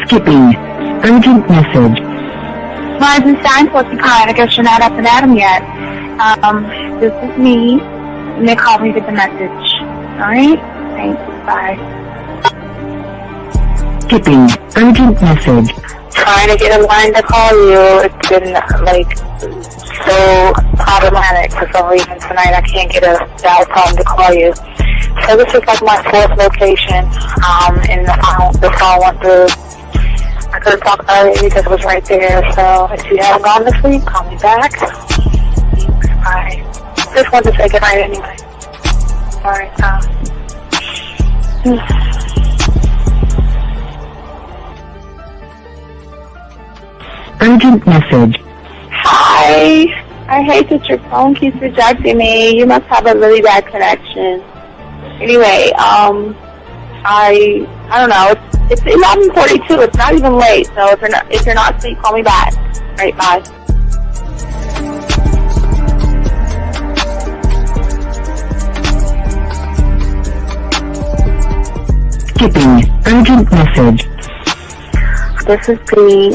Skipping. Urgent message. Weisenstein, what's the kind? I guess you're not up and at 'em yet. This is me. You may call me with the message. Alright? Thanks. Bye. Skipping. Urgent message. Trying to get a line to call you. It's been, so problematic for some reason tonight. I can't get a dial tone to call you. So this is like my fourth location, and the phone went through. I could have talked earlier because it was right there. So if you haven't gone to sleep, call me back. Bye. Just wanted to say goodnight anyway. Alright, Urgent message. Hi. I hate that your phone keeps rejecting me. You must have a really bad connection. Anyway, I don't know. It's 11:42. It's not even late. So if you're not asleep, call me back. All right, bye. Skipping. Urgent message. This is B.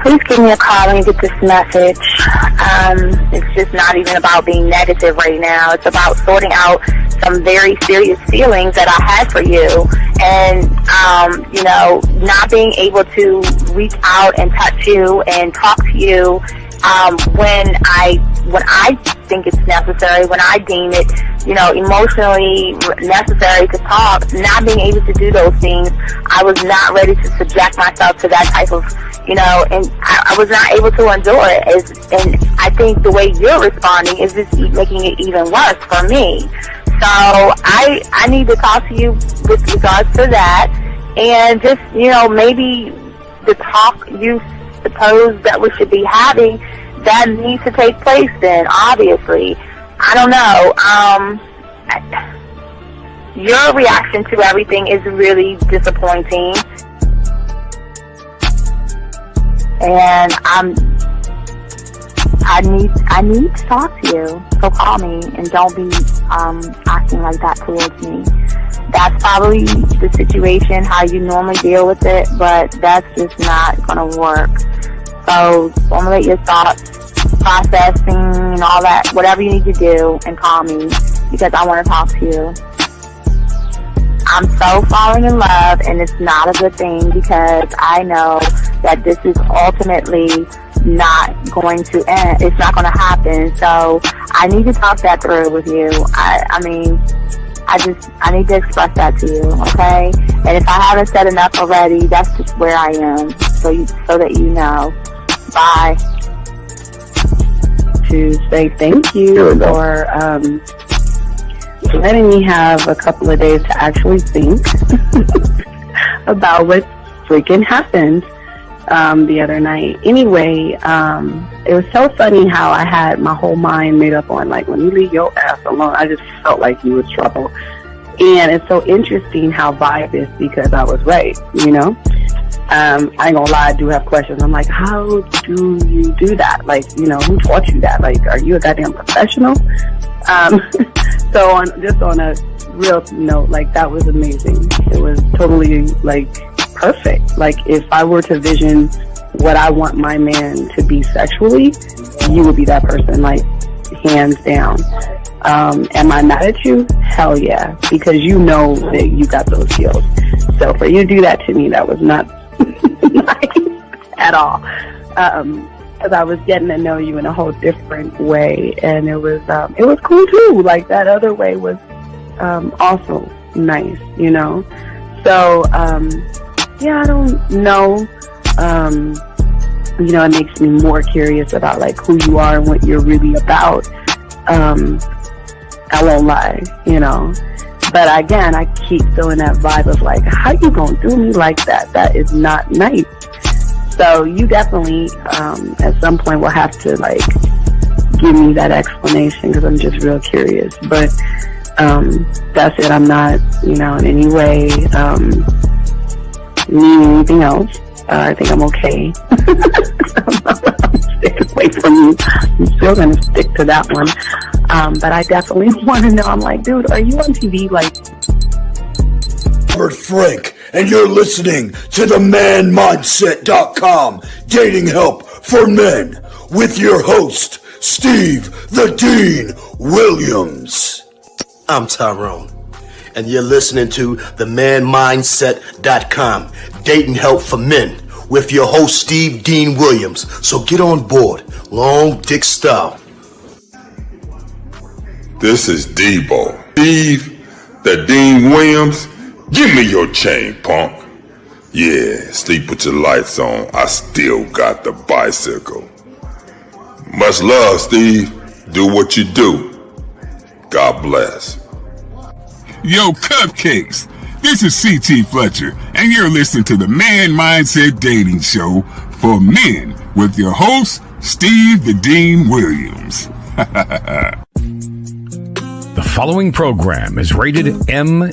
Please give me a call when you get this message. It's just not even about being negative right now. It's about sorting out some very serious feelings that I had for you, and not being able to reach out and touch you and talk to you when I think it's necessary, when I deem it, emotionally necessary to talk. Not being able to do those things, I was not ready to subject myself to that type of, and I was not able to endure it. And I think the way you're responding is just making it even worse for me. So I need to talk to you with regards to that, and just, maybe the talk you suppose that we should be having, that needs to take place then, obviously. I don't know. Your reaction to everything is really disappointing. And I need to talk to you. So call me and don't be acting like that towards me. That's probably the situation, how you normally deal with it, but that's just not gonna work. So formulate your thoughts, processing and all that, whatever you need to do, and call me because I want to talk to you. I'm so falling in love, and it's not a good thing because I know that this is ultimately not going to end. It's not going to happen. So I need to talk that through with you. I need to express that to you, okay? And if I haven't said enough already, that's just where I am, so that you know. Bye. To say thank you for letting me have a couple of days to actually think about what freaking happened the other night. Anyway, it was so funny how I had my whole mind made up on, like, when you leave your ass alone, I just felt like you was trouble. And it's so interesting how vibe is, because I was right, I ain't gonna lie, I do have questions. I'm like, how do you do that? Like, who taught you that? Like, are you a goddamn professional? So on a real note, like, that was amazing. It was totally, like, perfect. Like, if I were to vision what I want my man to be sexually, you would be that person, like, hands down. Am I mad at you? Hell yeah, because you know that you got those skills. So for you to do that to me, that was not nice at all. Because I was getting to know you in a whole different way, and it was cool too. Like, that other way was also nice, So I don't know. It makes me more curious about, like, who you are and what you're really about. I won't lie, But again, I keep feeling that vibe of, like, how you gonna do me like that? That is not nice. So you definitely, at some point, will have to, like, give me that explanation, because I'm just real curious. But that's it. I'm not, in any way needing anything else. I think I'm okay. I'm staying away from you. I'm still going to stick to that one. But I definitely want to know. I'm like, dude, are you on TV, like, Robert Frank, and you're listening to the manmindset.com Dating Help for Men with your host, Steve the Dean Williams. I'm Tyrone, and you're listening to the manmindset.com Dating Help for Men with your host, Steve Dean Williams. So get on board, long dick style. This is Debo. Steve the Dean Williams, give me your chain, punk. Yeah, sleep with your lights on. I still got the bicycle. Much love, Steve. Do what you do. God bless. Yo, cupcakes. This is C.T. Fletcher, and you're listening to the Man Mindset Dating Show for Men with your host, Steve the Dean Williams. The following program is rated MAN.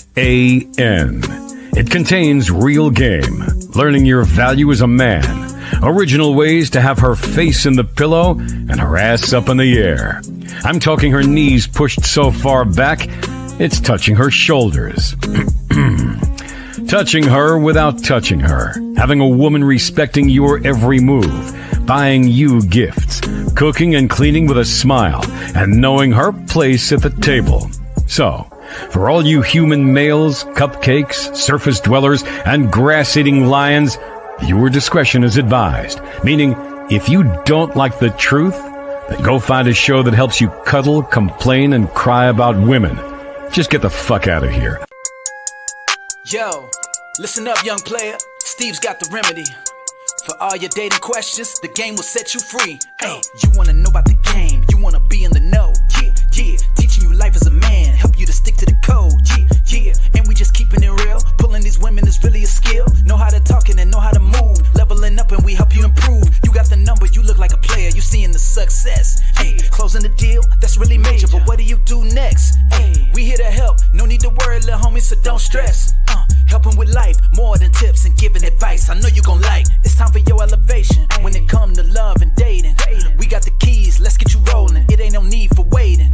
It contains real game, learning your value as a man, original ways to have her face in the pillow and her ass up in the air. I'm talking her knees pushed so far back, it's touching her shoulders. Touching her without touching her. Having a woman respecting your every move. Buying you gifts. Cooking and cleaning with a smile. And knowing her place at the table. So, for all you human males, cupcakes, surface dwellers, and grass-eating lions, your discretion is advised. Meaning, if you don't like the truth, then go find a show that helps you cuddle, complain, and cry about women. Just get the fuck out of here. Yo, listen up, young player. Steve's got the remedy. For all your dating questions, the game will set you free. Hey, you wanna know about the game, you wanna be in the know. Yeah, yeah, teaching you life as a man, help you to stick to the code. Yeah, yeah, and we just keeping it real. Pulling these women is really a skill. Know how to talk and know how to move. Leveling up and we help you improve. You got the number, you look like a player, you seeing the success. Hey, closing the deal, that's really major, but what do you do next? Hey, we here to help, no need to worry, little homie, so don't stress. Helping with life, more than tips and giving advice. I know you gon' like. It's time for your elevation. When it come to love and dating, we got the keys, let's get you rolling. It ain't no need for waiting.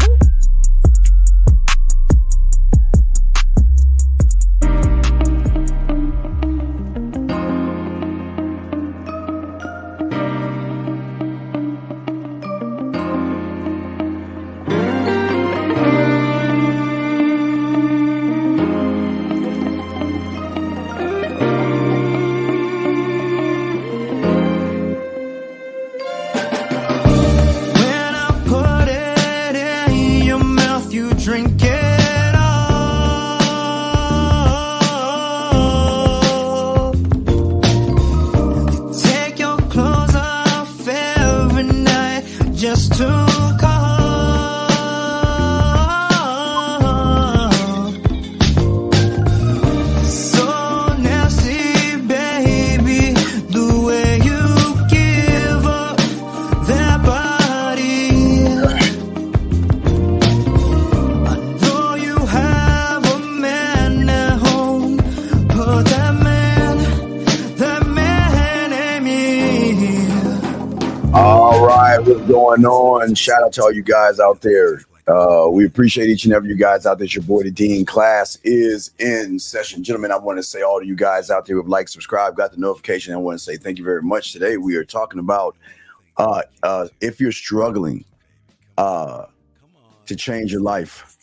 On. Shout out to all you guys out there. We appreciate each and every you guys out there. It's your boy, the Dean. Class is in session. Gentlemen, I want to say all of you guys out there who have liked, subscribed, got the notification. I want to say thank you very much. Today, we are talking about if you're struggling to change your life.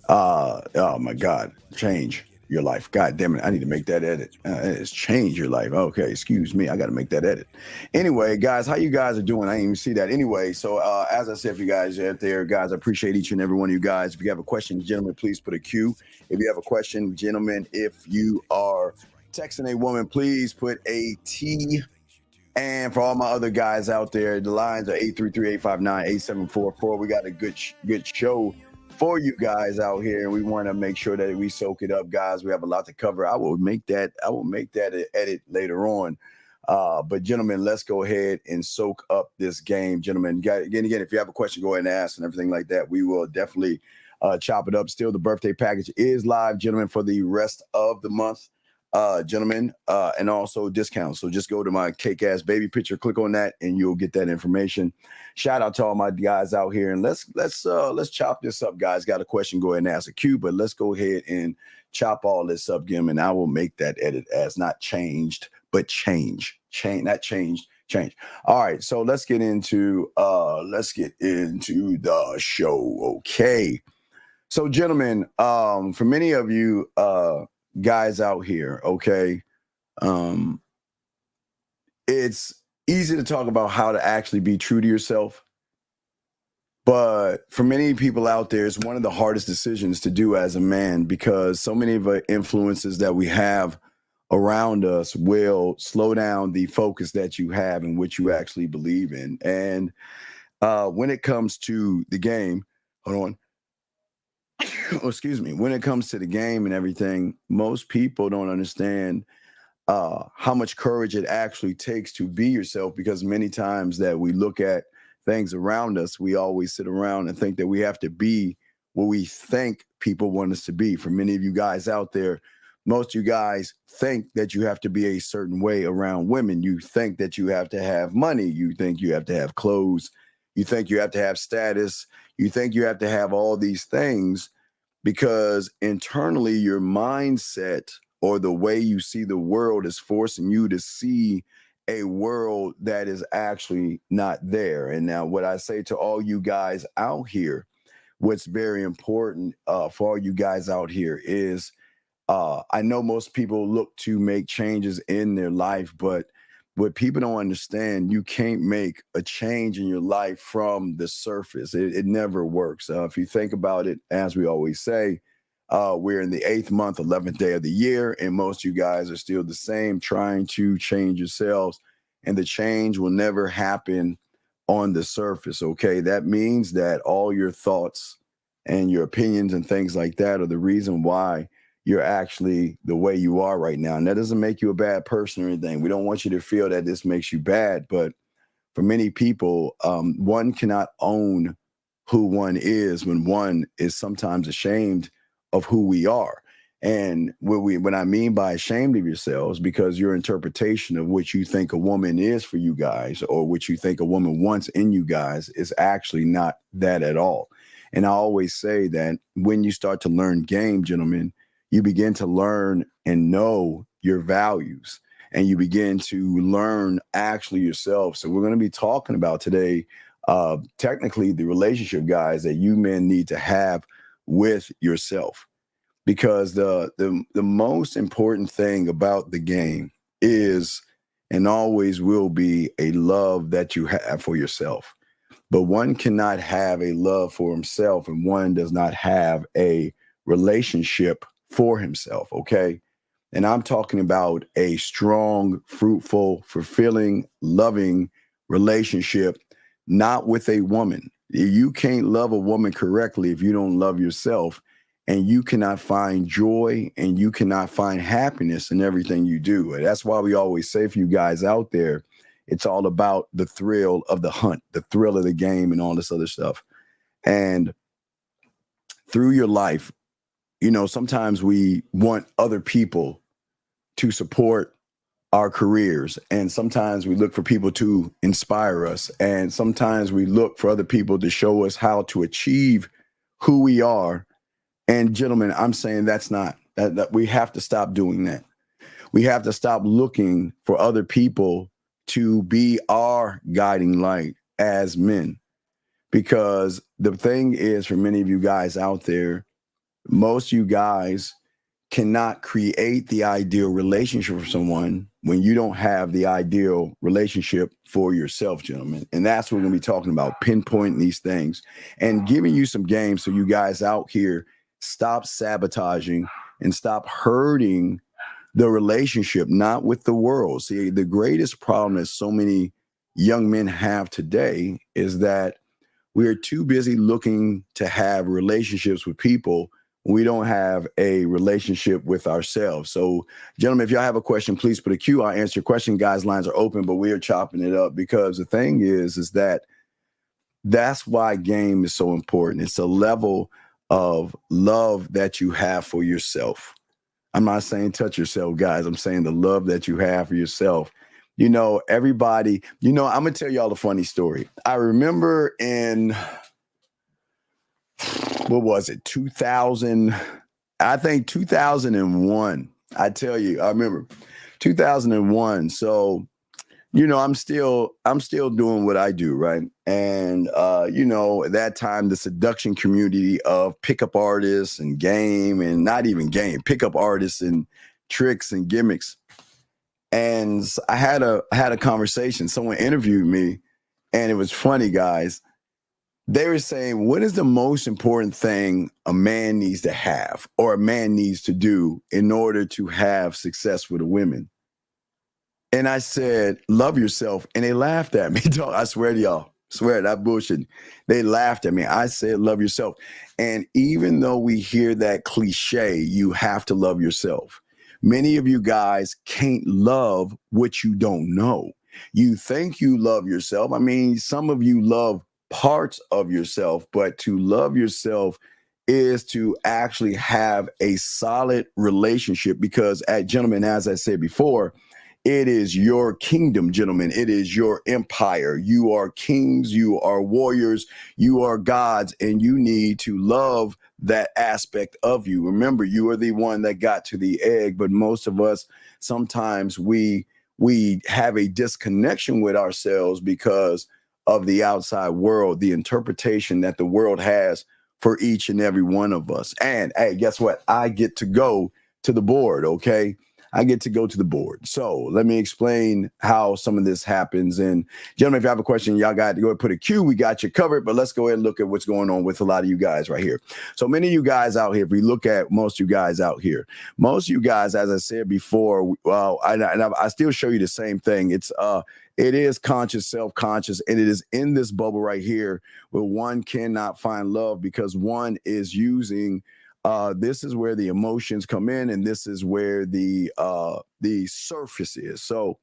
Oh, my God. Change your life. God damn it. I need to make that edit. It's change your life. Okay. Excuse me. I got to make that edit. Anyway, guys, how you guys are doing? I didn't even see that. Anyway, so as I said, for you guys out there, guys, I appreciate each and every one of you guys. If you have a question, gentlemen, please put a Q. If you have a question, gentlemen, if you are texting a woman, please put a T. And for all my other guys out there, the lines are 833-859-8744. We got a good show for you guys out here, and we want to make sure that we soak it up, guys. We have a lot to cover. I will make that an edit later on. But gentlemen, let's go ahead and soak up this game, gentlemen. Again, if you have a question, go ahead and ask and everything like that. We will definitely chop it up. Still, the birthday package is live, gentlemen, for the rest of the month. gentlemen, and also discounts. So just go to my cake ass baby picture, click on that, and you'll get that information. Shout out to all my guys out here, and let's chop this up, guys. Got a question? Go ahead and ask a Q, but let's go ahead and chop all this up, Gim, and I will make that edit as not changed, but change, not changed. Change. All right, so let's get into the show. Okay. So, gentlemen, for many of you guys out here, okay, it's easy to talk about how to actually be true to yourself. But for many people out there, it's one of the hardest decisions to do as a man, because so many of the influences that we have around us will slow down the focus that you have and what you actually believe in. And when it comes to the game, hold on. Excuse me. When it comes to the game and everything, most people don't understand how much courage it actually takes to be yourself, because many times that we look at things around us, we always sit around and think that we have to be what we think people want us to be. For many of you guys out there, most of you guys think that you have to be a certain way around women. You think that you have to have money. You think you have to have clothes. You think you have to have status. You think you have to have all these things, because internally your mindset or the way you see the world is forcing you to see a world that is actually not there. And now what I say to all you guys out here, what's very important for all you guys out here is, I know most people look to make changes in their life, but what people don't understand, you can't make a change in your life from the surface. It never works. If you think about it, as we always say, we're in the 8th month, 11th day of the year, and most of you guys are still the same, trying to change yourselves, and the change will never happen on the surface, okay? That means that all your thoughts and your opinions and things like that are the reason why you're actually the way you are right now. And that doesn't make you a bad person or anything. We don't want you to feel that this makes you bad, but for many people, one cannot own who one is when one is sometimes ashamed of who we are. And what I mean by ashamed of yourselves, because your interpretation of what you think a woman is for you guys, or what you think a woman wants in you guys, is actually not that at all. And I always say that when you start to learn game, gentlemen, you begin to learn and know your values, and you begin to learn actually yourself. So we're going to be talking about today, technically the relationship, guys, that you men need to have with yourself, because the most important thing about the game is, and always will be, a love that you have for yourself. But one cannot have a love for himself and one does not have a relationship for himself, okay? And I'm talking about a strong, fruitful, fulfilling, loving relationship, not with a woman. You can't love a woman correctly if you don't love yourself, and you cannot find joy and you cannot find happiness in everything you do. And that's why we always say, for you guys out there, it's all about the thrill of the hunt, the thrill of the game, and all this other stuff. And through your life, you know, sometimes we want other people to support our careers, and sometimes we look for people to inspire us, and sometimes we look for other people to show us how to achieve who we are. And gentlemen, I'm saying that we have to stop doing that. We have to stop looking for other people to be our guiding light as men, because the thing is, for many of you guys out there, most of you guys cannot create the ideal relationship for someone when you don't have the ideal relationship for yourself, gentlemen. And that's what we're going to be talking about, pinpointing these things and giving you some games so you guys out here stop sabotaging and stop hurting the relationship, not with the world. See, the greatest problem that so many young men have today is that we are too busy looking to have relationships with people. We don't have a relationship with ourselves. So, gentlemen, if y'all have a question, please put a Q. I'll answer your question. Guys, lines are open, but we are chopping it up, because the thing is that that's why game is so important. It's a level of love that you have for yourself. I'm not saying touch yourself, guys. I'm saying the love that you have for yourself. Everybody, I'm going to tell y'all a funny story. I remember in, what was it, 2000, I think 2001. I tell you, I remember 2001. So, I'm still doing what I do, right? And at that time, the seduction community of pickup artists and game, and not even game, pickup artists and tricks and gimmicks. And I had a conversation. Someone interviewed me, and it was funny, guys. They were saying, what is the most important thing a man needs to have or a man needs to do in order to have success with a woman? And I said, love yourself. And they laughed at me. I swear to y'all, swear that bullshit. They laughed at me. I said, love yourself. And even though we hear that cliche, you have to love yourself. Many of you guys can't love what you don't know. You think you love yourself. I mean, some of you love parts of yourself, but to love yourself is to actually have a solid relationship because, gentlemen, as I said before, it is your kingdom, gentlemen. It is your empire. You are kings, you are warriors, you are gods, and you need to love that aspect of you. Remember, you are the one that got to the egg, but most of us, sometimes we have a disconnection with ourselves because of the outside world, the interpretation that the world has for each and every one of us. And hey, guess what? I get to go to the board, okay? I get to go to the board. So let me explain how some of this happens. And gentlemen, if you have a question, y'all got to go ahead and put a Q. We got you covered, but let's go ahead and look at what's going on with a lot of you guys right here. So many of you guys out here, if we look at most of you guys out here, most of you guys, as I said before, I still show you the same thing. It is conscious, self-conscious, and it is in this bubble right here where one cannot find love because one is using this is where the emotions come in, and this is where the surface is. So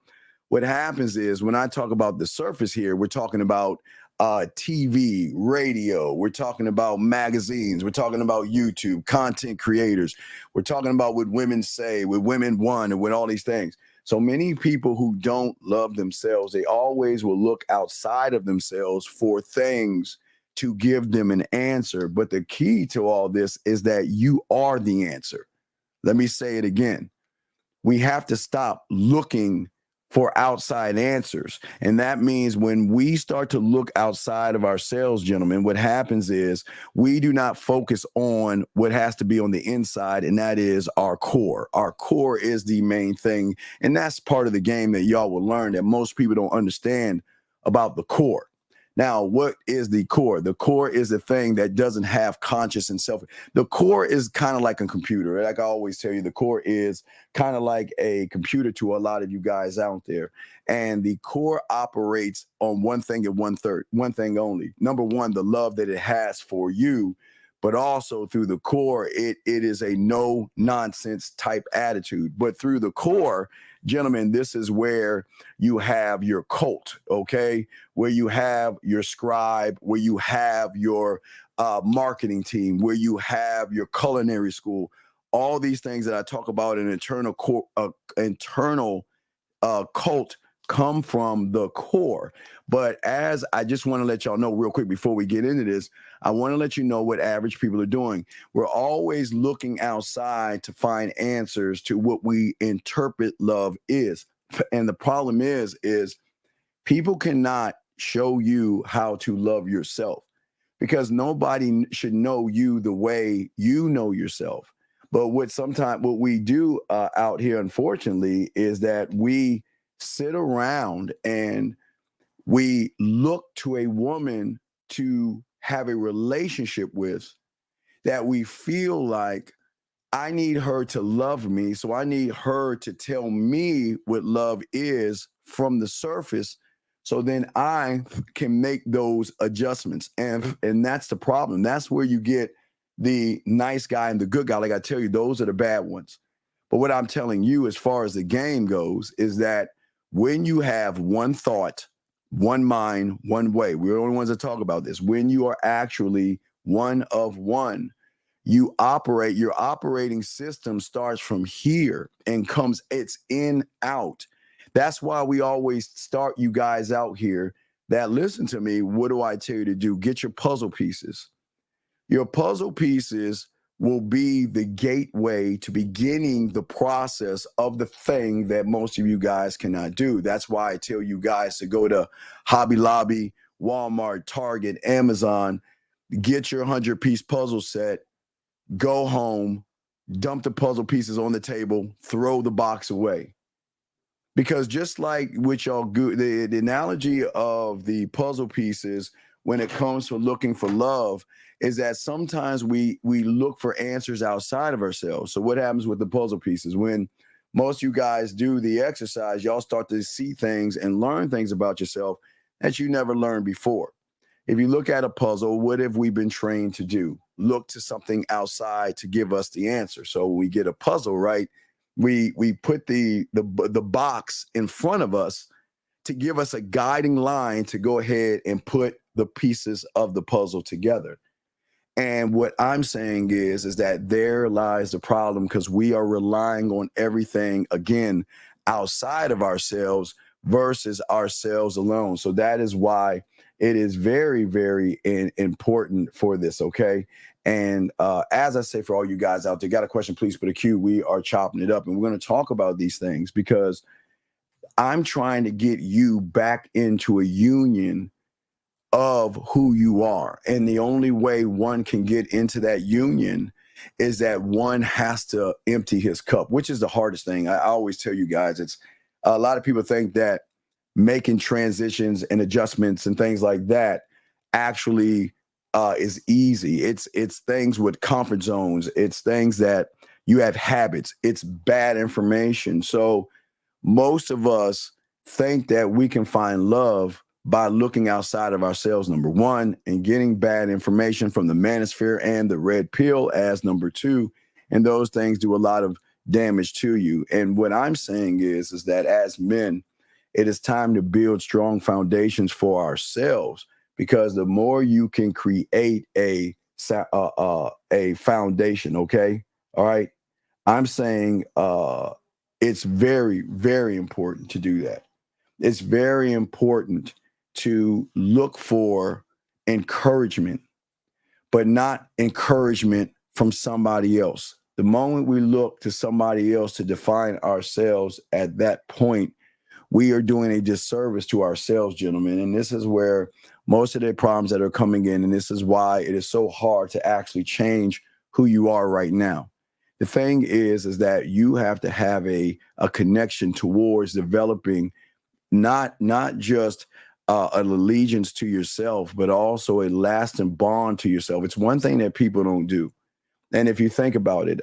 what happens is when I talk about the surface here, we're talking about TV, radio, we're talking about magazines, we're talking about YouTube, content creators, we're talking about what women say, what women want, and with all these things. So many people who don't love themselves, they always will look outside of themselves for things to give them an answer. But the key to all this is that you are the answer. Let me say it again. We have to stop looking for outside answers. And that means when we start to look outside of ourselves, gentlemen, what happens is we do not focus on what has to be on the inside, and that is our core. Our core is the main thing. And that's part of the game that y'all will learn that most people don't understand about the core. Now, what is the core? The core is the thing that doesn't have conscious and self. The core is kind of like a computer. Like I always tell you, the core is kind of like a computer to a lot of you guys out there. And the core operates on one thing and one thing only. Number one, the love that it has for you, but also through the core, it is a no nonsense type attitude. But through the core, gentlemen, this is where you have your cult, okay? Where you have your scribe, where you have your marketing team, where you have your culinary school, all these things that I talk about in internal cult come from the core. But as I just want to let y'all know real quick before we get into this, I want to let you know what average people are doing. We're always looking outside to find answers to what we interpret love is. And the problem is people cannot show you how to love yourself because nobody should know you the way you know yourself. But what we do out here, unfortunately, is that we sit around and we look to a woman to have a relationship with that we feel like I need her to love me. So I need her to tell me what love is from the surface. So then I can make those adjustments. And that's the problem. That's where you get the nice guy and the good guy. Like I tell you, those are the bad ones. But what I'm telling you as far as the game goes is that when you have one thought, one mind, one way, we're the only ones that talk about this. When you are actually one of one, your operating system starts from here and it's in out. That's why we always start you guys out here that listen to me. What do I tell you to do? Get your puzzle pieces. Your puzzle pieces will be the gateway to beginning the process of the thing that most of you guys cannot do. That's why I tell you guys to go to Hobby Lobby, Walmart, Target, Amazon, get your 100-piece puzzle set, go home, dump the puzzle pieces on the table, throw the box away. Because just like with y'all, the analogy of the puzzle pieces when it comes to looking for love is that sometimes we look for answers outside of ourselves. So what happens with the puzzle pieces? When most of you guys do the exercise, y'all start to see things and learn things about yourself that you never learned before. If you look at a puzzle, what have we been trained to do? Look to something outside to give us the answer. So when we get a puzzle, right, we put the box in front of us to give us a guiding line to go ahead and put the pieces of the puzzle together. And what I'm saying is that there lies the problem, because we are relying on everything, again, outside of ourselves versus ourselves alone. So that is why it is very, very important for this, okay? And as I say, for all you guys out there, got a question, please put a Q. We are chopping it up, and we're going to talk about these things because I'm trying to get you back into a union of who you are. And the only way one can get into that union is that one has to empty his cup, which is the hardest thing. I always tell you guys, it's a lot of people think that making transitions and adjustments and things like that actually is easy. It's things with comfort zones. It's things that you have habits. It's bad information. So most of us think that we can find love by looking outside of ourselves, number one, and getting bad information from the manosphere and the red pill as number two. And those things do a lot of damage to you. And what I'm saying is that as men, it is time to build strong foundations for ourselves, because the more you can create a foundation, okay? All right. I'm saying it's very, very important to do that. It's very important to look for encouragement, but not encouragement from somebody else. The moment we look to somebody else to define ourselves, at that point, we are doing a disservice to ourselves, gentlemen. And this is where most of the problems that are coming in, and this is why it is so hard to actually change who you are right now. The thing is that you have to have a connection towards developing not just an allegiance to yourself, but also a lasting bond to yourself. It's one thing that people don't do. And if you think about it,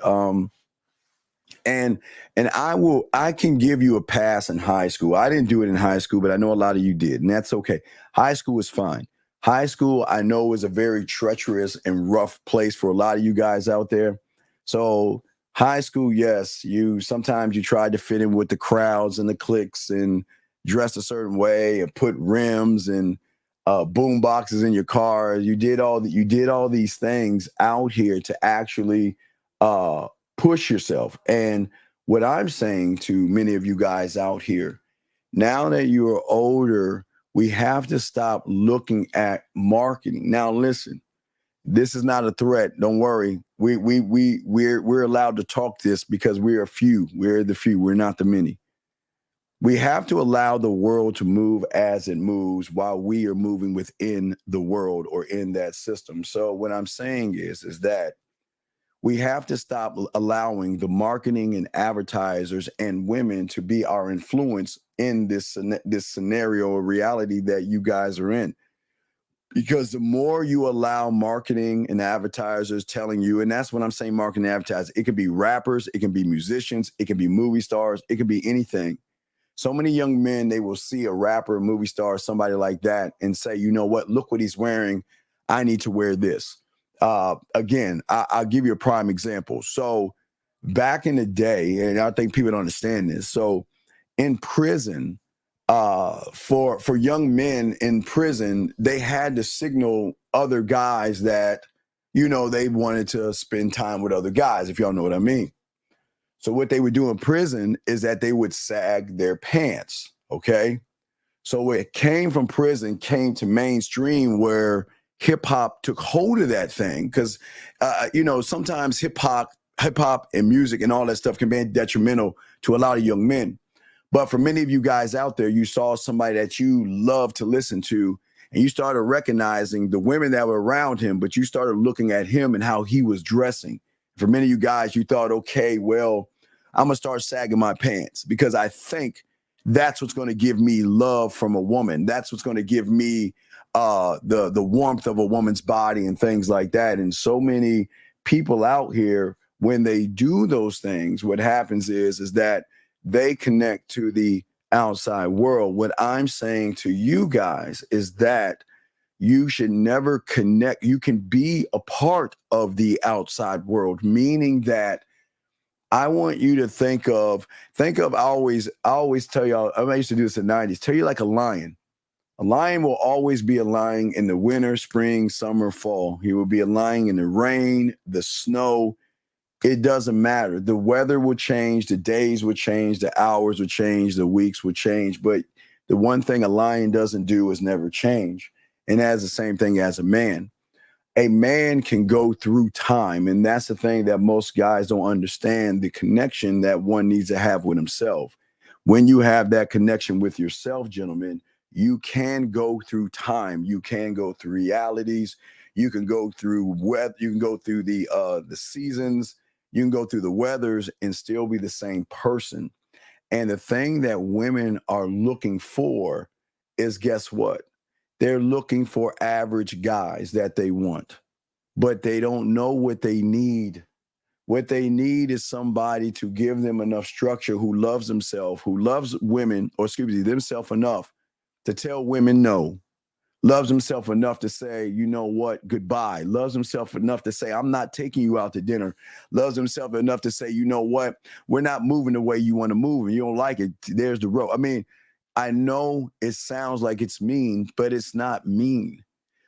and I can give you a pass in high school. I didn't do it in high school, but I know a lot of you did, and that's okay. High school is fine. High school, I know, is a very treacherous and rough place for a lot of you guys out there. So high school, yes, sometimes you tried to fit in with the crowds and the cliques and dress a certain way and put rims and boom boxes in your car. You did all these things out here to actually push yourself. And what I'm saying to many of you guys out here, now that you are older, we have to stop looking at marketing. Now, listen, this is not a threat. Don't worry. We're allowed to talk this because we're a few. We're the few. We're not the many. We have to allow the world to move as it moves while we are moving within the world or in that system. So what I'm saying is that we have to stop allowing the marketing and advertisers and women to be our influence in this scenario or reality that you guys are in. Because the more you allow marketing and advertisers telling you, and that's what I'm saying, marketing and advertisers, it can be rappers, it can be musicians, it can be movie stars, it can be anything. So many young men, they will see a rapper, a movie star, somebody like that, and say, you know what, look what he's wearing. I need to wear this. Again, I'll give you a prime example. So back in the day, and I think people don't understand this. So in prison, for young men in prison, they had to signal other guys that they wanted to spend time with other guys, if y'all know what I mean. So what they would do in prison is that they would sag their pants, okay? So it came from prison, came to mainstream where hip hop took hold of that thing. Because, sometimes hip hop and music and all that stuff can be detrimental to a lot of young men. But for many of you guys out there, you saw somebody that you love to listen to, and you started recognizing the women that were around him, but you started looking at him and how he was dressing. For many of you guys, you thought, okay, well, I'm going to start sagging my pants because I think that's what's going to give me love from a woman. That's what's going to give me the warmth of a woman's body and things like that. And so many people out here, when they do those things, what happens is that they connect to the outside world. What I'm saying to you guys is that you should never connect. You can be a part of the outside world, meaning that I want you to think of, I always tell y'all, I used to do this in the 90s, tell you like a lion. A lion will always be a lion in the winter, spring, summer, fall. He will be a lion in the rain, the snow. It doesn't matter. The weather will change, the days will change, the hours will change, the weeks will change. But the one thing a lion doesn't do is never change. And that's the same thing as a man. A man can go through time. And that's the thing that most guys don't understand, the connection that one needs to have with himself. When you have that connection with yourself, gentlemen, you can go through time. You can go through realities. You can go through weather. You can go through the seasons. You can go through the weathers and still be the same person. And the thing that women are looking for is, guess what? They're looking for average guys that they want, but they don't know what they need. What they need is somebody to give them enough structure, who loves themselves, who loves women, or themselves enough to tell women no. Loves himself enough to say, you know what, goodbye. Loves himself enough to say, I'm not taking you out to dinner. Loves himself enough to say, you know what, we're not moving the way you want to move and you don't like it. There's the road. I mean, I know it sounds like it's mean, but it's not mean.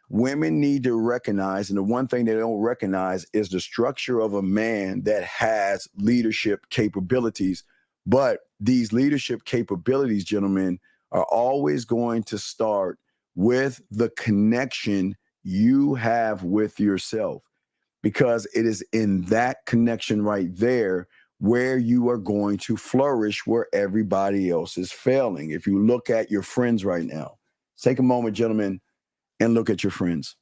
Women need to recognize, and the one thing they don't recognize is the structure of a man that has leadership capabilities. But these leadership capabilities, gentlemen, are always going to start with the connection you have with yourself, because it is in that connection right there where you are going to flourish where everybody else is failing. If you look at your friends right now, take a moment, gentlemen, and look at your friends.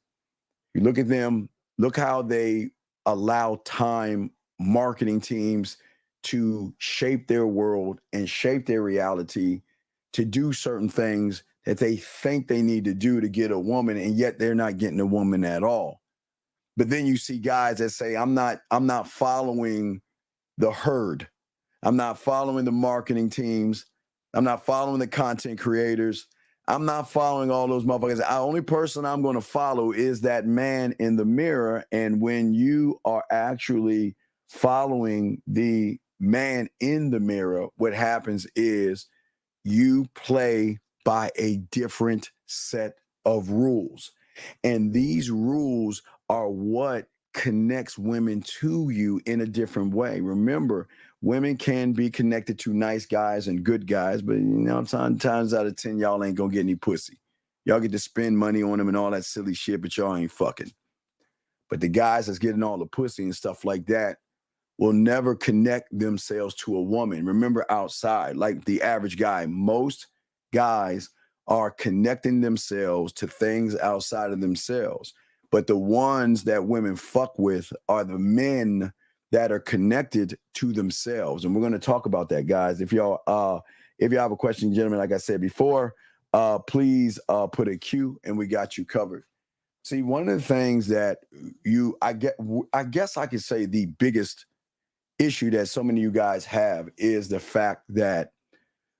You look at them, look how they allow time, marketing teams to shape their world and shape their reality to do certain things that they think they need to do to get a woman, and yet they're not getting a woman at all. But then you see guys that say, I'm not following the herd. I'm not following the marketing teams. I'm not following the content creators. I'm not following all those motherfuckers. The only person I'm going to follow is that man in the mirror. And when you are actually following the man in the mirror, what happens is you play by a different set of rules. And these rules are what connects women to you in a different way. Remember, women can be connected to nice guys and good guys, but times out of 10, y'all ain't gonna get any pussy. Y'all get to spend money on them and all that silly shit, but y'all ain't fucking. But the guys that's getting all the pussy and stuff like that will never connect themselves to a woman. Remember, outside, like the average guy, most guys are connecting themselves to things outside of themselves. But the ones that women fuck with are the men that are connected to themselves. And we're going to talk about that, guys. If y'all have a question, gentlemen, like I said before, please put a Q and we got you covered. See, one of the things that I guess I could say the biggest issue that so many of you guys have is the fact that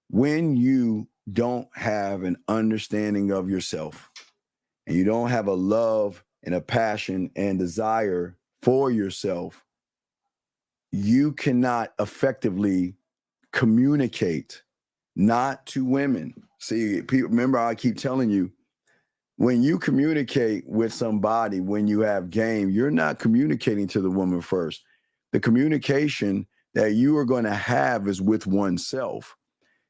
when you don't have an understanding of yourself and you don't have a love and a passion and desire for yourself, you cannot effectively communicate, not to women. See, remember, I keep telling you, when you communicate with somebody, when you have game, you're not communicating to the woman first. The communication that you are going to have is with oneself.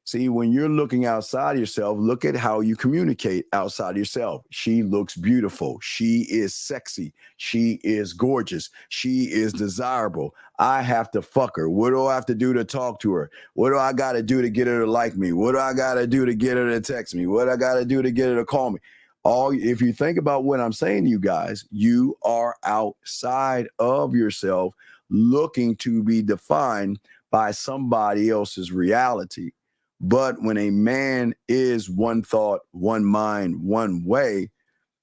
See, when you're looking outside yourself, look at how you communicate outside yourself. She looks beautiful. She is sexy. She is gorgeous. She is desirable. I have to fuck her. What do I have to do to talk to her? What do I got to do to get her to like me? What do I got to do to get her to text me? What I got to do to get her to call me? If you think about what I'm saying to you guys, you are outside of yourself looking to be defined by somebody else's reality. But when a man is one thought, one mind, one way,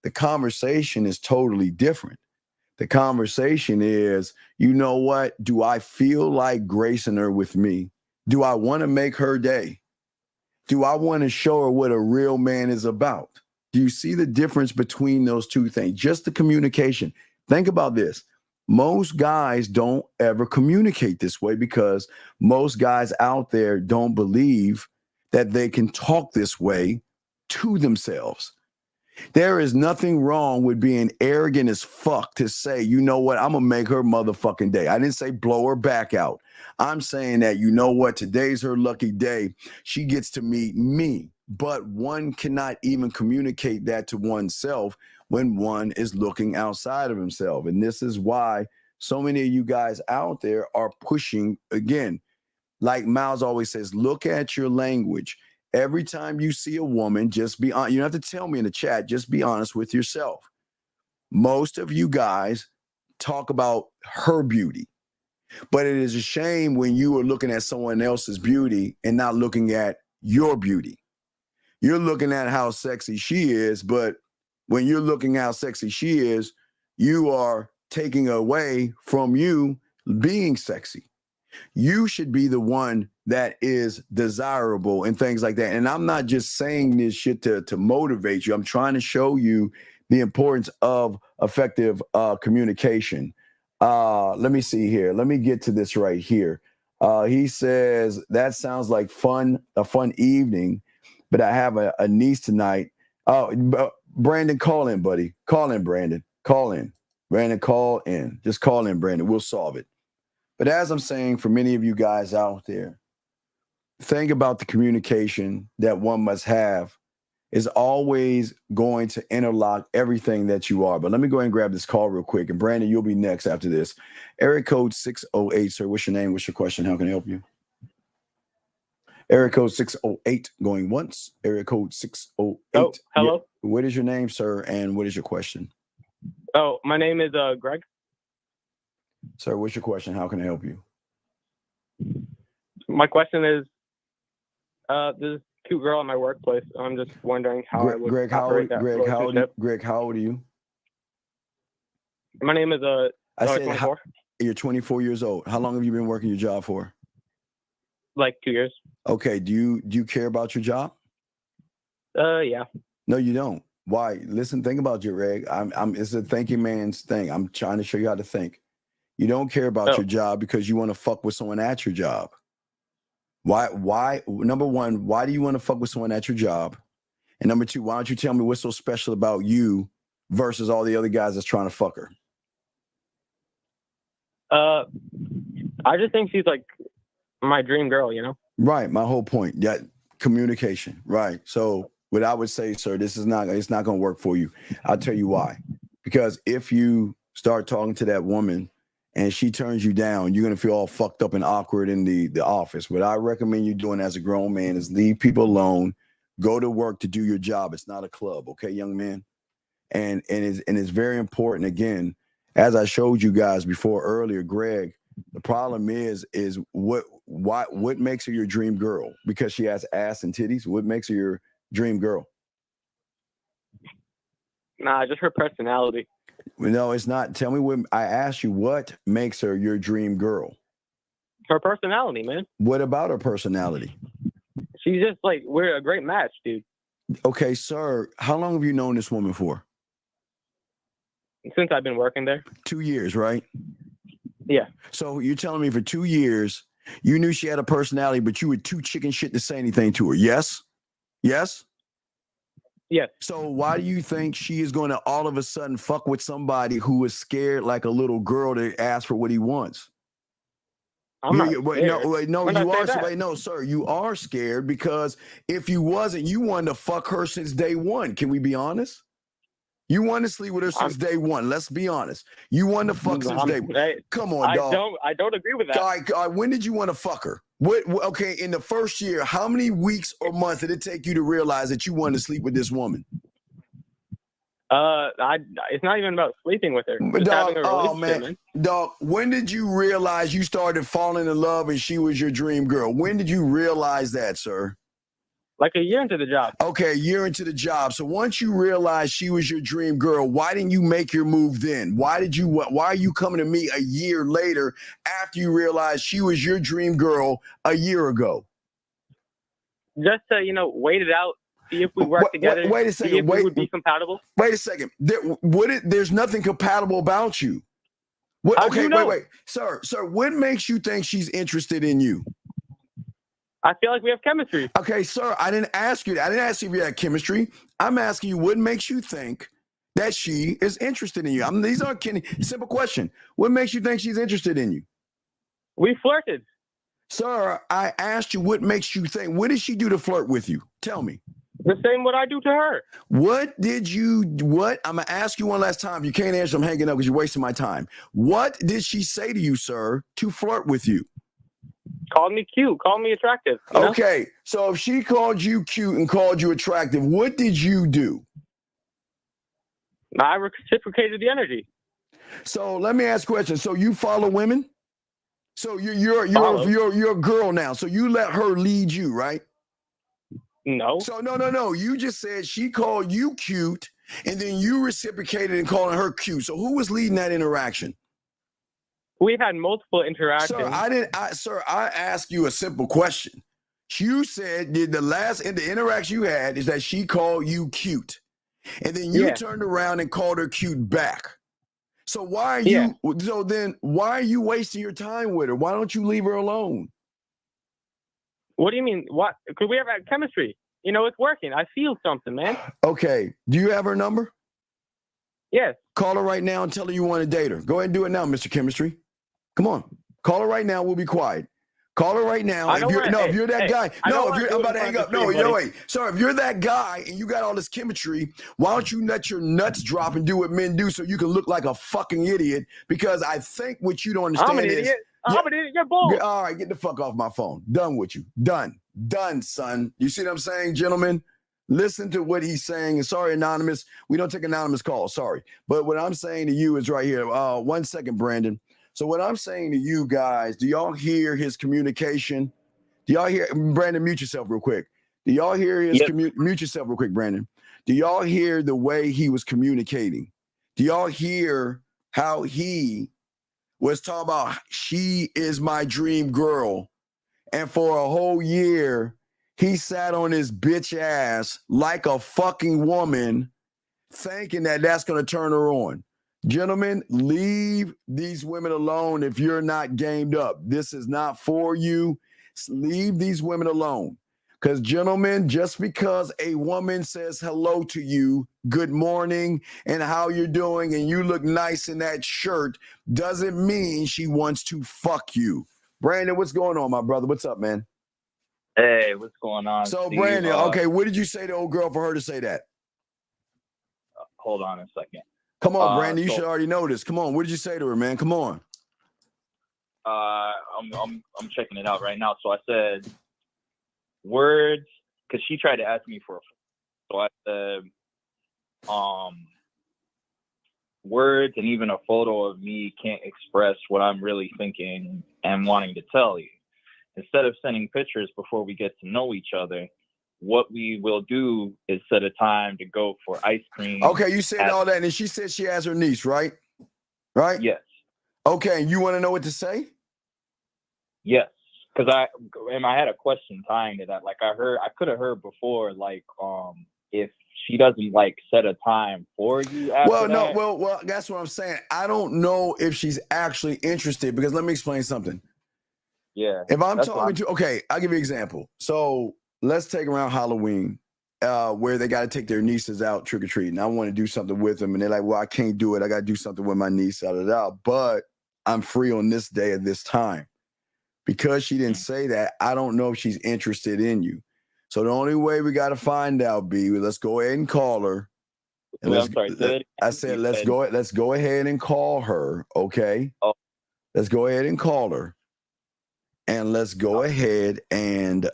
the conversation is totally different. The conversation is, you know what? Do I feel like gracing her with me? Do I want to make her day? Do I want to show her what a real man is about? Do you see the difference between those two things? Just the communication. Think about this. Most guys don't ever communicate this way because most guys out there don't believe that they can talk this way to themselves. There is nothing wrong with being arrogant as fuck to say, you know what, I'm going to make her motherfucking day. I didn't say blow her back out. I'm saying that, you know what, today's her lucky day. She gets to meet me. But one cannot even communicate that to oneself when one is looking outside of himself. And this is why so many of you guys out there are pushing, again, like Miles always says, look at your language. Every time you see a woman, just be honest. You don't have to tell me in the chat. Just be honest with yourself. Most of you guys talk about her beauty, but it is a shame when you are looking at someone else's beauty and not looking at your beauty. You're looking at how sexy she is, but when you're looking how sexy she is, you are taking away from you being sexy. You should be the one that is desirable and things like that. And I'm not just saying this shit to motivate you. I'm trying to show you the importance of effective communication. Let me see here. Let me get to this right here. He says, that sounds like a fun evening, but I have a niece tonight. Oh, Brandon, call in, buddy. Call in, Brandon. Call in. Brandon, call in. Just call in, Brandon. We'll solve it. But as I'm saying, for many of you guys out there, think about the communication that one must have is always going to interlock everything that you are. But let me go ahead and grab this call real quick. And Brandon, you'll be next after this. Area code 608, sir. What's your name? What's your question? How can I help you? Area code 608 going once. Area code 608. Oh, hello. What is your name, sir? And what is your question? Oh, my name is Greg. Sir, what's your question? How can I help you? My question is, this cute girl at my workplace. I'm just wondering how I would Greg, how old are you? My name is I said 24. You're 24 years old. How long have you been working your job for? Like 2 years. Okay. Do you care about your job? Yeah. No, you don't. Why? Listen, think about your Greg. It's a thinking man's thing. I'm trying to show you how to think. You don't care about your job because you want to fuck with someone at your job. Why? Number one, why do you want to fuck with someone at your job? And number two, why don't you tell me what's so special about you versus all the other guys that's trying to fuck her? I just think she's like my dream girl, you know? Right. My whole point. Yeah. Communication. Right. So what I would say, sir, it's not going to work for you. I'll tell you why. Because if you start talking to that woman and she turns you down, you're going to feel all fucked up and awkward in the office. What I recommend you doing as a grown man is leave people alone, go to work to do your job. It's not a club. Okay, young man? And it's very important. Again, as I showed you guys before earlier, Greg, the problem is what makes her your dream girl? Because she has ass and titties. What makes her your dream girl? Nah, just her personality. No, it's not. Tell me what I asked you. What makes her your dream girl? Her personality, man. What about her personality? She's just like, we're a great match, dude. Okay, sir. How long have you known this woman for? Since I've been working there. 2 years, right? Yeah. So you're telling me for 2 years, you knew she had a personality, but you were too chicken shit to say anything to her. Yes? Yes? Yes. So why do you think she is going to all of a sudden fuck with somebody who is scared like a little girl to ask for what he wants? I'm not Wait, scared. no, When I you say are. that. Wait, no, sir, you are scared because if you wasn't, you wanted to fuck her since day one. Can we be honest? You wanted to sleep with her since day one. Let's be honest. You wanted to fuck since day one. Come on, dog. I don't agree with that. All right, when did you want to fuck her? Okay, in the first year, how many weeks or months did it take you to realize that you wanted to sleep with this woman? It's not even about sleeping with her. It's Dog, having a relationship, man. Dog, when did you realize you started falling in love and she was your dream girl? When did you realize that, sir? Like a year into the job. Okay, a year into the job. So once you realized she was your dream girl, why didn't you make your move then? Why are you coming to me a year later after you realized she was your dream girl a year ago? Just to, wait it out, see if we work together. Wait a second. See if we would be compatible. Wait a second. There's nothing compatible about you. How do you know? Wait. Sir, what makes you think she's interested in you? I feel like we have chemistry. Okay, sir, I didn't ask you that. I didn't ask you if you had chemistry. I'm asking you what makes you think that she is interested in you. These aren't kidding. Simple question. What makes you think she's interested in you? We flirted. Sir, I asked you what makes you think. What did she do to flirt with you? Tell me. The same what I do to her. I'm going to ask you one last time. If you can't answer, I'm hanging up because you're wasting my time. What did she say to you, sir, to flirt with you? Called me cute. Called me attractive. Okay, so if she called you cute and called you attractive, what did you do? I reciprocated the energy. So let me ask a question. So you follow women? So you're a girl now. So you let her lead you, right? No. So no. You just said she called you cute, and then you reciprocated in calling her cute. So who was leading that interaction? We've had multiple interactions. Sir, I asked you a simple question. You said the interaction you had is that she called you cute, and then you turned around and called her cute back. So why are you wasting your time with her? Why don't you leave her alone? What do you mean? What? Because we have chemistry. It's working. I feel something, man. Okay. Do you have her number? Yes. Call her right now and tell her you want to date her. Go ahead and do it now, Mr. Chemistry. Come on. Call her right now. We'll be quiet. Call her right now. If you're that guy. I'm about to hang up. No, wait. Sorry, if you're that guy and you got all this chemistry, why don't you let your nuts drop and do what men do so you can look like a fucking idiot? Because I think what you don't understand I'm an idiot. I'm an idiot. You're bold. All right, get the fuck off my phone. Done with you. Done, son. You see what I'm saying, gentlemen? Listen to what he's saying. And sorry, anonymous. We don't take anonymous calls. Sorry. But what I'm saying to you is right here. 1 second, Brandon. So what I'm saying to you guys, do y'all hear his communication? Do y'all hear, Brandon, mute yourself real quick. Do y'all hear his mute yourself real quick, Brandon. Do y'all hear the way he was communicating? Do y'all hear how he was talking about she is my dream girl? And for a whole year, he sat on his bitch ass like a fucking woman, thinking that that's going to turn her on. Gentlemen, leave these women alone if you're not gamed up. This is not for you. Leave these women alone. Because, gentlemen, just because a woman says hello to you, good morning, and how you're doing, and you look nice in that shirt, doesn't mean she wants to fuck you. Brandon, what's going on, my brother? What's up, man? Hey, what's going on? So, Steve? Brandon, okay, what did you say to old girl for her to say that? Hold on a second. Come on, Brandon, you should already know this. Come on, what did you say to her, man? Come on. I'm checking it out right now. So I said words, because she tried to ask me for so I said words and even a photo of me can't express what I'm really thinking and wanting to tell you. Instead of sending pictures before we get to know each other, what we will do is set a time to go for ice cream. Okay, you said all that, and she said she has her niece, right? Right? Yes. Okay, and you want to know what to say? Yes, because I had a question tying to that. Like I could have heard before, like if she doesn't like set a time for you. After that. Well, that's what I'm saying. I don't know if she's actually interested because let me explain something. Yeah. If I'm talking to, okay, I'll give you an example. So let's take around Halloween. where they got to take their nieces out trick or treating. I want to do something with them, and they're like, "Well, I can't do it. I got to do something with my niece." But I'm free on this day at this time. Because she didn't say that, I don't know if she's interested in you. So the only way we got to find out, B, let's go ahead and call her. And I'm sorry. Let's go ahead and call her. Okay. Oh. Let's go ahead and call her. And let's go ahead and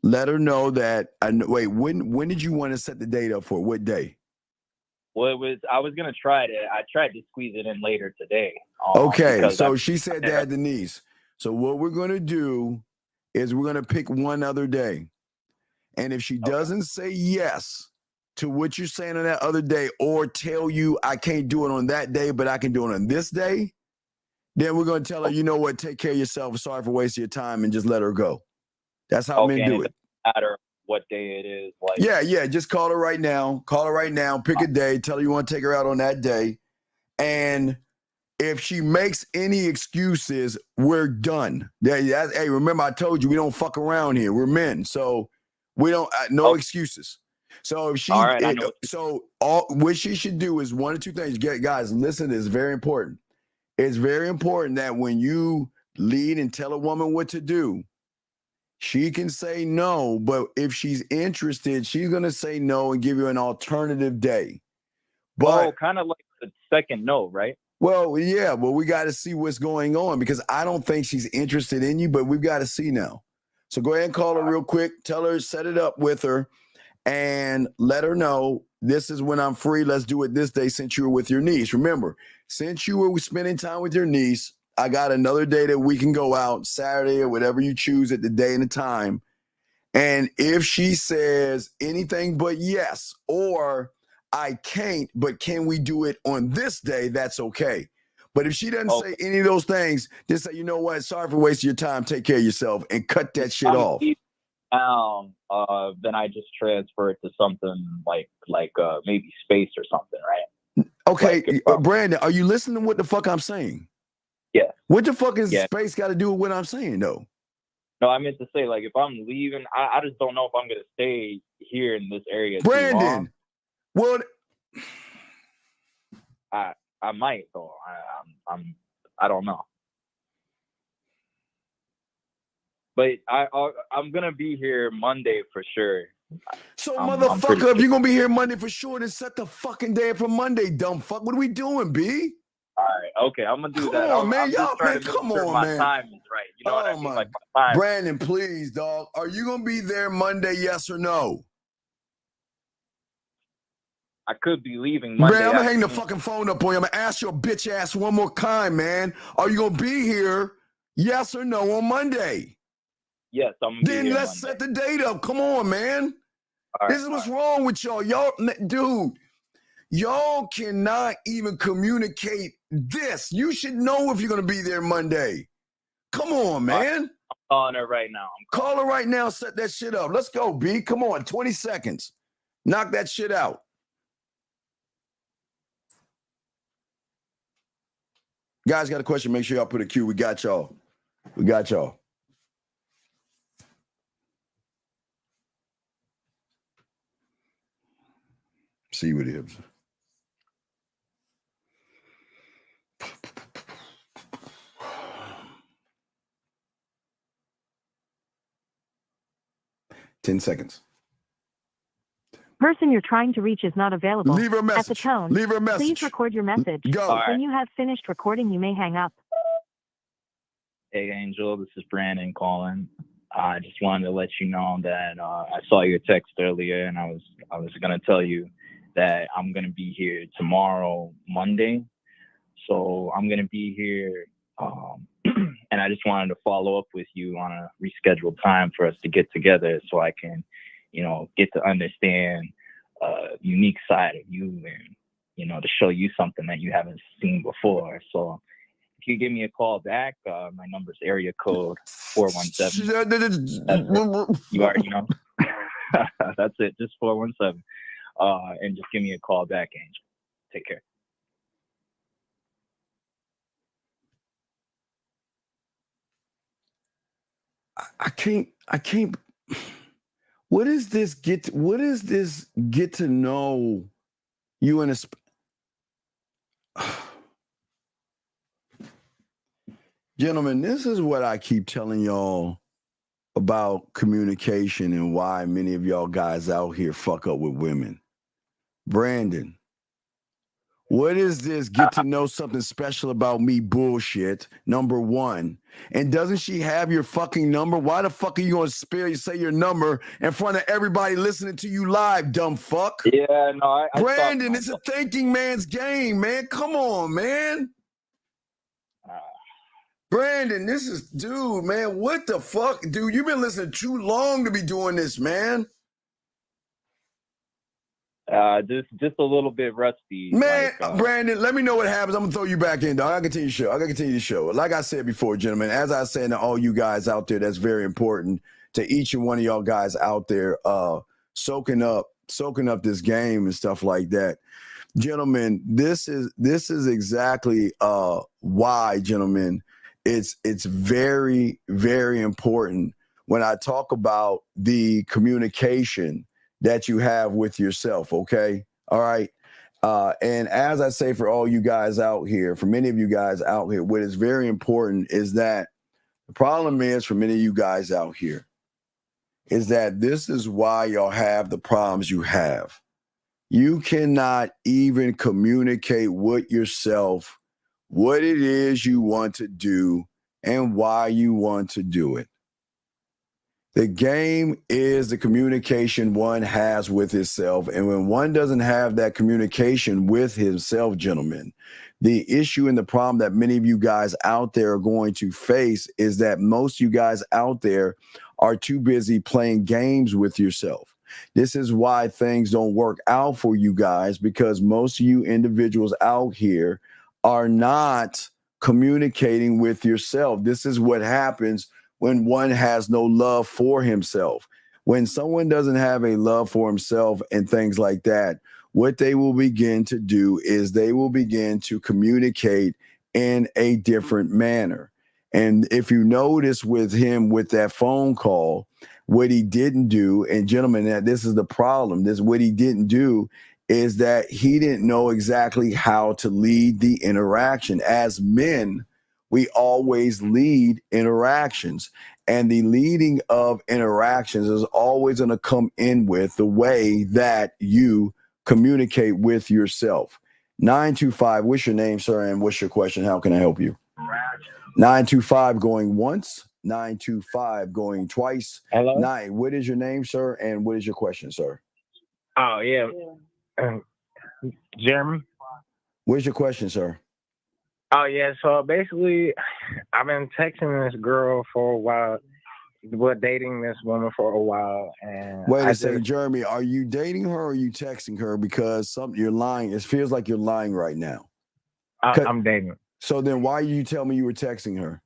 let her know that. Wait, when did you want to set the date up for? What day? Well, I was gonna try to. I tried to squeeze it in later today. Okay, so she said that Denise. So what we're gonna do is we're gonna pick one other day, and if she doesn't say yes to what you're saying on that other day, or tell you I can't do it on that day, but I can do it on this day, then we're gonna tell her, you know what, take care of yourself. Sorry for wasting your time, and just let her go. That's how men do it. Matter what day it is. Like, yeah. Just call her right now. Call her right now. Pick a day. Tell her you want to take her out on that day, and if she makes any excuses, we're done. Hey, remember I told you we don't fuck around here. We're men, so we don't no excuses. So if she, what she should do is one of two things. Guys, listen. It's very important. It's very important that when you lead and tell a woman what to do, she can say no. But if she's interested, she's gonna say no and give you an alternative day. But kind of like the second no, right? Well, yeah, but we got to see what's going on because I don't think she's interested in you, but we've got to see now. So go ahead and call her real quick. Tell her, set it up with her, and let her know this is when I'm free. Let's do it this day since you were with your niece. Remember, since you were spending time with your niece, I got another day that we can go out, Saturday or whatever you choose at the day and the time. And if she says anything but yes, or I can't, but can we do it on this day? That's okay. But if she doesn't say any of those things, just say, you know what? Sorry for wasting your time. Take care of yourself and cut that shit off. Then I just transfer it to something like maybe space or something, right? Okay, Brandon, are you listening to what the fuck I'm saying? Yeah. What the fuck is space got to do with what I'm saying, though? No, I meant to say, like, if I'm leaving, I just don't know if I'm gonna stay here in this area. Brandon. Well, I might though. I don't know. But I'm gonna be here Monday for sure. So motherfucker, if you're gonna be here Monday for sure, then set the fucking day for Monday, dumb fuck. What are we doing, B? All right, okay, I'm gonna do that. Come on, man. I'm just trying to make sure my time is right. You know what I mean? Like my time. Brandon, please, dog. Are you gonna be there Monday? Yes or no? I could be leaving Monday. Man, I'm gonna hang the fucking phone up on you. I'm gonna ask your bitch ass one more time, man. Are you gonna be here? Yes or no on Monday? Yes, I'm gonna be here. Then let's set the date up. Come on, man. This is what's wrong with y'all. Dude, y'all cannot even communicate this. You should know if you're gonna be there Monday. Come on, man. I'm calling her right now. Call her right now. Set that shit up. Let's go, B. Come on, 20 seconds. Knock that shit out. Guys got a question. Make sure y'all put a Q. We got y'all. See what it is. Ten seconds. Person you're trying to reach is not available. Leave her a message. At the tone, leave her a message. Please record your message. Go. When you have finished recording, you may hang up. Hey, Angel, this is Brandon calling. I just wanted to let you know that I saw your text earlier, and I was gonna tell you that I'm gonna be here tomorrow, Monday. So I'm gonna be here, and I just wanted to follow up with you on a rescheduled time for us to get together, so I can, get to understand a unique side of you, and to show you something that you haven't seen before. So if you give me a call back, my number's area code 417. You already know. That's it, just 417. And just give me a call back, Angel. Take care. I can't. What is this get to know you in a Gentlemen, this is what I keep telling y'all about communication and why many of y'all guys out here fuck up with women. Brandon, what is this get to know something special about me bullshit, number one? And doesn't she have your fucking number? Why the fuck are you going to say your number in front of everybody listening to you live, dumb fuck? Yeah, no, I Brandon, it's a thinking man's game, man. Come on, man. Brandon, this is, dude, man, what the fuck? Dude, you've been listening too long to be doing this, man. Just a little bit rusty. Man, Brandon, let me know what happens. I'm gonna throw you back in, dog. I gotta continue the show. I gotta continue the show. Like I said before, gentlemen, as I said to all you guys out there, that's very important to each and one of y'all guys out there, soaking up this game and stuff like that. Gentlemen, this is exactly why, gentlemen, it's very, very important when I talk about the communication that you have with yourself, okay? All right. And as I say for all you guys out here, for many of you guys out here, what is very important is that the problem is for many of you guys out here is that this is why y'all have the problems you have. You cannot even communicate with yourself what it is you want to do and why you want to do it. The game is the communication one has with himself. And when one doesn't have that communication with himself, gentlemen, the issue and the problem that many of you guys out there are going to face is that most of you guys out there are too busy playing games with yourself. This is why things don't work out for you guys, because most of you individuals out here are not communicating with yourself. This is what happens when one has no love for himself. When someone doesn't have a love for himself and things like that, what they will begin to do is they will begin to communicate in a different manner. And if you notice with him with that phone call, what he didn't do, and gentlemen, that this is the problem, this what he didn't do is that he didn't know exactly how to lead the interaction. As men, we always lead interactions, and the leading of interactions is always going to come in with the way that you communicate with yourself. 925, what's your name, sir, and what's your question? How can I help you? 925 going once, 925 going twice. Hello? What is your name, sir, and what is your question, sir? Oh, yeah. Jeremy? What's your question, sir? Oh, yeah. So basically, I've been texting this girl for a while. We're dating this woman for a while. And wait a second, Jeremy, are you dating her or are you texting her? Because you're lying. It feels like you're lying right now. I'm dating. So then why you tell me you were texting her?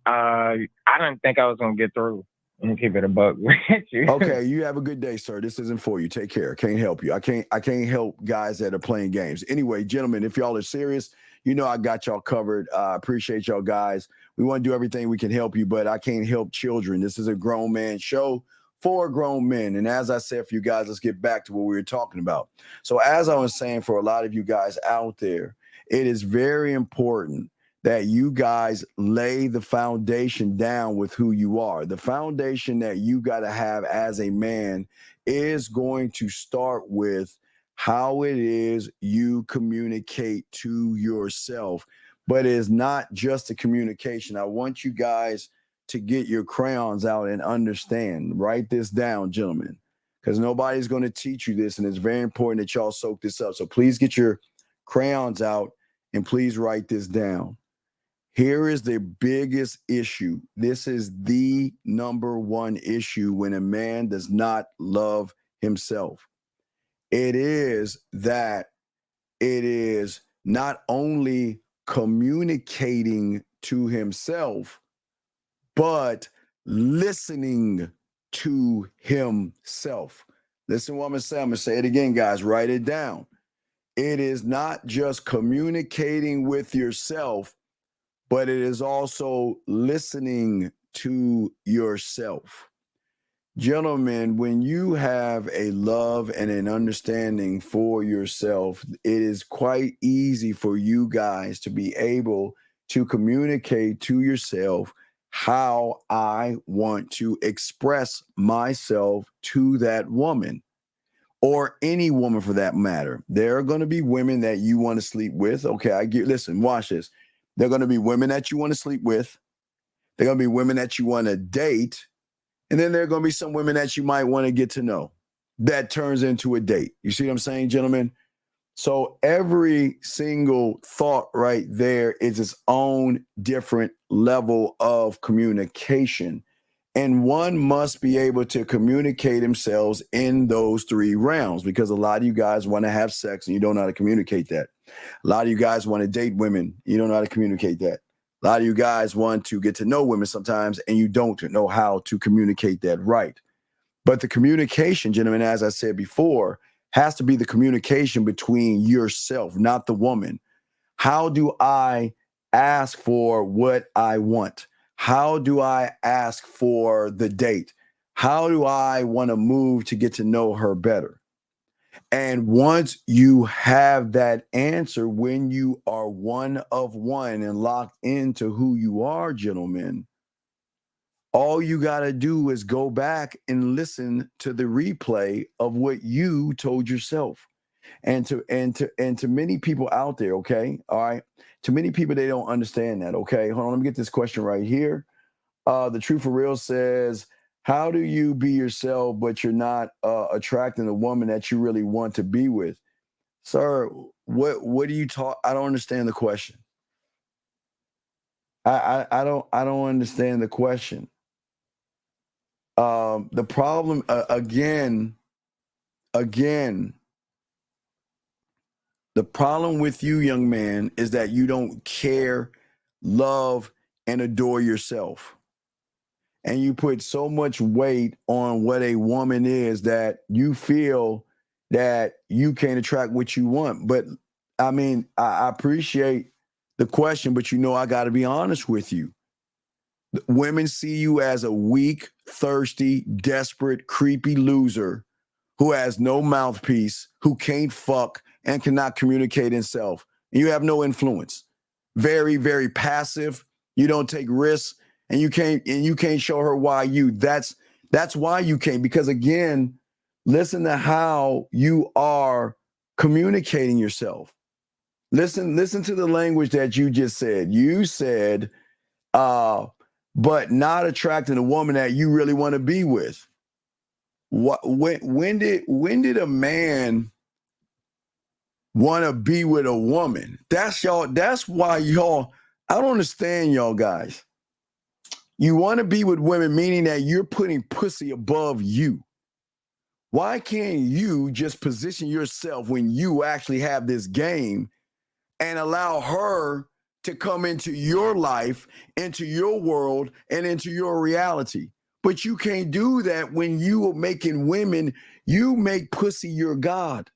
I didn't think I was going to get through. And keep it a buck with you. Okay, you have a good day, sir. This isn't for you. Take care. Can't help you. I can't help guys that are playing games. Anyway, gentlemen, if y'all are serious, you know I got y'all covered. I appreciate y'all guys. We want to do everything we can help you, but I can't help children. This is a grown man show for grown men. And as I said for you guys, let's get back to what we were talking about. So as I was saying, for a lot of you guys out there, it is very important that you guys lay the foundation down with who you are. The foundation that you got to have as a man is going to start with how it is you communicate to yourself. But it is not just a communication. I want you guys to get your crayons out and understand. Write this down, gentlemen, because nobody's going to teach you this, and it's very important that y'all soak this up. So please get your crayons out and please write this down. Here is the biggest issue. This is the number one issue when a man does not love himself. It is that it is not only communicating to himself, but listening to himself. Listen to what I'm going to say. I'm going to say it again, guys. Write it down. It is not just communicating with yourself, but it is also listening to yourself. Gentlemen, when you have a love and an understanding for yourself, it is quite easy for you guys to be able to communicate to yourself how I want to express myself to that woman or any woman for that matter. There are going to be women that you want to sleep with. Okay, listen, watch this. There are going to be women that you want to sleep with. There are going to be women that you want to date. And then there are going to be some women that you might want to get to know that turns into a date. You see what I'm saying, gentlemen? So every single thought right there is its own different level of communication. And one must be able to communicate themselves in those three realms, because a lot of you guys want to have sex and you don't know how to communicate that. A lot of you guys want to date women. You don't know how to communicate that. A lot of you guys want to get to know women sometimes and you don't know how to communicate that right. But the communication, gentlemen, as I said before, has to be the communication between yourself, not the woman. How do I ask for what I want? How do I ask for the date? How do I want to move to get to know her better? And once you have that answer, when you are one of one and locked into who you are, gentlemen, all you got to do is go back and listen to the replay of what you told yourself. And to many people out there, okay? All right. To many people, they don't understand that. Okay. Hold on, let me get this question right here. The Truth for Real says, how do you be yourself, but you're not attracting a woman that you really want to be with? Sir, what do you talk? I don't understand the question. I don't understand the question. The problem again, the problem with you, young man, is that you don't care, love, and adore yourself. And you put so much weight on what a woman is that you feel that you can't attract what you want. But I mean, I appreciate the question, but I got to be honest with you. Women see you as a weak, thirsty, desperate, creepy loser who has no mouthpiece, who can't fuck and cannot communicate himself. And you have no influence. Very, very passive. You don't take risks. And you can't show her why that's why you can't, because again, listen to how you are communicating yourself. Listen to the language that you just said. You said, but not attracting a woman that you really want to be with. When did a man want to be with a woman? That's why y'all, I don't understand y'all guys. You want to be with women, meaning that you're putting pussy above you. Why can't you just position yourself when you actually have this game and allow her to come into your life, into your world, and into your reality? But you can't do that when you are making women, you make pussy your God.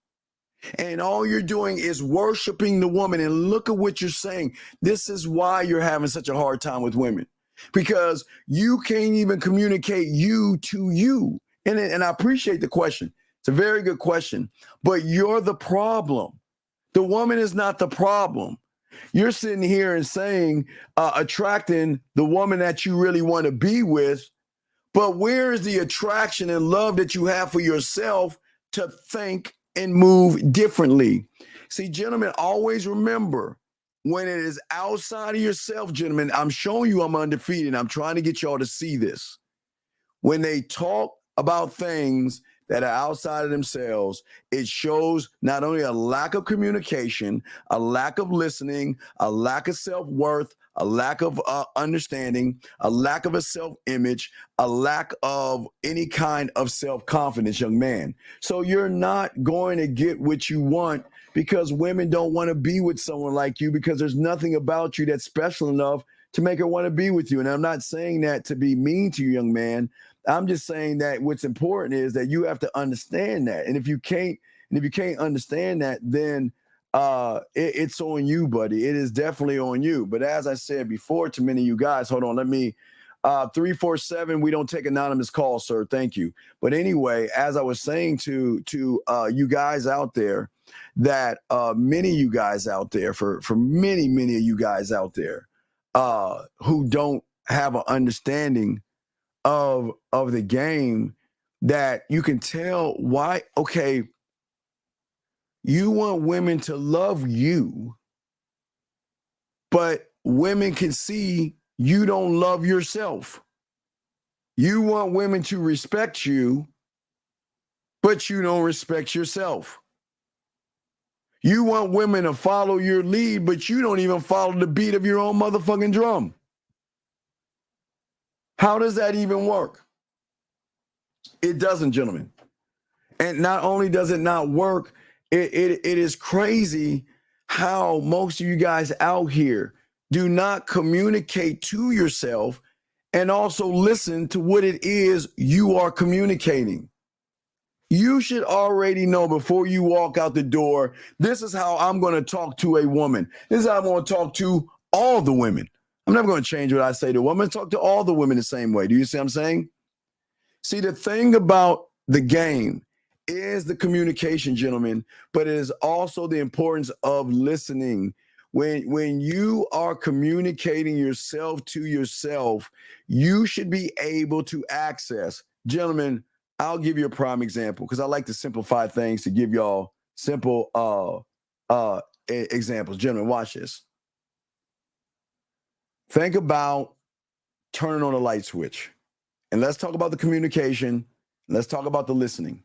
And all you're doing is worshiping the woman. And look at what you're saying. This is why you're having such a hard time with women. Because you can't even communicate you to you. And I appreciate the question. It's a very good question. But you're the problem. The woman is not the problem. You're sitting here and saying, attracting the woman that you really want to be with. But where is the attraction and love that you have for yourself to think and move differently? See, gentlemen, always remember, when it is outside of yourself, gentlemen, I'm showing you I'm undefeated. I'm trying to get y'all to see this. When they talk about things that are outside of themselves, it shows not only a lack of communication, a lack of listening, a lack of self-worth, a lack of understanding, a lack of a self-image, a lack of any kind of self-confidence, young man. So you're not going to get what you want, because women don't want to be with someone like you, because there's nothing about you that's special enough to make her want to be with you. And I'm not saying that to be mean to you, young man. I'm just saying that what's important is that you have to understand that. And if you can't understand that, then it's on you, buddy. It is definitely on you. But as I said before to many of you guys, hold on, let me 347, we don't take anonymous calls, sir. Thank you. But anyway, as I was saying to you guys out there, that many of you guys out there, for many of you guys out there who don't have an understanding of the game, that you can tell why. Okay, you want women to love you, but women can see you don't love yourself. You want women to respect you, but you don't respect yourself. You want women to follow your lead, but you don't even follow the beat of your own motherfucking drum. How does that even work? It doesn't, gentlemen. And not only does it not work, it is crazy how most of you guys out here do not communicate to yourself and also listen to what it is you are communicating. You should already know before you walk out the door, this is how I'm going to talk to a woman. This is how I'm going to talk to all the women. I'm never going to change what I say to a woman. Talk to all the women the same way. Do you see what I'm saying? See, the thing about the game is the communication, gentlemen, but it is also the importance of listening. When you are communicating yourself to yourself, you should be able to access. Gentlemen, I'll give you a prime example because I like to simplify things to give y'all simple examples. Gentlemen, watch this. Think about turning on a light switch. And let's talk about the communication. Let's talk about the listening.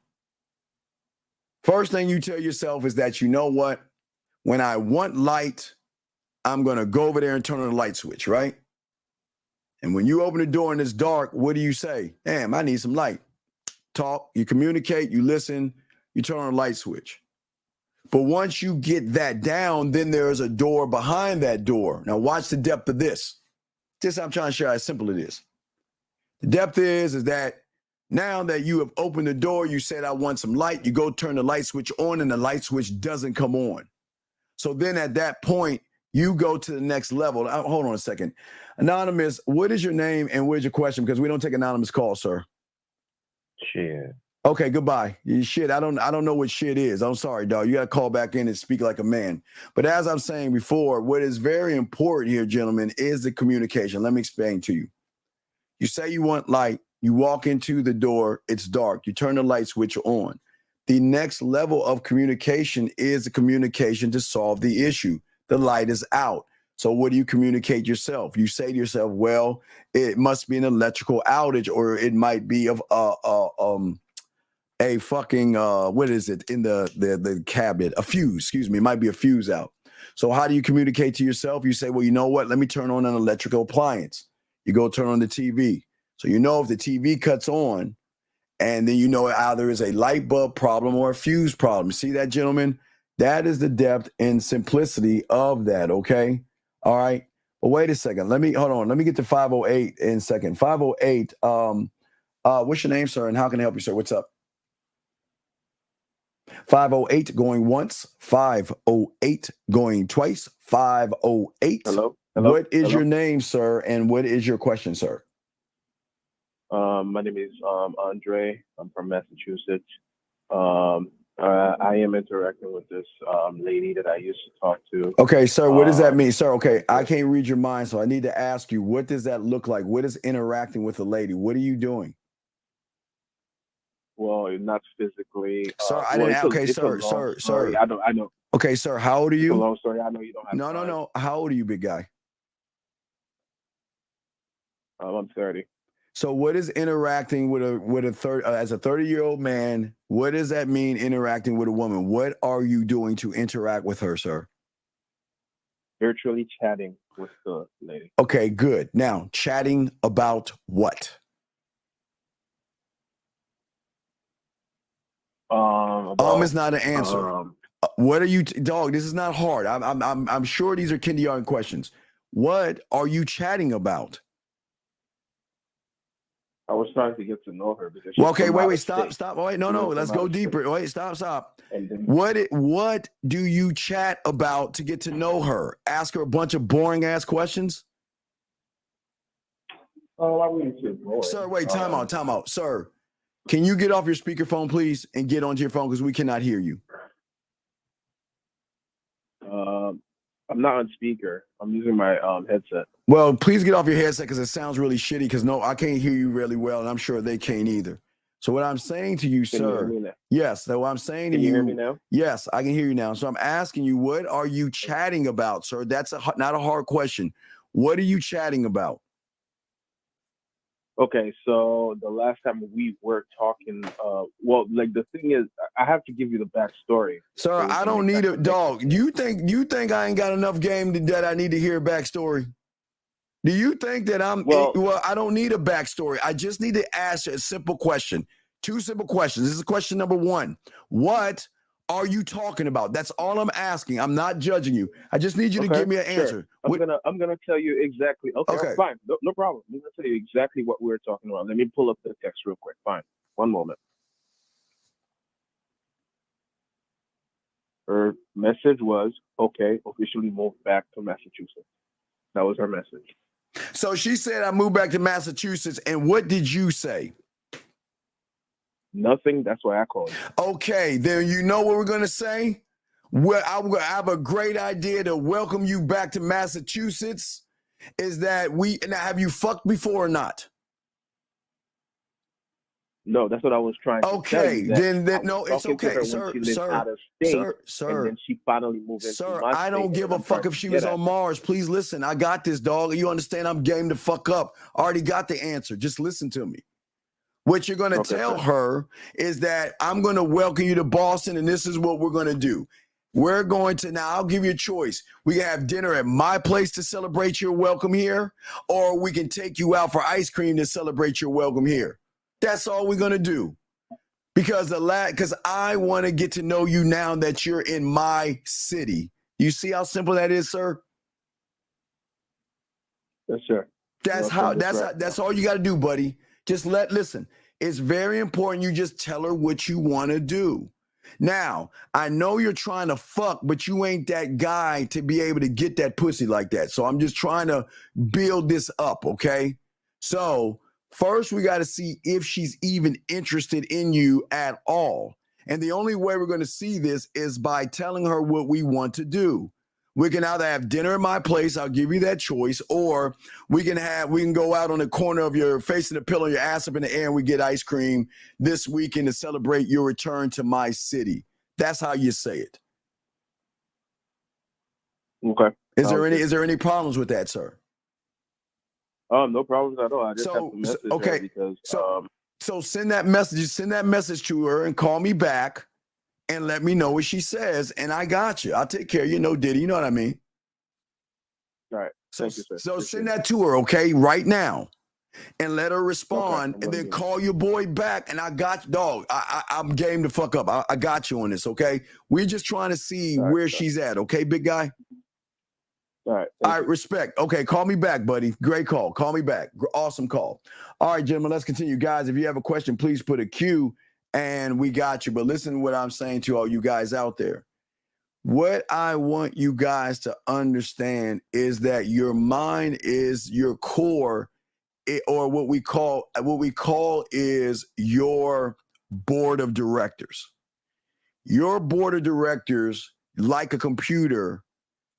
First thing you tell yourself is that, you know what? When I want light, I'm going to go over there and turn on the light switch, right? And when you open the door and it's dark, what do you say? Damn, I need some light. Talk, you communicate, you listen, you turn on the light switch. But once you get that down, then there's a door behind that door. Now watch the depth of this. This I'm trying to share how simple it is. The depth is that now that you have opened the door, you said, I want some light. You go turn the light switch on and the light switch doesn't come on. So then at that point, you go to the next level. Hold on a second. Anonymous, what is your name and where's your question? Because we don't take anonymous calls, sir. Shit. Okay, goodbye. Shit, I don't know what shit is. I'm sorry, dog. You got to call back in and speak like a man. But as I'm saying before, what is very important here, gentlemen, is the communication. Let me explain to you. You say you want light. You walk into the door. It's dark. You turn the light switch on. The next level of communication is the communication to solve the issue. The light is out. So what do you communicate yourself? You say to yourself, well, it must be an electrical outage, or it might be of a fucking what is it in the cabinet? A fuse, excuse me. It might be a fuse out. So how do you communicate to yourself? You say, well, you know what? Let me turn on an electrical appliance. You go turn on the TV. So you know if the TV cuts on, and then you know either is a light bulb problem or a fuse problem. See that, gentlemen? That is the depth and simplicity of that, okay? All right. Well, wait a second. Hold on. Let me get to 508 in a second. 508, what's your name, sir, and how can I help you, sir? What's up? 508 going once, 508 going twice, 508. Hello? What is your name, sir, and what is your question, sir? My name is Andre. I'm from Massachusetts. I am interacting with this lady that I used to talk to. Okay, sir, what does that mean? Sir, okay, I can't read your mind, so I need to ask you, what does that look like? What is interacting with a lady? What are you doing? Well, not physically. Sir, I didn't. Okay, sir. I know. Okay, sir, how old are you? It's a long story. I know you don't have. No. How old are you, big guy? I'm 30. So what is interacting with as a 30-year-old man? What does that mean, interacting with a woman? What are you doing to interact with her, sir? Virtually chatting with the lady. Okay, good. Now, chatting about what? Is not an answer. What are you, dog? This is not hard. I'm sure these are kindergarten questions. What are you chatting about? I was trying to get to know her because. Well, okay, wait, stop. Wait, no. Let's go deeper. Wait, stop. What do you chat about to get to know her? Ask her a bunch of boring ass questions. Oh, I wouldn't say boring. Sir, wait, time out. Sir, can you get off your speakerphone, please, and get onto your phone because we cannot hear you. I'm not on speaker. I'm using my headset. Well, please get off your headset because it sounds really shitty because no, I can't hear you really well, and I'm sure they can't either. So what I'm saying to you, Can you hear sir, me now? yes, so what I'm saying Can to you you, hear me now? yes, I can hear you now. So I'm asking you, what are you chatting about, sir? That's not a hard question. What are you chatting about? Okay, so the last time we were talking, well, like the thing is, I have to give you the backstory. Sir, so we I can don't make need that a dog. You think I ain't got enough game that I need to hear a backstory? Do you think that well, I don't need a backstory. I just need to ask a simple question. Two simple questions. This is question number one. What are you talking about? That's all I'm asking. I'm not judging you. I just need you to give me an answer. I'm gonna tell you exactly. Okay. Fine. No problem. I'm gonna tell you exactly what we're talking about. Let me pull up the text real quick. Fine. One moment. Her message was, okay, officially moved back to Massachusetts. That was her message. So she said, I moved back to Massachusetts. And what did you say? Nothing. That's why I called you. Okay, then you know what we're going to say? Well, I have a great idea to welcome you back to Massachusetts. Is that now have you fucked before or not? No, that's what I was trying to tell you. Then no, it's okay, sir. And then she finally moved into Sir, my I don't give a fuck if she was on Mars. Please listen. I got this, dog. You understand? I'm game to fuck up. I already got the answer. Just listen to me. What you're going to tell her is that I'm going to welcome you to Boston, and this is what we're going to do. We're going to, now I'll give you a choice. We can have dinner at my place to celebrate your welcome here, or we can take you out for ice cream to celebrate your welcome here. That's all we're going to do. Because I want to get to know you now that you're in my city. You see how simple that is, sir? Yes, sir. That's all you got to do, buddy. Just listen. It's very important you just tell her what you want to do. Now, I know you're trying to fuck, but you ain't that guy to be able to get that pussy like that. So I'm just trying to build this up, okay? So first, we got to see if she's even interested in you at all. And the only way we're going to see this is by telling her what we want to do. We can either have dinner at my place, I'll give you that choice, or we can go out on the corner of your facing the pillow, your ass up in the air, and we get ice cream this weekend to celebrate your return to my city. That's how you say it. Okay. Is there any problems with that, sir? No problems at all. I just have to message her because so send that message to her and call me back and let me know what she says, and I got you. I'll take care of you, no Diddy. You know what I mean? All right. Thank you, sir. So send that to her, okay, right now, and let her respond, and then call your boy back. And I got you, dog. I'm game to fuck up. I got you on this, okay? We're just trying to see where she's at, okay, big guy? All right. All right, respect. Okay, call me back, buddy. Great call. Call me back. Awesome call. All right, gentlemen, let's continue. Guys, if you have a question, please put a Q, and we got you. But listen to what I'm saying to all you guys out there. What I want you guys to understand is that your mind is your core, or what we call is your board of directors. Your board of directors, like a computer,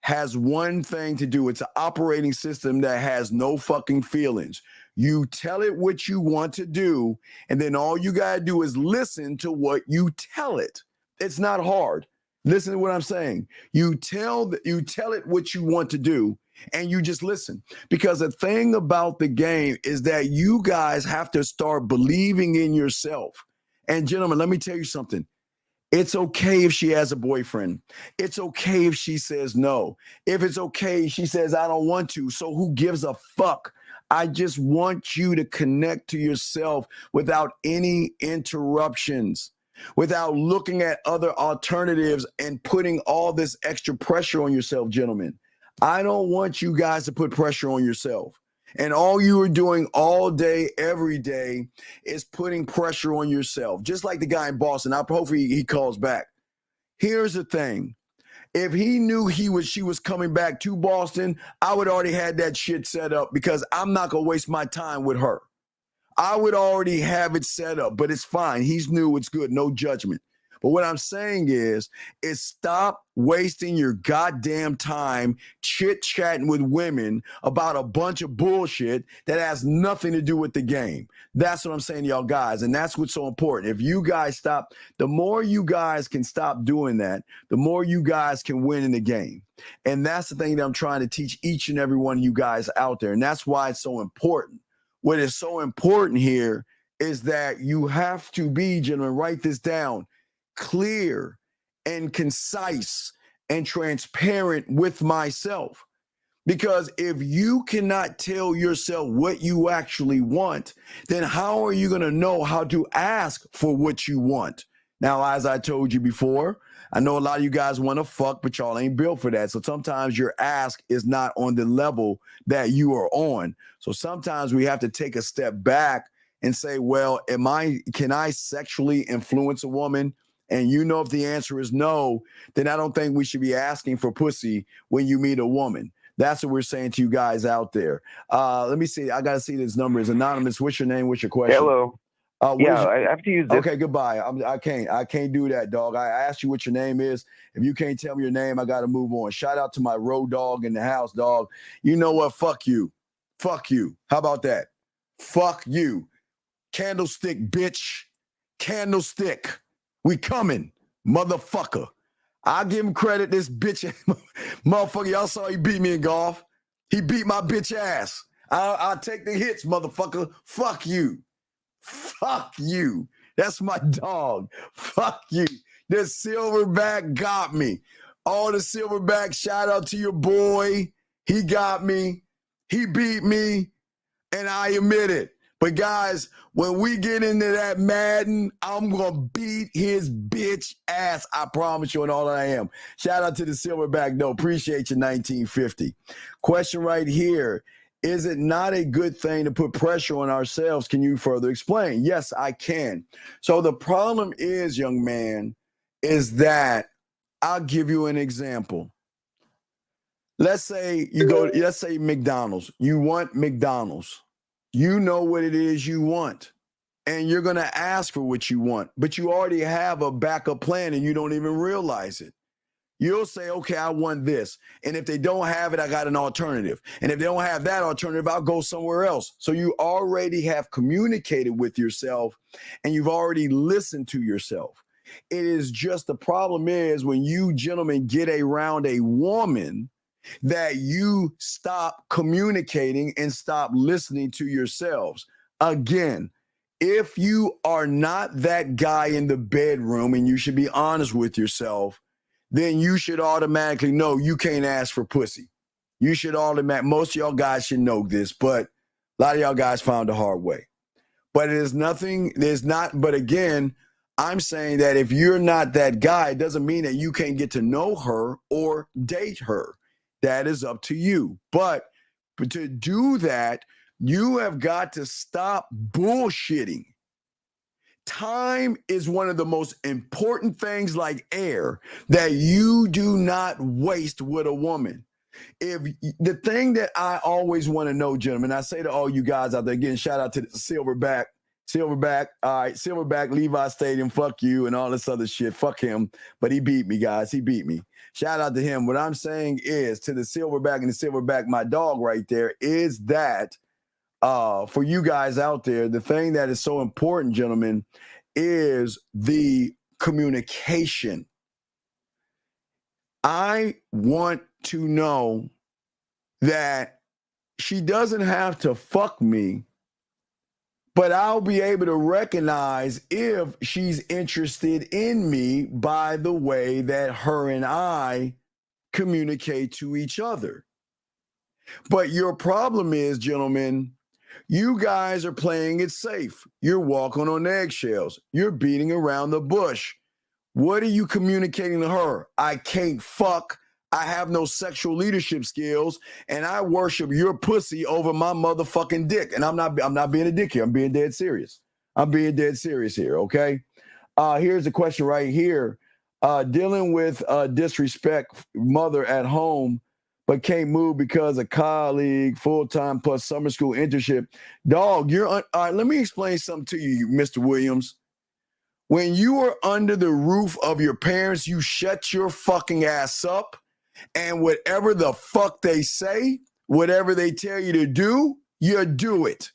has one thing to do. It's an operating system that has no fucking feelings. You tell it what you want to do, and then all you got to do is listen to what you tell it. It's not hard. Listen to what I'm saying. You tell it what you want to do, and you just listen. Because the thing about the game is that you guys have to start believing in yourself. And gentlemen, let me tell you something. It's okay if she has a boyfriend. It's okay if she says no. If it's okay, she says, I don't want to. So who gives a fuck? I just want you to connect to yourself without any interruptions, without looking at other alternatives and putting all this extra pressure on yourself, gentlemen. I don't want you guys to put pressure on yourself. And all you are doing all day, every day, is putting pressure on yourself. Just like the guy in Boston. Hopefully he calls back. Here's the thing. If he knew she was coming back to Boston, I would already had that shit set up because I'm not gonna waste my time with her. I would already have it set up, but it's fine. He's new, it's good, no judgment. But what I'm saying is stop wasting your goddamn time chit-chatting with women about a bunch of bullshit that has nothing to do with the game. That's what I'm saying to y'all guys, and that's what's so important. If you guys stop, the more you guys can stop doing that, the more you guys can win in the game. And that's the thing that I'm trying to teach each and every one of you guys out there, and that's why it's so important. What is so important here is that you have to be, gentlemen, write this down, clear and concise and transparent with myself. Because if you cannot tell yourself what you actually want, then how are you going to know how to ask for what you want? Now, as I told you before, I know a lot of you guys want to fuck, but y'all ain't built for that. So sometimes your ask is not on the level that you are on. So sometimes we have to take a step back and say, well, can I sexually influence a woman? And you know, if the answer is no, then I don't think we should be asking for pussy when you meet a woman. That's what we're saying to you guys out there. Let me see. I got to see this number. Is anonymous. What's your name? What's your question? Hello. I have to use this. Okay, goodbye. I can't do that, dog. I asked you what your name is. If you can't tell me your name, I got to move on. Shout out to my road dog in the house, dog. You know what? Fuck you. Fuck you. How about that? Fuck you. Candlestick, bitch. Candlestick. We coming, motherfucker. I give him credit, this bitch. Motherfucker, y'all saw he beat me in golf. He beat my bitch ass. I'll take the hits, motherfucker. Fuck you. Fuck you. That's my dog. Fuck you. The silverback got me. All the silverback, shout out to your boy. He got me. He beat me. And I admit it. But guys, when we get into that Madden, I'm going to beat his bitch ass. I promise you, and all I am. Shout out to the silverback. No, appreciate you, 1950. Question right here. Is it not a good thing to put pressure on ourselves? Can you further explain? Yes, I can. So the problem is, young man, is that I'll give you an example. Let's say let's say McDonald's. You want McDonald's. You know what it is you want, and you're going to ask for what you want, but you already have a backup plan and you don't even realize it. You'll say, okay, I want this. And if they don't have it, I got an alternative. And if they don't have that alternative, I'll go somewhere else. So you already have communicated with yourself and you've already listened to yourself. It is just the problem is when you gentlemen get around a woman that you stop communicating and stop listening to yourselves. Again, if you are not that guy in the bedroom and you should be honest with yourself, then you should automatically know you can't ask for pussy. You should most of y'all guys should know this, but a lot of y'all guys found the hard way. But but again, I'm saying that if you're not that guy, it doesn't mean that you can't get to know her or date her. That is up to you. But to do that, you have got to stop bullshitting. Time is one of the most important things like air that you do not waste with a woman. If the thing that I always want to know, gentlemen, I say to all you guys out there, again, shout out to the Silverback, all right, Silverback, Levi Stadium, fuck you, and all this other shit. Fuck him. But he beat me, guys. He beat me. Shout out to him. What I'm saying is to the Silverback and the Silverback, my dog right there, is that for you guys out there, the thing that is so important, gentlemen, is the communication. I want to know that she doesn't have to fuck me, but I'll be able to recognize if she's interested in me by the way that her and I communicate to each other. But your problem is, gentlemen, you guys are playing it safe. You're walking on eggshells. You're beating around the bush. What are you communicating to her? I can't fuck. I have no sexual leadership skills, and I worship your pussy over my motherfucking dick. And I'm not being a dick here. I'm being dead serious. I'm being dead serious here, okay? Here's the question right here. Dealing with disrespect, mother at home, but can't move because of colleague, full-time plus summer school internship. Dog, all right, let me explain something to you, Mr. Williams. When you are under the roof of your parents, you shut your fucking ass up, and whatever the fuck they say, whatever they tell you to do, you do it.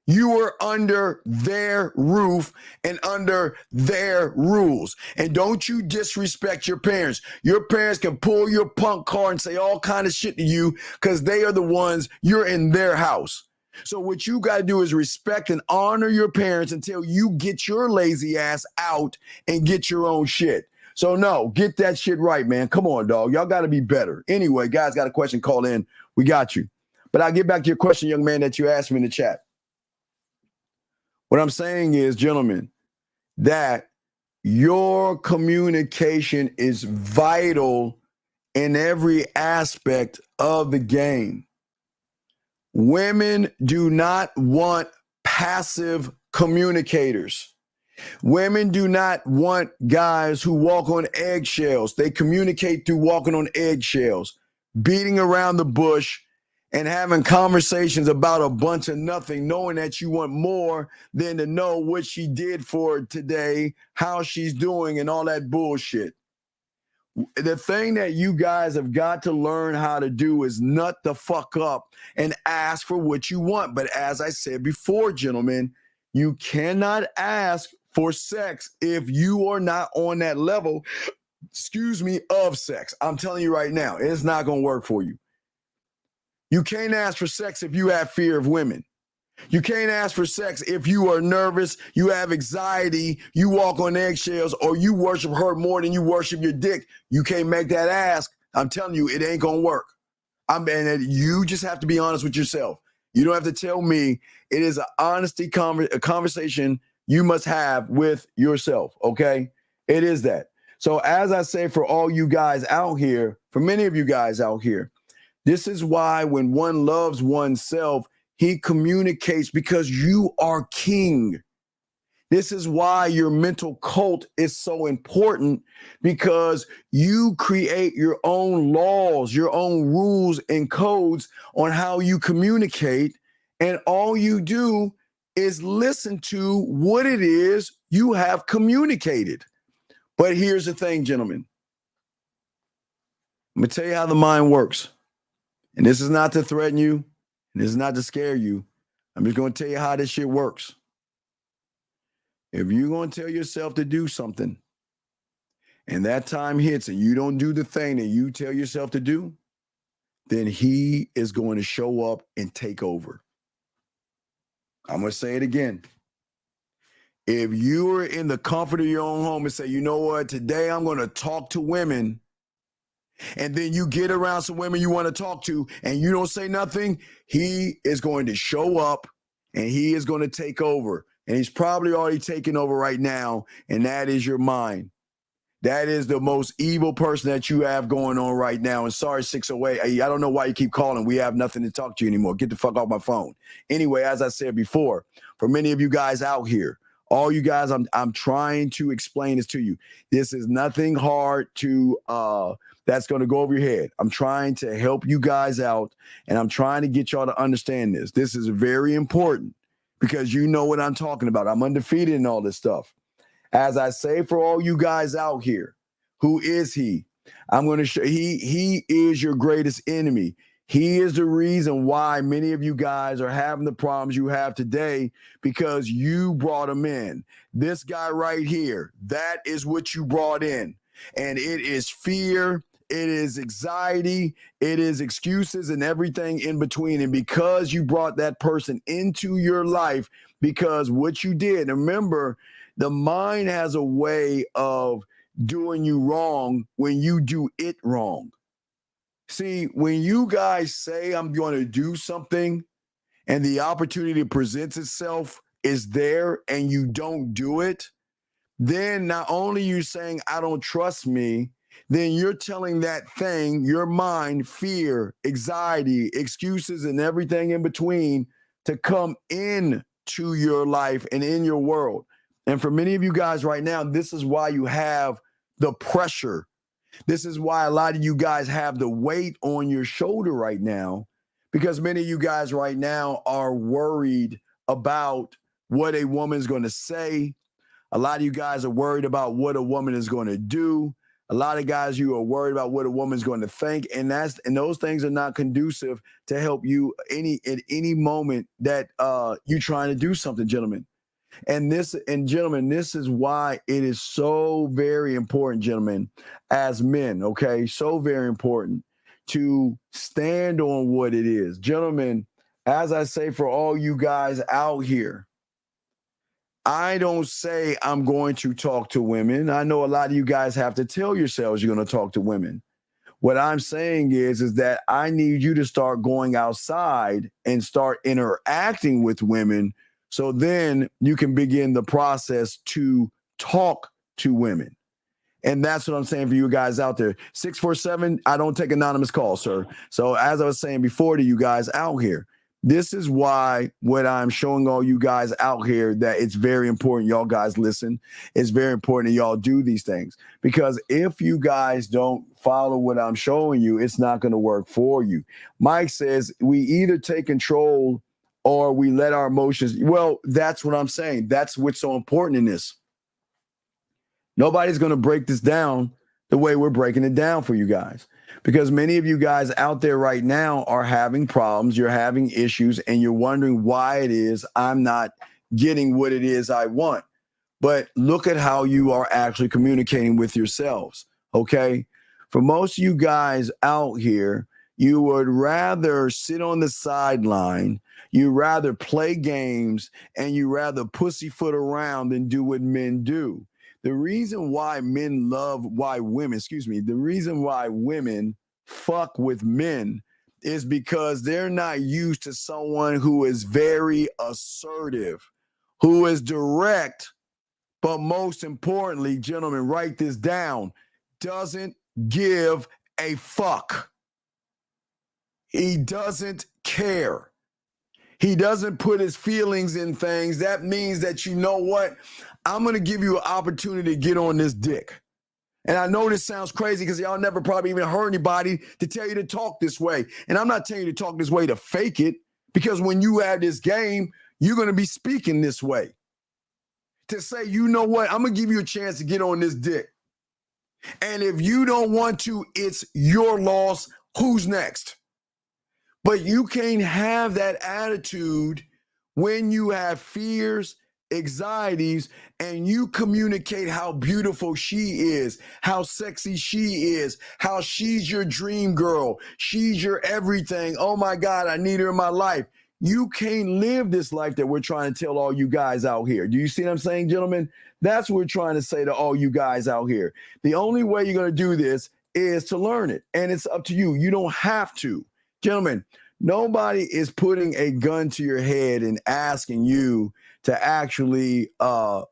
You are under their roof and under their rules. And don't you disrespect your parents. Your parents can pull your punk car and say all kind of shit to you because they are the ones, you're in their house. So what you got to do is respect and honor your parents until you get your lazy ass out and get your own shit. So no, get that shit right, man. Come on, dog. Y'all got to be better. Anyway, guys, got a question, call in. We got you. But I'll get back to your question, young man, that you asked me in the chat. What I'm saying is, gentlemen, that your communication is vital in every aspect of the game. Women do not want passive communicators. Women do not want guys who walk on eggshells. They communicate through walking on eggshells, beating around the bush, and having conversations about a bunch of nothing, knowing that you want more than to know what she did for today, how she's doing, and all that bullshit. The thing that you guys have got to learn how to do is nut the fuck up and ask for what you want. But as I said before, gentlemen, you cannot ask for sex if you are not on that level, of sex. I'm telling you right now, it's not going to work for you. You can't ask for sex if you have fear of women. You can't ask for sex if you are nervous, you have anxiety, you walk on eggshells, or you worship her more than you worship your dick. You can't make that ask. I'm telling you, it ain't going to work. You just have to be honest with yourself. You don't have to tell me. It is an honesty a conversation you must have with yourself, okay? It is that. So as I say, for all you guys out here, for many of you guys out here, this is why when one loves oneself, he communicates because you are king. This is why your mental cult is so important, because you create your own laws, your own rules and codes on how you communicate. And all you do is listen to what it is you have communicated. But here's the thing, gentlemen. I'm going to tell you how the mind works. And this is not to threaten you, and this is not to scare you. I'm just going to tell you how this shit works. If you're going to tell yourself to do something, and that time hits and you don't do the thing that you tell yourself to do, then he is going to show up and take over. I'm going to say it again. If you are in the comfort of your own home and say, you know what, today I'm going to talk to women, and then you get around some women you want to talk to and you don't say nothing, he is going to show up and he is going to take over. And he's probably already taken over right now, and that is your mind. That is the most evil person that you have going on right now. And sorry, 608, I don't know why you keep calling. We have nothing to talk to you anymore. Get the fuck off my phone. Anyway, as I said before, for many of you guys out here, all you guys, I'm trying to explain this to you. This is nothing hard to that's going to go over your head. I'm trying to help you guys out, and I'm trying to get y'all to understand this. This is very important because you know what I'm talking about. I'm undefeated in all this stuff. As I say, for all you guys out here, who is he? I'm going to show he is your greatest enemy. He is the reason why many of you guys are having the problems you have today, because you brought him in. This guy right here, that is what you brought in. And it is fear, it is anxiety, it is excuses and everything in between. And because you brought that person into your life, because what you did, remember, the mind has a way of doing you wrong when you do it wrong. See, when you guys say I'm going to do something and the opportunity presents itself is there and you don't do it, then not only you saying I don't trust me, then you're telling that thing, your mind, fear, anxiety, excuses, and everything in between to come in to your life and in your world. And for many of you guys right now, this is why you have the pressure. This is why a lot of you guys have the weight on your shoulder right now, because many of you guys right now are worried about what a woman's going to say. A lot of you guys are worried about what a woman is going to do. A lot of guys, you are worried about what a woman's going to think, and those things are not conducive to help you at any moment that you're trying to do something, gentlemen. And gentlemen, this is why it is so very important, gentlemen, as men, okay? So very important to stand on what it is. Gentlemen, as I say, for all you guys out here, I don't say I'm going to talk to women. I know a lot of you guys have to tell yourselves you're going to talk to women. What I'm saying is that I need you to start going outside and start interacting with women, so then you can begin the process to talk to women. And that's what I'm saying for you guys out there. 647, I don't take anonymous calls, sir. So as I was saying before to you guys out here, this is why what I'm showing all you guys out here, that it's very important y'all guys listen. It's very important that y'all do these things, because if you guys don't follow what I'm showing you, it's not going to work for you. Mike says we either take control or we let our emotions. Well, that's what I'm saying. That's what's so important in this. Nobody's going to break this down the way we're breaking it down for you guys, because many of you guys out there right now are having problems. You're having issues and you're wondering why it is I'm not getting what it is I want. But look at how you are actually communicating with yourselves. Okay. For most of you guys out here, you would rather sit on the sideline. You rather play games, and you rather pussyfoot around than do what men do. The reason why women fuck with men is because they're not used to someone who is very assertive, who is direct, but most importantly, gentlemen, write this down, doesn't give a fuck. He doesn't care. He doesn't put his feelings in things. That means that, you know what? I'm going to give you an opportunity to get on this dick. And I know this sounds crazy because y'all never probably even heard anybody to tell you to talk this way. And I'm not telling you to talk this way to fake it, because when you have this game, you're going to be speaking this way. To say, you know what? I'm going to give you a chance to get on this dick. And if you don't want to, it's your loss. Who's next? But you can't have that attitude when you have fears, anxieties, and you communicate how beautiful she is, how sexy she is, how she's your dream girl, she's your everything. Oh my God, I need her in my life. You can't live this life that we're trying to tell all you guys out here. Do you see what I'm saying, gentlemen? That's what we're trying to say to all you guys out here. The only way you're going to do this is to learn it, and it's up to you. You don't have to. Gentlemen, nobody is putting a gun to your head and asking you to actually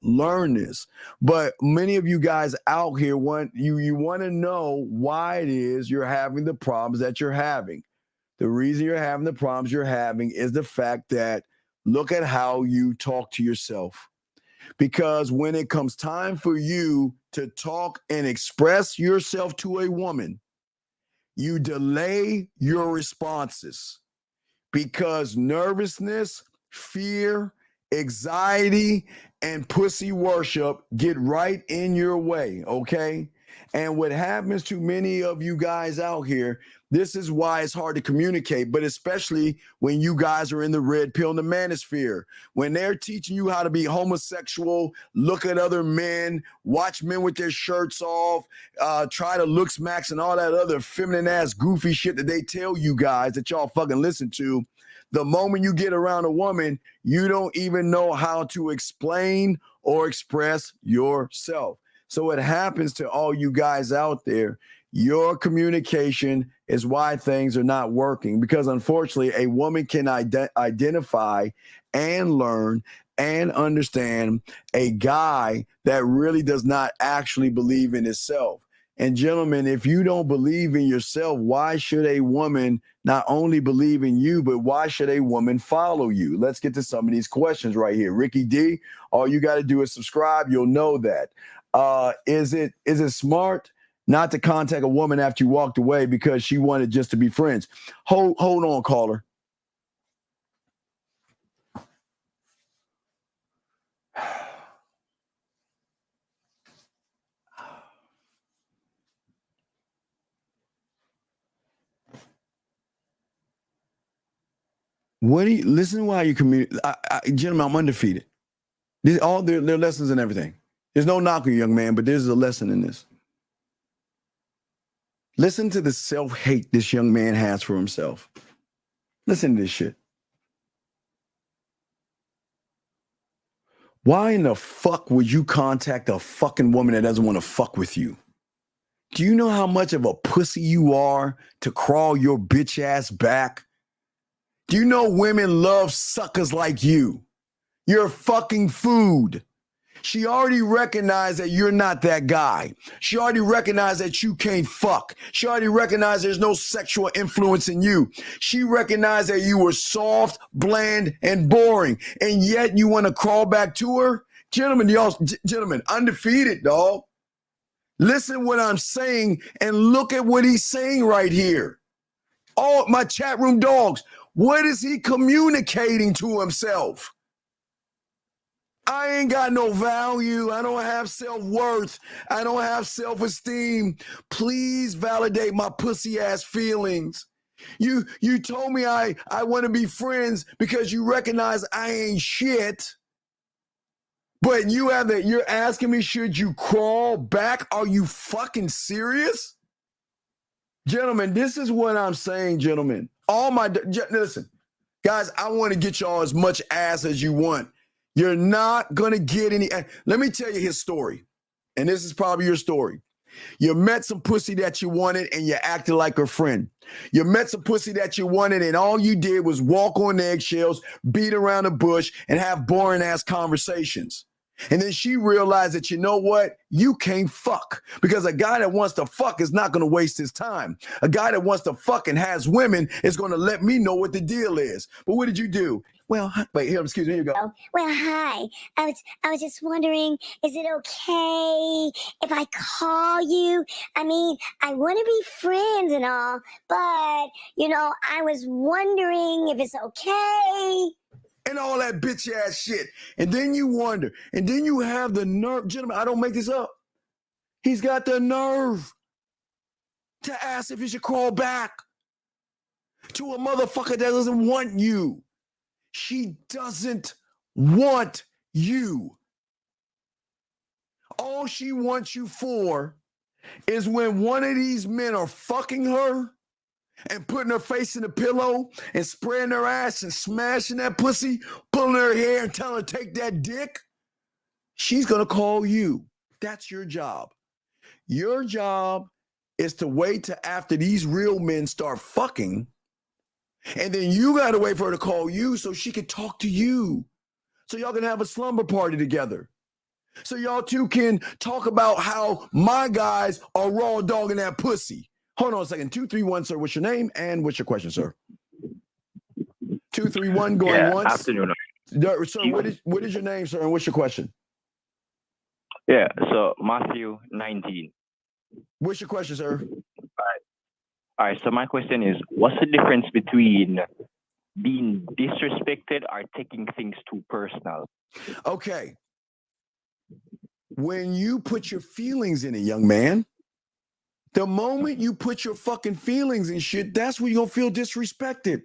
learn this. But many of you guys out here want to know why it is you're having the problems that you're having. The reason you're having the problems you're having is the fact that look at how you talk to yourself. Because when it comes time for you to talk and express yourself to a woman, you delay your responses because nervousness, fear, anxiety, and pussy worship get right in your way, okay? And what happens to many of you guys out here, this is why it's hard to communicate, but especially when you guys are in the red pill and the manosphere, when they're teaching you how to be homosexual, look at other men, watch men with their shirts off, try to look smacks and all that other feminine ass goofy shit that they tell you guys that y'all fucking listen to. The moment you get around a woman, you don't even know how to explain or express yourself. So what happens to all you guys out there, your communication is why things are not working, because unfortunately a woman can identify and learn and understand a guy that really does not actually believe in himself. And gentlemen, if you don't believe in yourself, why should a woman not only believe in you, but why should a woman follow you? Let's get to some of these questions right here. Ricky D, all you got to do is subscribe. You'll know that. Is it smart not to contact a woman after you walked away because she wanted just to be friends? Hold on, caller. What do you listen to how you communicate? Gentlemen, I'm undefeated. These all their lessons and everything. There's no knocking, young man, but there's a lesson in this. Listen to the self-hate this young man has for himself. Listen to this shit. Why in the fuck would you contact a fucking woman that doesn't want to fuck with you? Do you know how much of a pussy you are to crawl your bitch ass back? Do you know women love suckers like you? You're fucking food. She already recognized that you're not that guy. She already recognized that you can't fuck. She already recognized there's no sexual influence in you. She recognized that you were soft, bland, and boring. And yet you want to crawl back to her? Gentlemen, undefeated, dog. Listen what I'm saying and look at what he's saying right here. All my chat room dogs, what is he communicating to himself? I ain't got no value. I don't have self-worth. I don't have self-esteem. Please validate my pussy ass feelings. You told me I want to be friends because you recognize I ain't shit. But you're asking me, should you crawl back? Are you fucking serious? Gentlemen, this is what I'm saying, gentlemen. Listen, guys, I want to get y'all as much ass as you want. You're not going to get any. Let me tell you his story. And this is probably your story. You met some pussy that you wanted and you acted like her friend. You met some pussy that you wanted and all you did was walk on eggshells, beat around the bush, and have boring ass conversations. And then she realized that, you know what? You can't fuck. Because a guy that wants to fuck is not going to waste his time. A guy that wants to fuck and has women is going to let me know what the deal is. But what did you do? Well, wait, here, excuse me, here you go. Well, hi. I was just wondering, is it okay if I call you? I mean, I want to be friends and all, but, I was wondering if it's okay. And all that bitch ass shit. And then you wonder. And then you have the nerve. Gentlemen, I don't make this up. He's got the nerve to ask if he should crawl back to a motherfucker that doesn't want you. She doesn't want you. All she wants you for is when one of these men are fucking her and putting her face in the pillow and spraying her ass and smashing that pussy, pulling her hair and telling her to take that dick, she's going to call you. That's your job. Your job is to wait till after these real men start fucking, and then you got to wait for her to call you so she can talk to you. So y'all can have a slumber party together. So y'all two can talk about how my guys are raw dogging that pussy. Hold on a second. 231, sir. What's your name and what's your question, sir? 231 going once. Afternoon. Sir, what is your name, sir, and what's your question? Yeah, so Matthew 19. What's your question, sir? All right, so my question is, what's the difference between being disrespected or taking things too personal? Okay. When you put your feelings in it, young man, the moment you put your fucking feelings in shit, that's when you're going to feel disrespected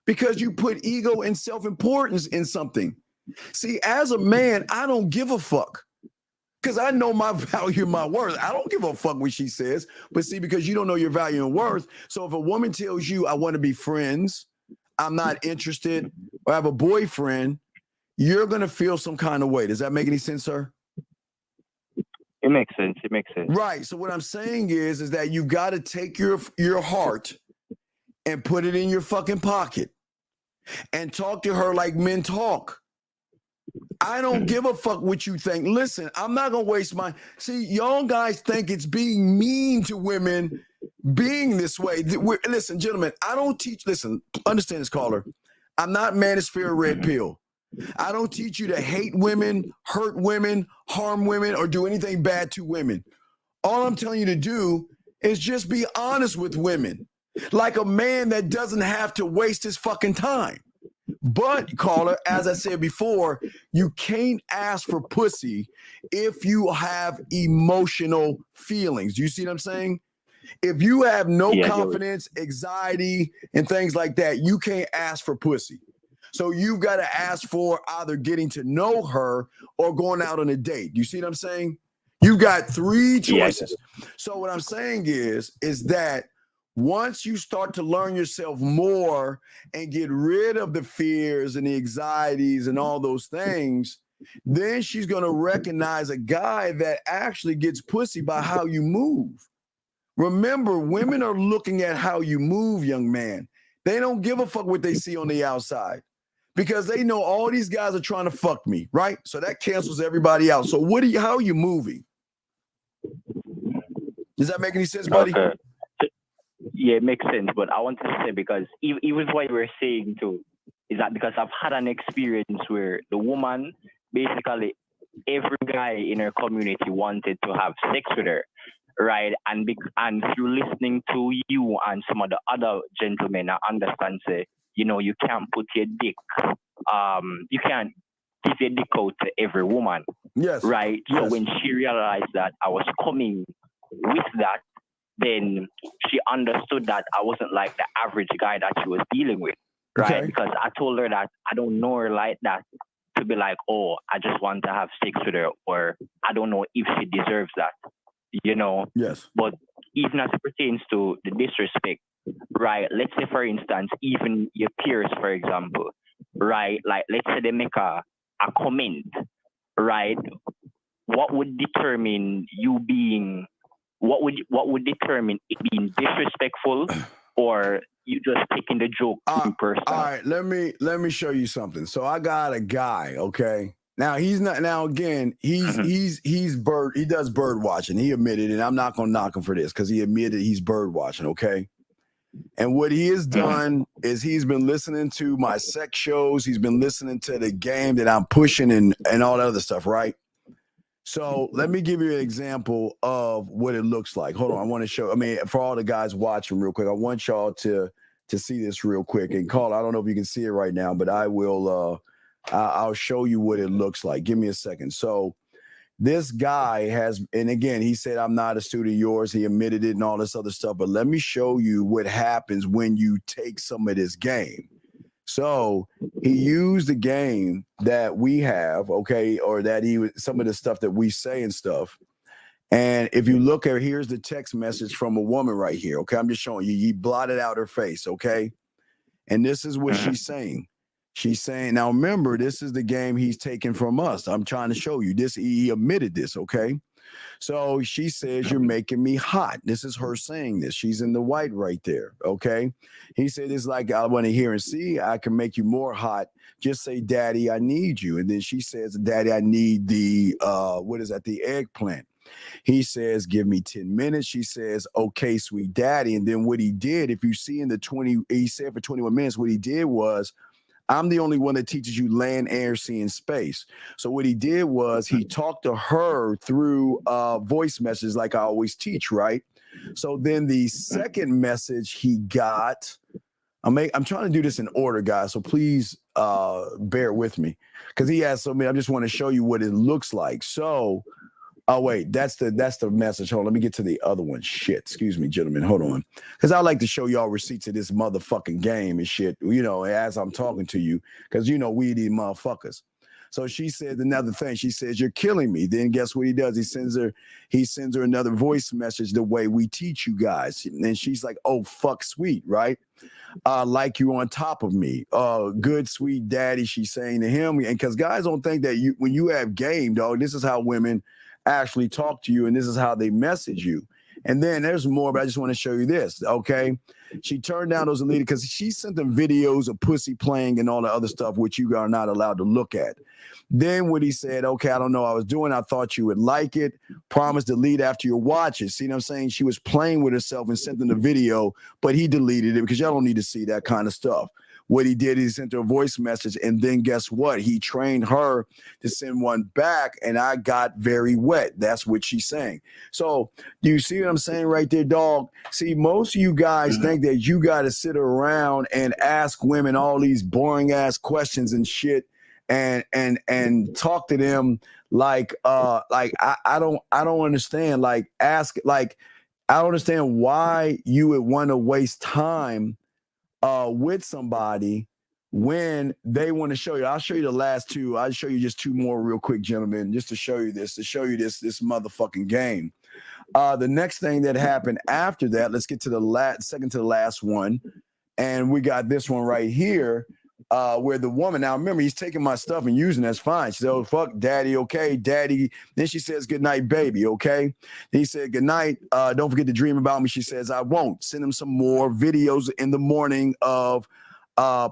because you put ego and self-importance in something. See, as a man, I don't give a fuck because I know my value and my worth. I don't give a fuck what she says. But see, because you don't know your value and worth. So if a woman tells you, I want to be friends, I'm not interested, or I have a boyfriend, you're going to feel some kind of way. Does that make any sense, sir? It makes sense. It makes sense. Right. So what I'm saying is that you got to take your heart and put it in your fucking pocket and talk to her like men talk. I don't give a fuck what you think. Listen, I'm not going to waste my... See, y'all guys think it's being mean to women being this way. Listen, gentlemen, I don't teach... Listen, understand this, caller. I'm not manosphere red pill. I don't teach you to hate women, hurt women, harm women, or do anything bad to women. All I'm telling you to do is just be honest with women. Like a man that doesn't have to waste his fucking time. But, caller, as I said before, you can't ask for pussy if you have emotional feelings. You see what I'm saying? If you have no confidence, anxiety, and things like that, you can't ask for pussy. So you've got to ask for either getting to know her or going out on a date. You see what I'm saying? You've got 3 choices. So what I'm saying is that once you start to learn yourself more and get rid of the fears and the anxieties and all those things, then she's going to recognize a guy that actually gets pussy by how you move. Remember, women are looking at how you move, young man. They don't give a fuck what they see on the outside because they know all these guys are trying to fuck me, right? So that cancels everybody out. So how are you moving? Does that make any sense, buddy? Okay. Yeah, it makes sense. But I want to say, because even what you were saying too, is that because I've had an experience where the woman, basically every guy in her community wanted to have sex with her, right? And through listening to you and some of the other gentlemen, I understand, say, you can't put your dick, you can't give your dick out to every woman. Yes. Right? Yes. So when she realized that I was coming with that, then she understood that I wasn't like the average guy that she was dealing with, right? Okay. Because I told her that I don't know her like that to be like, oh, I just want to have sex with her, or I don't know if she deserves that, Yes. But even as it pertains to the disrespect, right? Let's say, for instance, even your peers, for example, right? Like, let's say they make a comment, right? What would determine you being... What would determine it being disrespectful or you just taking the joke too personal? All right, let me show you something. So I got a guy, okay? Now he's not. Now again, he's bird. He does bird watching. He admitted, and I'm not gonna knock him for this because he admitted he's bird watching, okay? And what he has done is he's been listening to my sex shows. He's been listening to the game that I'm pushing and all that other stuff, right? So let me give you an example of what it looks like. Hold on, I want to show. I mean, for all the guys watching, real quick, I want y'all to see this real quick. And call. I don't know if you can see it right now, but I will. I'll show you what it looks like. Give me a second. So this guy has, and again, he said I'm not a student of yours. He admitted it and all this other stuff. But let me show you what happens when you take some of this game. So he used the game that we have, okay, or that some of the stuff that we say and stuff. And if you look at, here's the text message from a woman right here, okay? I'm just showing you. He blotted out her face, okay? And this is what she's saying. She's saying, now remember, this is the game he's taking from us. I'm trying to show you this. He admitted this, okay? So she says, you're making me hot. This is her saying this. She's in the white right there, okay? He said, it's like, I want to hear and see. I can make you more hot. Just say, daddy, I need you. And then she says, daddy, I need the, the eggplant. He says, give me 10 minutes. She says, okay, sweet daddy. And then what he did, if you see in he said for 21 minutes, what he did was, I'm the only one that teaches you land, air, sea, and space. So what he did was he talked to her through voice messages like I always teach, right? So then the second message he got, I'm trying to do this in order, guys, so please bear with me because he has so many. I just want to show you what it looks like. So, oh wait, that's the message. Hold on, let me get to the other one. Shit, excuse me, gentlemen. Hold on, because I like to show y'all receipts of this motherfucking game and shit. As I'm talking to you, because we these motherfuckers. So she said another thing. She says, "You're killing me." Then guess what he does? He sends her another voice message the way we teach you guys. And she's like, "Oh fuck, sweet, right? Like you on top of me. Good, sweet daddy." She's saying to him, and because guys don't think that when you have game, dog, this is how women actually talk to you, and this is how they message you. And then there's more, but I just want to show you this, okay? She turned down those elite because she sent them videos of pussy playing and all the other stuff, which you are not allowed to look at. Then what he said, okay, I don't know what I was doing. I thought you would like it. Promise to delete after you watch it. See what I'm saying? She was playing with herself and sent them the video, but he deleted it because y'all don't need to see that kind of stuff. what he did, he sent her a voice message, and then guess what? He trained her to send one back, and I got very wet. That's what she's saying. So you see what I'm saying right there, dog? See, most of you guys think that you got to sit around and ask women all these boring ass questions and shit, and talk to them like I don't understand. Like ask like I don't understand why you would want to waste time with somebody when they want to show you. I'll show you the last two. I'll show you just two more real quick, gentlemen, just to show you this this motherfucking game. The next thing that happened after that, let's get to the second to the last one. And we got this one right here. Where the woman, now remember, he's taking my stuff and using that's fine. She said, "Oh, fuck, daddy, okay, daddy." Then she says, "Good night, baby, okay." Then he said, "Good night. Don't forget to dream about me." She says, "I won't." Send him some more videos in the morning of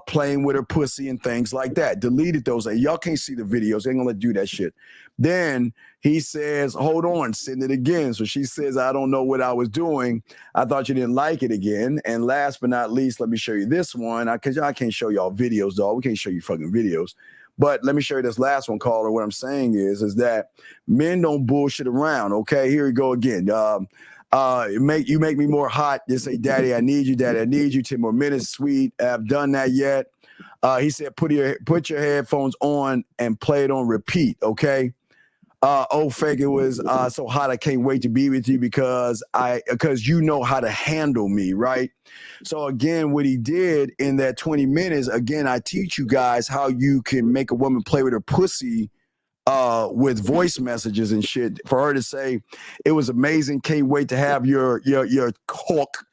playing with her pussy and things like that. Deleted those. Y'all can't see the videos. They ain't gonna let you do that shit. Then he says, "Hold on, send it again." So she says, "I don't know what I was doing. I thought you didn't like it again." And last but not least, let me show you this one, because I can't show y'all videos, dog. We can't show you fucking videos. But let me show you this last one, caller. What I'm saying is that men don't bullshit around. Okay, here we go again. You make me more hot. Just say, "Daddy, I need you. Daddy, I need you." 10 more minutes, sweet. I've done that yet. He said, put your headphones on and play it on repeat. Okay. Oh, fake, it was so hot. I can't wait to be with you because you know how to handle me, right? So again, what he did in that 20 minutes, again, I teach you guys how you can make a woman play with her pussy with voice messages and shit, for her to say, "It was amazing. Can't wait to have your cock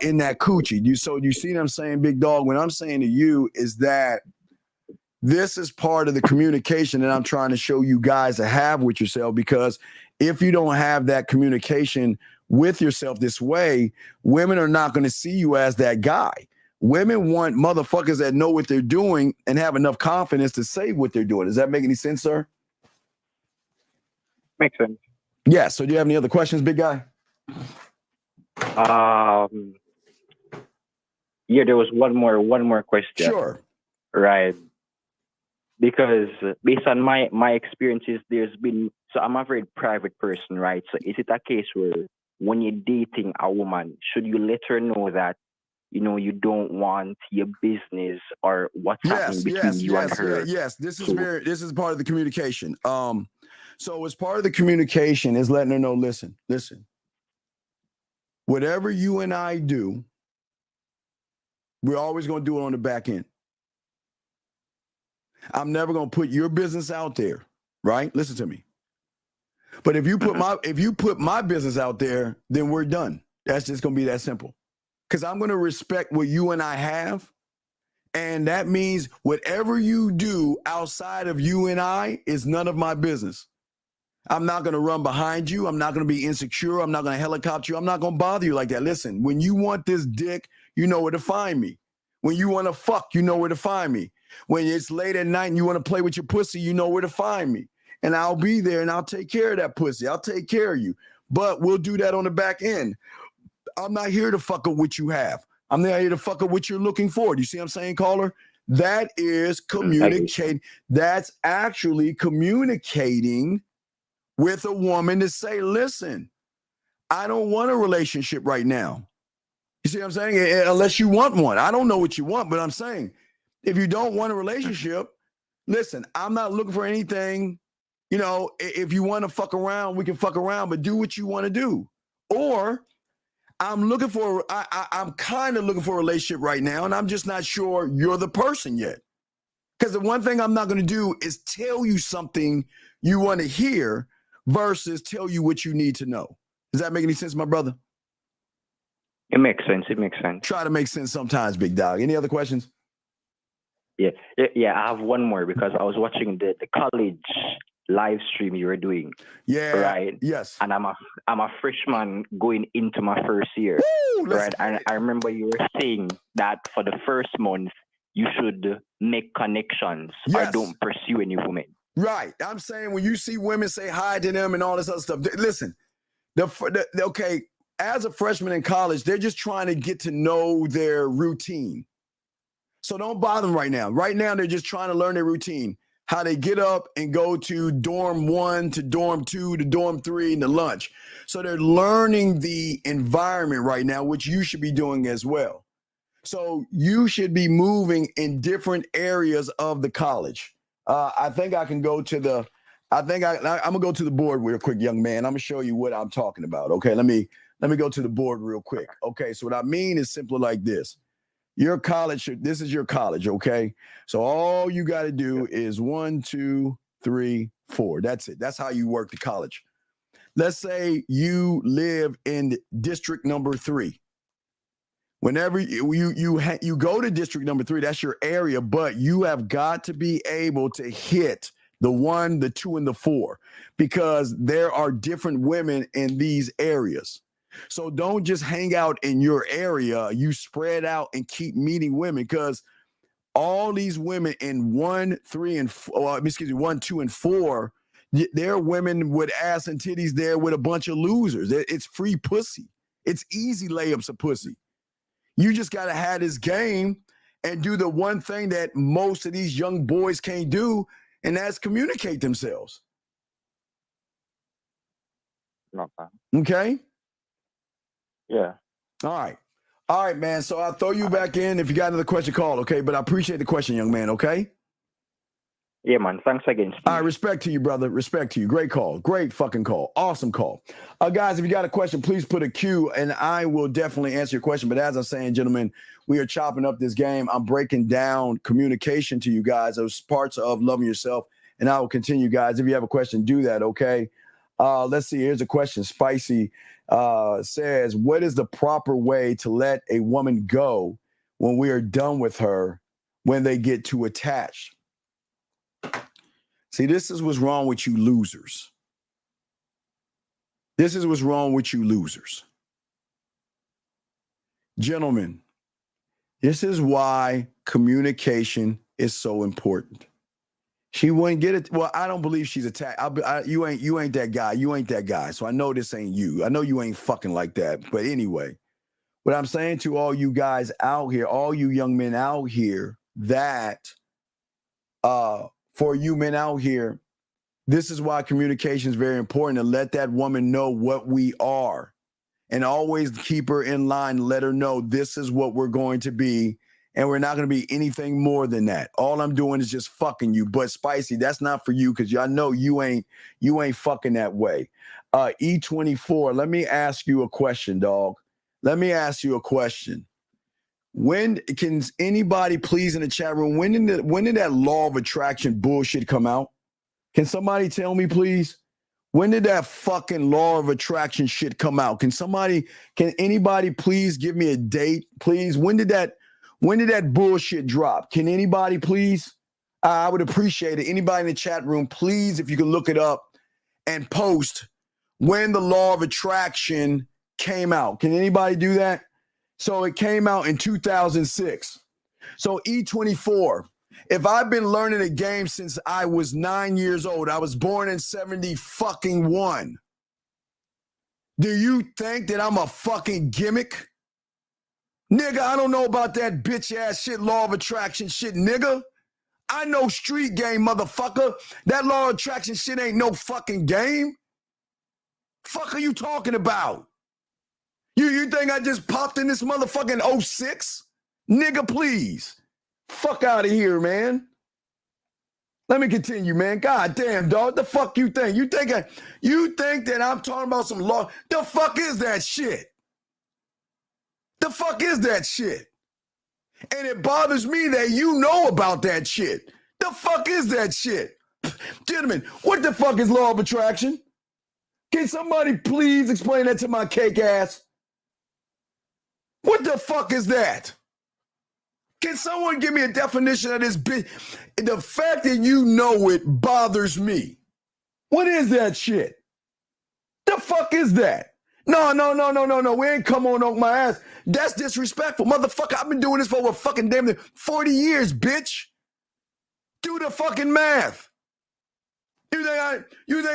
in that coochie." You see what I'm saying, big dog? What I'm saying to you is that this is part of the communication that I'm trying to show you guys to have with yourself, because if you don't have that communication with yourself this way, women are not going to see you as that guy. Women want motherfuckers that know what they're doing and have enough confidence to say what they're doing. Does that make any sense, sir? Makes sense. Yeah. So do you have any other questions, big guy? Yeah, there was one more question. Sure. Right. Because based on my experiences, so I'm a very private person, right? So is it a case where when you're dating a woman, should you let her know that, you don't want your business or what's happening between you and her? Yes. This is part of the communication. So as part of the communication is letting her know, listen, whatever you and I do, we're always going to do it on the back end. I'm never going to put your business out there, right? Listen to me. But if you put my business out there, then we're done. That's just going to be that simple. Because I'm going to respect what you and I have. And that means whatever you do outside of you and I is none of my business. I'm not going to run behind you. I'm not going to be insecure. I'm not going to helicopter you. I'm not going to bother you like that. Listen, when you want this dick, you know where to find me. When you want to fuck, you know where to find me. When it's late at night and you want to play with your pussy, you know where to find me. And I'll be there and I'll take care of that pussy. I'll take care of you. But we'll do that on the back end. I'm not here to fuck up what you have. I'm not here to fuck up what you're looking for. Do you see what I'm saying, caller? That is communicating. That's actually communicating with a woman to say, listen, I don't want a relationship right now. You see what I'm saying? Unless you want one. I don't know what you want, but I'm saying, if you don't want a relationship, listen, I'm not looking for anything. If you want to fuck around, we can fuck around, but do what you want to do. Or I'm kind of looking for a relationship right now, and I'm just not sure you're the person yet. Because the one thing I'm not going to do is tell you something you want to hear versus tell you what you need to know. Does that make any sense, my brother? It makes sense. Try to make sense sometimes, big dog. Any other questions? Yeah. I have one more because I was watching the college live stream you were doing. Yeah. Right. Yes. And I'm a freshman going into my first year. Woo, right. And I remember you were saying that for the first month you should make connections or don't pursue any women. Right. I'm saying when you see women, say hi to them and all this other stuff. Listen, okay. As a freshman in college, they're just trying to get to know their routine. So don't bother them right now. Right now, they're just trying to learn their routine, how they get up and go to dorm 1 to dorm 2 to dorm 3 and to lunch. So they're learning the environment right now, which you should be doing as well. So you should be moving in different areas of the college. I think I can go to the, I'm gonna go to the board real quick, young man. I'm gonna show you what I'm talking about. Okay, let me go to the board real quick. Okay, so what I mean is simply like this. Your college, this is your college, okay? So all you got to do is 1, 2, 3, 4. That's it. That's how you work the college. Let's say you live in district number 3. Whenever you go to district number 3, that's your area, but you have got to be able to hit the 1, the 2, and the 4 because there are different women in these areas. So don't just hang out in your area. You spread out and keep meeting women because all these women in 1, 3, and 4, 1, 2, and 4, they're women with ass and titties there with a bunch of losers. It's free pussy. It's easy layups of pussy. You just got to have this game and do the one thing that most of these young boys can't do, and that's communicate themselves. Okay? Yeah. All right, man. So I'll throw you back in. If you got another question, call, okay? But I appreciate the question, young man, okay? Yeah, man. Thanks again, Steve. All right, respect to you, brother. Respect to you. Great call. Great fucking call. Awesome call. Guys, if you got a question, please put a Q, and I will definitely answer your question. But as I'm saying, gentlemen, we are chopping up this game. I'm breaking down communication to you guys, those parts of loving yourself, and I will continue, guys. If you have a question, do that, okay? Let's see. Here's a question. Spicy says, what is the proper way to let a woman go when we are done with her when they get too attached? See, this is what's wrong with you losers. This is what's wrong with you losers. Gentlemen, this is why communication is so important. She wouldn't get it. Well, I don't believe she's attacked. You ain't that guy. You ain't that guy. So I know this ain't you. I know you ain't fucking like that. But anyway, what I'm saying to all you guys out here, all you young men out here, that for you men out here, this is why communication is very important, to let that woman know what we are and always keep her in line, let her know this is what we're going to be. And we're not going to be anything more than that. All I'm doing is just fucking you. But Spicy, that's not for you because I know you ain't fucking that way. E24, let me ask you a question, dog. Let me ask you a question. When can anybody please in the chat room, when did that law of attraction bullshit come out? Can somebody tell me, please? When did that fucking law of attraction shit come out? Can anybody please give me a date, please? When did that bullshit drop? Can anybody please? I would appreciate it. Anybody in the chat room, please, if you can look it up and post when the law of attraction came out. Can anybody do that? So it came out in 2006. So E24, if I've been learning a game since I was 9 years old, I was born in 71. Do you think that I'm a fucking gimmick? Nigga, I don't know about that bitch ass shit, law of attraction shit, nigga. I know street game, motherfucker. That law of attraction shit ain't no fucking game. Fuck are you talking about? You think I just popped in this motherfucking 06? Nigga, please. Fuck out of here, man. Let me continue, man. God damn, dog. The fuck you think? You think that I'm talking about some law? The fuck is that shit? The fuck is that shit? And it bothers me that you know about that shit. The fuck is that shit? Gentlemen, what the fuck is law of attraction? Can somebody please explain that to my cake ass? What the fuck is that? Can someone give me a definition of this bitch? The fact that you know it bothers me. What is that shit? The fuck is that? No. We ain't come on my ass. That's disrespectful. Motherfucker, I've been doing this for over fucking damn near 40 years, bitch. Do the fucking math. You think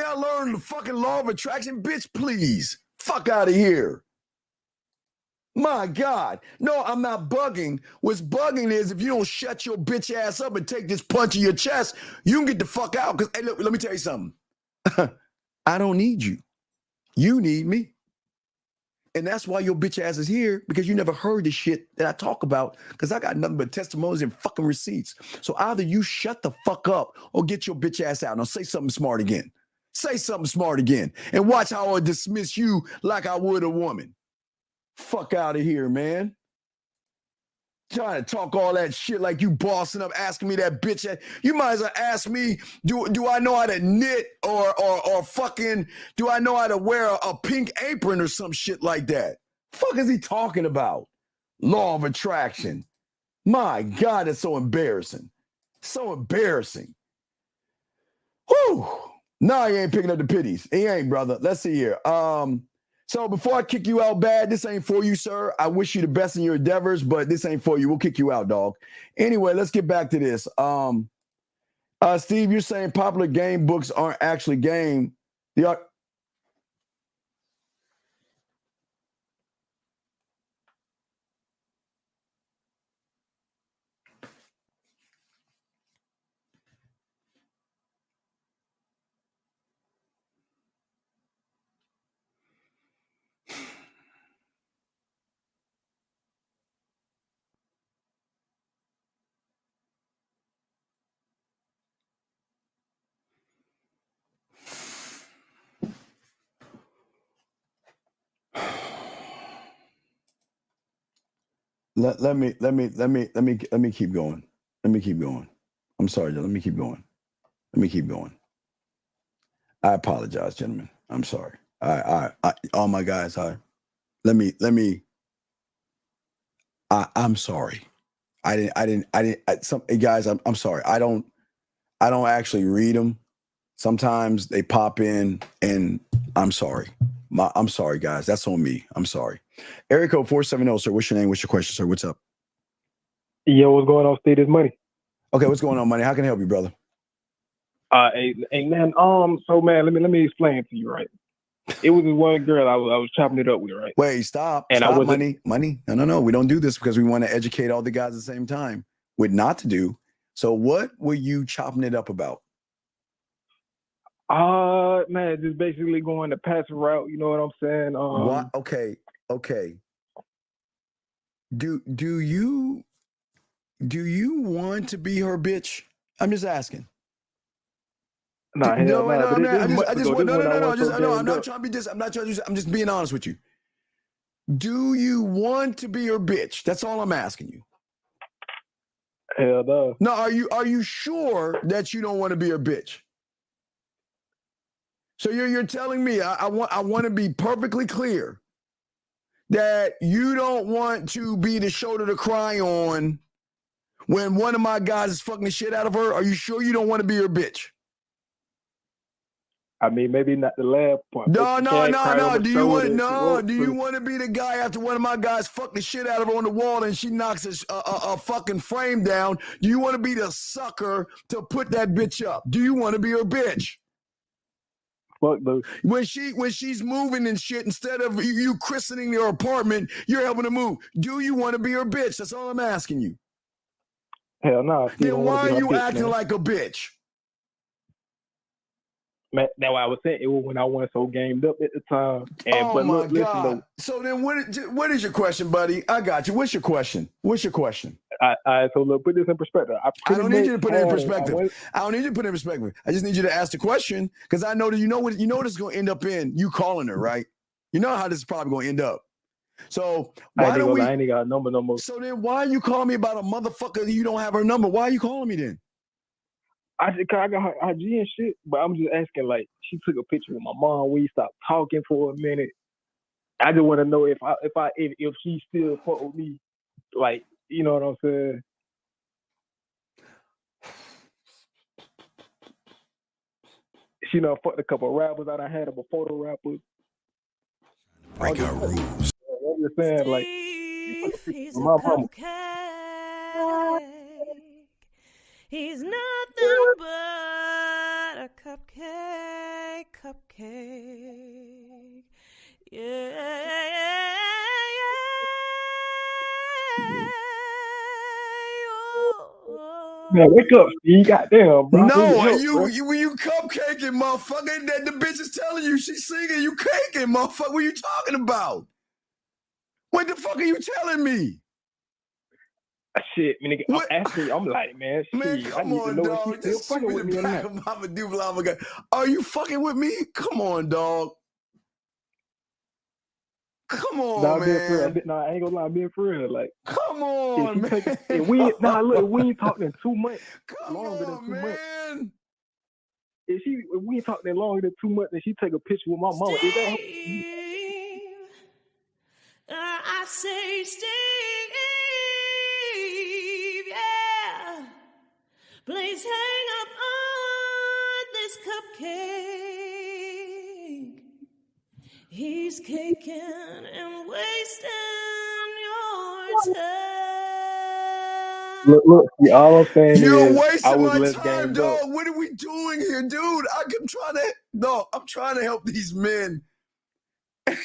I learned the fucking law of attraction? Bitch, please. Fuck out of here. My God. No, I'm not bugging. What's bugging is if you don't shut your bitch ass up and take this punch in your chest, you can get the fuck out. Because, hey, look, let me tell you something. I don't need you. You need me. And that's why your bitch ass is here, because you never heard the shit that I talk about, because I got nothing but testimonies and fucking receipts. So either you shut the fuck up or get your bitch ass out. Now say something smart again. Say something smart again. And watch how I dismiss you like I would a woman. Fuck out of here, man. Trying to talk all that shit like you bossing up, asking me that bitch. You might as well ask me, do I know how to knit or fucking, do I know how to wear a pink apron or some shit like that? Fuck is he talking about? Law of attraction. My God, it's so embarrassing. So embarrassing. Whew. No, he ain't picking up the pitties. He ain't, brother. Let's see here. So before I kick you out bad, this ain't for you, sir. I wish you the best in your endeavors, but this ain't for you. We'll kick you out, dog. Anyway, let's get back to this. Steve, you're saying popular game books aren't actually game. They are. Let me keep going. Let me keep going. I'm sorry, let me keep going. Let me keep going. I apologize, gentlemen. I'm sorry. All my guys, I'm sorry. Guys, I'm sorry. I don't actually read them. Sometimes they pop in and I'm sorry. I'm sorry, guys. That's on me. I'm sorry. Area code 470, sir. What's your name? What's your question, sir? What's up? Yo, what's going on, Steve? This Money. Okay, what's going on, Money? How can I help you, brother? Hey, man. So man, let me explain to you, right? It was this one girl I was chopping it up with, right? Wait, stop. And stop, Money. No. We don't do this because we want to educate all the guys at the same time. What not to do. So what were you chopping it up about? Man, just basically going the passive route. You know what I'm saying? What? Okay. Do you want to be her bitch? I'm just asking. I'm not trying to be I'm not trying to. I'm just being honest with you. Do you want to be her bitch? That's all I'm asking you. Hell no. No, are you sure that you don't want to be her bitch? So you're telling me I want to be perfectly clear that you don't want to be the shoulder to cry on when one of my guys is fucking the shit out of her. Are you sure you don't want to be her bitch? I mean, maybe not the last part. No. Do you want to be the guy after one of my guys fuck the shit out of her on the wall and she knocks a fucking frame down? Do you want to be the sucker to put that bitch up? Do you want to be her bitch? Fuck those. When she's moving and shit, instead of you christening your apartment, you're helping her move. Do you want to be her bitch? That's all I'm asking you. Hell no. Then why are you acting like a bitch? Man, that's why I was saying it was when I wasn't so gamed up at the time. But my God. Listen, though. So then what is your question, buddy? I got you. What's your question? So look, put this in perspective. I don't need you to put it in perspective. I don't need you to put it in perspective. I just need you to ask the question because I know that you know what it's going to end up in. You calling her, right? You know how this is probably going to end up. So why don't we? I ain't got a number no more. So then why are you calling me about a motherfucker that you don't have her number? Why are you calling me then? I got her IG and shit, but I'm just asking, like, she took a picture with my mom. We stopped talking for a minute. I just want to know if she still fuck with me, like, you know what I'm saying? She fucked a couple of rappers that I had them before the rappers. Break our rules. I'm just saying, like, my mama. He's nothing but a cupcake. Yeah. Man, wake up, Steve. Goddamn, bro. No, Help, you cupcaking, motherfucker. That the bitch is telling you she's singing. You caking, motherfucker. What are you talking about? What the fuck are you telling me? Shit, man, nigga, I'm asking. I'm like, man, shit. I need to know if she's still fucking with me or not. Are you fucking with me? Come on, dog. Come on, man. Nah, I ain't gonna lie, I'm being for real. Like, come on, man. If we ain't talking in 2 months, longer than 2 months. If we ain't talking longer than 2 months, and she take a picture with my mama, is that? I say, Steve, yeah. Please hang up on this cupcake. He's caking and wasting your time. Look, see, all I'm saying You're is wasting my time, dog. What are we doing here, dude? I'm trying to help these men.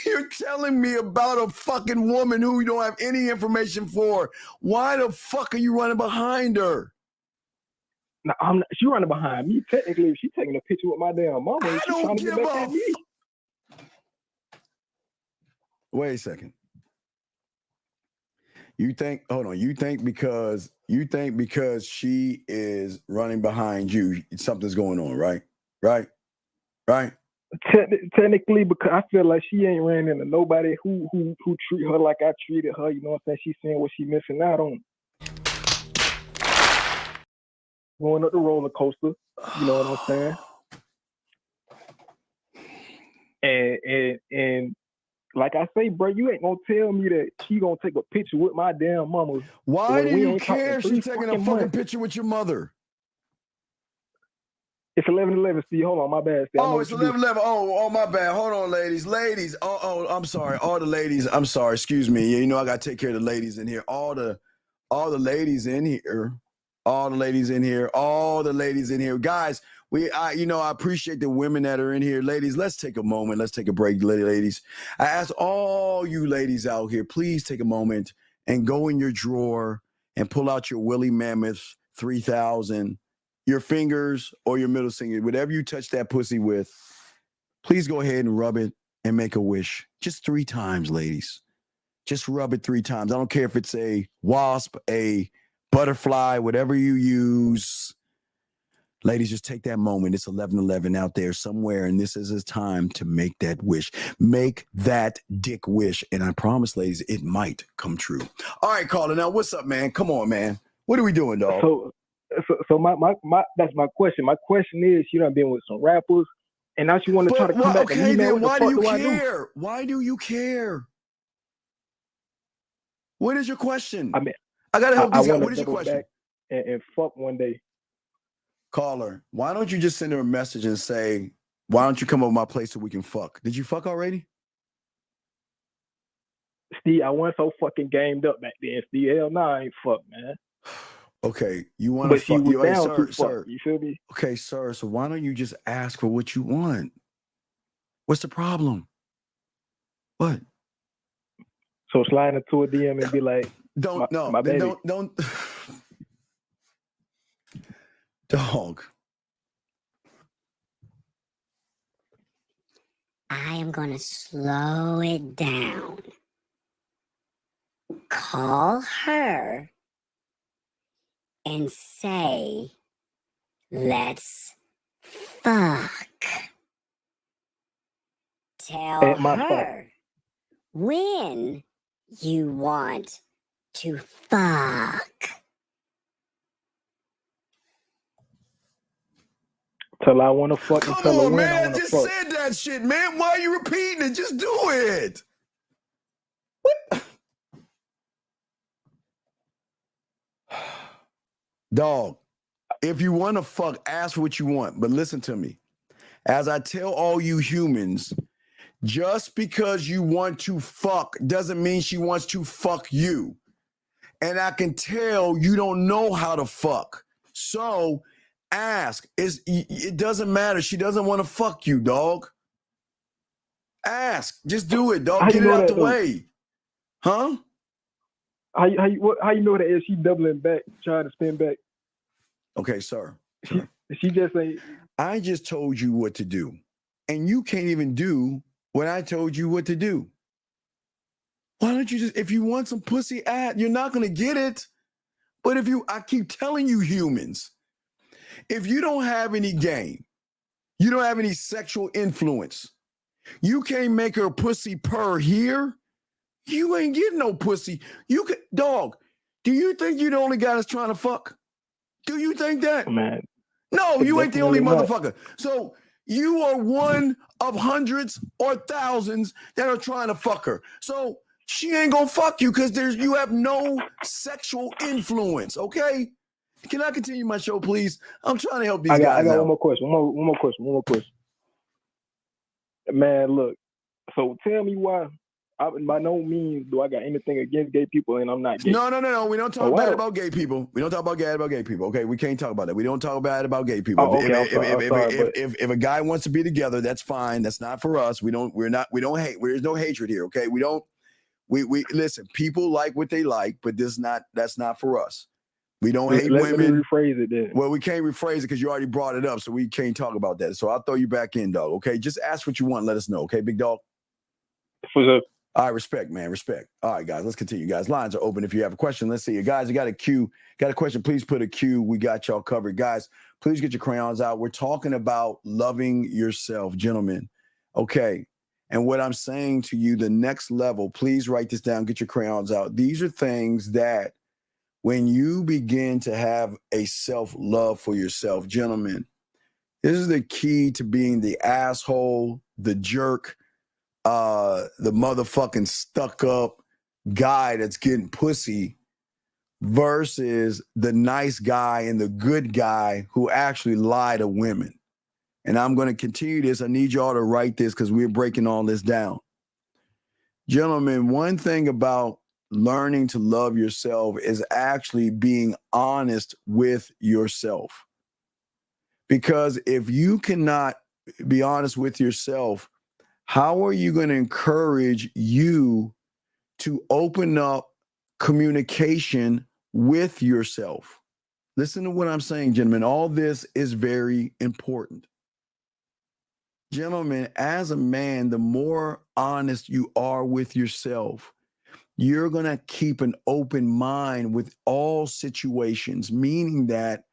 You're telling me about a fucking woman who you don't have any information for. Why the fuck are you running behind her? No, I'm not. She running behind me. Technically, if she's taking a picture with my damn mama, I she's trying to get back at me. Wait a second. You think because she is running behind you, something's going on, right? Right? Technically, because I feel like she ain't ran into nobody who treat her like I treated her. You know what I'm saying? She's seeing what she's missing out on. Going up the roller coaster. You know what I'm saying? And like I say, bro, you ain't gonna tell me that she gonna take a picture with my damn mama. Why do you care if she's taking a fucking picture with your mother? It's 11:11, Steve. Hold on, my bad, Steve. Oh, it's 11:11. Oh, my bad. Hold on, ladies. Oh, I'm sorry. All the ladies. I'm sorry. Excuse me. You know I gotta take care of the ladies in here. All the ladies in here. All the ladies in here. All the ladies in here. Guys, I appreciate the women that are in here. Ladies, let's take a moment. Let's take a break, ladies. I ask all you ladies out here, please take a moment and go in your drawer and pull out your Willie Mammoth 3000, your fingers or your middle finger, whatever you touch that pussy with, please go ahead and rub it and make a wish. Just 3 times, ladies. Just rub it 3 times. I don't care if it's a wasp, a butterfly, whatever you use. Ladies, just take that moment. It's 11:11 out there somewhere, and this is his time to make that wish. Make that dick wish, and I promise, ladies, it might come true. All right, caller. Now, what's up, man? Come on, man. What are we doing, dog? So my that's my question. My question is, you done been with some rappers, and now she want to try to come back to me. Then why do you care? Why do you care? What is your question? I mean, I gotta help these guys. What is your question? And fuck one day. Caller, why don't you just send her a message and say, why don't you come over my place so we can fuck? Did you fuck already? Steve, I wasn't so fucking gamed up back then. Steve, hell no, I ain't fuck, man. Okay, you want to fuck? You down sir. You feel me? Okay, sir. So why don't you just ask for what you want? What's the problem? What? So slide into a DM and be like, don't. Dog. I am going to slow it down. Call her and say, let's fuck. Tell her when you want to fuck. Till I want to fuck and tell her when I want to fuck. Come on, man. I just said that shit, man. Why are you repeating it? Just do it. What? Dog, if you want to fuck, ask what you want. But listen to me. As I tell all you humans, just because you want to fuck doesn't mean she wants to fuck you. And I can tell you don't know how to fuck. So ask. It doesn't matter. She doesn't want to fuck you, dog. Ask. Just do it, dog. Get it out the way. Huh? How you know that if she doubling back, trying to spin back? Okay, sir. She just ain't. I just told you what to do, and you can't even do what I told you what to do. Why don't you just, if you want some pussy you're not going to get it. But I keep telling you humans, if you don't have any game, you don't have any sexual influence, you can't make her pussy purr here, you ain't getting no pussy. Dog, do you think you're the only guy that's trying to fuck? Do you think that? Man. No, you ain't the only Definitely not. motherfucker. So you are one of hundreds or thousands that are trying to fuck her. So she ain't gonna fuck you because you have no sexual influence, okay? Can I continue my show, please? I'm trying to help these guys I got out. one more question. One more question. Man, look. So tell me why. By no means do I got anything against gay people, and I'm not gay. No. We don't talk bad about gay people. We don't talk about bad about gay people. Okay, we can't talk about that. We don't talk bad about gay people. Oh, okay, If a guy wants to be together, that's fine. That's not for us. We don't hate. There's no hatred here. Okay, we listen. People like what they like, but that's not for us. We don't hate women. Let me rephrase it then. Well, we can't rephrase it because you already brought it up, so we can't talk about that. So I'll throw you back in, dog. Okay, just ask what you want and let us know. Okay, big dog. For sure. All right, respect, man, respect. All right, guys, let's continue, guys. Lines are open if you have a question. Let's see you guys. You got a Q, got a question? Please put a Q. We got y'all covered, guys. Please get your crayons out. We're talking about loving yourself, gentlemen. Okay, and what I'm saying to you, the next level. Please write this down. Get your crayons out. These are things that, when you begin to have a self-love for yourself, gentlemen, this is the key to being the asshole, the jerk, the motherfucking stuck-up guy that's getting pussy versus the nice guy and the good guy who actually lie to women. And I'm going to continue this. I need y'all to write this because we're breaking all this down. Gentlemen, one thing about learning to love yourself is actually being honest with yourself. Because if you cannot be honest with yourself, how are you going to encourage you to open up communication with yourself? Listen to what I'm saying, gentlemen. All this is very important. Gentlemen, as a man, the more honest you are with yourself, you're going to keep an open mind with all situations, meaning that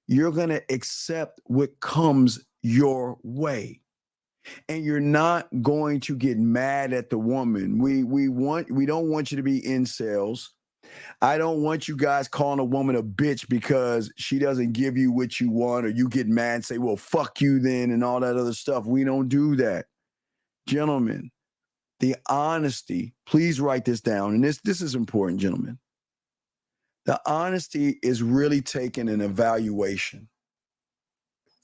you're going to accept what comes your way. And you're not going to get mad at the woman. We don't want you to be incels. I don't want you guys calling a woman a bitch because she doesn't give you what you want, or you get mad and say, well, fuck you then, and all that other stuff. We don't do that. Gentlemen, the honesty, please write this down. And this is important, gentlemen. The honesty is really taking an evaluation.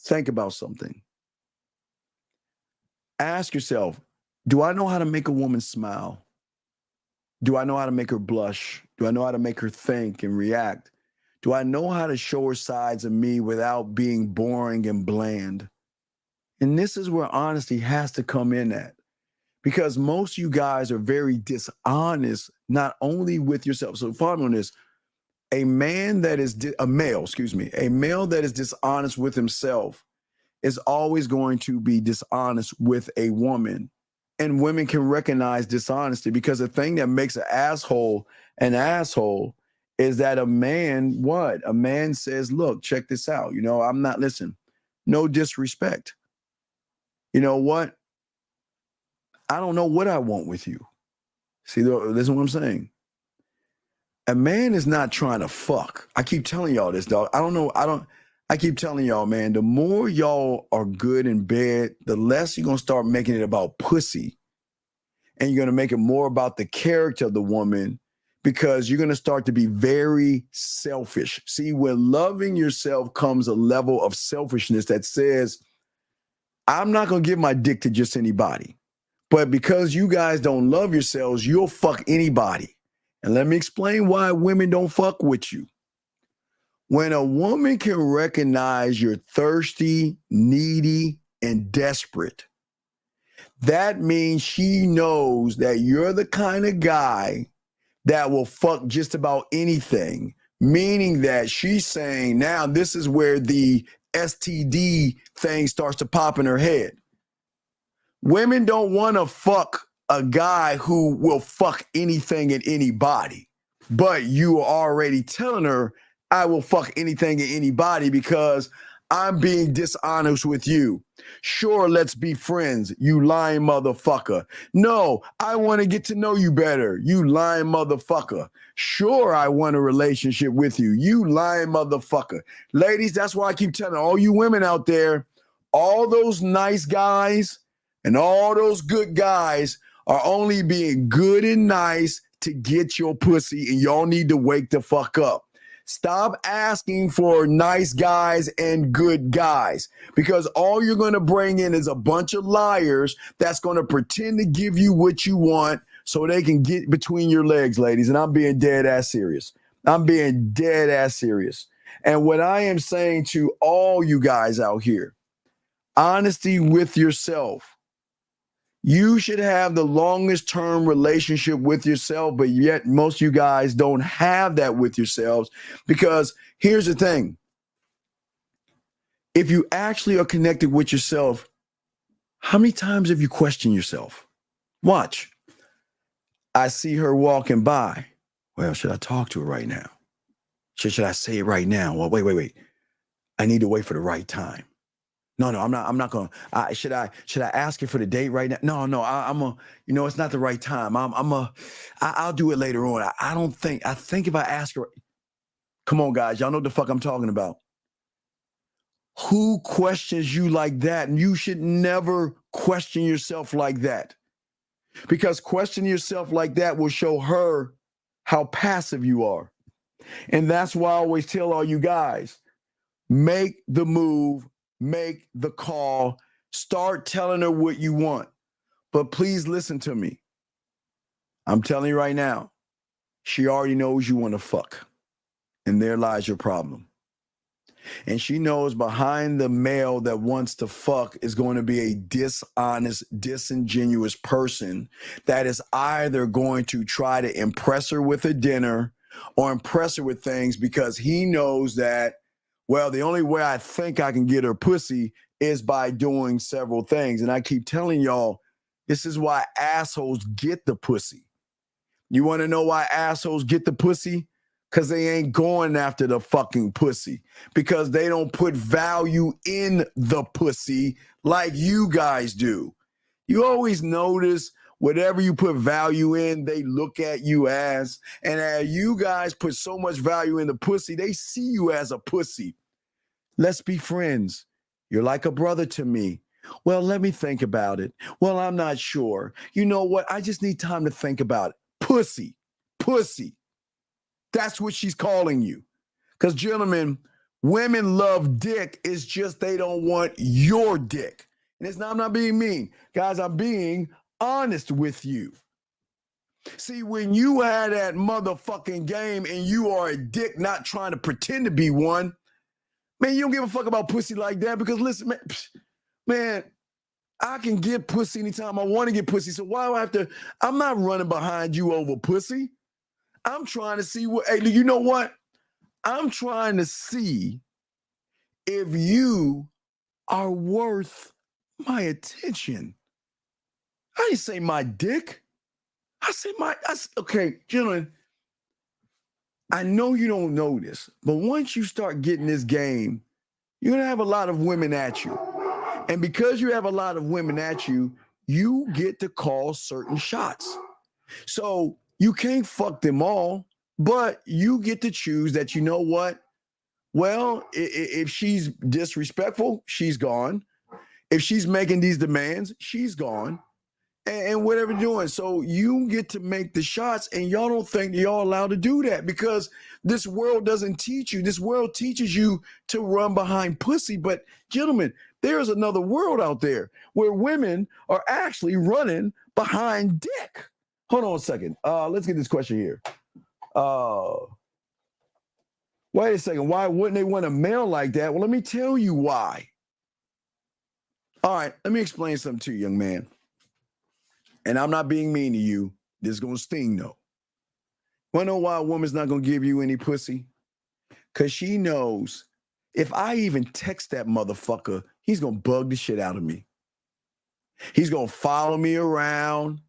Think about something. Ask yourself, do I know how to make a woman smile? Do I know how to make her blush? Do I know how to make her think and react? Do I know how to show her sides of me without being boring and bland? And this is where honesty has to come in at. Because most of you guys are very dishonest, not only with yourself. So follow me on this. A male that is dishonest with himself is always going to be dishonest with a woman. And women can recognize dishonesty, because the thing that makes an asshole is that a man says, look, check this out. I'm not, listen, no disrespect. You know what? I don't know what I want with you. See, listen to what I'm saying. A man is not trying to fuck. I keep telling y'all this, dog. I keep telling y'all, man, the more y'all are good in bed, the less you're going to start making it about pussy. And you're going to make it more about the character of the woman, because you're going to start to be very selfish. See, when loving yourself comes a level of selfishness that says, I'm not going to give my dick to just anybody. But because you guys don't love yourselves, you'll fuck anybody. And let me explain why women don't fuck with you. When a woman can recognize you're thirsty, needy, and desperate, that means she knows that you're the kind of guy that will fuck just about anything, meaning that she's saying now this is where the STD thing starts to pop in her head. Women don't want to fuck a guy who will fuck anything and anybody, but you are already telling her, I will fuck anything and anybody because I'm being dishonest with you. Sure, let's be friends, you lying motherfucker. No, I want to get to know you better, you lying motherfucker. Sure, I want a relationship with you, you lying motherfucker. Ladies, that's why I keep telling all you women out there, all those nice guys and all those good guys are only being good and nice to get your pussy, and y'all need to wake the fuck up. Stop asking for nice guys and good guys, because all you're going to bring in is a bunch of liars that's going to pretend to give you what you want so they can get between your legs, ladies. And I'm being dead ass serious. I'm being dead ass serious. And what I am saying to all you guys out here, honesty with yourself. You should have the longest term relationship with yourself, but yet most of you guys don't have that with yourselves, because here's the thing. If you actually are connected with yourself, how many times have you questioned yourself? Watch. I see her walking by. Well, should I talk to her right now? Should I say it right now? Well, wait. I need to wait for the right time. No, I'm not going to. Should I ask her for the date right now? No, it's not the right time. I'll do it later on. I think if I ask her, come on, guys, y'all know what the fuck I'm talking about. Who questions you like that? And you should never question yourself like that, because questioning yourself like that will show her how passive you are. And that's why I always tell all you guys, make the move. Make the call, start telling her what you want. But please listen to me. I'm telling you right now, she already knows you want to fuck. And there lies your problem. And she knows behind the male that wants to fuck is going to be a dishonest, disingenuous person that is either going to try to impress her with a dinner or impress her with things because he knows that, well, the only way I think I can get her pussy is by doing several things. And I keep telling y'all, this is why assholes get the pussy. You want to know why assholes get the pussy? Because they ain't going after the fucking pussy. Because they don't put value in the pussy like you guys do. You always notice whatever you put value in, they look at you as. And as you guys put so much value in the pussy, they see you as a pussy. Let's be friends. You're like a brother to me. Well, let me think about it. Well, I'm not sure. You know what? I just need time to think about it. Pussy. That's what she's calling you. Because, gentlemen, women love dick. It's just they don't want your dick. And I'm not being mean. Guys, I'm being honest with you. See, when you had that motherfucking game and you are a dick not trying to pretend to be one, man, you don't give a fuck about pussy like that, because listen, man, I can get pussy anytime I want to get pussy. So why do I have to? I'm not running behind you over pussy. I'm trying to see what, hey, you know what? I'm trying to see if you are worth my attention. I didn't say my dick. I said okay, gentlemen, I know you don't know this, but once you start getting this game, you're going to have a lot of women at you. And because you have a lot of women at you, you get to call certain shots. So you can't fuck them all, but you get to choose that, you know what? Well, if she's disrespectful, she's gone. If she's making these demands, she's gone. And whatever you're doing. So you get to make the shots, and y'all don't think y'all allowed to do that, because this world doesn't teach you. This world teaches you to run behind pussy. But gentlemen, there's another world out there where women are actually running behind dick. Hold on a second. Let's get this question here. Wait a second. Why wouldn't they want a male like that? Well, let me tell you why. All right, let me explain something to you, young man. And I'm not being mean to you. This is going to sting, though. Want to know why a woman's not going to give you any pussy? Because she knows if I even text that motherfucker, he's going to bug the shit out of me. He's going to follow me around.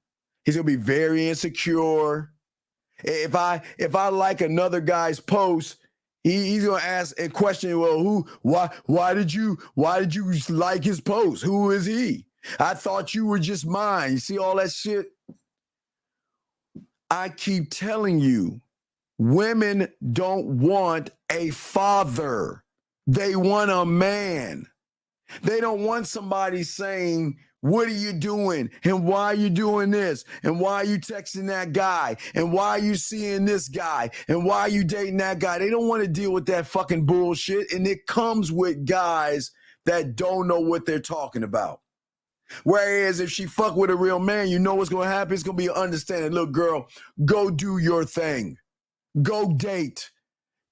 He's going to be very insecure. If I like another guy's post, he's going to ask and question, well, why did you like his post? Who is he? I thought you were just mine. You see all that shit? I keep telling you, women don't want a father. They want a man. They don't want somebody saying, what are you doing? And why are you doing this? And why are you texting that guy? And why are you seeing this guy? And why are you dating that guy? They don't want to deal with that fucking bullshit. And it comes with guys that don't know what they're talking about. Whereas if she fuck with a real man, you know what's going to happen? It's going to be an understanding. Look, girl, go do your thing. Go date.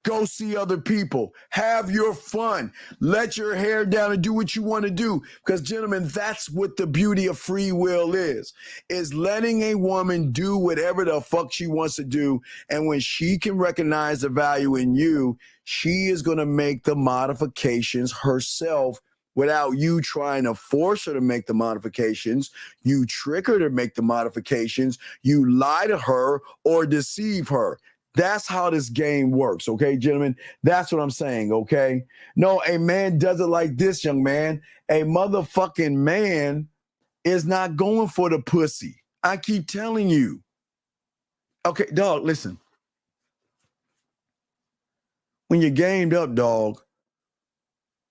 Go see other people. Have your fun. Let your hair down and do what you want to do. Because, gentlemen, that's what the beauty of free will is letting a woman do whatever the fuck she wants to do. And when she can recognize the value in you, she is going to make the modifications herself without you trying to force her to make the modifications. You trick her to make the modifications. You lie to her or deceive her. That's how this game works, okay, gentlemen? That's what I'm saying, okay? No, a man does it like this, young man. A motherfucking man is not going for the pussy. I keep telling you. Okay, dog, listen. When you're gamed up, dog,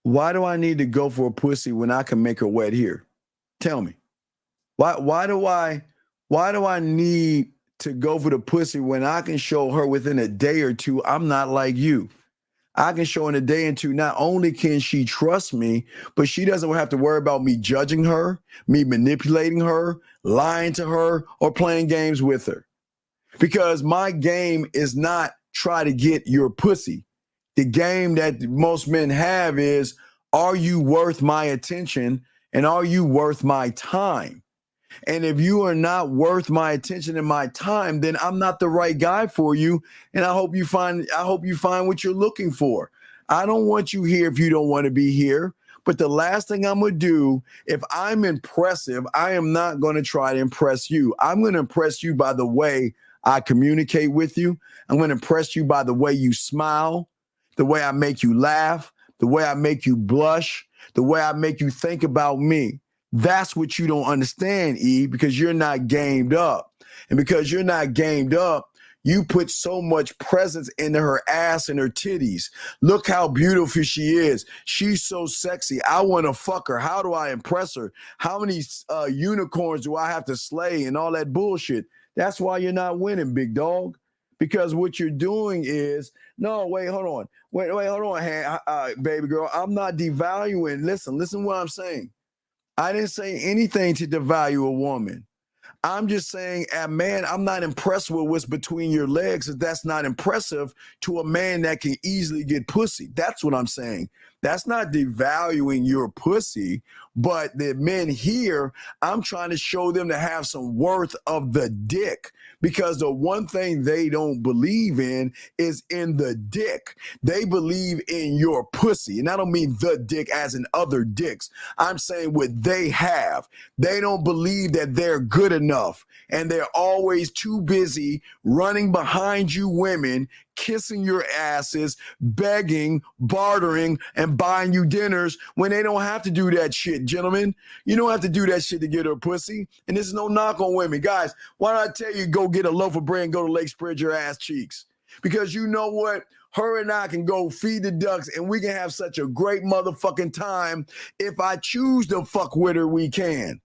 why do I need to go for a pussy when I can make her wet here? Tell me. Why do I need to go for the pussy when I can show her within a day or two I'm not like you? I can show in a day or two, not only can she trust me, but she doesn't have to worry about me judging her, me manipulating her, lying to her, or playing games with her. Because my game is not try to get your pussy. The game that most men have is, are you worth my attention and are you worth my time? And if you are not worth my attention and my time, then I'm not the right guy for you. And I hope you find what you're looking for. I don't want you here if you don't want to be here. But the last thing I'm going to do, if I'm impressive, I am not going to try to impress you. I'm going to impress you by the way I communicate with you. I'm going to impress you by the way you smile, the way I make you laugh, the way I make you blush, the way I make you think about me. That's what you don't understand, E, because you're not gamed up. And because you're not gamed up, you put so much presence into her ass and her titties. Look how beautiful she is. She's so sexy. I want to fuck her. How do I impress her? How many unicorns do I have to slay and all that bullshit? That's why you're not winning, big dog. Because what you're doing is, no, wait, hold on. Wait, hold on, baby girl. I'm not devaluing. Listen what I'm saying. I didn't say anything to devalue a woman. I'm just saying, man, I'm not impressed with what's between your legs. If that's not impressive to a man that can easily get pussy. That's what I'm saying. That's not devaluing your pussy, but the men here, I'm trying to show them to have some worth of the dick, because the one thing they don't believe in is in the dick. They believe in your pussy. And I don't mean the dick as in other dicks. I'm saying what they have. They don't believe that they're good enough. And they're always too busy running behind you women, kissing your asses, begging, bartering, and buying you dinners when they don't have to do that shit, gentlemen. You don't have to do that shit to get her pussy. And this is no knock on women. Guys, why don't I tell you, go get a loaf of bread and go to Lake spread your ass cheeks? Because you know what? Her and I can go feed the ducks and we can have such a great motherfucking time. If I choose to fuck with her, we can.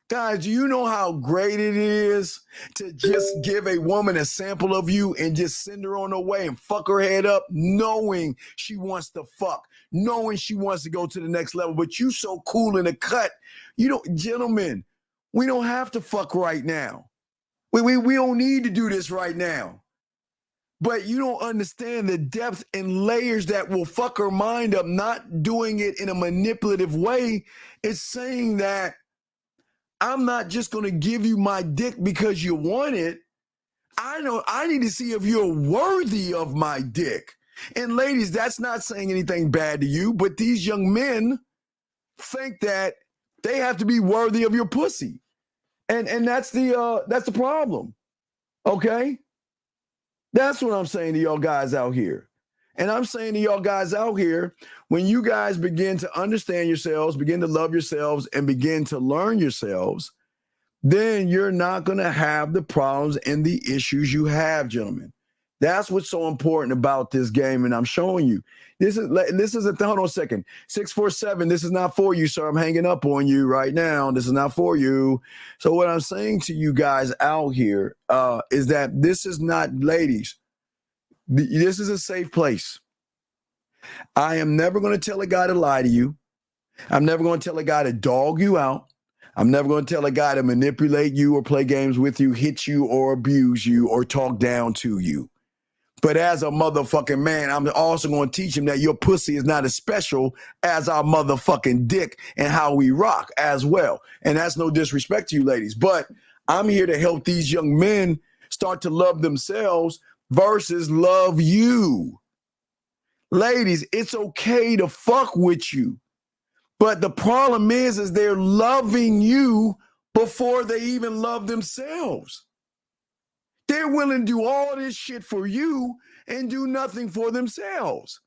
Guys, do you know how great it is to just give a woman a sample of you and just send her on her way and fuck her head up, knowing she wants to fuck, knowing she wants to go to the next level, but you so cool in the cut. You don't, gentlemen, we don't have to fuck right now. We don't need to do this right now. But you don't understand the depth and layers that will fuck her mind up, not doing it in a manipulative way. It's saying that I'm not just going to give you my dick because you want it. I need to see if you're worthy of my dick. And ladies, that's not saying anything bad to you, but these young men think that they have to be worthy of your pussy. And that's the problem. Okay? That's what I'm saying to y'all guys out here. And I'm saying to y'all guys out here, when you guys begin to understand yourselves, begin to love yourselves, and begin to learn yourselves, then you're not going to have the problems and the issues you have, gentlemen. That's what's so important about this game, and I'm showing you. This is hold on a second. 647, this is not for you, sir. I'm hanging up on you right now. This is not for you. So what I'm saying to you guys out here is that this is not, ladies, this is a safe place. I am never going to tell a guy to lie to you. I'm never going to tell a guy to dog you out. I'm never going to tell a guy to manipulate you or play games with you, hit you or abuse you or talk down to you. But as a motherfucking man, I'm also going to teach him that your pussy is not as special as our motherfucking dick and how we rock as well. And that's no disrespect to you ladies, but I'm here to help these young men start to love themselves versus love you. Ladies, it's okay to fuck with you. But the problem is they're loving you before they even love themselves. They're willing to do all this shit for you and do nothing for themselves.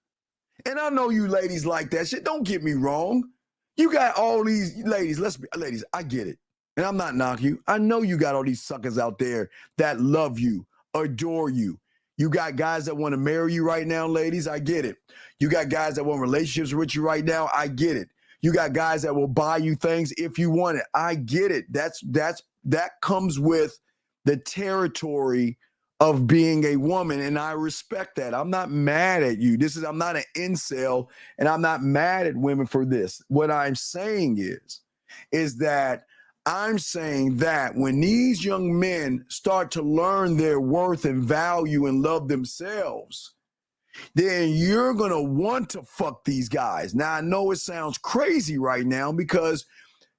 And I know you ladies like that shit. Don't get me wrong. You got all these ladies, ladies, I get it. And I'm not knocking you. I know you got all these suckers out there that love you, adore you. You got guys that want to marry you right now, ladies. I get it. You got guys that want relationships with you right now. I get it. You got guys that will buy you things if you want it. I get it. That comes with the territory of being a woman, and I respect that. I'm not mad at you. I'm not an incel, and I'm not mad at women for this. What I'm saying is that I'm saying that when these young men start to learn their worth and value and love themselves, then you're going to want to fuck these guys. Now, I know it sounds crazy right now because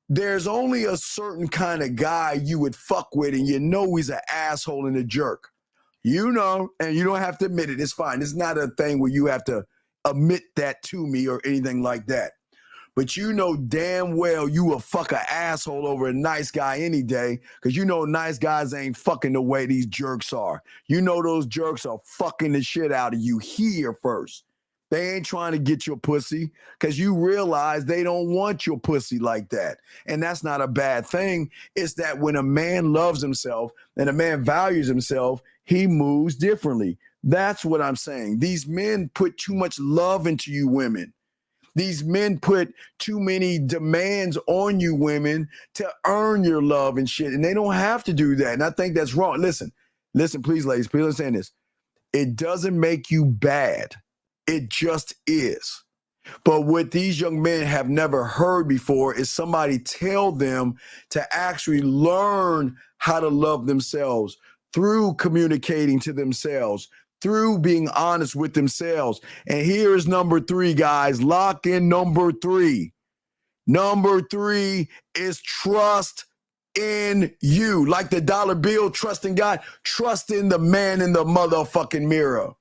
there's only a certain kind of guy you would fuck with, and you know he's an asshole and a jerk. You know, and you don't have to admit it. It's fine. It's not a thing where you have to admit that to me or anything like that. But you know damn well you will fuck an asshole over a nice guy any day, because you know nice guys ain't fucking the way these jerks are. You know those jerks are fucking the shit out of you here first. They ain't trying to get your pussy because you realize they don't want your pussy like that. And that's not a bad thing. It's that when a man loves himself and a man values himself, he moves differently. That's what I'm saying. These men put too much love into you women. These men put too many demands on you women to earn your love and shit. And they don't have to do that. And I think that's wrong. Listen, please, ladies, please understand this. It doesn't make you bad. It just is. But what these young men have never heard before is somebody tell them to actually learn how to love themselves through communicating to themselves, through being honest with themselves. And here's number 3, guys. Lock in number 3. Number 3 is trust in you. Like the dollar bill, trust in God. Trust in the man in the motherfucking mirror.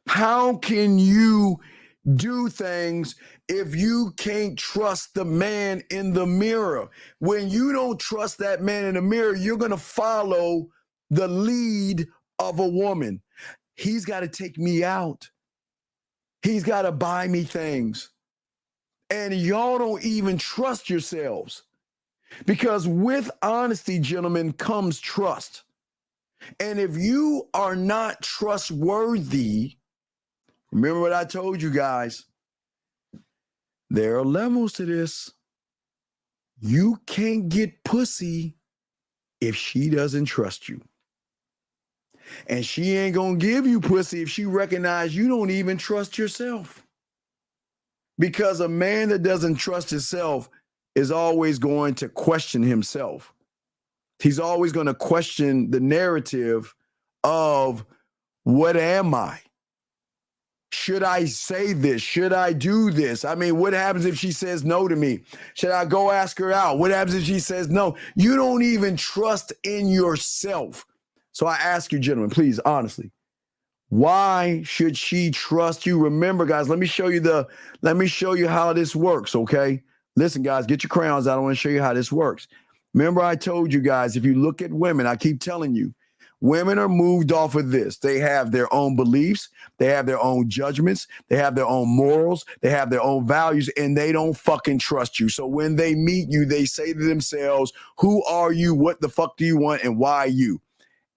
How can you do things if you can't trust the man in the mirror? When you don't trust that man in the mirror, you're going to follow the lead of a woman. He's got to take me out. He's got to buy me things. And y'all don't even trust yourselves. Because with honesty, gentlemen, comes trust. And if you are not trustworthy, remember what I told you guys. There are levels to this. You can't get pussy if she doesn't trust you. And she ain't gonna give you pussy if she recognizes you don't even trust yourself. Because a man that doesn't trust himself is always going to question himself. He's always going to question the narrative of, what am I? Should I say this? Should I do this? I mean, what happens if she says no to me? Should I go ask her out? What happens if she says no? You don't even trust in yourself. So I ask you, gentlemen, please, honestly, Why should she trust you? Remember, guys, let me show you how this works, okay? Listen, guys, get your crayons out. I want to show you how this works. Remember, I told you guys, if you look at women, I keep telling you, women are moved off of this. They have their own beliefs. They have their own judgments. They have their own morals. They have their own values, and they don't fucking trust you. So when they meet you, they say to themselves, who are you? What the fuck do you want? And why you?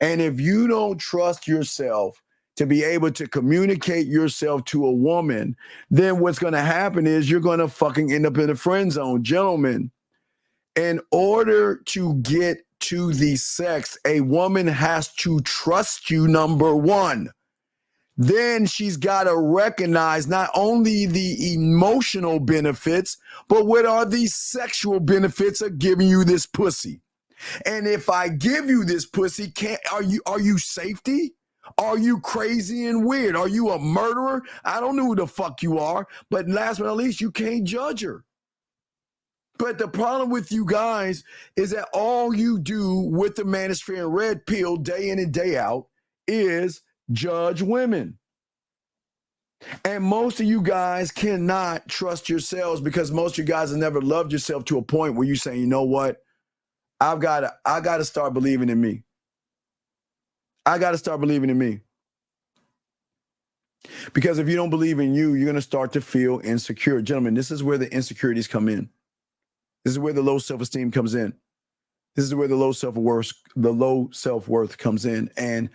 And if you don't trust yourself to be able to communicate yourself to a woman, then what's going to happen is you're going to fucking end up in a friend zone. Gentlemen, in order to get to the sex, a woman has to trust you, number one. Then she's got to recognize not only the emotional benefits, but what are the sexual benefits of giving you this pussy. And if I give you this pussy, are you safety? Are you crazy and weird? Are you a murderer? I don't know who the fuck you are, but last but not least, you can't judge her. But the problem with you guys is that all you do with the manosphere and red pill day in and day out is judge women. And most of you guys cannot trust yourselves because most of you guys have never loved yourself to a point where you say, you know what? I gotta start believing in me. I got to start believing in me. Because if you don't believe in you, you're going to start to feel insecure. Gentlemen, this is where the insecurities come in. This is where the low self-esteem comes in. This is where the low self-worth comes in. And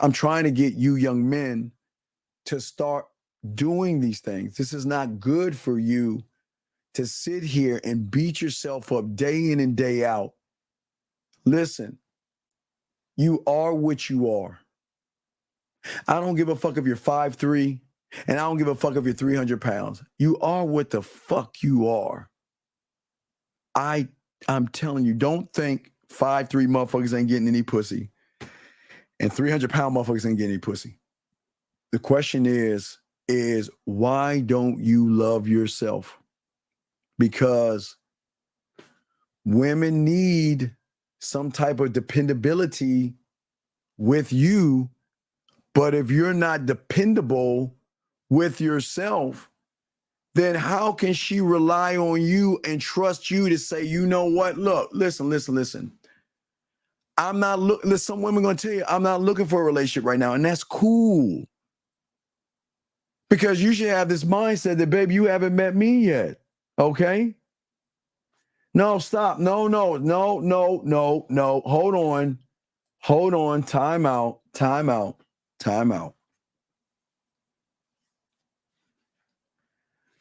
I'm trying to get you young men to start doing these things. This is not good for you to sit here and beat yourself up day in and day out. Listen. You are what you are. I don't give a fuck if you're 5'3", and I don't give a fuck if you're 300 pounds. You are what the fuck you are. I'm telling you, don't think 5'3" motherfuckers ain't getting any pussy and 300-pound motherfuckers ain't getting any pussy. The question is why don't you love yourself? Because women need some type of dependability with you, but if you're not dependable with yourself, then how can she rely on you and trust you to say, you know what, look, listen. I'm not looking, some women gonna tell you, I'm not looking for a relationship right now, and that's cool. Because you should have this mindset that, baby, you haven't met me yet, okay? No, stop. No. Hold on. Time out.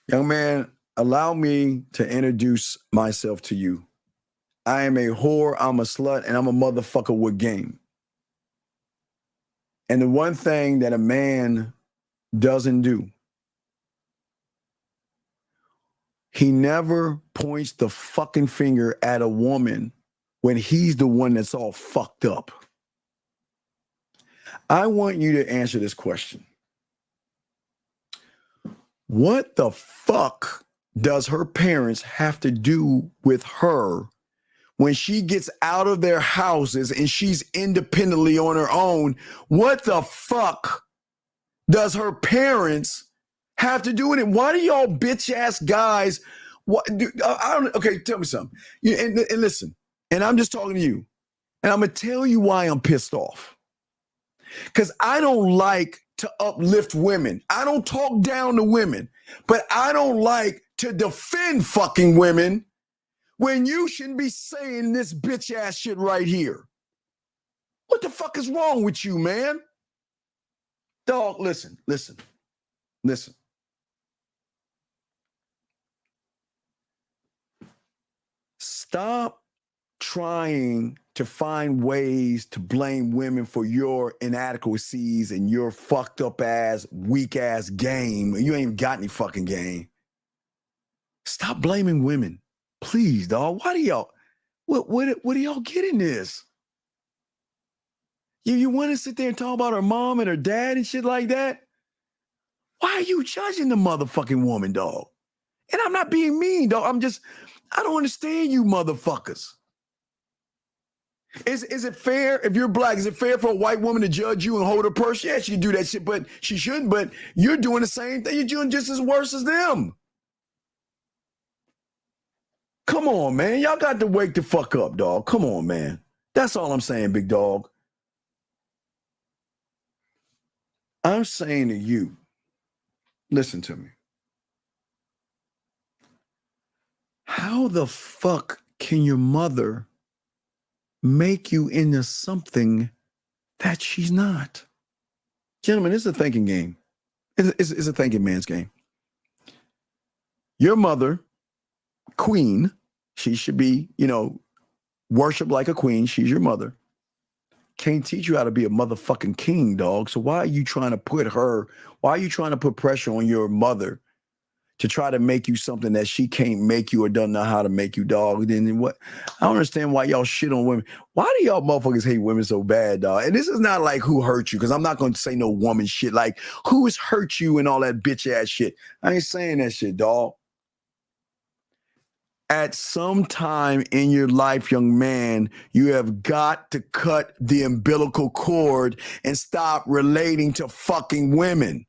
Young man, allow me to introduce myself to you. I am a whore, I'm a slut, and I'm a motherfucker with game. And the one thing that a man doesn't do, he never points the fucking finger at a woman when he's the one that's all fucked up. I want you to answer this question. What the fuck does her parents have to do with her when she gets out of their houses and she's independently on her own? What the fuck does her parents have to do with it? Why do y'all bitch ass guys? Okay, tell me something. And listen, and I'm just talking to you, and I'm gonna tell you why I'm pissed off. Because I don't like to uplift women. I don't talk down to women, but I don't like to defend fucking women when you shouldn't be saying this bitch ass shit right here. What the fuck is wrong with you, man? Dog, listen. Stop trying to find ways to blame women for your inadequacies and your fucked up ass, weak ass game. You ain't even got any fucking game. Stop blaming women. Please, dog. Why do y'all, what do y'all get in this? You want to sit there and talk about her mom and her dad and shit like that? Why are you judging the motherfucking woman, dog? And I'm not being mean, dog. I don't understand you motherfuckers. Is it fair if you're black? Is it fair for a white woman to judge you and hold her purse? Yeah, she can do that shit, but she shouldn't. But you're doing the same thing. You're doing just as worse as them. Come on, man. Y'all got to wake the fuck up, dog. Come on, man. That's all I'm saying, big dog. I'm saying to you, listen to me. How the fuck can your mother make you into something that she's not? Gentlemen, it's a thinking game. It's a thinking man's game. Your mother, queen, she should be, worship like a queen. She's your mother. Can't teach you how to be a motherfucking king, dog. So why are you trying to put pressure on your mother to try to make you something that she can't make you or doesn't know how to make you, dog? Then what? I don't understand why y'all shit on women. Why do y'all motherfuckers hate women so bad, dog? And this is not like who hurt you, because I'm not going to say no woman shit. Like, who has hurt you and all that bitch ass shit? I ain't saying that shit, dog. At some time in your life, young man, you have got to cut the umbilical cord and stop relating to fucking women.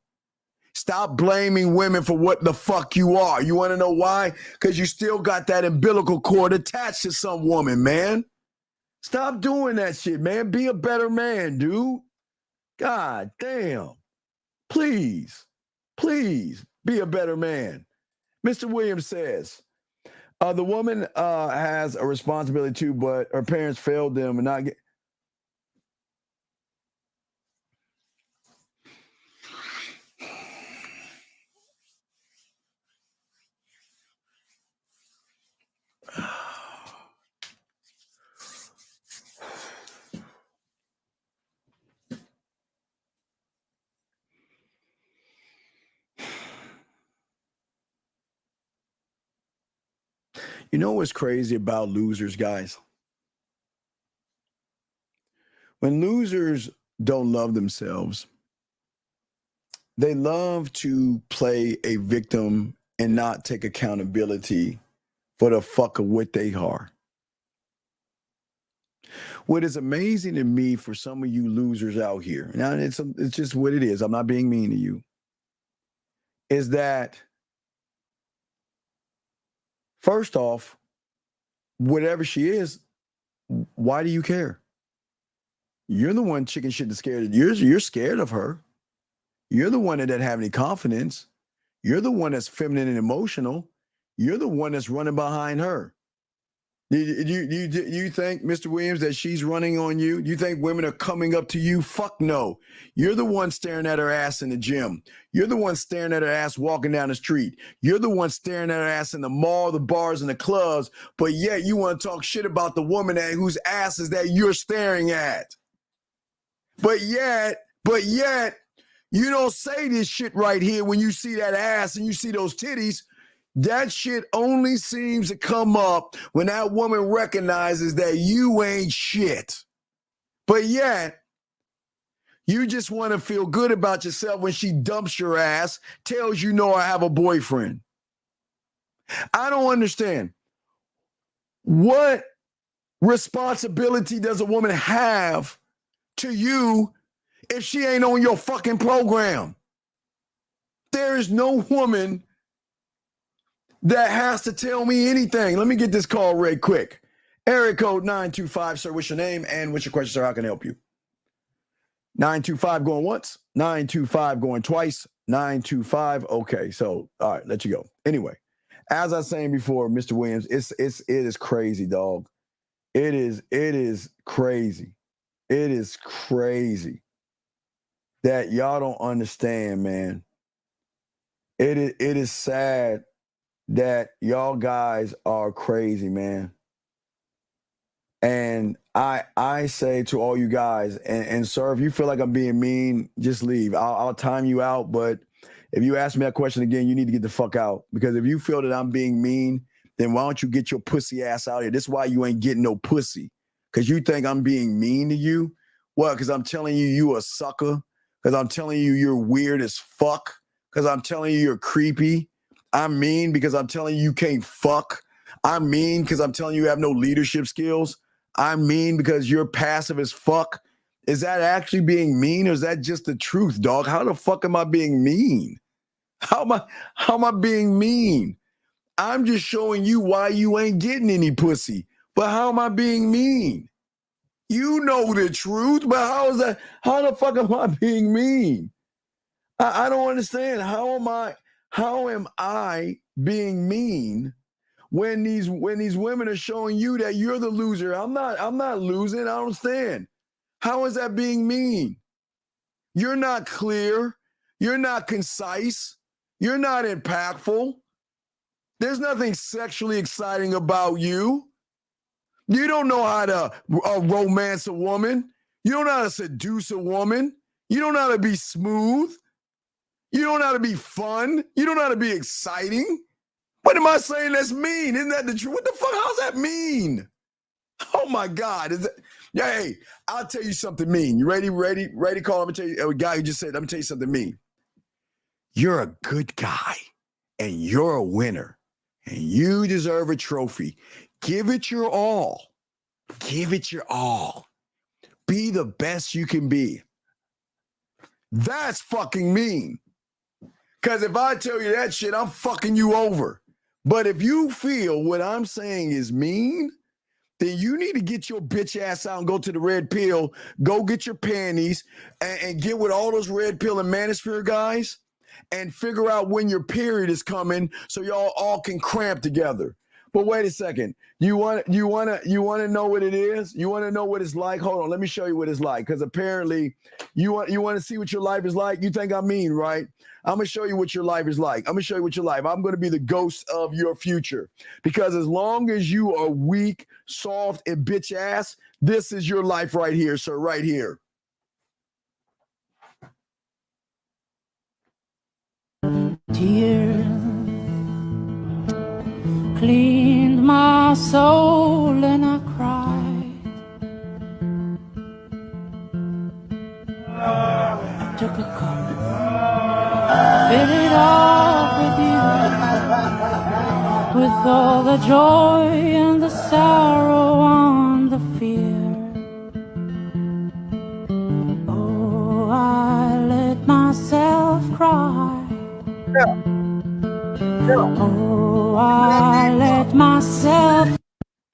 Stop blaming women for what the fuck you are. You want to know why? Because you still got that umbilical cord attached to some woman, man. Stop doing that shit, man. Be a better man, dude. God damn. Please be a better man. Mr. Williams says, the woman has a responsibility too, but her parents failed them and not get. You know what's crazy about losers, guys? When losers don't love themselves, they love to play a victim and not take accountability for the fuck of what they are. What is amazing to me for some of you losers out here, now it's just what it is, I'm not being mean to you, is that first off, whatever she is, why do you care? You're the one chicken shit that's scared. You're scared of her. You're the one that doesn't have any confidence. You're the one that's feminine and emotional. You're the one that's running behind her. Do you think, Mr. Williams, that she's running on you? Do you think women are coming up to you? Fuck no. You're the one staring at her ass in the gym. You're the one staring at her ass walking down the street. You're the one staring at her ass in the mall, the bars, and the clubs, but yet you want to talk shit about the woman whose ass is that you're staring at. But yet, you don't say this shit right here when you see that ass and you see those titties. That shit only seems to come up when that woman recognizes that you ain't shit. But yet, you just want to feel good about yourself when she dumps your ass, tells you, no, I have a boyfriend. I don't understand. What responsibility does a woman have to you if she ain't on your fucking program? There is no woman that has to tell me anything. Let me get this call right quick. Area code 925, sir. What's your name and what's your question, sir? How can I help you? 925 going once, 925 going twice, 925. Okay, so all right, let you go. Anyway, as I was saying before, Mr. Williams, it is crazy, dog. It is crazy. It is crazy that y'all don't understand, man. It is sad that y'all guys are crazy, man. And I say to all you guys, and sir, if you feel like I'm being mean, just leave. I'll time you out. But if you ask me that question again, you need to get the fuck out. Because if you feel that I'm being mean, then why don't you get your pussy ass out here? This is why you ain't getting no pussy. Because you think I'm being mean to you? What? Because I'm telling you a sucker? Because I'm telling you you're weird as fuck? Because I'm telling you you're creepy? I'm mean because I'm telling you you can't fuck. I'm mean because I'm telling you you have no leadership skills. I'm mean because you're passive as fuck. Is that actually being mean, or is that just the truth, dog? How the fuck am I being mean? How am I being mean? I'm just showing you why you ain't getting any pussy. But how am I being mean? You know the truth, but how is that? How the fuck am I being mean? I don't understand. How am I being mean when these women are showing you that you're the loser? I'm not losing. I don't understand. How is that being mean? You're not clear. You're not concise. You're not impactful. There's nothing sexually exciting about you. You don't know how to romance a woman. You don't know how to seduce a woman. You don't know how to be smooth. You don't know how to be fun. You don't know how to be exciting. What am I saying that's mean? Isn't that the truth? What the fuck? How's that mean? Oh my God. Hey, I'll tell you something mean. You ready, Carl? I'm gonna tell you, a guy who just said, I'm gonna tell you something mean. You're a good guy and you're a winner and you deserve a trophy. Give it your all. Give it your all. Be the best you can be. That's fucking mean. Because if I tell you that shit, I'm fucking you over. But if you feel what I'm saying is mean, then you need to get your bitch ass out and go to the red pill, go get your panties, and get with all those red pill and manosphere guys and figure out when your period is coming so y'all all can cramp together. But wait a second. You want to know what it is? You want to know what it's like? Hold on, let me show you what it's like. Because apparently, you want to see what your life is like. You think I'm mean, right? I'm gonna show you what your life is like. I'm gonna show you what your life. I'm gonna be the ghost of your future. Because as long as you are weak, soft, and bitch ass, this is your life right here, sir. Right here. Tears cleaned my soul and I cried. I took a cup, fill it up with you, with all the joy and the sorrow and the fear. Oh, I let myself cry. Oh, I let myself.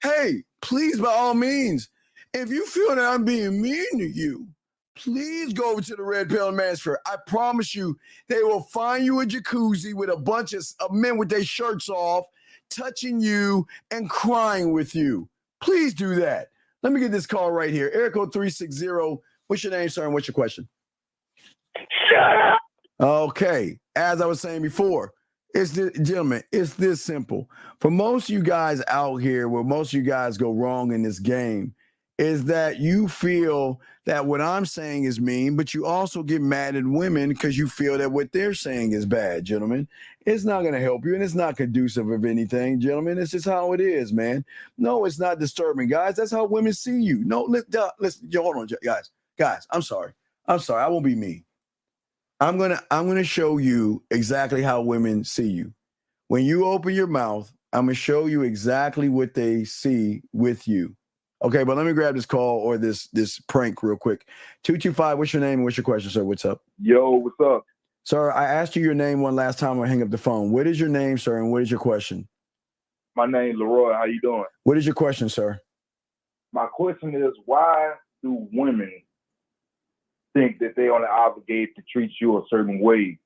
Hey, please, by all means, if you feel that I'm being mean to you, please go over to the Red Pill and Manosphere. I promise you, they will find you a jacuzzi with a bunch of men with their shirts off, touching you and crying with you. Please do that. Let me get this call right here. Area code 360. What's your name, sir, and what's your question? Shut up. Okay. As I was saying before, gentlemen, it's this simple. For most of you guys out here, where most of you guys go wrong in this game, is that you feel that what I'm saying is mean, but you also get mad at women because you feel that what they're saying is bad, gentlemen. It's not going to help you, and it's not conducive of anything, gentlemen. It's just how it is, man. No, it's not disturbing, guys. That's how women see you. No, listen, hold on, guys. Guys, I'm sorry. I won't be mean. I'm gonna show you exactly how women see you. When you open your mouth, I'm gonna show you exactly what they see with you. Okay, but let me grab this call or this prank real quick. 225, what's your name and what's your question, sir? What's up? Yo, what's up? Sir, I asked you your name one last time I hang up the phone. What is your name, sir, and what is your question? My name's Leroy. How you doing? What is your question, sir? My question is, why do women think that they only obligated to treat you a certain way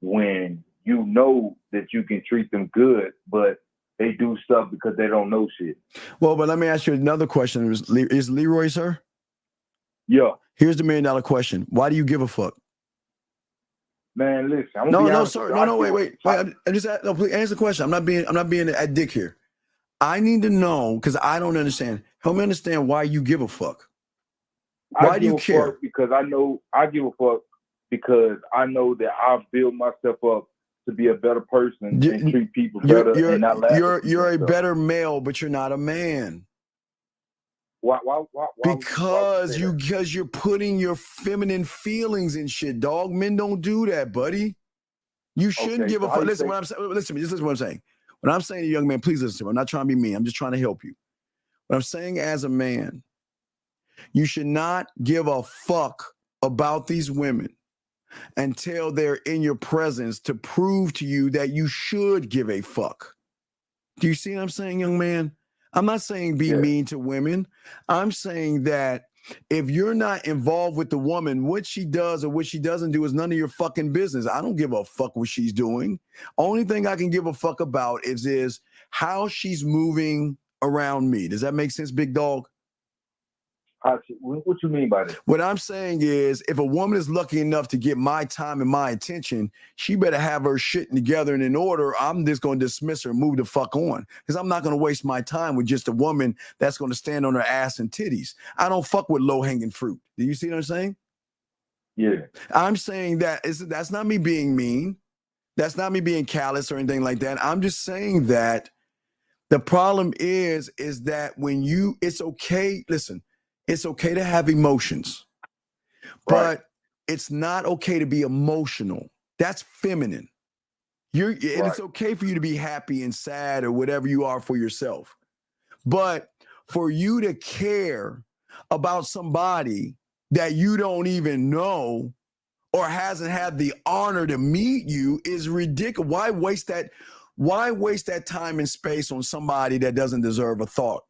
when you know that you can treat them good, but they do stuff because they don't know shit? Well, but let me ask you another question. Is Leroy, sir? Yeah. Here's the $1 million question. Why do you give a fuck? Man, listen. No, sir. No, wait. I'm just please answer the question. I'm not being a dick here. I need to know because I don't understand. Help me understand why you give a fuck. Why do you care? Because I give a fuck because I know that I've built myself up to be a better person and treat people better and not laugh. You're a better male, but you're not a man. Why because you're putting your feminine feelings in shit, dog. Men don't do that, buddy. You shouldn't give a fuck. Listen to what I'm saying. When I'm saying to young man, please listen to me. I'm not trying to be mean. I'm just trying to help you. What I'm saying as a man, you should not give a fuck about these women until they're in your presence to prove to you that you should give a fuck. Do you see what I'm saying, young man? I'm not saying be mean to women. I'm saying that if you're not involved with the woman, what she does or what she doesn't do is none of your fucking business. I don't give a fuck what she's doing. Only thing I can give a fuck about is how she's moving around me. Does that make sense, big dog? What you mean by that? What I'm saying is, if a woman is lucky enough to get my time and my attention, she better have her shit together and in order. I'm just going to dismiss her and move the fuck on, because I'm not going to waste my time with just a woman that's going to stand on her ass and titties. I don't fuck with low-hanging fruit. Do you see what I'm saying? Yeah. I'm saying that's not me being mean. That's not me being callous or anything like that. I'm just saying that the problem is that when it's okay, listen, it's okay to have emotions, but it's not okay to be emotional. That's feminine. And it's okay for you to be happy and sad or whatever you are for yourself. But for you to care about somebody that you don't even know or hasn't had the honor to meet you is ridiculous. Why waste that time and space on somebody that doesn't deserve a thought?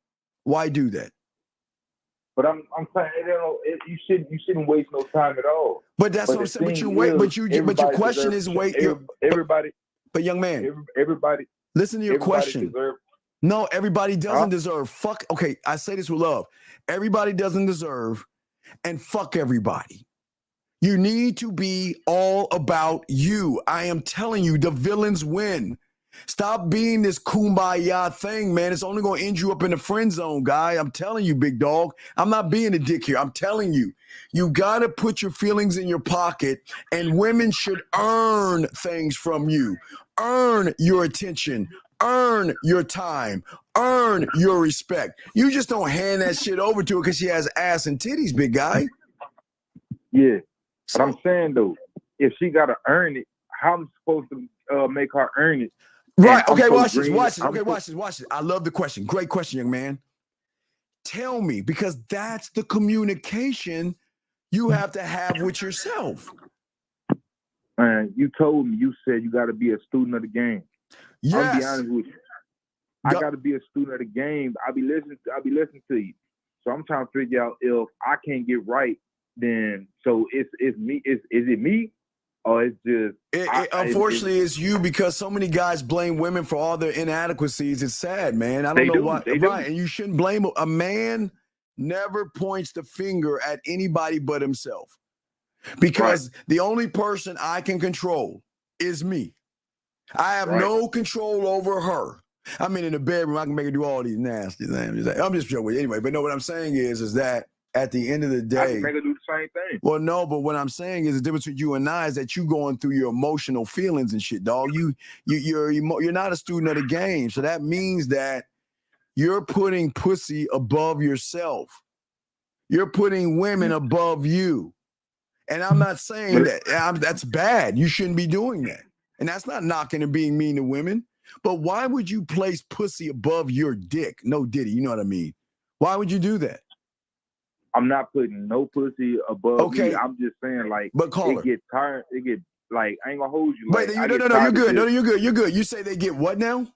Why do that? But I'm saying you shouldn't waste no time at all. But that's what I'm saying. But your question is everybody. But young man, everybody. Listen to your question. No, everybody doesn't deserve. Fuck. Okay, I say this with love. Everybody doesn't deserve, and fuck everybody. You need to be all about you. I am telling you, the villains win. Stop being this kumbaya thing, man. It's only going to end you up in the friend zone, guy. I'm telling you, big dog. I'm not being a dick here. I'm telling you, you got to put your feelings in your pocket, and women should earn things from you. Earn your attention. Earn your time. Earn your respect. You just don't hand that shit over to her because she has ass and titties, big guy. Yeah. But I'm saying, though, if she got to earn it, how am I supposed to make her earn it? Right. Okay, watch this. Okay, watch this. I love the question. Great question, young man. Tell me, because that's the communication you have to have with yourself. Man, you told me, you said you got to be a student of the game. Yes. I'll be honest with you. I got to be a student of the game. I'll be listening to you. So I'm trying to figure out if I can't get right, then so it's me. Is it me? Oh, it's just. Unfortunately, it's you, because so many guys blame women for all their inadequacies. It's sad, man. I don't know why. Right, and you shouldn't blame a man. Never points the finger at anybody but himself, because the only person I can control is me. I have no control over her. I mean, in the bedroom, I can make her do all these nasty things. I'm just joking anyway. But no, what I'm saying is that at the end of the day, I can make her do the same thing. Well, no, but what I'm saying is the difference between you and I is that you going through your emotional feelings and shit, dog. You're not a student of the game, so that means that you're putting pussy above yourself. You're putting women above you, and I'm not saying that that's bad. You shouldn't be doing that, and that's not knocking and being mean to women. But why would you place pussy above your dick? No diddy, you know what I mean? Why would you do that? I'm not putting no pussy above me. I'm just saying, like, but it get tired. It get like, I ain't gonna hold you. Wait, like, no, you're good. No, you're good. You're good. You say they get what now?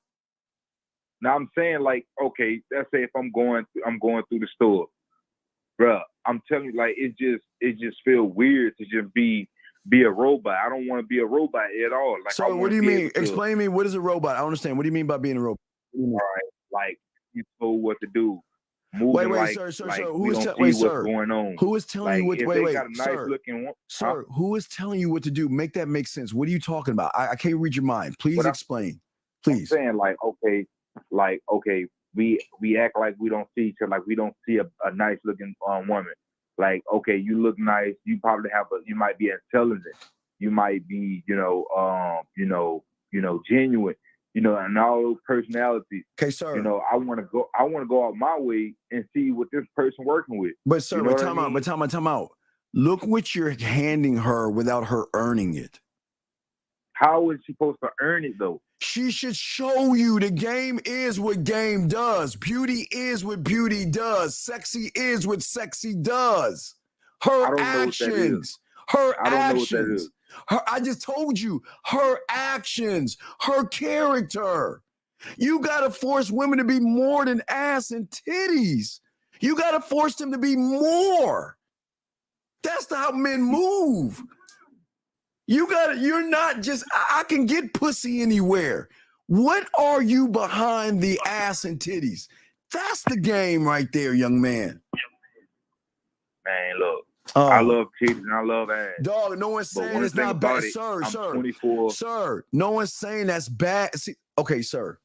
Now I'm saying, like, okay, let's say if I'm going through the store, bruh, I'm telling you, like, it just feel weird to just be a robot. I don't want to be a robot at all. Like, so what do you mean? Explain to me, what is a robot? I don't understand. What do you mean by being a robot? All right, like, you told what to do. Moving wait, sir. Who is going on? Who is telling you what? Wait, got a nice looking one, sir. Who is telling you what to do? Make that make sense. What are you talking about? I can't read your mind. Please explain. Please. I'm saying, like, okay, we act like we don't see each other, like we don't see a nice looking woman. Like, okay, you look nice. You probably you might be intelligent. You might be, genuine. And all those personalities. Okay, sir. I want to go out my way and see what this person working with. But sir, time out. Look what you're handing her without her earning it. How is she supposed to earn it though? She should show you the game is what game does. Beauty is what beauty does. Sexy is what sexy does. Her actions. Her actions. I just told you, her actions, her character. You got to force women to be more than ass and titties. You got to force them to be more. That's how men move. You're not just, I can get pussy anywhere. What are you behind the ass and titties? That's the game right there, young man. Man, look. I love titties and I love ass. Dog, no one's saying it's not bad. Sir, 24. Sir, no one's saying that's bad. See, okay, sir.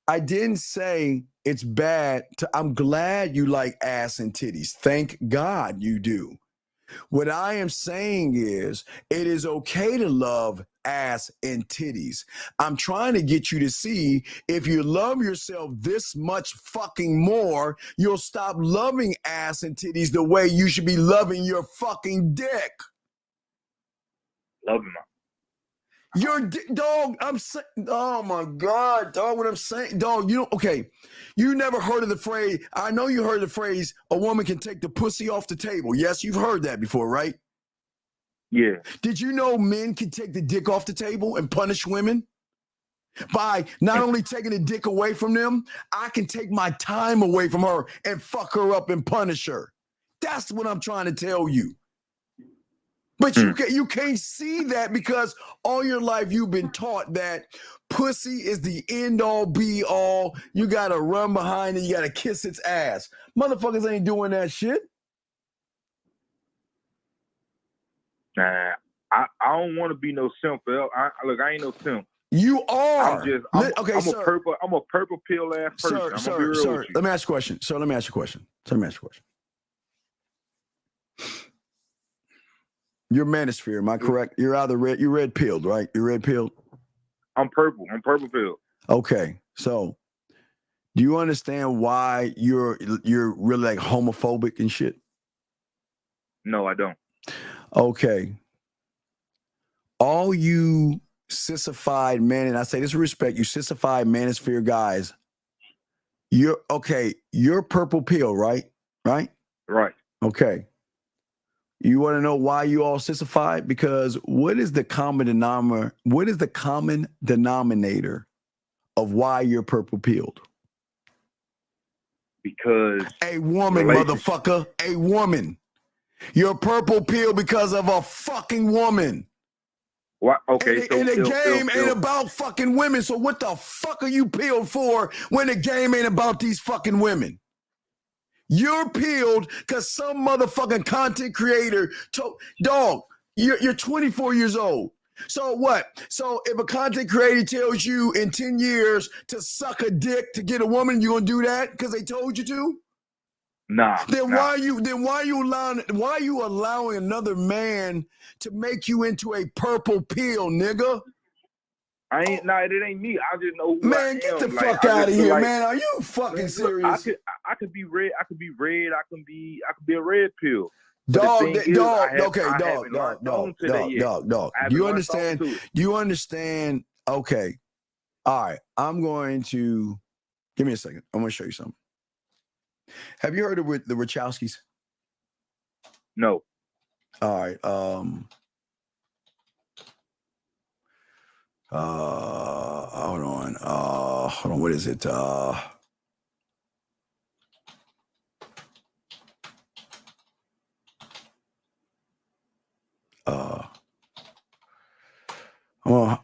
I didn't say it's bad. I'm glad you like ass and titties. Thank God you do. What I am saying is it is okay to love ass and titties. I'm trying to get you to see if you love yourself this much fucking more, you'll stop loving ass and titties the way you should be loving your fucking dick. Loving my. Your dog, I'm saying, oh my God, dog, what I'm saying, dog, okay, you never heard of the phrase, I know you heard the phrase, a woman can take the pussy off the table. Yes, you've heard that before, right? Yeah. Did you know men can take the dick off the table and punish women? By not only taking the dick away from them, I can take my time away from her and fuck her up and punish her. That's what I'm trying to tell you. But you can't see that because all your life you've been taught that pussy is the end all be all. You gotta run behind it. You gotta kiss its ass. Motherfuckers ain't doing that shit. Nah, I don't want to be no simp. Look, I ain't no simp. You are. I'm a purple pill ass person. Sir, let me ask you a question. Let me ask you a question. You're manosphere, am I correct? You're either red, you're red pilled, right? You're red pilled. I'm purple. I'm purple pilled. Okay, so do you understand why you're really like homophobic and shit? No, I don't. Okay. All you sissified men, and I say this with respect, you sissified manosphere guys, you're purple pill, right? Right? Right. Okay. You want to know why you all sissified? Because what is the common denominator? What is the common denominator of why you're purple pilled? Because a woman, motherfucker, a woman. You're purple pilled because of a fucking woman. What? Okay. And the game ain't about fucking women. So what the fuck are you peeled for when the game ain't about these fucking women? You're peeled because some motherfucking content creator told, dog, you're 24 years old. So what? So if a content creator tells you in 10 years to suck a dick to get a woman, you gonna do that because they told you to? Nah. Then why are you allowing another man to make you into a purple pill, nigga? It ain't me. I just know who man, get the fuck out of here, man. Are you fucking serious? I could be red. I could be red. I could be a red pill. Dog. You understand? You understand? Okay. All right. I'm going to give me a second. I'm going to show you something. Have you heard of the Wachowskis? No. All right. Hold on. What is it? I'm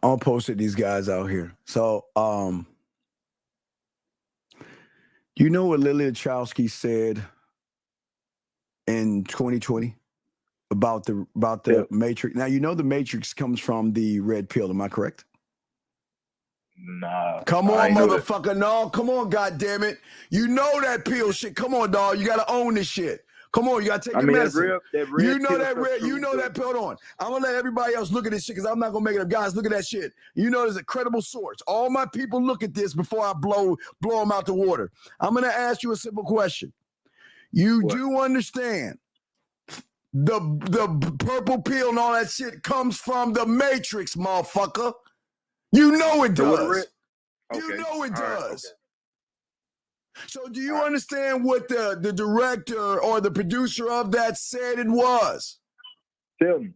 gonna post it, these guys out here. So, you know what Lily Wachowski said in 2020 about the Matrix? Now, you know the Matrix comes from the red pill. Am I correct? Nah. Come on, motherfucker. No, come on, goddammit. You know that pill shit. Come on, dog. You gotta own this shit. Come on, you gotta take your medicine. You know that pill. Hold on. I'm gonna let everybody else look at this shit because I'm not gonna make it up. Guys, look at that shit. You know there's a credible source. All my people look at this before I blow them out the water. I'm gonna ask you a simple question. You do understand the purple pill and all that shit comes from the Matrix, motherfucker. You know it does. You know it does. Okay. So do you understand what the director or the producer of that said it was? Tell me.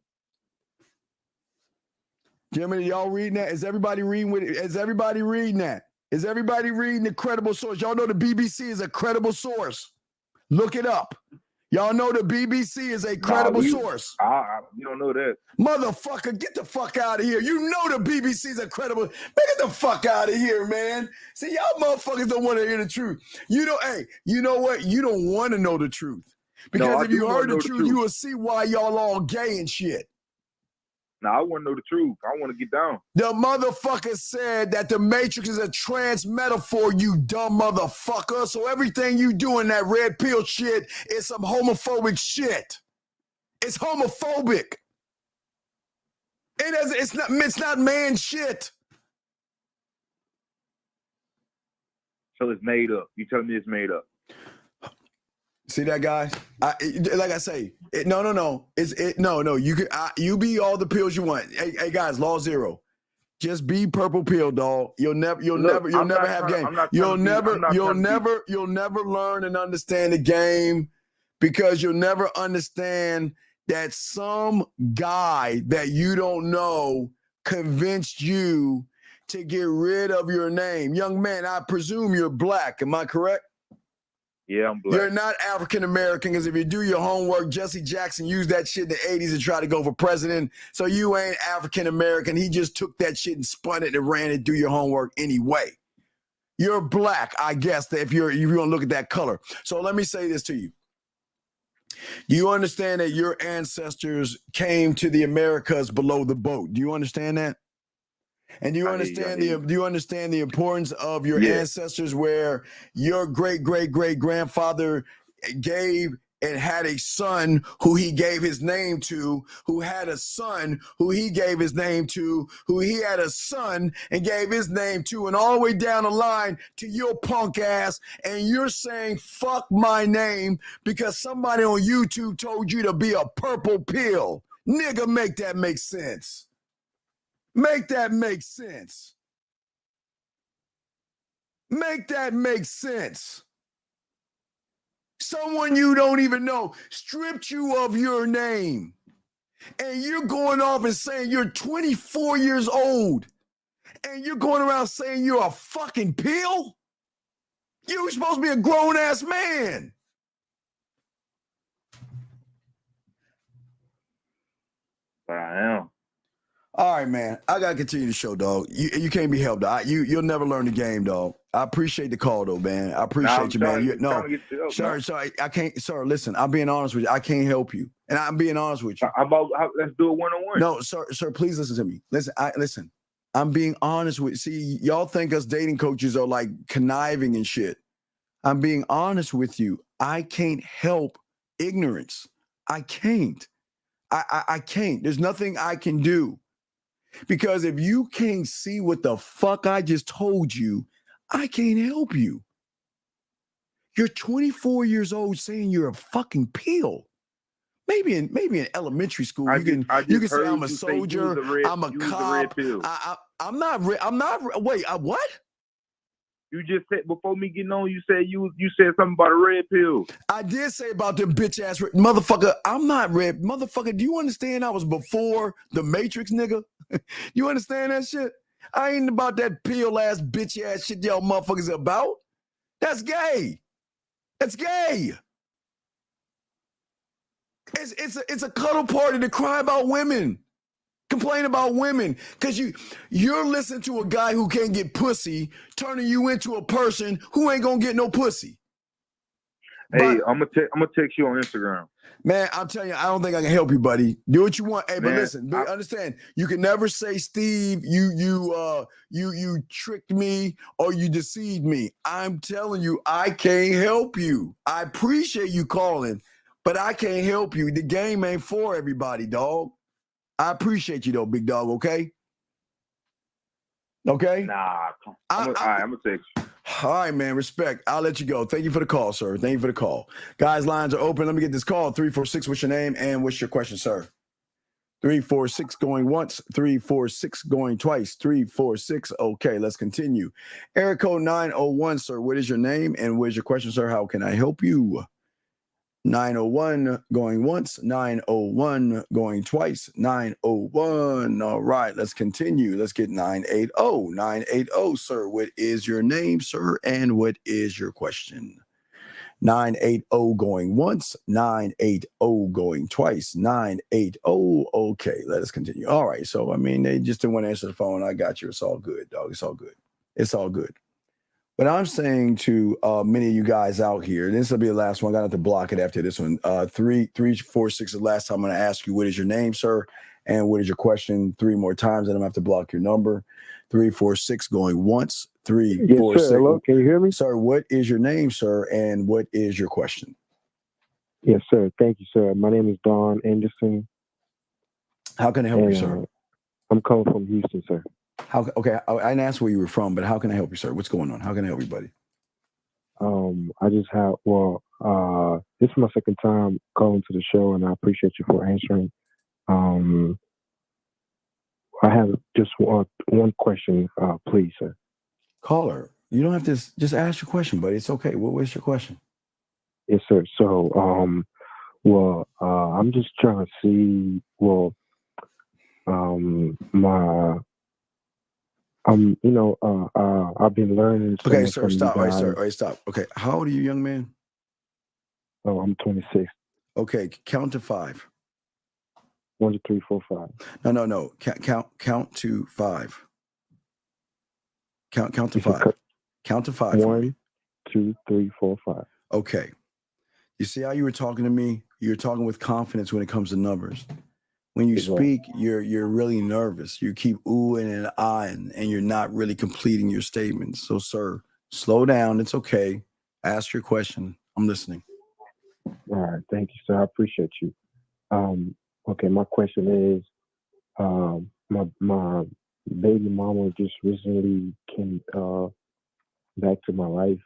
Jimmy, y'all reading that? Is everybody reading with it? Is everybody reading that? Is everybody reading the credible source? Y'all know the BBC is a credible source. Look it up. Y'all know the BBC is a credible source. You don't know that. Motherfucker, get the fuck out of here. You know the BBC is a credible. Man, get the fuck out of here, man. See, y'all motherfuckers don't want to hear the truth. You know, hey, you know what? You don't want to know the truth. Because if you heard the truth, you will see why y'all all gay and shit. Now, I want to know the truth. I want to get down. The motherfucker said that the Matrix is a trans metaphor, you dumb motherfucker. So everything you do in that red pill shit is some homophobic shit. It's homophobic. It's not man shit. So it's made up. You telling me it's made up? See that, guys? Like I say, no. No. You be all the pills you want. Hey, guys, law zero. Just be purple pill, dog. You'll never have game. You'll never learn and understand the game because you'll never understand that some guy that you don't know convinced you to get rid of your name. Young man, I presume you're black. Am I correct? Yeah, I'm black. You're not African American because if you do your homework, Jesse Jackson used that shit in the 80s to try to go for president. So you ain't African American. He just took that shit and spun it and ran it. Do your homework anyway. You're black, I guess, if you're going to look at that color. So let me say this to you. Do you understand that your ancestors came to the Americas below the boat? Do you understand that? And do you understand the importance of your ancestors where your great-great-great-grandfather gave and had a son who he gave his name to, who had a son who he gave his name to, who he had a son and gave his name to, and all the way down the line to your punk ass, and you're saying, fuck my name because somebody on YouTube told you to be a purple pill. Nigga, make that make sense. Make that make sense. Make that make sense. Someone you don't even know stripped you of your name. And you're going off and saying you're 24 years old. And you're going around saying you're a fucking pill? You're supposed to be a grown-ass man. But I am. All right, man. I gotta continue the show, dog. You can't be helped. You'll never learn the game, dog. I appreciate the call, though, man. I appreciate you, man. Sorry, I can't. Sorry, listen. I'm being honest with you. I can't help you, and I'm being honest with you. Let's do it one-on-one. No, sir. Please listen to me. Listen. I'm being honest with. See, y'all think us dating coaches are like conniving and shit. I'm being honest with you. I can't help ignorance. I can't. I can't. There's nothing I can do. Because if you can't see what the fuck I just told you, I can't help you. You're 24 years old saying you're a fucking pill. Maybe in elementary school, you can say I'm a soldier, I'm a cop. I'm not. Wait, what? You just said before me getting on, you said something about a red pill. I did say about them bitch ass motherfucker. I'm not red motherfucker. Do you understand? I was before the Matrix, nigga. You understand that shit? I ain't about that pill ass bitch ass shit y'all motherfuckers about. That's gay. That's gay. It's a cuddle party to cry about women. Complain about women because you're listening to a guy who can't get pussy turning you into a person who ain't gonna get no pussy. Hey, I'm gonna text you on Instagram. Man, I'm telling you, I don't think I can help you, buddy. Do what you want. Hey, but listen, understand, you can never say, Steve, you tricked me or you deceived me. I'm telling you, I can't help you. I appreciate you calling, but I can't help you. The game ain't for everybody, dog. I appreciate you though, big dog, okay? Okay? Nah, I'm gonna text you. All right, man, respect. I'll let you go. Thank you for the call, sir. Thank you for the call. Guys, lines are open. Let me get this call. 346, what's your name and what's your question, sir? 346 going once, 346 going twice, 346. Okay, let's continue. Area code 901, sir. What is your name and what is your question, sir? How can I help you? 901 going once, 901 going twice, 901. All right, let's continue. Let's get 980. 980, sir. What is your name, sir? And what is your question? 980 going once, 980 going twice, 980. Okay, let us continue. All right. So, I mean, they just didn't want to answer the phone. I got you. It's all good, dog. It's all good. It's all good. But I'm saying to many of you guys out here, this will be the last one. I got to block it after this one. 346 is the last time I'm going to ask you, what is your name, sir? And what is your question? 3 more times, and I'm going to have to block your number. 346 going once, 346. Yes, sir. Hello, can you hear me? Sir, what is your name, sir? And what is your question? Yes, sir. Thank you, sir. My name is Don Anderson. How can I help you, sir? I'm calling from Houston, sir. Okay, I didn't ask where you were from, but how can I help you, sir? What's going on? How can I help you, buddy? I just have, this is my second time calling to the show, and I appreciate you for answering. I have just one question, please, sir. Caller, you don't have to just ask your question, buddy. It's okay. What's your question? Yes, sir. So, I'm just trying to see, I've been learning. Okay, sir, stop. All right, stop. Okay, how old are you, young man? Oh, I'm 26. Okay, count to 5. 1, 2, 3, 4, 5. No. Count to 5. Count to 5. Count to 5. 1, 2, 3, 4, 5. Okay. You see how you were talking to me? You're talking with confidence when it comes to numbers. When you speak, you're really nervous. You keep oohing and ahhing, and you're not really completing your statements. So, sir, slow down. It's okay. Ask your question. I'm listening. All right. Thank you, sir. I appreciate you. Okay, my question is, my baby mama just recently came back to my life.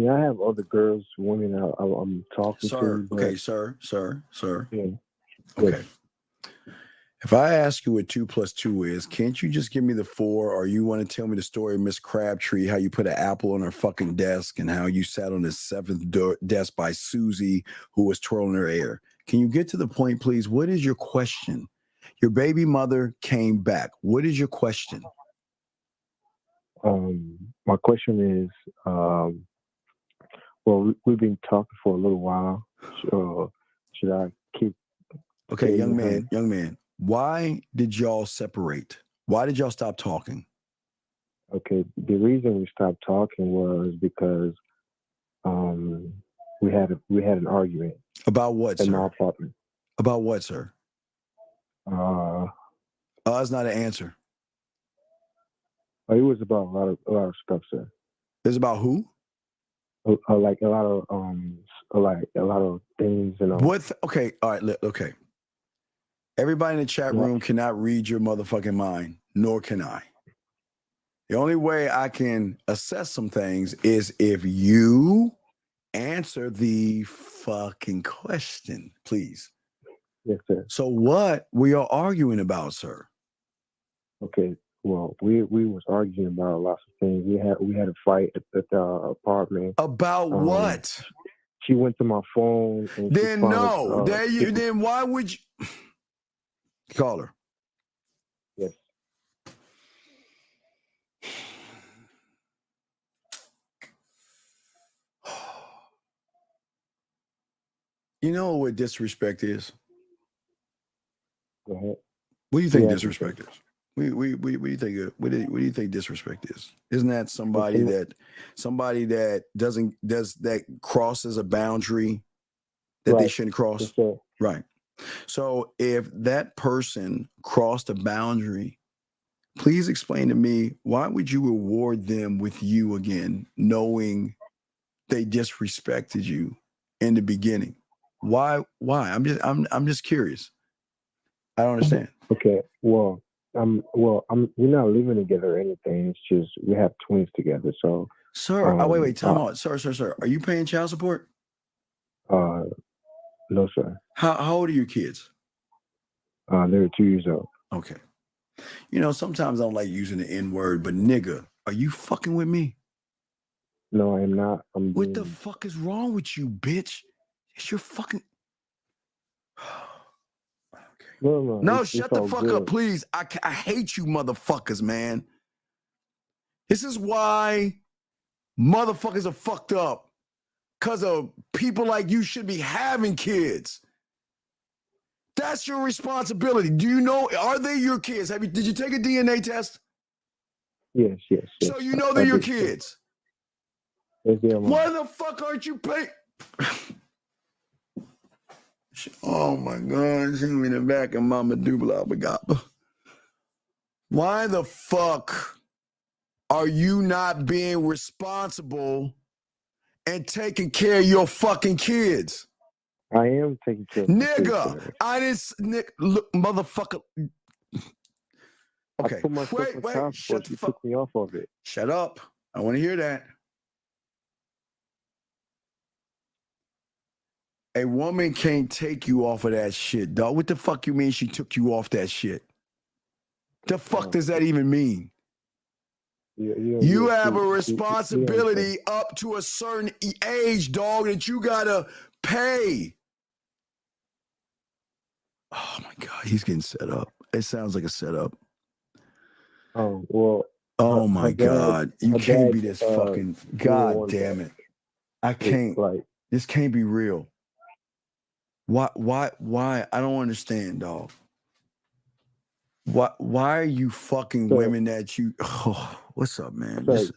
I have other girls, women I'm talking to. But, okay, sir. Yeah. Okay. If I ask you what 2 + 2 is, can't you just give me the 4? Or you want to tell me the story of Miss Crabtree, how you put an apple on her fucking desk and how you sat on the 7th desk by Susie, who was twirling her hair? Can you get to the point, please? What is your question? Your baby mother came back. What is your question? My question is, we've been talking for a little while. Should I keep? Okay, young man. Why did y'all separate? Why did y'all stop talking? Okay, the reason we stopped talking was because we had an argument. About what, sir? In my apartment. About what, sir? That's not an answer. It was about a lot of stuff, sir. It's about who? Like a lot of things, you know. What? Okay, all right. Okay. Everybody in the chat room cannot read your motherfucking mind, nor can I. The only way I can assess some things is if you answer the fucking question, please. Yes, sir. So what we are arguing about, sir? Okay. Well, we was arguing about lots of things. We had a fight at the apartment. About what? She went to my phone. And then then why would you call her? Yes. You know what disrespect is? Go ahead. What do you think disrespect is? What do you think disrespect is? Isn't that somebody that crosses a boundary that they shouldn't cross? Yes, right. So if that person crossed a boundary, please explain to me, why would you reward them with you again, knowing they disrespected you in the beginning? Why? I'm just curious. I don't understand. Okay. We're not living together or anything. It's just we have twins together. So, sir, wait, time out, sir. Are you paying child support? No, sir. How old are your kids? They're 2 years old. Okay. You know, sometimes I don't like using the N-word, but nigga, are you fucking with me? No, I am not. What the fuck is wrong with you, bitch? It's your fucking... No, shut the fuck up, please. I hate you motherfuckers, man. This is why motherfuckers are fucked up. Because of people like you should be having kids. That's your responsibility. Do you know, are they your kids? Did you take a DNA test? Yes. So you know they're your kids. Yes, they are. Why the fuck aren't you paying? Oh my God, she me in the back of Mama Dubla. Why the fuck are you not being responsible and taking care of your fucking kids? I am taking care of nigga. I didn't look, motherfucker. Okay, I put myself on child support. You took me off of it. Shut up. I want to hear that. A woman can't take you off of that shit, dog. What the fuck you mean she took you off that shit? The fuck does that even mean? You have a responsibility up to a certain age, dog, that you gotta pay. Oh my God, he's getting set up. It sounds like a setup. Oh, well. Oh my God. You can't be this fucking, God damn it. I can't, this can't be real. Why? I don't understand, dog. Why are you fucking women that you, what's up, man? I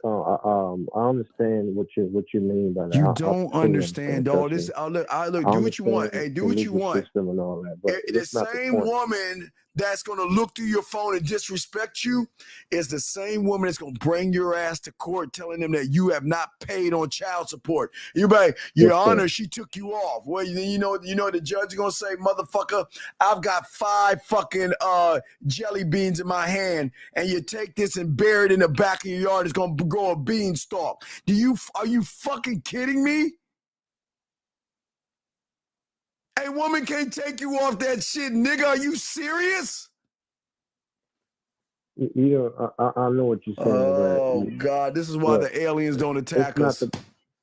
understand what you mean by that. You don't understand, dog. This, look, do what you want. Hey, do what you want. And all that, but the same woman that's going to look through your phone and disrespect you is the same woman that's going to bring your ass to court telling them that you have not paid on child support. You're like, Your Honor, she took you off. Well, you know the judge is going to say, motherfucker, I've got 5 fucking jelly beans in my hand, and you take this and bury it in the back of your yard, it's going to grow a beanstalk. Are you fucking kidding me? A woman can't take you off that shit, nigga. Are you serious? I know what you're saying. Oh, God. This is why the aliens don't attack us.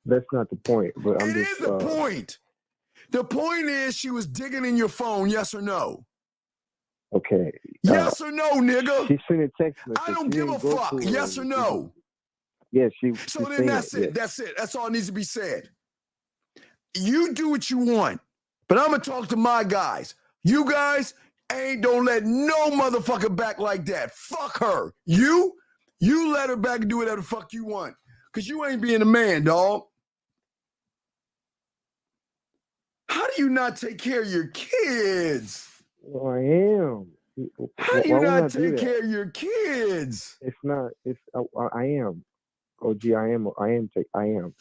That's not the point. But it is the point. The point is she was digging in your phone, yes or no? Okay. Yes or no, nigga? She sent a text message. I don't give a fuck. Yes or no? Yes, So then that's it. That's it. That's all needs to be said. You do what you want. But I'm going to talk to my guys. You guys don't let no motherfucker back like that. Fuck her. You let her back and do whatever the fuck you want. Because you ain't being a man, dog. How do you not take care of your kids? Well, I am. How do you not take care of your kids? It's not. I am. Oh, gee, I am.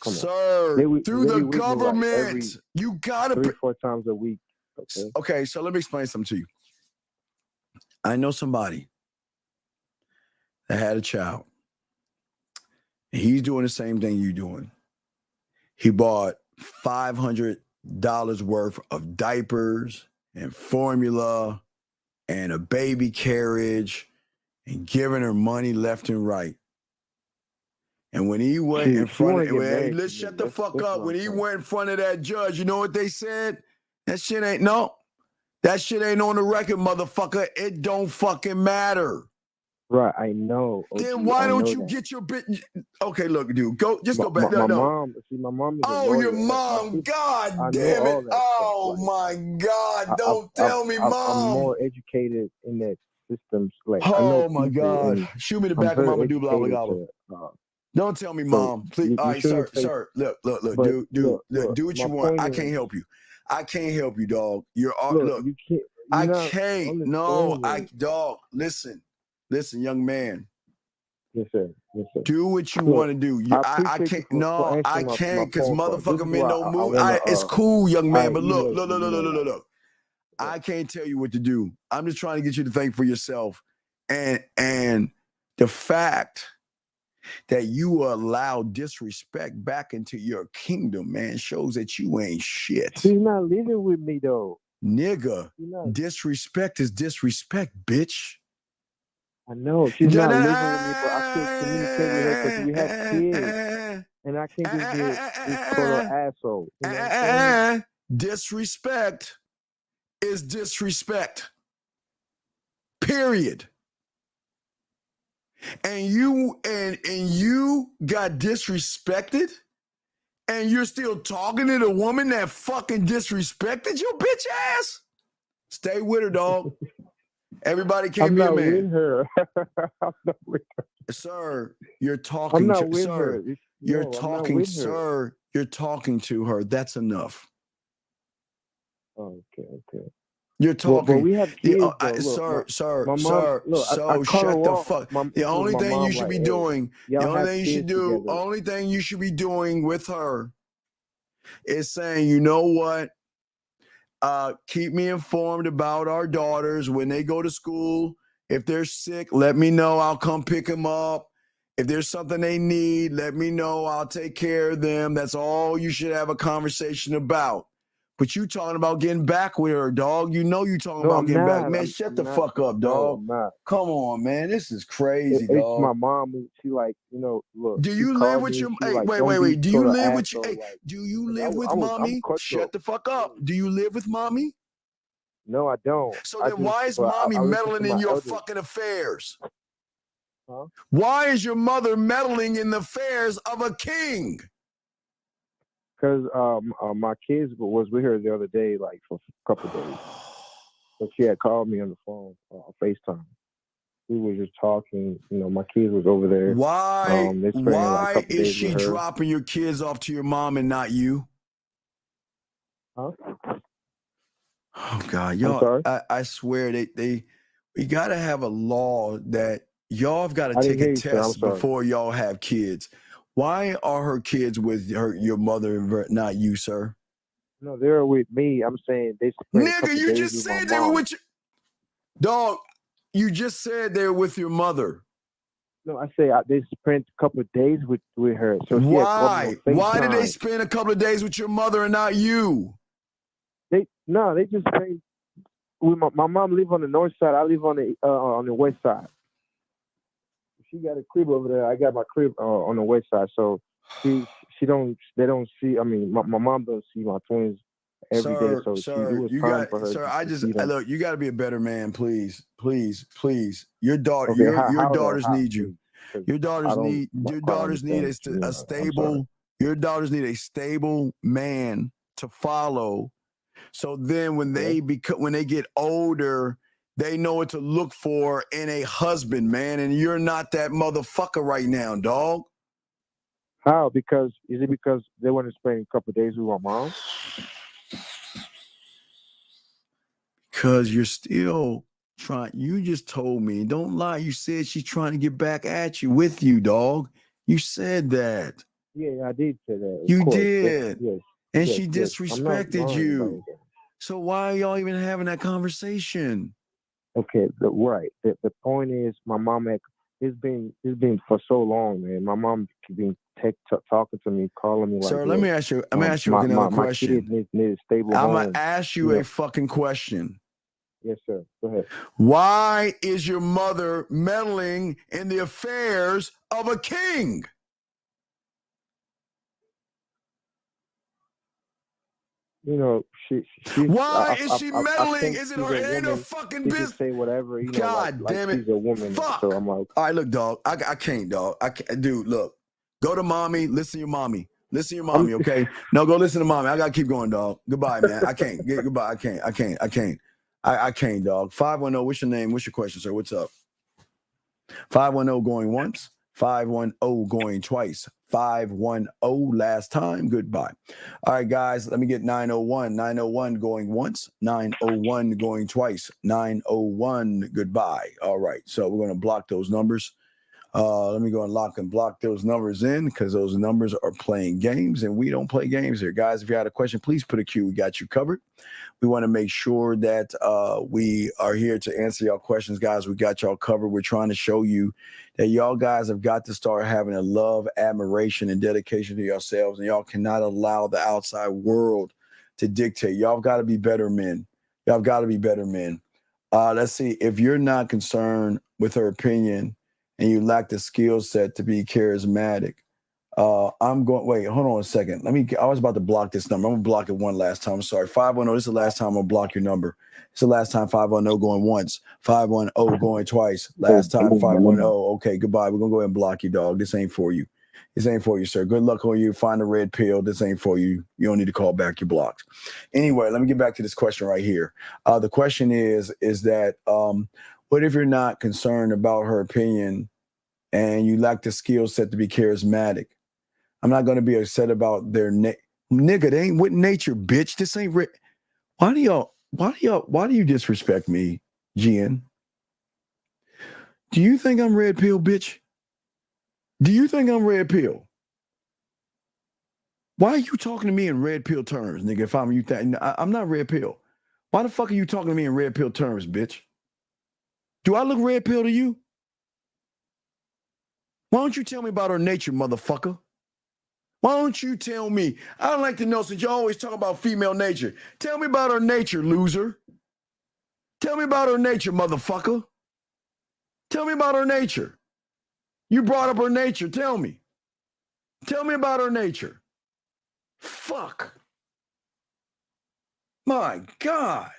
Come Sir, on. through the government, you gotta 3-4 times a week. Okay, so let me explain something to you. I know somebody that had a child, and he's doing the same thing you're doing. He bought $500 worth of diapers and formula and a baby carriage and giving her money left and right. And when he went in front of, let's shut the fuck up. When he went in front of that judge, you know what they said? That shit ain't on the record, motherfucker. It don't fucking matter. Right, I know. Then why don't you get your bit? Okay, look, dude, go back. My mom is your mom. God damn it. Oh my God. Don't tell me, Mom. I'm more educated in that systems. Oh my God. Shoot me the back of Mama Dubla. Don't tell me, Mom. Please. All right, sir. Look, dude, do what you want. I can't help you. I can't help you, dog. Look. I can't. No, dog. Listen, young man. Yes, sir. Do what you want to do. I can't. No, I can't because motherfucker men don't move. It's cool, young man. But look. I can't tell you what to do. I'm just trying to get you to think for yourself. And the fact that you allow disrespect back into your kingdom, man, shows that you ain't shit. She's not living with me though. Nigga, disrespect is disrespect, bitch. I know she's not living with me, but I still communicate with her because we have kids, and I can't just be this total asshole. You know what I'm saying? Disrespect is disrespect. Period. And you got disrespected, and you're still talking to the woman that fucking disrespected your bitch ass? Stay with her, dog. Everybody can't be a man. I'm not with her. I'm not with her. Sir, you're talking I'm not to with sir. her. You're No, I'm not talking, with her. sir. You're talking to her. That's enough. Okay. You're talking. But we have kids, Sir, my mom, sir. look, So I cut shut her the off. fuck. My- The only my thing mom you should like, be hey, doing. y'all The only have thing you should kids do. together. Only thing you should be doing with her is saying, you know what? Keep me informed about our daughters when they go to school. If they're sick, let me know. I'll come pick them up. If there's something they need, let me know. I'll take care of them. That's all you should have a conversation about. But you talking about getting back with her, dog. You know you talking about I'm getting back. not. Man, I'm shut the not. fuck up, No, dog. I'm not. Come on, man. This is crazy, It's dog. my mom. She like, look. Do she you live called with me, your she hey, like, wait. don't be Do you total live with asshole, hey, like, do you like, live with I'm mommy? cutthroat. Shut the fuck up. Do you live with mommy? No, I don't. So then why is but mommy I listen to meddling in my your elders. fucking affairs? Huh? Why is your mother meddling in the affairs of a king? Because my kids was with her the other day, like for a couple of days. So she had called me on the phone, FaceTime. We were just talking. My kids was over there. Why? They spent like a Why couple is days she with her. dropping your kids off to your mom and not you? Huh? Oh God, I'm y'all! sorry? I swear we gotta have a law that y'all have got to I take didn't hear a you, sir. I'm test sorry. before y'all have kids. Why are her kids with your mother and not you, sir? No, they're with me. I'm saying they spent a Nigga, couple you days just with said my they were mom. with your dog. You just said they were with your mother. No, I say they spent a couple of days with her. So she had called me on FaceTime. Why did they spend a couple of days with your mother and not you? They just spent. My mom live on the north side. I live on the west side. She got a crib over there. I got my crib on the west side. So they don't see. I mean, my mom don't see my twins every day. So it was time for her. Look. You got to be a better man, please. Your daughter, Okay, your daughters need you. Your daughters need understand a stable. Your daughters need a stable man to follow. So then when they get older, they know what to look for in a husband, man. And you're not that motherfucker right now, dog. How? Is it because they want to spend a couple of days with my mom? Because you're still trying. You just told me, don't lie. You said she's trying to get back at you with you, dog. You said that. Yeah, I did say that. You did. Yes. And yes, she disrespected you. So why are y'all even having that conversation? Okay, right. The point is, my mom it's been for so long, man. My mom been talking to me, calling me like. Sir, let me ask you. I'm gonna ask you another question. My kid need a stable I'm home. gonna ask you a fucking question. Yes, sir. Go ahead. Why is your mother meddling in the affairs of a king? Why is she meddling? Is it her ain't her fucking business? Say whatever, God damn it! She's a woman. Fuck. So I'm like, all right, look, dog. I can't, dog. I can't, dude. Look, go to mommy. Listen to your mommy. Listen to your mommy. Okay. No, go listen to mommy. I gotta keep going, dog. Goodbye, man. I can't. Goodbye. I can't, dog. 510. What's your name? What's your question, sir? What's up? 510 going once. 510 going twice. 510 last time. Goodbye. All right, guys, let me get 901. 901 going once. 901 going twice. 901 goodbye. All right, so we're going to block those numbers. Let me go and lock and block those numbers in because those numbers are playing games, and we don't play games here. Guys, if you had a question, please put a Q. We got you covered. We want to make sure that we are here to answer y'all questions, guys. We got y'all covered. We're trying to show you that y'all guys have got to start having a love, admiration, and dedication to yourselves, and y'all cannot allow the outside world to dictate. Y'all got to be better men. Y'all got to be better men. Let's see. If you're not concerned with her opinion and you lack the skill set to be charismatic, I'm going, wait, hold on a second. I was about to block this number. I'm going to block it one last time. I'm sorry. 510, this is the last time I'm going to block your number. It's the last time 510 going once, 510 going twice. Last time 510. Okay, goodbye. We're going to go ahead and block you, dog. This ain't for you. This ain't for you, sir. Good luck on you. Find a red pill. This ain't for you. You don't need to call back. You're blocked. Anyway, let me get back to this question right here. The question is that what if you're not concerned about her opinion and you lack the skill set to be charismatic? I'm not going to be upset about their nigga. They ain't with nature, bitch. This ain't why do you disrespect me, Gian? Do you think I'm red pill, bitch? Do you think I'm red pill? Why are you talking to me in red pill terms, nigga? If I'm you, I'm not red pill. Why the fuck are you talking to me in red pill terms, bitch? Do I look red pill to you? Why don't you tell me about her nature, motherfucker? Why don't you tell me? I'd like to know, since you always talk about female nature. Tell me about her nature, loser. Tell me about her nature, motherfucker. Tell me about her nature. You brought up her nature. Tell me. Tell me about her nature. Fuck. My God.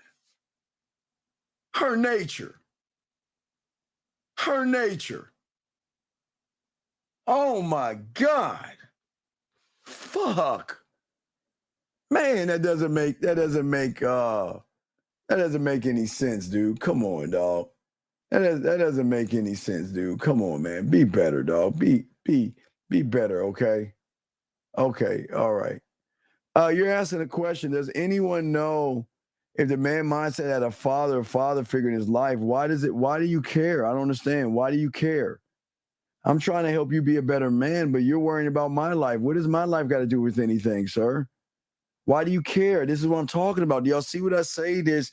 Her nature. Her nature. Oh my God. Fuck. Man, that doesn't make any sense, dude. Come on, dog. That doesn't make any sense, dude. Come on, man. Be better, dog. Be better, okay? Okay, all right. You're asking a question. Does anyone know if the man mindset had a father figure in his life? Why do you care? I don't understand. Why do you care? I'm trying to help you be a better man, but you're worrying about my life. What does my life got to do with anything, sir? Why do you care? This is what I'm talking about. Do y'all see what I say? There's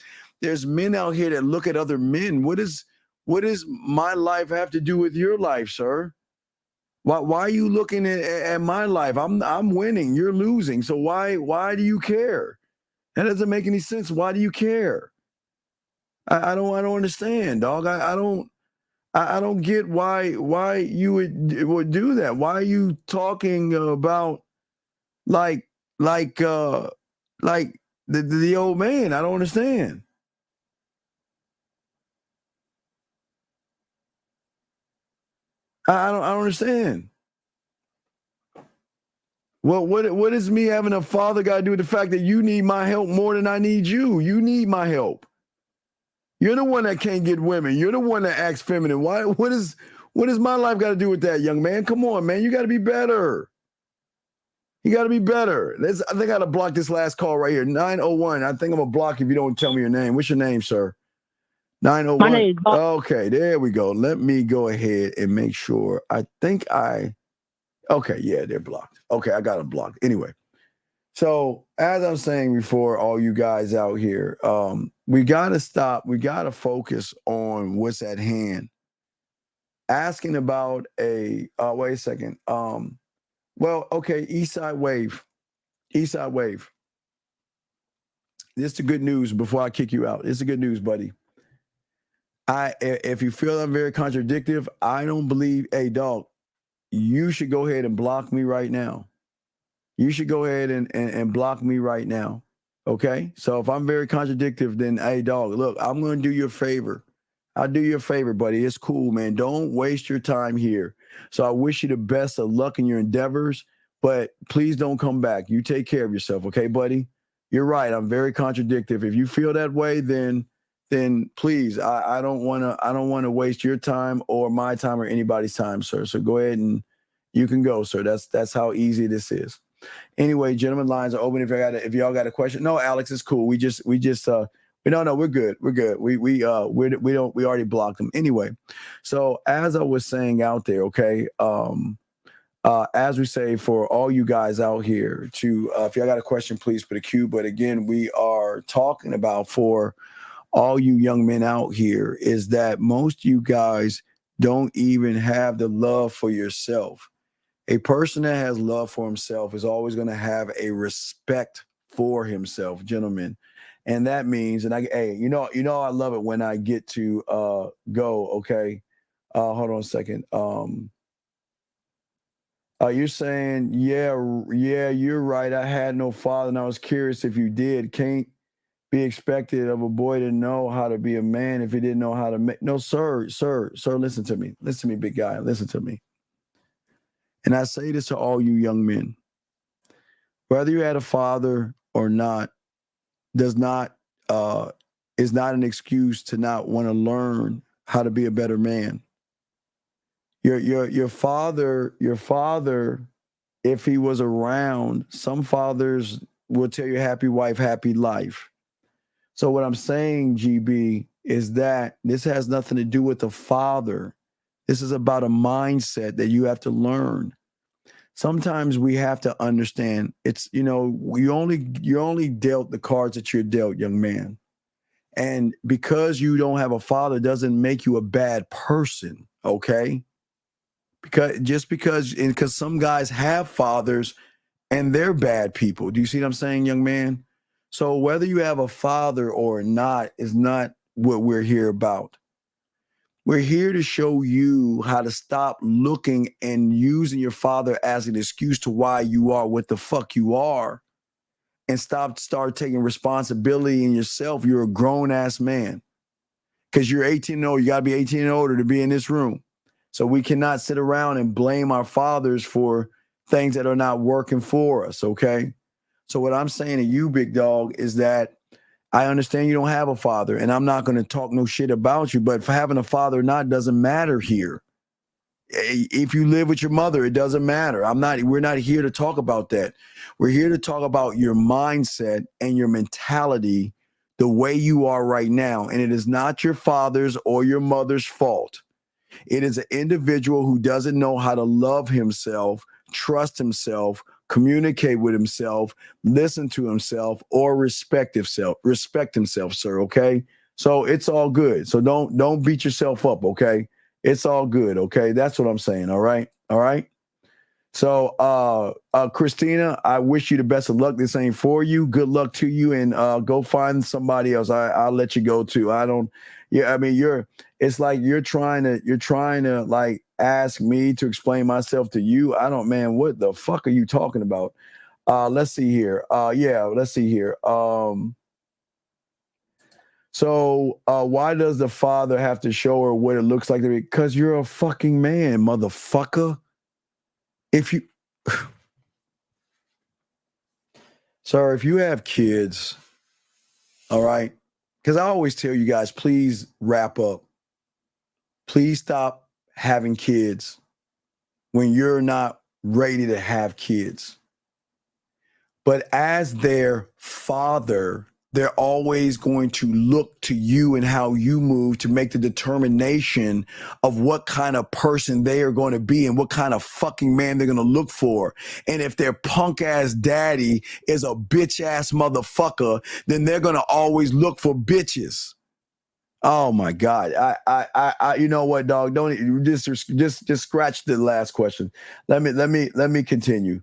men out here that look at other men. What does my life have to do with your life, sir? Why are you looking at my life? I'm winning. You're losing. So why do you care? That doesn't make any sense. Why do you care? I don't understand, dog. I don't get why you would do that. Why are you talking about like the old man? I don't understand. I don't understand. Well, what does me having a father got to do with the fact that you need my help more than I need you? You need my help. You're the one that can't get women. You're the one that acts feminine. Why? What does my life got to do with that, young man? Come on, man. You got to be better. You got to be better. I think I got to block this last call right here. 901. I think I'm going to block if you don't tell me your name. What's your name, sir? 901. My name is Bob. Okay, there we go. Let me go ahead and make sure. Okay, yeah, they're blocked. Okay, I got them blocked. Anyway, so as I'm saying before, all you guys out here, we got to stop. We got to focus on what's at hand. Asking about wait a second. Well, okay, Eastside Wave. Eastside Wave. This is the good news before I kick you out. This is the good news, buddy. If you feel I'm very contradictive, I don't believe, hey, dog, you should go ahead and block me right now. You should go ahead and block me right now. Okay? So if I'm very contradictive, then, hey, dog, look, I'm going to do you a favor. I'll do you a favor, buddy. It's cool, man. Don't waste your time here. So I wish you the best of luck in your endeavors, but please don't come back. You take care of yourself, okay, buddy? You're right. I'm very contradictive. If you feel that way, then please, I don't want to waste your time or my time or anybody's time, sir. So go ahead and you can go, sir. That's how easy this is. Anyway, gentlemen, lines are open. If y'all got a question, no, Alex, it's cool. We just No, we're good. We're good. We already blocked them anyway. So as I was saying out there, okay. As we say, for all you guys out here, to if y'all got a question, please put a Q. But again, we are talking about for all you young men out here is that most of you guys don't even have the love for yourself. A person that has love for himself is always going to have a respect for himself, gentlemen. And that means, and hey, I love it when I get to go. Okay, hold on a second. You're saying, yeah, you're right. I had no father, and I was curious if you did. Can't be expected of a boy to know how to be a man if he didn't know how to make. No, sir, listen to me. Listen to me, big guy. Listen to me. And I say this to all you young men. Whether you had a father or not is not an excuse to not want to learn how to be a better man. Your father, if he was around, some fathers will tell you happy wife, happy life. So what I'm saying, GB, is that this has nothing to do with the father. This is about a mindset that you have to learn. Sometimes we have to understand it's, you're only dealt the cards that you're dealt, young man. And because you don't have a father doesn't make you a bad person, okay? Because some guys have fathers and they're bad people. Do you see what I'm saying, young man? So whether you have a father or not is not what we're here about. We're here to show you how to stop looking and using your father as an excuse to why you are what the fuck you are, and start taking responsibility in yourself. You're a grown ass man. Because you're 18 and older, you got to be 18 and older to be in this room. So we cannot sit around and blame our fathers for things that are not working for us, okay? So what I'm saying to you, big dog, is that I understand you don't have a father, and I'm not going to talk no shit about you, but for having a father or not doesn't matter here. If you live with your mother, it doesn't matter. We're not here to talk about that. We're here to talk about your mindset and your mentality the way you are right now. And it is not your father's or your mother's fault. It is an individual who doesn't know how to love himself, trust himself, communicate with himself, listen to himself, or respect himself, sir. Okay. So it's all good. So don't beat yourself up. Okay. It's all good. Okay. That's what I'm saying. All right. All right. So, Christina, I wish you the best of luck. This ain't for you. Good luck to you, and go find somebody else. I'll let you go too. It's like you're trying to like ask me to explain myself to you. Man, what the fuck are you talking about? Let's see here. Let's see here. So why does the father have to show her what it looks like to be? Because you're a fucking man, motherfucker. Sir, if you have kids, all right, because I always tell you guys, please wrap up. Please stop having kids when you're not ready to have kids. But as their father, they're always going to look to you and how you move to make the determination of what kind of person they are going to be and what kind of fucking man they're going to look for. And if their punk ass daddy is a bitch ass motherfucker, then they're going to always look for bitches. Oh my God. I you know what, dog? Don't just scratch the last question. Let me continue.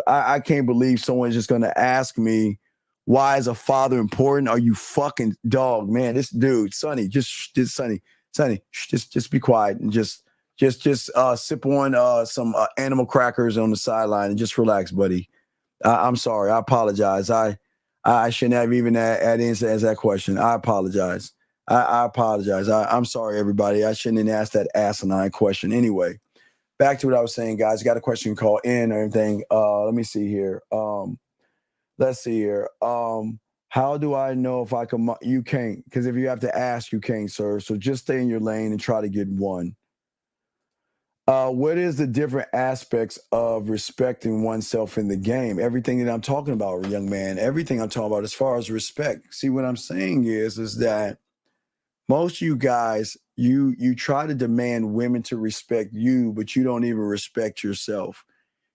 I can't believe someone's just going to ask me, why is a father important? Are you fucking dog, man? This dude, Sonny, just be quiet and just sip on some animal crackers on the sideline and just relax, buddy. I'm sorry. I apologize. I shouldn't have even answered that question. I apologize. I apologize. I'm sorry, everybody. I shouldn't have asked that asinine question. Anyway, back to what I was saying, guys. Got a question, call in or anything. Let me see here. Let's see here. How do I know if I can? You can't, because if you have to ask, you can't, sir. So just stay in your lane and try to get one. What is the different aspects of respecting oneself in the game? Everything that I'm talking about, young man, everything I'm talking about as far as respect. See, what I'm saying is that most of you guys, you try to demand women to respect you, but you don't even respect yourself.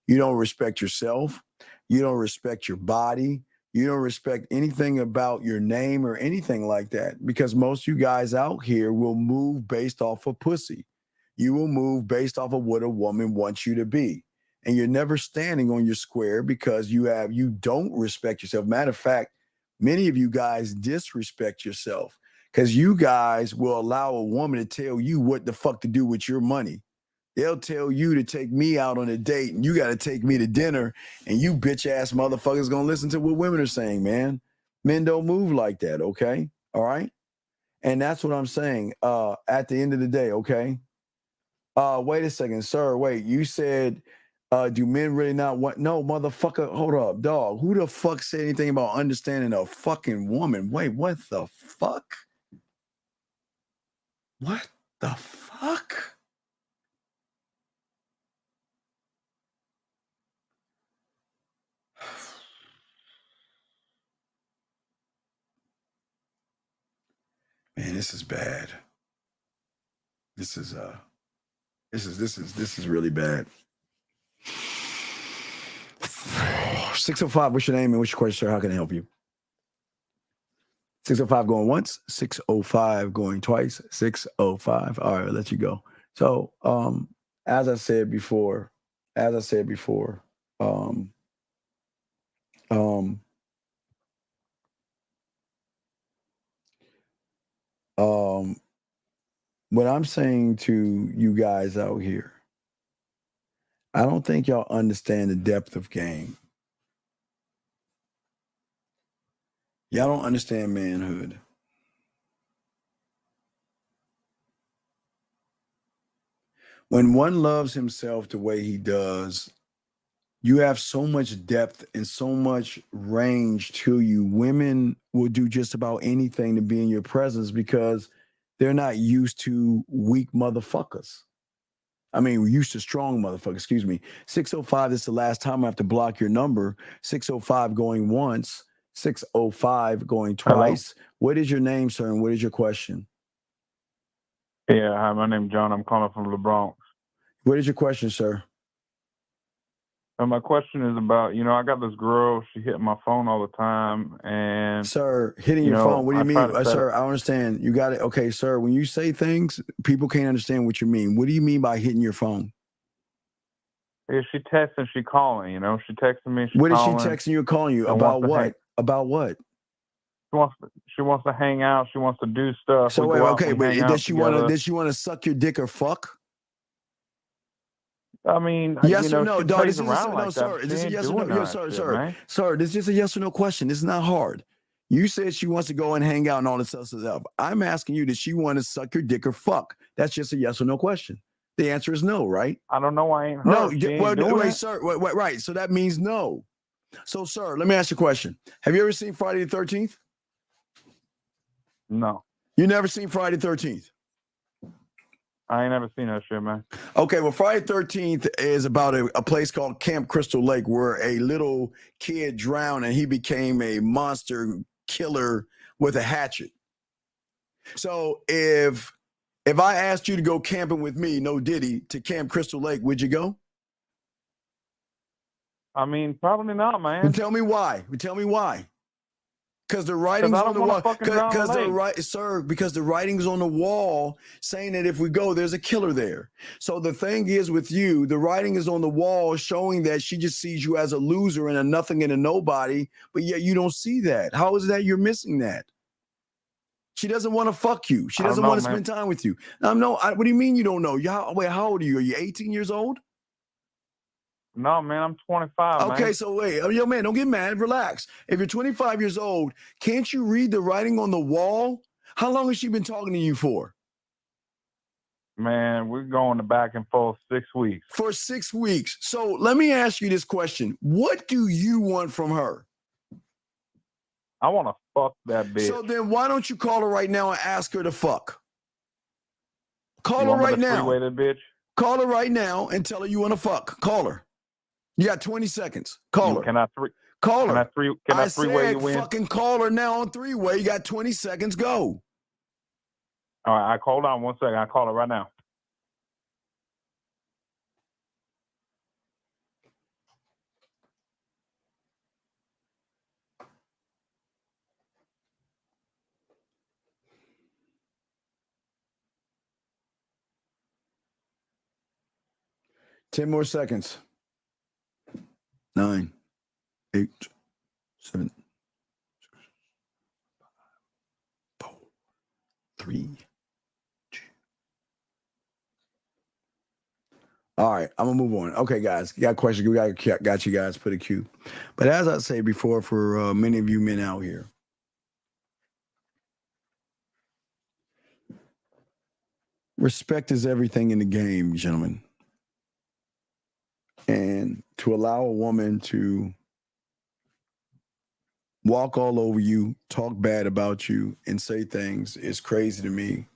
You don't respect yourself. You don't respect your body. You don't respect anything about your name or anything like that, because most of you guys out here will move based off of pussy. You will move based off of what a woman wants you to be. And you're never standing on your square because you don't respect yourself. Matter of fact, many of you guys disrespect yourself because you guys will allow a woman to tell you what the fuck to do with your money. They'll tell you to take me out on a date and you got to take me to dinner, and you bitch ass motherfuckers going to listen to what women are saying, man. Men don't move like that, okay? All right? And that's what I'm saying at the end of the day, okay? Wait a second, sir. Wait, you said, do men really not want? No, motherfucker. Hold up, dog. Who the fuck said anything about understanding a fucking woman? Wait, what the fuck? What the fuck? Man, this is bad. This is really bad. 605, what's your name and what's your question, sir? How can I help you? 605 going once, 605 going twice, 605. All right, I'll let you go. So, as I said before, what I'm saying to you guys out here, I don't think y'all understand the depth of game. Y'all don't understand manhood. When one loves himself the way he does, you have so much depth and so much range to you. Women will do just about anything to be in your presence because they're not used to weak motherfuckers. I mean, we're used to strong motherfuckers, excuse me. 605, this is the last time I have to block your number. 605 going once, 605 going twice. Hello? What is your name, sir, and what is your question? Yeah, hi, my name's John. I'm calling from the Bronx. What is your question, sir? My question is about, I got this girl, she hit my phone all the time, and... Sir, hitting your phone, what do you mean? Sir, I understand. You got it. Okay, sir, when you say things, people can't understand what you mean. What do you mean by hitting your phone? Yeah, she texts and she calling, She texting me, what is she texting you or calling you? About what? About what? She wants to hang out. She wants to do stuff. So wait, okay, but does she want to suck your dick or fuck? I mean, yes or no, dog. This is a yes or no. Sir, this is just a yes or no question. This is not hard. You said she wants to go and hang out and all this other stuff. I'm asking you, does she want to suck your dick or fuck? That's just a yes or no question. The answer is no, right? I don't know. I ain't her. No, wait, sir. Wait, right. So that means no. So, sir, let me ask you a question. Have you ever seen Friday the 13th? No. You never seen Friday the 13th? I ain't never seen that shit, man. Okay, well, Friday the 13th is about a place called Camp Crystal Lake where a little kid drowned and he became a monster killer with a hatchet. So if I asked you to go camping with me, no Diddy, to Camp Crystal Lake, would you go? I mean, probably not, man. Tell me why. Because the writing's on the wall. Because the writing's on the wall saying that if we go, there's a killer there. So the thing is with you, the writing is on the wall showing that she just sees you as a loser and a nothing and a nobody, but yet you don't see that. How is that you're missing that? She doesn't want to fuck you. She doesn't want to spend time with you. What do you mean you don't know? How old are you? Are you 18 years old? No, man, I'm 25, Okay, so wait. Yo, man, don't get mad. Relax. If you're 25 years old, can't you read the writing on the wall? How long has she been talking to you for? Man, we're going back and forth 6 weeks. For 6 weeks. So let me ask you this question. What do you want from her? I want to fuck that bitch. So then why don't you call her right now and ask her to fuck? Call her right now. Freeway that bitch? Call her right now and tell her you want to fuck. Call her. You got 20 seconds. Call her. Can I three? Call Can her. I three-way you in? Fucking call her now on three-way. You got 20 seconds. Go. All right, hold on 1 second. I call her right now. Ten more seconds. 9, 8, 7, 6, 5, 4, 3, 2. All right, I'm gonna move on. Okay, guys, got questions? We got you guys. Put a cue. But as I say before, for many of you men out here, respect is everything in the game, gentlemen. And to allow a woman to walk all over you, talk bad about you, and say things is crazy to me,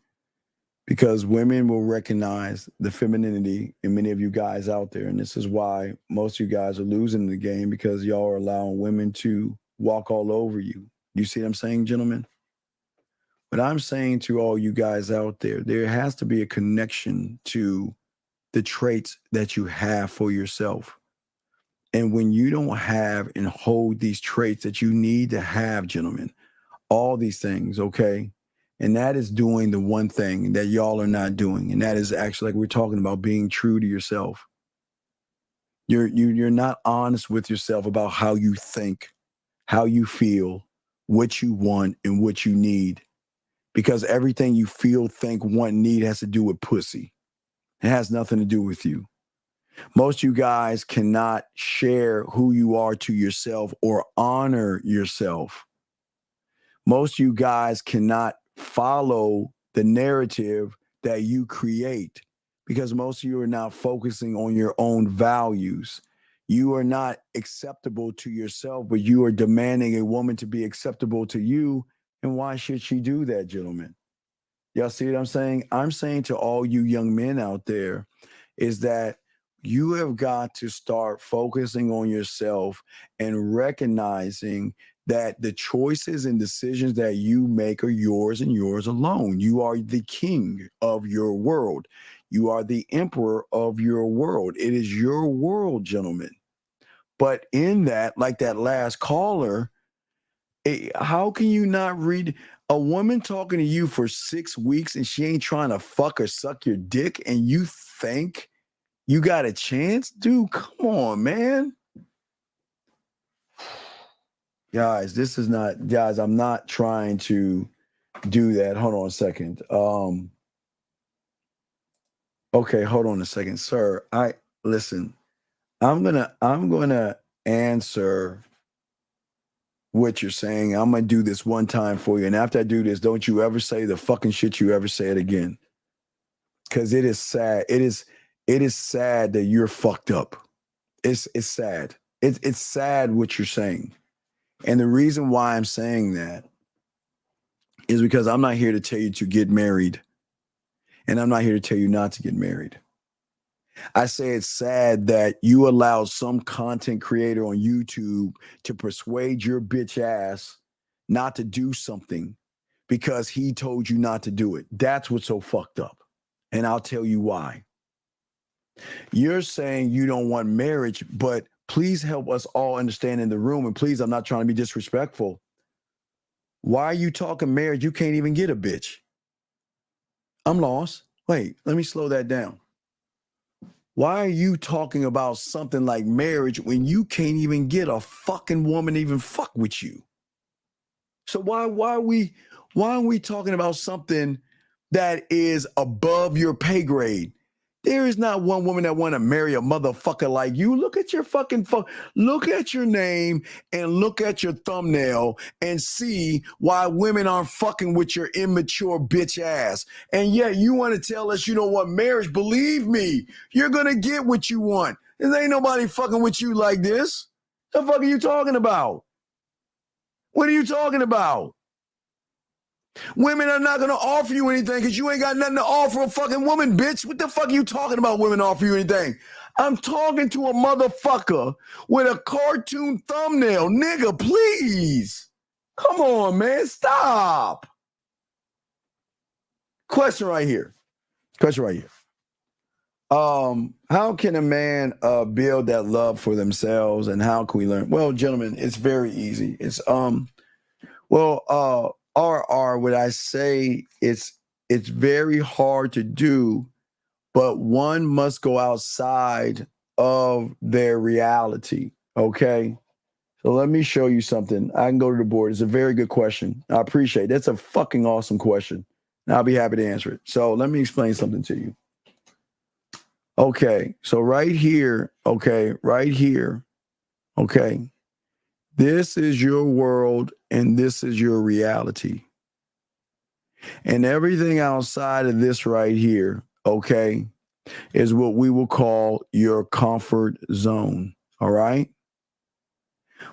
because women will recognize the femininity in many of you guys out there. And this is why most of you guys are losing the game, because y'all are allowing women to walk all over you. You see what I'm saying, gentlemen? But I'm saying to all you guys out there has to be a connection to the traits that you have for yourself. And when you don't have and hold these traits that you need to have, gentlemen, all these things, okay? And that is doing the one thing that y'all are not doing. And that is actually, like we're talking about, being true to yourself. You're not honest with yourself about how you think, how you feel, what you want, and what you need. Because everything you feel, think, want, need has to do with pussy. It has nothing to do with you. Most of you guys cannot share who you are to yourself or honor yourself. Most of you guys cannot follow the narrative that you create, because most of you are not focusing on your own values. You are not acceptable to yourself, but you are demanding a woman to be acceptable to you. And why should she do that, gentlemen? Y'all see what I'm saying? I'm saying to all you young men out there is that you have got to start focusing on yourself and recognizing that the choices and decisions that you make are yours and yours alone. You are the king of your world. You are the emperor of your world. It is your world, gentlemen. But in that, like that last caller, how can you not read a woman talking to you for 6 weeks and she ain't trying to fuck or suck your dick, and you think you got a chance? Dude, come on, man. Guys, this is not, guys, I'm not trying to do that. Hold on a second. Okay, hold on a second, sir. Listen, I'm gonna answer what you're saying. I'm gonna do this one time for you. And after I do this, don't you ever say the fucking shit you ever say it again. Cause it is sad. It is sad that you're fucked up. It's sad. It's sad what you're saying. And the reason why I'm saying that is because I'm not here to tell you to get married. And I'm not here to tell you not to get married. I say it's sad that you allow some content creator on YouTube to persuade your bitch ass not to do something because he told you not to do it. That's what's so fucked up. And I'll tell you why. You're saying you don't want marriage, but please help us all understand in the room. And please, I'm not trying to be disrespectful. Why are you talking marriage? You can't even get a bitch. I'm lost. Wait, let me slow that down. Why are you talking about something like marriage when you can't even get a fucking woman to even fuck with you? So why are we talking about something that is above your pay grade? There is not one woman that want to marry a motherfucker like you. Look at your look at your name and look at your thumbnail and see why women aren't fucking with your immature bitch ass. And yet you want to tell us you don't want marriage. Believe me, you're going to get what you want. There ain't nobody fucking with you like this. The fuck are you talking about? What are you talking about? Women are not going to offer you anything because you ain't got nothing to offer a fucking woman, bitch. What the fuck are you talking about women offer you anything? I'm talking to a motherfucker with a cartoon thumbnail. Nigga, please. Come on, man. Stop. Question right here. How can a man build that love for themselves, and how can we learn? Well, gentlemen, it's very easy. It's would I say it's very hard to do, but one must go outside of their reality. Okay. So let me show you something. I can go to the board. It's a very good question. I appreciate it. That's a fucking awesome question. And I'll be happy to answer it. So let me explain something to you. Okay. So right here. This is your world and this is your reality. And everything outside of this right here, okay, is what we will call your comfort zone. All right.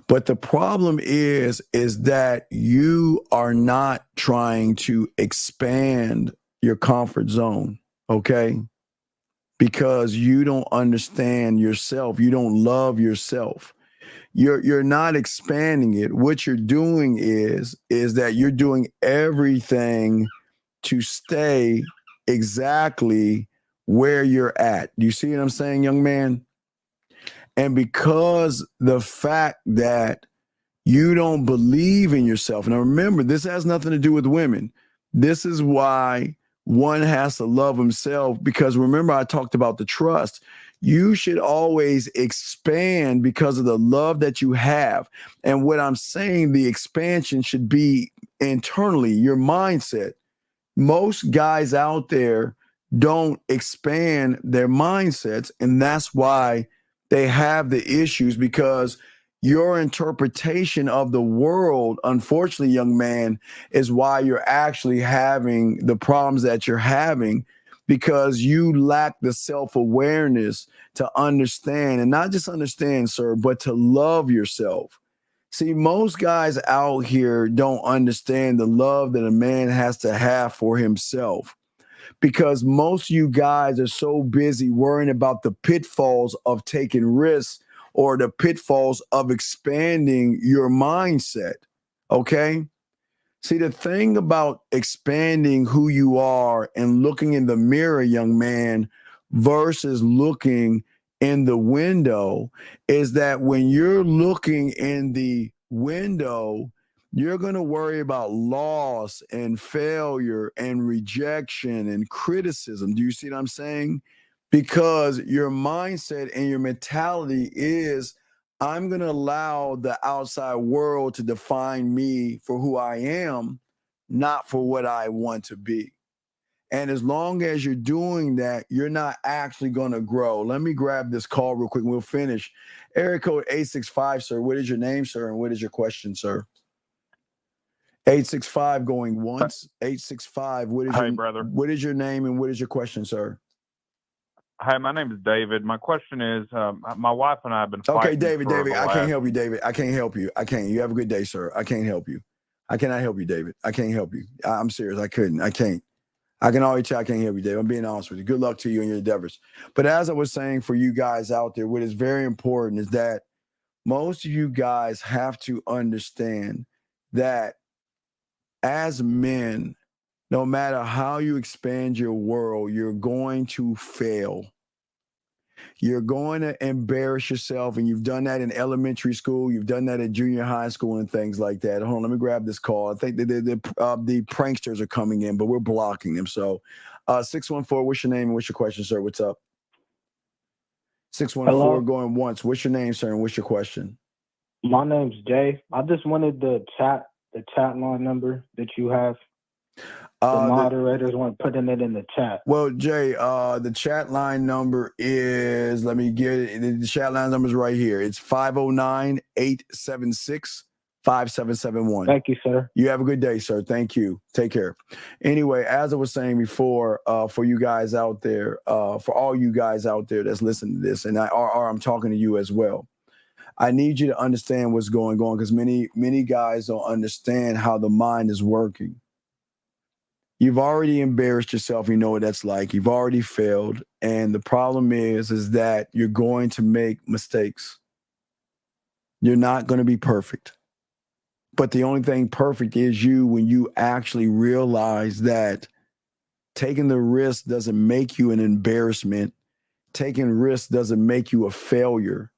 But the problem is that you are not trying to expand your comfort zone. Okay. Because you don't understand yourself. You don't love yourself. You're not expanding it. What you're doing is that you're doing everything to stay exactly where you're at. Do you see what I'm saying, young man? And because the fact that you don't believe in yourself, now remember, this has nothing to do with women. This is why one has to love himself, because remember, I talked about the trust. You should always expand because of the love that you have. And what I'm saying, the expansion should be internally, your mindset. Most guys out there don't expand their mindsets, and that's why they have the issues, because your interpretation of the world, unfortunately, young man, is why you're actually having the problems that you're having, because you lack the self-awareness to understand, and not just understand, sir, but to love yourself. See, most guys out here don't understand the love that a man has to have for himself, because most of you guys are so busy worrying about the pitfalls of taking risks or the pitfalls of expanding your mindset. Okay? See, the thing about expanding who you are and looking in the mirror, young man, versus looking in the window, is that when you're looking in the window, you're going to worry about loss and failure and rejection and criticism. Do you see what I'm saying? Because your mindset and your mentality is, I'm going to allow the outside world to define me for who I am, not for what I want to be. And as long as you're doing that, you're not actually going to grow. Let me grab this call real quick and we'll finish. Area code 865, sir. What is your name, sir? And what is your question, sir? 865 going once. 865. What is your name and what is your question, sir? Hi, my name is David. My question is, my wife and I have been fighting. Okay, David, I can't help you, David. I can't help you. I can't. You have a good day, sir. I can't help you. I cannot help you, David. I can't help you. I'm serious. I couldn't. I can't. I can always tell I can't help you, David. I'm being honest with you. Good luck to you in your endeavors. But as I was saying, for you guys out there, what is very important is that most of you guys have to understand that as men, no matter how you expand your world, you're going to fail. You're going to embarrass yourself, and you've done that in elementary school. You've done that at junior high school and things like that. Hold on, let me grab this call. I think the pranksters are coming in, but we're blocking them. So 614, what's your name and what's your question, sir? What's up? 614 Hello? Going once. What's your name, sir, and what's your question? My name's Jay. I just wanted the chat line number that you have. The moderators weren't putting it in the chat. Well, Jay, the chat line number is, let me get it. The chat line number is right here. It's 509-876-5771. Thank you, sir. You have a good day, sir. Thank you. Take care. Anyway, as I was saying before, for you guys out there, for all you guys out there that's listening to this, and I'm talking to you as well, I need you to understand what's going on, because many guys don't understand how the mind is working. You've already embarrassed yourself. You know what that's like. You've already failed. And the problem is that you're going to make mistakes. You're not going to be perfect. But the only thing perfect is you when you actually realize that taking the risk doesn't make you an embarrassment. Taking risks doesn't make you a failure.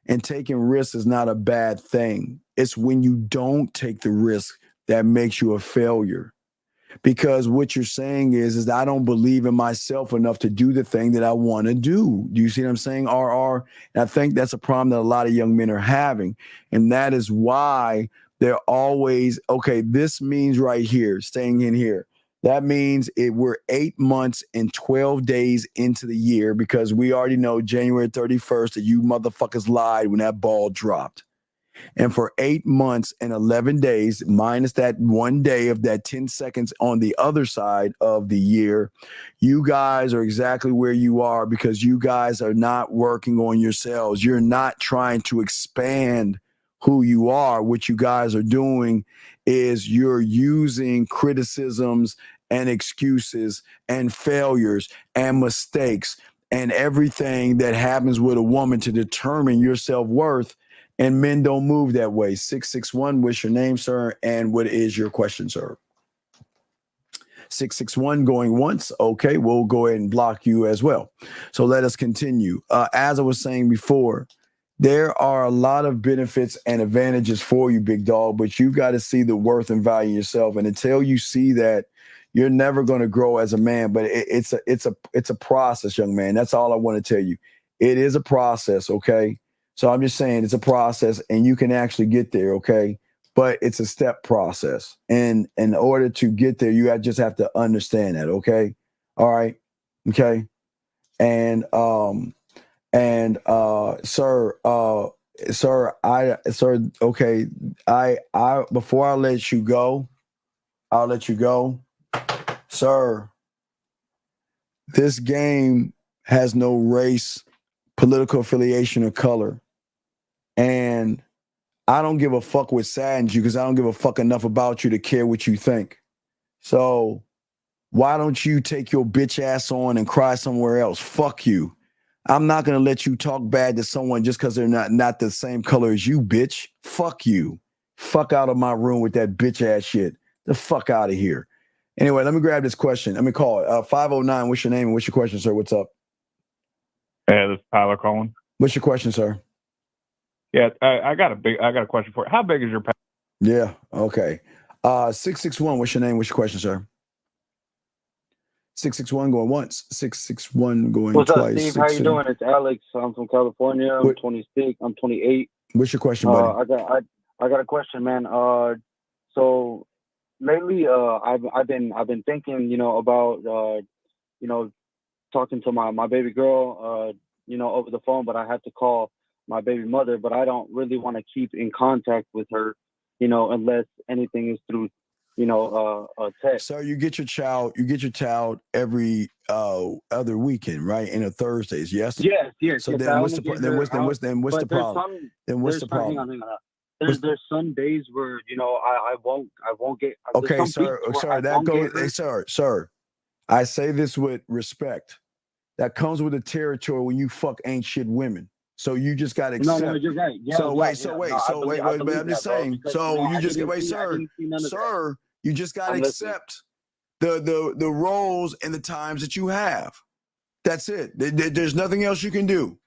And taking risks is not a bad thing. It's when you don't take the risk that makes you a failure. Because what you're saying is I don't believe in myself enough to do the thing that I want to do. Do you see what I'm saying, RR? And I think that's a problem that a lot of young men are having. And that is why they're always, okay, this means right here, staying in here. That means we're 8 months and 12 days into the year because we already know January 31st that you motherfuckers lied when that ball dropped. And for 8 months and 11 days, minus that 1 day of that 10 seconds on the other side of the year, you guys are exactly where you are because you guys are not working on yourselves. You're not trying to expand who you are. What you guys are doing is you're using criticisms and excuses and failures and mistakes and everything that happens with a woman to determine your self-worth. And men don't move that way. 661, what's your name, sir? And what is your question, sir? 661 going once. Okay, we'll go ahead and block you as well. So let us continue. As I was saying before, there are a lot of benefits and advantages for you, big dog, but you've got to see the worth and value in yourself. And until you see that, you're never going to grow as a man. But it's a process, young man. That's all I want to tell you. It is a process, okay? So I'm just saying it's a process and you can actually get there, okay? But it's a step process. And in order to get there, you just have to understand that, okay? All right. Okay. And sir, okay. I before I let you go, I'll let you go. Sir, this game has no race, political affiliation, or color. And I don't give a fuck what saddens you because I don't give a fuck enough about you to care what you think. So why don't you take your bitch ass on and cry somewhere else? Fuck you. I'm not going to let you talk bad to someone just because they're not the same color as you, bitch. Fuck you. Fuck out of my room with that bitch ass shit. The fuck out of here. Anyway, let me grab this question. Let me call it. 509, what's your name and what's your question, sir? What's up? Hey, this is Tyler calling. What's your question, sir? Yeah, I got a question for you. How big is your pack? Yeah, okay. 661, what's your name? What's your question, sir? 661 going once, 661 going What's twice. What's up, Steve? How you doing? It's Alex. I'm from California. I'm 26. I'm 28. What's your question, buddy? I got a question, man. So lately, I've been thinking, about talking to my baby girl, over the phone, but I had to call my baby mother, but I don't really want to keep in contact with her, unless anything is through, a text. So you get your child every other weekend, right? In a Thursdays, yes? Yes. So then what's the problem? What's the problem? Hang on. There's some days where, I won't get. Okay, sir, that goes, sir, I say this with respect. That comes with the territory when you fuck ain't shit women. So you just got to accept. No, you're right. Yeah, wait. I'm just saying. So you just wait, sir. You just got to accept the roles and the times that you have. That's it. There's nothing else you can do.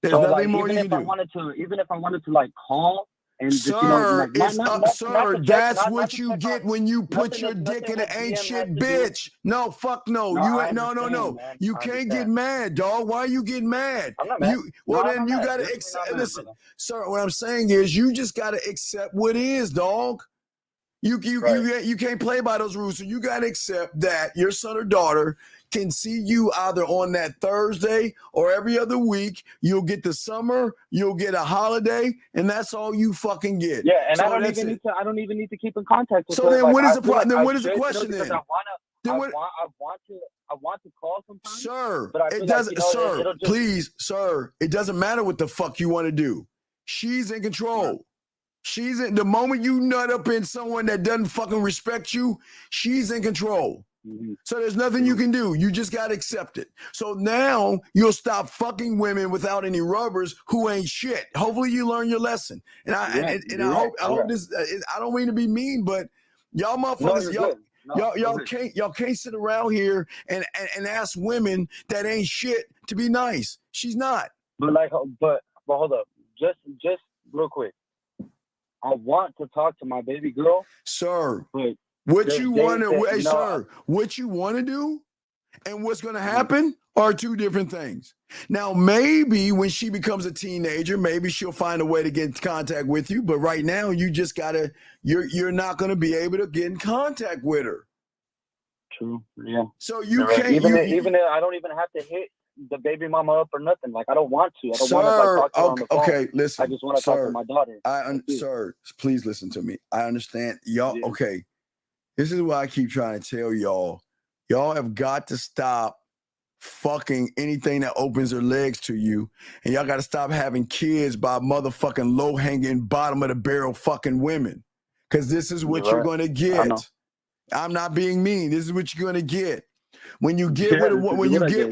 There's nothing more you can do. Even if I wanted to like call. And sir, that's what you get when you put your dick in an ain't shit bitch. No, fuck no. No. You can't get mad, dog. Why are you getting mad? I'm not mad. Then you gotta accept. Listen, sir. What I'm saying is, you just gotta accept what is, dog. You can't play by those rules. So you gotta accept that your son or daughter can see you either on that Thursday or every other week. You'll get the summer, you'll get a holiday, and that's all you fucking get. Yeah, and so I don't even need to keep in contact with her. So then what is the problem? Then what is the question then? I want to call sometimes. Sir, but it doesn't, sir, please, sir, it doesn't matter what the fuck you want to do. She's in control. She's in the moment you nut up in someone that doesn't fucking respect you, she's in control. So there's nothing you can do. You just got to accept it. So now you'll stop fucking women without any rubbers who ain't shit. Hopefully you learn your lesson. And I hope this. I don't mean to be mean, but y'all motherfuckers, y'all can't sit around here and ask women that ain't shit to be nice. She's not. But hold up, just real quick. I want to talk to my baby girl, sir. But what you want to, sir, what you want to do and what's going to happen are two different things. Now, maybe when she becomes a teenager, maybe she'll find a way to get in contact with you. But right now, you just gotta, you're not going to be able to get in contact with her. True. Yeah. So you can't even if I don't even have to hit the baby mama up or nothing. Like I don't want to. I don't want to talk to her on the phone. Okay, listen. I just want to talk to my daughter. Sir, please listen to me. I understand. Y'all, okay. This is what I keep trying to tell y'all. Y'all have got to stop fucking anything that opens their legs to you. And y'all got to stop having kids by motherfucking low-hanging, bottom of the barrel fucking women. Because this is what you're going to get. I'm not being mean. This is what you're going to get. When you get with a when you get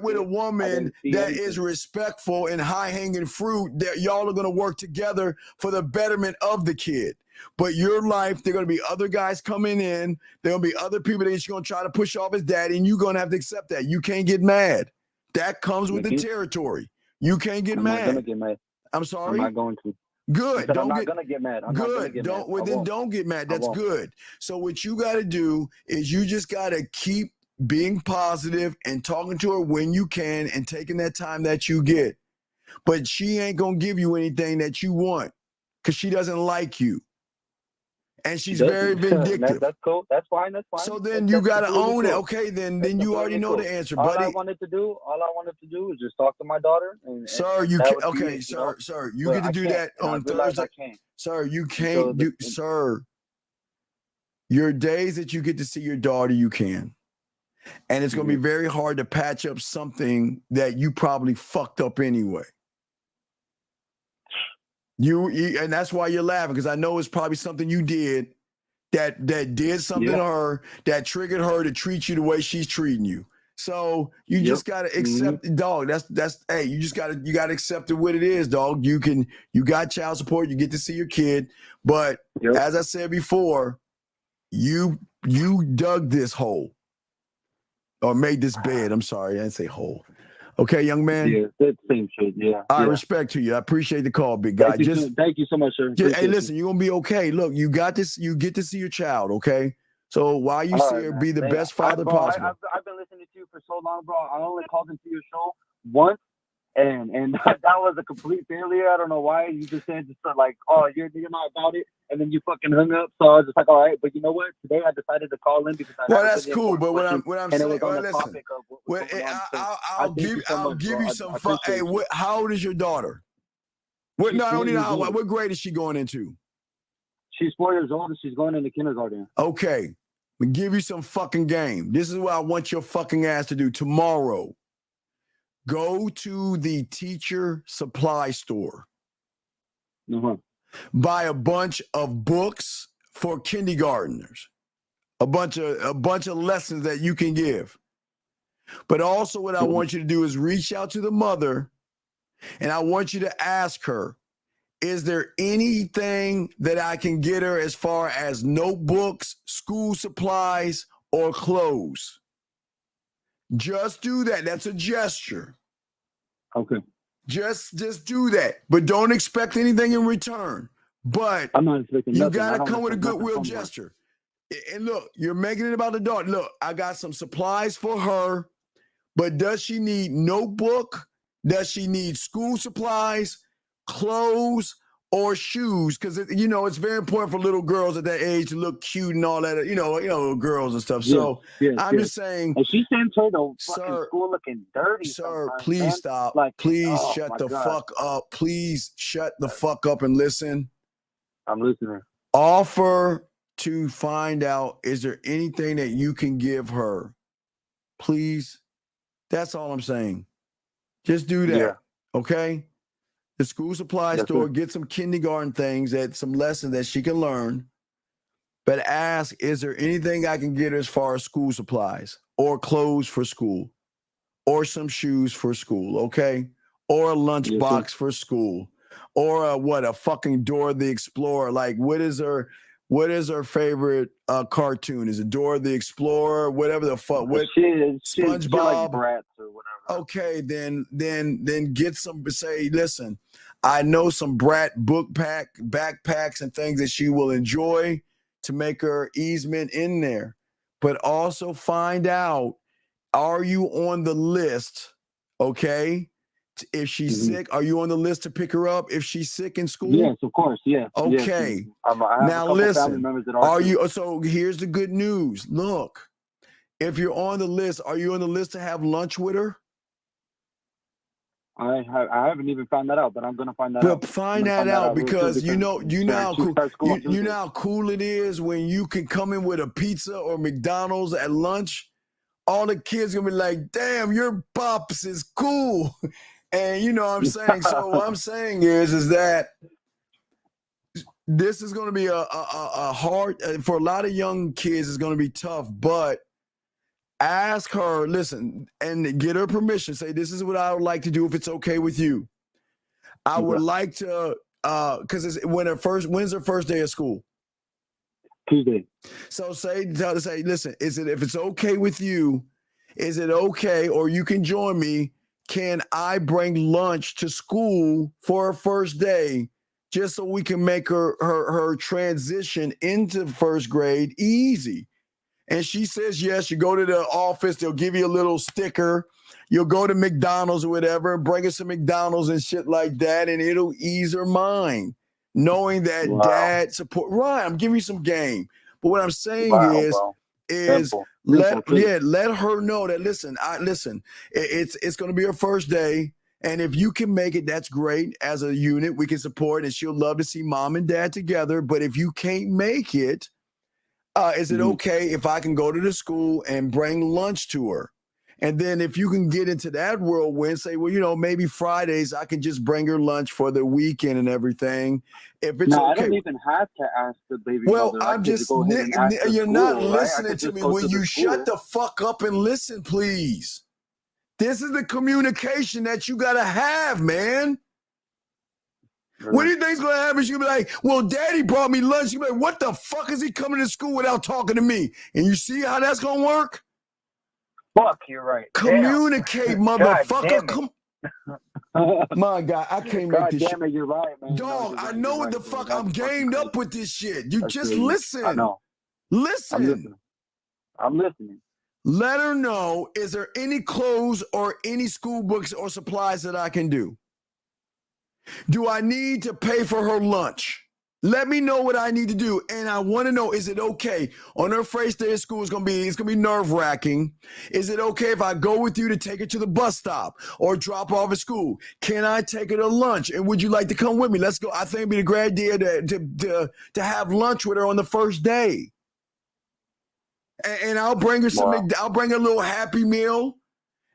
with a woman that is respectful and high-hanging fruit, that y'all are going to work together for the betterment of the kid. But your life, there are going to be other guys coming in. There will be other people that you're going to try to push off his daddy, and you're going to have to accept that. You can't get mad. That comes with the territory. You can't get mad. I'm not going to get mad. I'm sorry? I'm not going to. Good. I'm not gonna get mad. Don't get mad. That's good. So what you got to do is you just got to keep being positive and talking to her when you can and taking that time that you get. But she ain't gonna give you anything that you want because she doesn't like you, and she's very vindictive. That's cool. That's fine. That's fine. So then you got to own it. Okay, then you already know the answer, buddy. All I wanted to do is just talk to my daughter. Sir, you can okay, sir, you get to do that on Thursday. Sir, you can't do, sir. Your days that you get to see your daughter, you can. And it's going to be very hard to patch up something that you probably fucked up anyway. And that's why you're laughing, because I know it's probably something you did that did something to her that triggered her to treat you the way she's treating you. So you just gotta accept it, dog. That's hey, you gotta accept it what it is, dog. You got child support, you get to see your kid, but as I said before, you dug this hole or made this bed. I'm sorry, I didn't say hole. Okay, young man. Yeah, that same shit. Yeah. I respect to you. I appreciate the call, big guy. Thank you so much, sir. Hey, listen, you're gonna be okay. Look, you got this. You get to see your child, okay? So while you see her, be the best father possible. I've been listening to you for so long, bro. I only called into your show once, and that was a complete failure. I don't know why. You just said like, oh, you're not about it, and then you fucking hung up. So I was just like, all right, but you know what? Today I decided to call in because that's cool. But what I'm saying, listen, I'll give you some fun. Hey, how old is your daughter? I don't need how. What grade is she going into? She's 4 years old and she's going into kindergarten. Okay, we give you some fucking game. This is what I want your fucking ass to do tomorrow. Go to the teacher supply store. Buy a bunch of books for kindergartners. A bunch of lessons that you can give. But also what I want you to do is reach out to the mother and I want you to ask her, is there anything that I can get her as far as notebooks, school supplies, or clothes? Just do that. That's a gesture. Okay. Just do that. But don't expect anything in return. But I'm not expecting you nothing. gotta come with a goodwill gesture. And look, you're making it about the daughter. Look, I got some supplies for her, but does she need notebook? Does she need school supplies, clothes, or shoes? Because it's very important for little girls at that age to look cute and all that. Little girls and stuff. So I'm just saying. And she sends her to fucking school looking dirty. Sir, please stop. Please shut the fuck up. Please shut the fuck up and listen. I'm listening. Offer to find out, is there anything that you can give her? Please. That's all I'm saying. Just do that. Okay? the school supply store, get some kindergarten things, some lessons that she can learn. But ask, is there anything I can get her as far as school supplies or clothes for school or some shoes for school, okay? Or a lunchbox for school or a fucking Dora the Explorer. Like, what is her favorite cartoon? Is it Dora the Explorer? Whatever the fuck. She SpongeBob? like Bratz or whatever. Okay, then get some. Say, listen, I know some Brat backpacks and things that she will enjoy to make her easement in there. But also find out, are you on the list? Okay, if she's sick, are you on the list to pick her up if she's sick in school? Yes, of course. Yeah. Okay. Yes. I have Now a couple listen, family members that are you? So here's the good news. Look, if you're on the list, are you on the list to have lunch with her? I haven't even found that out, but I'm gonna find that out. But find that out because you know how cool it is when you can come in with a pizza or McDonald's at lunch. All the kids gonna be like, "Damn, your pops is cool," and you know what I'm saying. So what I'm saying is that this is gonna be a hard for a lot of young kids. It's gonna be tough, but ask her, listen, and get her permission. Say, this is what I would like to do if it's okay with you. I would like to, because when's her first day of school? Tuesday. So say, listen, if it's okay with you, is it okay, or you can join me, can I bring lunch to school for her first day just so we can make her transition into first grade easy? And she says yes. You go to the office, they'll give you a little sticker. You'll go to McDonald's or whatever, bring her some McDonald's and shit like that, and it'll ease her mind, knowing that dad support. Right, I'm giving you some game. But what I'm saying is let her know that listen, it's going to be her first day, and if you can make it, that's great. As a unit, we can support, and she'll love to see mom and dad together. But if you can't make it, is it okay if I can go to the school and bring lunch to her? And then if you can get into that whirlwind, say, well, you know, maybe Fridays I can just bring her lunch for the weekend and everything. If it's I okay. don't even have to ask the baby Well, mother. I'm just, you're not listening to me. Will you shut the fuck up and listen, please? This is the communication that you got to have, man. What do you think's gonna happen? She'll be like, well, daddy brought me lunch. She'll be like, what the fuck is he coming to school without talking to me? And you see how that's gonna work? Fuck, you're right. Communicate, motherfucker. My God, I can't make this shit. Damn it, you're right, man. Dog, I know what the fuck. I'm gamed up with this shit. You just crazy. listen. I know. Listen. I'm listening. Let her know, is there any clothes or any school books or supplies that I can do? Do I need to pay for her lunch? Let me know what I need to do. And I want to know, is it okay on her first day of school? It's gonna be nerve-wracking. Is it okay if I go with you to take her to the bus stop or drop her off at school? Can I take her to lunch? And would you like to come with me? Let's go. I think it'd be a great idea to have lunch with her on the first day. And I'll bring her I'll bring her a little Happy Meal.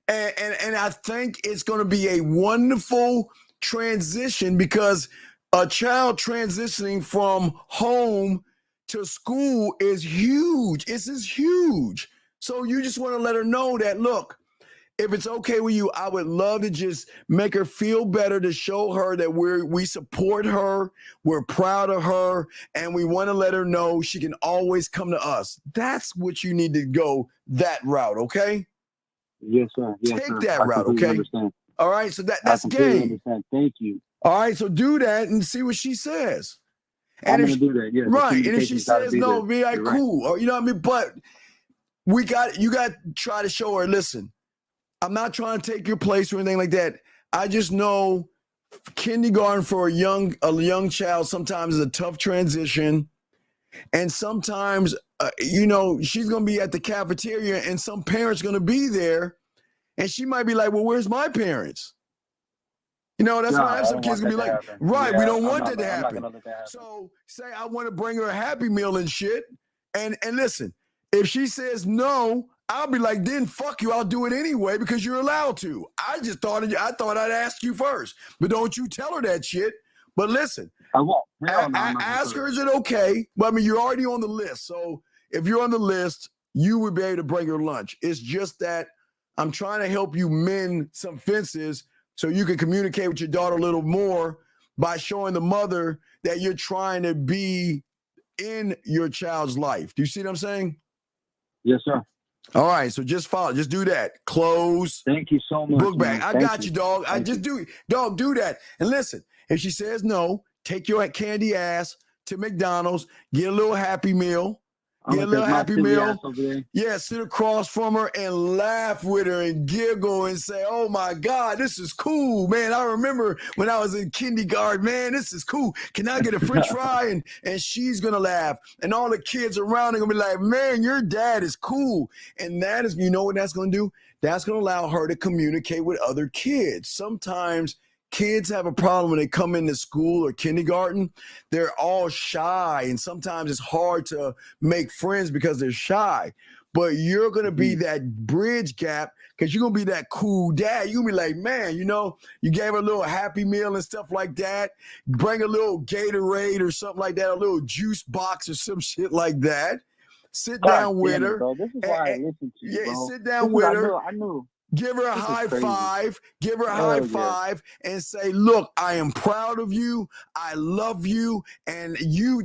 And I think it's gonna be a wonderful transition, because a child transitioning from home to school is huge. This is huge. So you just want to let her know that, look, if it's okay with you, I would love to just make her feel better, to show her that we support her, we're proud of her, and we want to let her know she can always come to us. That's what you need to go that route, okay? Yes, sir. Yes, Take sir. that route, okay? Understand. All right, so that's game. Understand. Thank you. All right, so do that and see what she says. And I'm gonna do that. Yeah. Right, and if she says no, be like, cool, or you know what I mean. But you got to try to show her. Listen, I'm not trying to take your place or anything like that. I just know kindergarten for a young child sometimes is a tough transition, and sometimes she's gonna be at the cafeteria and some parents gonna be there. And she might be like, well, where's my parents? You know, that's why I have some kids gonna be like, right, we don't want that to happen. So say I want to bring her a Happy Meal and shit. And listen, if she says no, I'll be like, then fuck you. I'll do it anyway because you're allowed to. I thought I'd ask you first, but don't you tell her that shit. But listen, I won't. Hell no, I'm not gonna ask tell her, her. is it okay? But I mean, you're already on the list. So if you're on the list, you would be able to bring her lunch. It's just that I'm trying to help you mend some fences so you can communicate with your daughter a little more by showing the mother that you're trying to be in your child's life. Do you see what I'm saying? Yes, sir. All right, so just follow. Just do that. Close. Thank you so much. Book bag. man. I Thank got you, dog. I just do that. And listen, if she says no, take your candy ass to McDonald's, get a little Happy Meal. I'm Get a gonna little take my Happy silly Meal. ass over there. Yeah, sit across from her and laugh with her and giggle and say, oh my God, this is cool, man. I remember when I was in kindergarten, man, this is cool. Can I get a French fry? And she's gonna laugh. And all the kids around are gonna be like, man, your dad is cool. And that is, you know what that's gonna do? That's gonna allow her to communicate with other kids. Sometimes kids have a problem when they come into school or kindergarten. They're all shy, and sometimes it's hard to make friends because they're shy. But you're going to be that bridge gap because you're going to be that cool dad. You're going to be like, man, you know, you gave her a little Happy Meal and stuff like that. Bring a little Gatorade or something like that, a little juice box or some shit like that. Sit down with her. Bro. This is why I listen to you, bro. Sit down with her. I knew. Give her a This is high crazy. five. Give her a Oh, high yeah. five and say, look, I am proud of you. I love you. And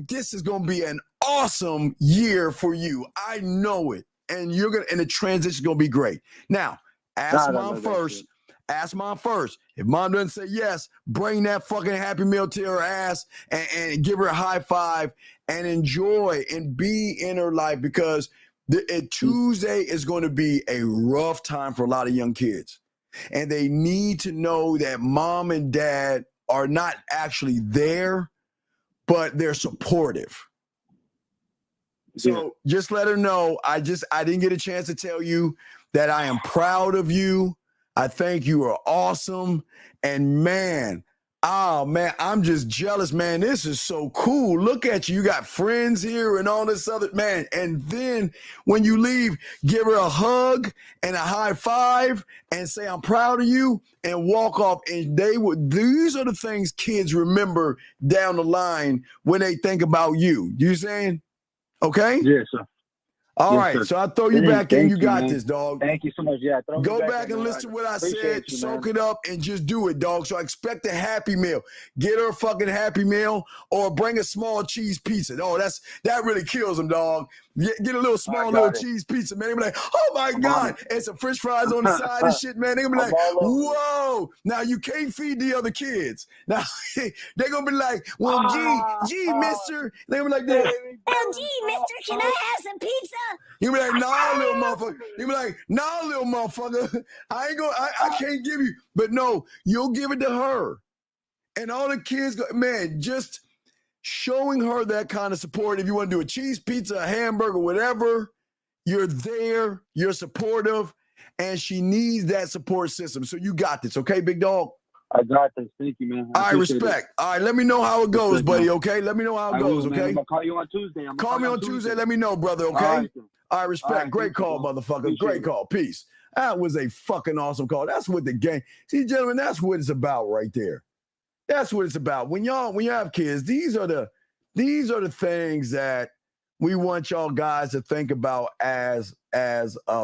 this is going to be an awesome year for you. I know it. And and the transition is going to be great. Now, ask mom first. Ask mom first. If mom doesn't say yes, bring that fucking Happy Meal to her ass and give her a high five and enjoy and be in her life because Tuesday is going to be a rough time for a lot of young kids. And they need to know that mom and dad are not actually there, but they're supportive. So just let her know. I didn't get a chance to tell you that I am proud of you. I think you are awesome. And man, I'm just jealous, man. This is so cool. Look at you. You got friends here and all this other, man. And then when you leave, give her a hug and a high five and say, I'm proud of you and walk off. And these are the things kids remember down the line when they think about you. You saying? Okay? Yes, sir. All Yes, right, sir. so I throw you back in. Thank You got man. this, dog. Thank you so much. Yeah, throw me Go back in and there. listen to what I Appreciate said. you, Soak man. it up and just do it, dog. So I expect a Happy Meal. Get her a fucking Happy Meal or bring a small cheese pizza. Oh, that really kills them, dog. Get a little little cheese pizza, man. They be like, oh my God, and some French fries on the side and shit, man. They're gonna be like, whoa. Now you can't feed the other kids. Now they're gonna be like, well, gee, mister. They're gonna be like that. Oh, gee, mister, can I have some pizza? You be like, nah, little motherfucker. You be like, nah, little motherfucker. I can't give you. But no, you'll give it to her. And all the kids go, man, just showing her that kind of support. If you want to do a cheese pizza, a hamburger, whatever, you're there, you're supportive, and she needs that support system. So you got this, okay, big dog? I got this. Thank you, man. All right, respect. All right, let me know how it goes, buddy, okay? Let me know how it goes, okay? I'm going to call you on Tuesday. Call me on Tuesday. Let me know, brother, okay? All right, respect. All right, great call, motherfucker. Great call. Peace. That was a fucking awesome call. That's what the game. See, gentlemen, that's what it's about right there. That's what it's about. When you have kids, these are the things that we want y'all guys to think about as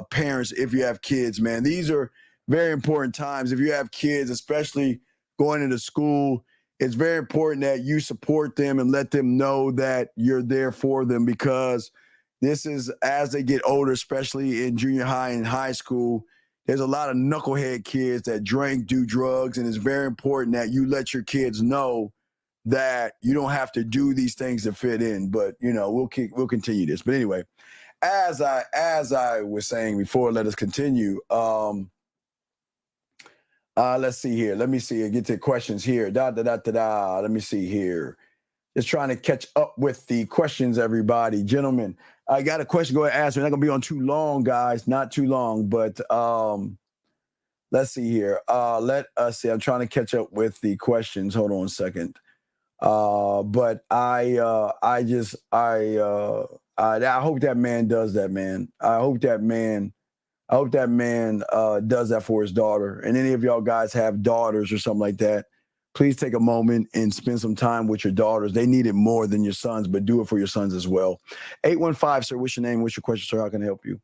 parents if you have kids, man. These are very important times. If you have kids, especially going into school, it's very important that you support them and let them know that you're there for them because this is as they get older, especially in junior high and high school, there's a lot of knucklehead kids that drink, do drugs, and it's very important that you let your kids know that you don't have to do these things to fit in. But we'll continue this. But anyway, as I was saying before, let us continue. Let's see here. Let me see. Get to questions here. Let me see here. Just trying to catch up with the questions, everybody. Gentlemen, I got a question. Go ahead and ask me. Not going to be on too long, guys. Not too long, but let's see here. Let us see. I'm trying to catch up with the questions. Hold on a second. But I hope that man does that, man. I hope that man I hope that man does that for his daughter. And any of y'all guys have daughters or something like that, please take a moment and spend some time with your daughters. They need it more than your sons, but do it for your sons as well. 815, sir, what's your name? What's your question, sir? How can I help you?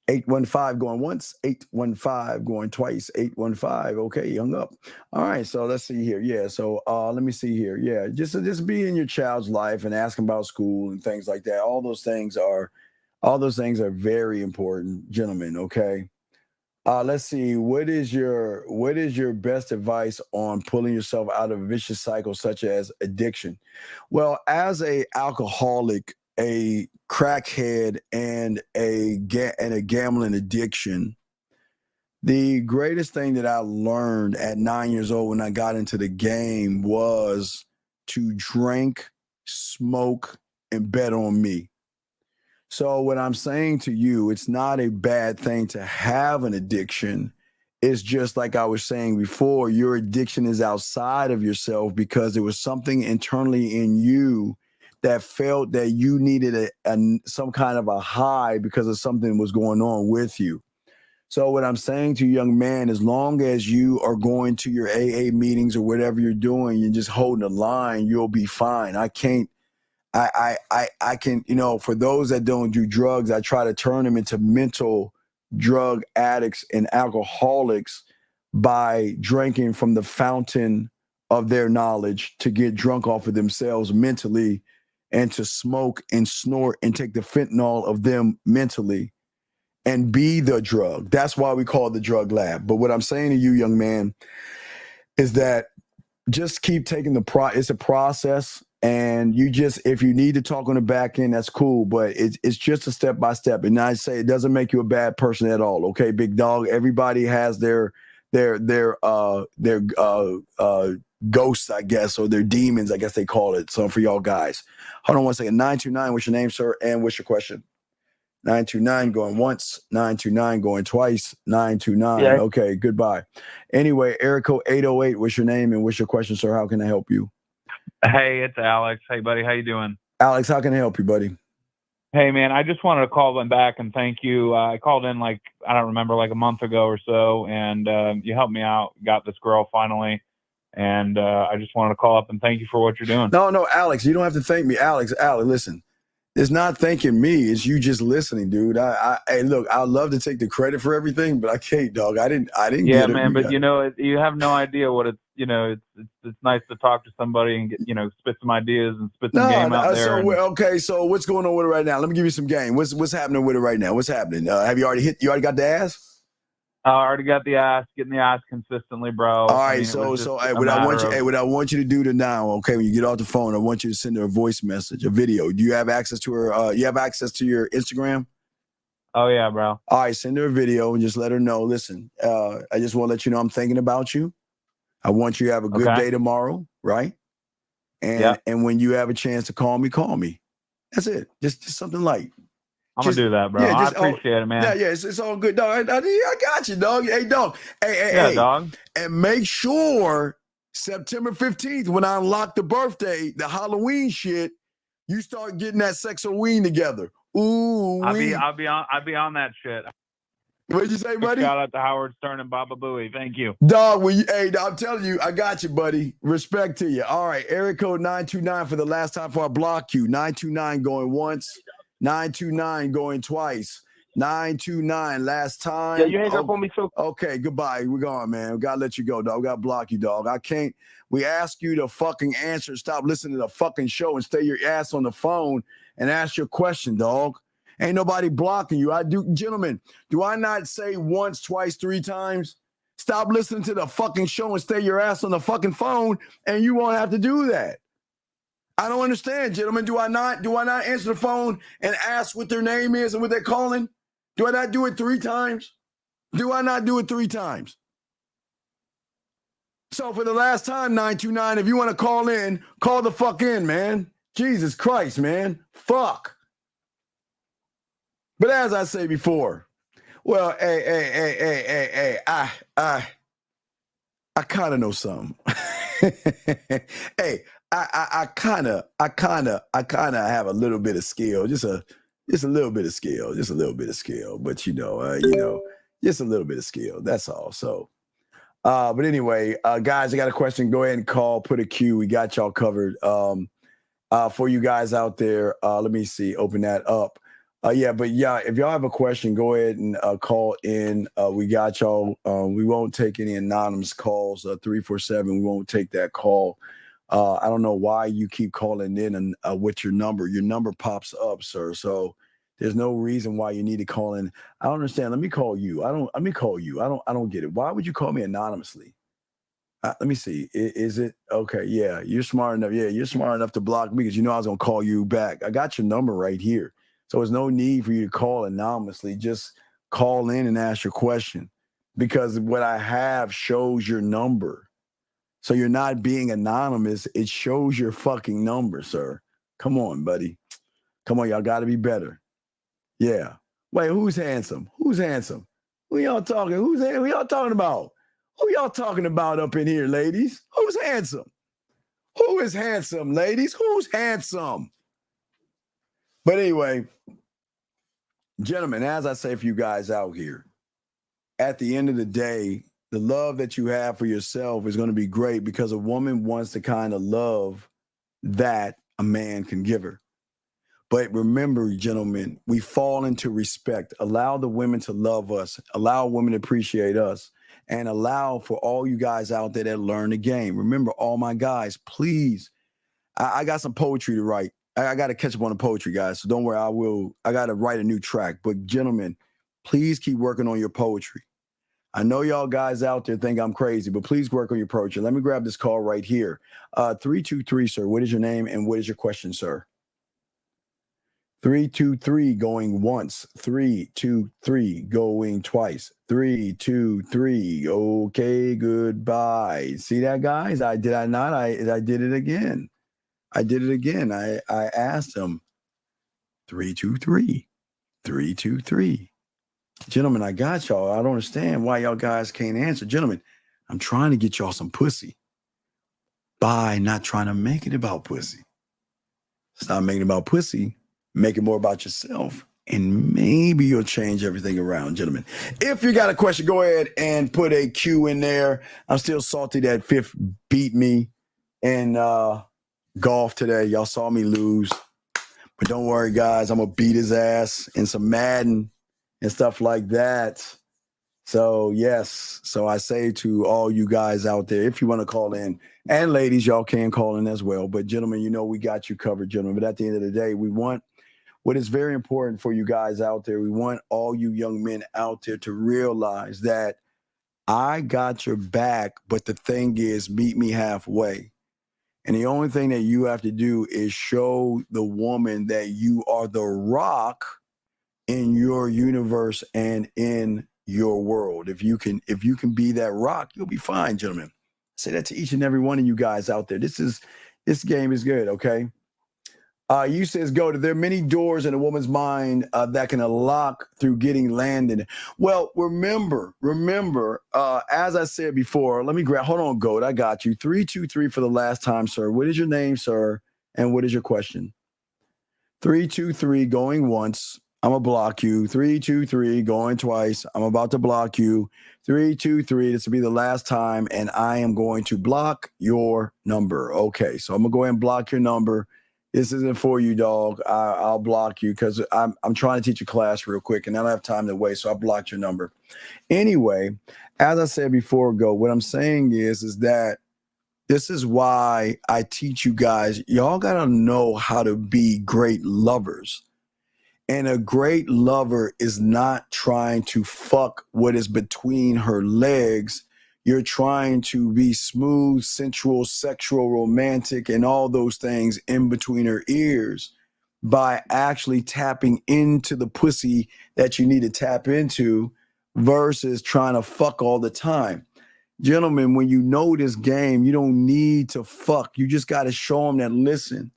815 going once, 815 going twice, 815. Okay, hung up. All right, so let's see here. Yeah, so let me see here. Yeah, just be in your child's life and ask them about school and things like that. All those things are very important, gentlemen. Okay. Let's see. What is your best advice on pulling yourself out of a vicious cycle such as addiction? Well, as a alcoholic, a crackhead, and a gambling addiction, the greatest thing that I learned at 9 years old when I got into the game was to drink, smoke, and bet on me. So what I'm saying to you, it's not a bad thing to have an addiction. It's just like I was saying before, your addiction is outside of yourself because there was something internally in you that felt that you needed some kind of a high because of something was going on with you. So what I'm saying to you, young man, as long as you are going to your AA meetings or whatever you're doing, you're just holding the line, you'll be fine. I can, for those that don't do drugs, I try to turn them into mental drug addicts and alcoholics by drinking from the fountain of their knowledge to get drunk off of themselves mentally and to smoke and snort and take the fentanyl of them mentally and be the drug. That's why we call it the drug lab. But what I'm saying to you, young man, is that just keep taking it's a process. And if you need to talk on the back end, that's cool, but it's just a step by step. And I say it doesn't make you a bad person at all. Okay, big dog. Everybody has their ghosts, I guess, or their demons, I guess they call it. So for y'all guys, hold on one second. 929, what's your name, sir? And what's your question? 929 going once, 929 going twice, 929. Yeah. Okay, goodbye. Anyway, Erico 808, what's your name and what's your question, sir? How can I help you? Hey, it's Alex. Hey, buddy. How you doing? Alex, how can I help you, buddy? Hey, man. I just wanted to call them back and thank you. I called in I don't remember, a month ago or so, and you helped me out. Got this girl finally, and I just wanted to call up and thank you for what you're doing. No, Alex, you don't have to thank me. Alex, listen. It's not thanking me. It's you just listening, dude. Hey, look, I'd love to take the credit for everything, but I can't, dog. I didn't Yeah, get it. man. But you have no idea what it's. It's nice to talk to somebody and get spit some ideas and spit some game out there. So what's going on with it right now? Let me give you some game. What's happening with it right now? What's happening? Have you already got the ass? I already got the ass, getting the ass consistently, bro. All right, what I want you to do now, okay, when you get off the phone, I want you to send her a voice message, a video. Do you have access to her? You have access to your Instagram? Oh yeah, bro. All right, send her a video and just let her know. Listen, I just want to let you know I'm thinking about you. I want you to have a good day tomorrow, right? And when you have a chance to call me. That's it. Just something light. I'm going to do that, bro. Yeah, I appreciate it, man. Yeah, it's all good, dog. I got you, dog. Hey, dog. Hey, dog. And make sure September 15th, when I unlock the birthday, the Halloween shit, you start getting that sex-o-ween together. Ooh, I'll be on that shit. What'd you say, buddy? Shout out to Howard Stern and Baba Booey. Thank you. Dog, I'm telling you, I got you, buddy. Respect to you. All right, area code 929 for the last time before I block you. 929 going once. 929 going twice. 929 last time. Yeah, you hang up on me too. Okay, goodbye. We're gone, man. We gotta let you go, dog. We gotta block you, dog. I can't. We ask you to fucking answer. Stop listening to the fucking show and stay your ass on the phone and ask your question, dog. Ain't nobody blocking you. Gentlemen, do I not say once, twice, 3 times? Stop listening to the fucking show and stay your ass on the fucking phone, and you won't have to do that. I don't understand, gentlemen. Do I not answer the phone and ask what their name is and what they're calling? Do I not do it 3 times? Do I not do it 3 times? So for the last time, 929, if you want to call in, call the fuck in, man. Jesus Christ, man. Fuck. But as I say before, well, I kind of know something. Hey, I kind of have a little bit of skill, just a Just a little bit of skill, just a little bit of skill. But just a little bit of skill. That's all. So, but anyway, guys, I got a question. Go ahead and call. Put a Q. We got y'all covered. For you guys out there, let me see. Open that up. If y'all have a question, go ahead and call in. We got y'all. We won't take any anonymous calls. 347. We won't take that call. I don't know why you keep calling in and with your number. Your number pops up, sir. So there's no reason why you need to call in. I don't understand. Let me call you. Let me call you. I don't get it. Why would you call me anonymously? Let me see. Is it okay? Yeah, you're smart enough. Yeah, you're smart enough to block me because you know I was gonna call you back. I got your number right here. So there's no need for you to call anonymously. Just call in and ask your question because what I have shows your number. So you're not being anonymous. It shows your fucking number, sir. Come on, buddy. Come on, y'all got to be better. Yeah. Wait, who's handsome? Who's handsome? Who y'all talking? Who y'all talking about? Who y'all talking about up in here, ladies? Who's handsome? Who is handsome, ladies? Who's handsome? But anyway, gentlemen, as I say for you guys out here, at the end of the day, the love that you have for yourself is going to be great because a woman wants the kind of love that a man can give her. But remember, gentlemen, we fall into respect. Allow the women to love us. Allow women to appreciate us. And allow for all you guys out there that learn the game. Remember, all my guys, please. I got some poetry to write. I got to catch up on the poetry, guys. So don't worry, I got to write a new track. But gentlemen, please keep working on your poetry. I know y'all guys out there think I'm crazy, but please work on your poetry. Let me grab this call right here. 323, sir. What is your name and what is your question, sir? 323 going once. 323 going twice. 323. Okay, goodbye. See that, guys? I did it again. I asked him 323. 323. Gentlemen, I got y'all. I don't understand why y'all guys can't answer. Gentlemen, I'm trying to get y'all some pussy by not trying to make it about pussy. Stop making it about pussy. Make it more about yourself. And maybe you'll change everything around, gentlemen. If you got a question, go ahead and put a Q in there. I'm still salty that Fifth beat me in golf today. Y'all saw me lose. But don't worry, guys. I'm going to beat his ass in some Madden and stuff like that. So, yes. So I say to all you guys out there, if you want to call in, and ladies, y'all can call in as well. But gentlemen, you know we got you covered, gentlemen. But at the end of the day, we want what is very important for you guys out there. We want all you young men out there to realize that I got your back, but the thing is, meet me halfway. And the only thing that you have to do is show the woman that you are the rock in your universe and in your world. If you can be that rock, you'll be fine, gentlemen. I say that to each and every one of you guys out there. This game is good, okay? You says go to there are many doors in a woman's mind that can unlock through getting landed. Well, remember, as I said before, let me hold on, Goat. I got you. 323 for the last time, sir. What is your name, sir? And what is your question? 323 going once. I'm going to block you. 323 going twice. I'm about to block you. 323. This will be the last time, and I am going to block your number. Okay, so I'm going to go ahead and block your number. This isn't for you, dog. I'll block you because I'm trying to teach a class real quick, and I don't have time to wait, so I blocked your number. Anyway, as I said before, what I'm saying is that this is why I teach you guys. Y'all got to know how to be great lovers. And a great lover is not trying to fuck what is between her legs. You're trying to be smooth, sensual, sexual, romantic, and all those things in between her ears by actually tapping into the pussy that you need to tap into versus trying to fuck all the time. Gentlemen, when you know this game, you don't need to fuck. You just got to show them that, listen,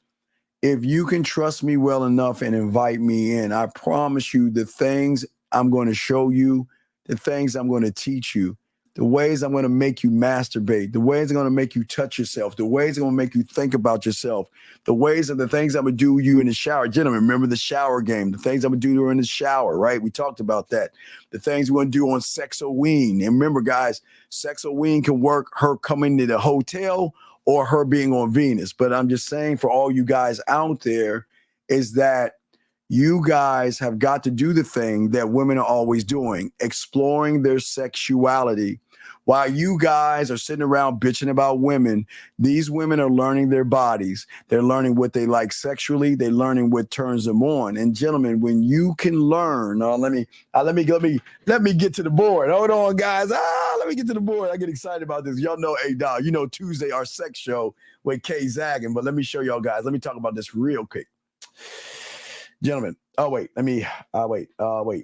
if you can trust me well enough and invite me in, I promise you the things I'm going to show you, the things I'm going to teach you, the ways I'm going to make you masturbate, the ways I'm going to make you touch yourself, the ways I'm going to make you think about yourself, the ways of the things I'm going to do with you in the shower. Gentlemen, remember the shower game, the things I'm going to do during the shower, right? We talked about that. The things we're going to do on Sexoween. And remember, guys, Sexoween can work her coming to the hotel or her being on Venus. But I'm just saying for all you guys out there is that you guys have got to do the thing that women are always doing, exploring their sexuality. While you guys are sitting around bitching about women, these women are learning their bodies. They're learning what they like sexually. They're learning what turns them on. And gentlemen, when you can learn, let me get to the board. Hold on, guys. Let me get to the board. I get excited about this. Y'all know, hey, dog, you know Tuesday, our sex show with Kay Zagging. But let me show y'all guys. Let me talk about this real quick. Gentlemen, wait,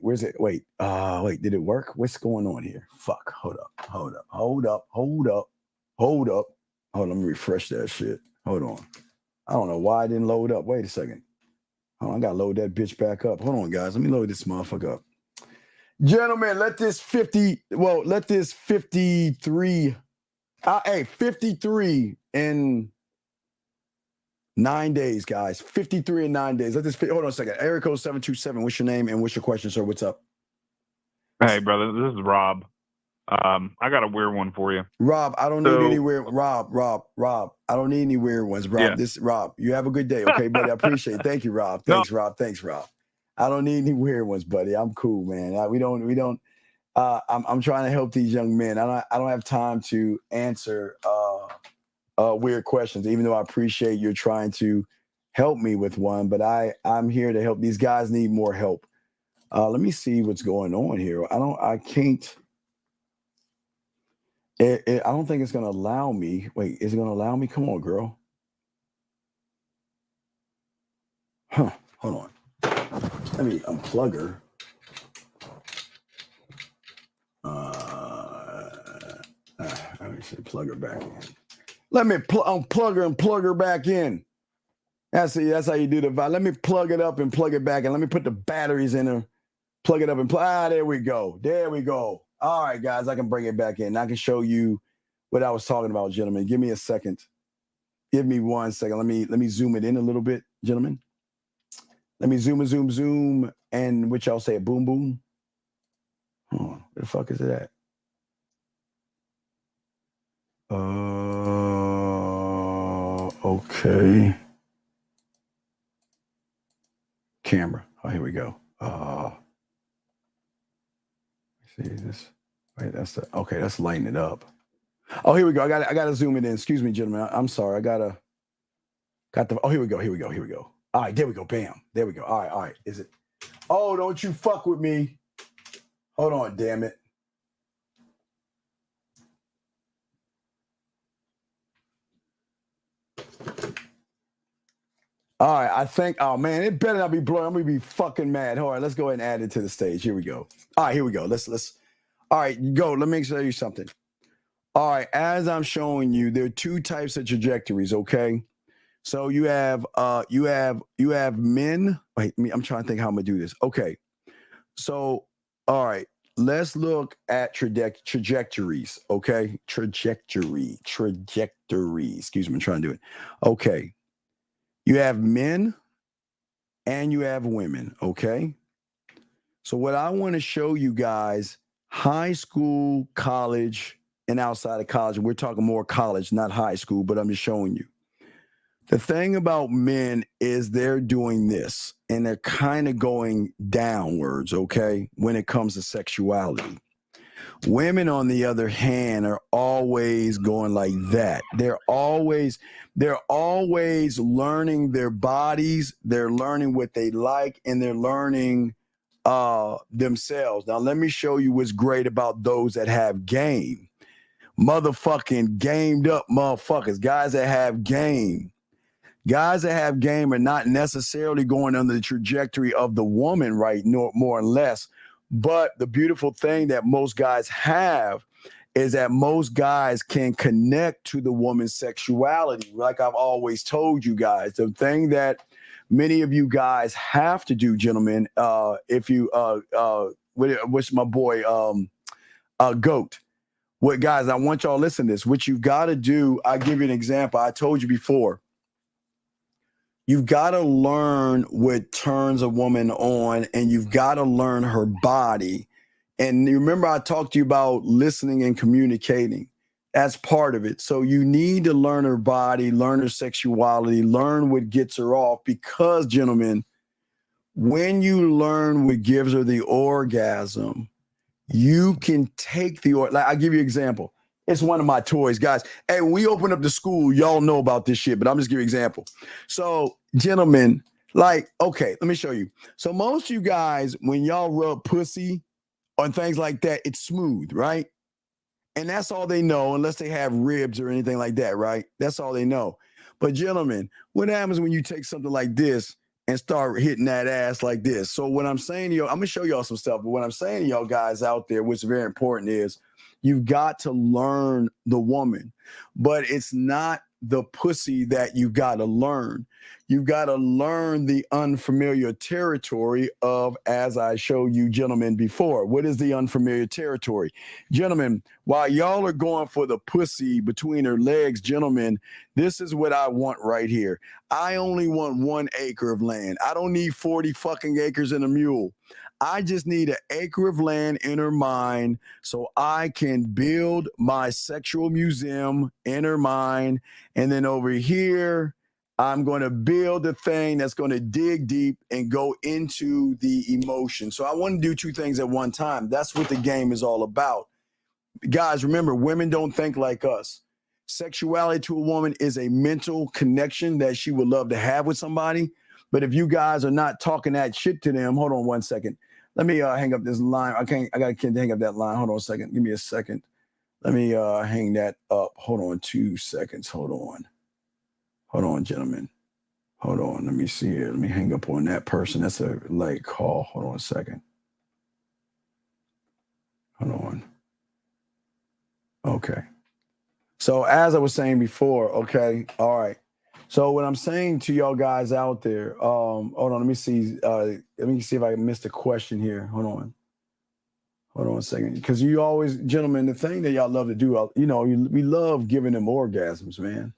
where's it? Wait, did it work? What's going on here? Fuck, hold up. Let me refresh that shit. Hold on. I don't know why I didn't load up. Wait a second. I gotta load that bitch back up. Hold on, guys. Let me load this motherfucker up. Gentlemen, let this 53, 53 in 9 days, guys. 53 in 9 days. Hold on a second. Area code 727. What's your name and what's your question, sir? What's up? Hey, brother. This is Rob. I got a weird one for you. Rob, I don't need any weird. Rob, I don't need any weird ones. Rob, Rob, you have a good day, okay, buddy? I appreciate it. Thank you, Rob. Thanks, Rob. I don't need any weird ones, buddy. I'm cool, man. We don't. I'm trying to help these young men. I don't have time to answer weird questions, even though I appreciate you're trying to help me with one, but I'm here to help. These guys need more help. Let me see what's going on here. I don't think it's going to allow me. Wait, is it going to allow me? Come on, girl. Hold on. Let me unplug her. Let me see, plug her back in. Let me unplug her and plug her back in. That's how you do the vibe. Let me plug it up and plug it back in. Let me put the batteries in her. Plug it up and there we go. There we go. All right, guys, I can bring it back in. I can show you what I was talking about, gentlemen. Give me a second. Give me 1 second. Let me zoom it in a little bit, gentlemen. Let me zoom, and what y'all say, boom, boom. Hold on. Where the fuck is it at? Okay. Camera. Oh, here we go. See this? Wait, that's lighting it up. Oh, here we go. I gotta zoom it in. Excuse me, gentlemen. I'm sorry. Here we go. All right, there we go. Bam. There we go. All right. Is it? Oh, don't you fuck with me. Hold on, damn it. All right, I think, oh man, it better not be blurry. I'm gonna be fucking mad. All right, let's go ahead and add it to the stage. Here we go. All right, here we go. Let's all right, go. Let me show you something. All right, as I'm showing you, there are two types of trajectories, okay? So you have men. Wait, I'm trying to think how I'm gonna do this. Okay. So, all right, let's look at trajectories, okay? Trajectory. Excuse me, I'm trying to do it. Okay. You have men and you have women, okay? So what I want to show you guys, high school, college, and outside of college, and we're talking more college, not high school, but I'm just showing you. The thing about men is they're doing this, and they're kind of going downwards, okay, when it comes to sexuality. Women, on the other hand, are always going like that. They're always learning their bodies. They're learning what they like, and they're learning themselves. Now, let me show you what's great about those that have game. Motherfucking gamed up motherfuckers. Guys that have game. Guys that have game are not necessarily going under the trajectory of the woman, right? More or less. But the beautiful thing that most guys have is that most guys can connect to the woman's sexuality. Like I've always told you guys, the thing that many of you guys have to do, gentlemen, if you, what's my boy, Goat? What guys, I want y'all to listen to this. What you've got to do, I'll give you an example. I told you before. You've got to learn what turns a woman on, and you've got to learn her body. And you remember I talked to you about listening and communicating. That's part of it. So you need to learn her body, learn her sexuality, learn what gets her off, because, gentlemen, when you learn what gives her the orgasm, you can take like I'll give you an example. It's one of my toys, guys. Hey, when we open up the school, y'all know about this shit, but I'm just giving you an example. So, gentlemen, like, okay, let me show you. So most of you guys, when y'all rub pussy on things like that, it's smooth, right? And that's all they know, unless they have ribs or anything like that, right? That's all they know. But gentlemen, what happens when you take something like this and start hitting that ass like this? So what I'm saying to you, I'm gonna show y'all some stuff, but what I'm saying to y'all guys out there, which is very important, is you've got to learn the woman, but it's not the pussy that you've got to learn. You've got to learn the unfamiliar territory of, as I showed you gentlemen before. What is the unfamiliar territory? Gentlemen, while y'all are going for the pussy between her legs, gentlemen, this is what I want right here. I only want 1 acre of land. I don't need 40 fucking acres and a mule. I just need an acre of land in her mind so I can build my sexual museum in her mind. And then over here, I'm going to build a thing that's going to dig deep and go into the emotion. So I want to do 2 things at one time. That's what the game is all about. Guys, remember, women don't think like us. Sexuality to a woman is a mental connection that she would love to have with somebody. But if you guys are not talking that shit to them, hold on one second. Let me hang up this line. I got to hang up that line. Hold on a second. Give me a second. Let me hang that up. Hold on 2 seconds. Hold on, gentlemen. Hold on. Let me see here. Let me hang up on that person. That's a late call. Hold on a second. Hold on. Okay. So as I was saying before, okay, all right. So what I'm saying to y'all guys out there, hold on, let me see if I missed a question here. Hold on a second. Because you always, gentlemen, the thing that y'all love to do, we love giving them orgasms, man.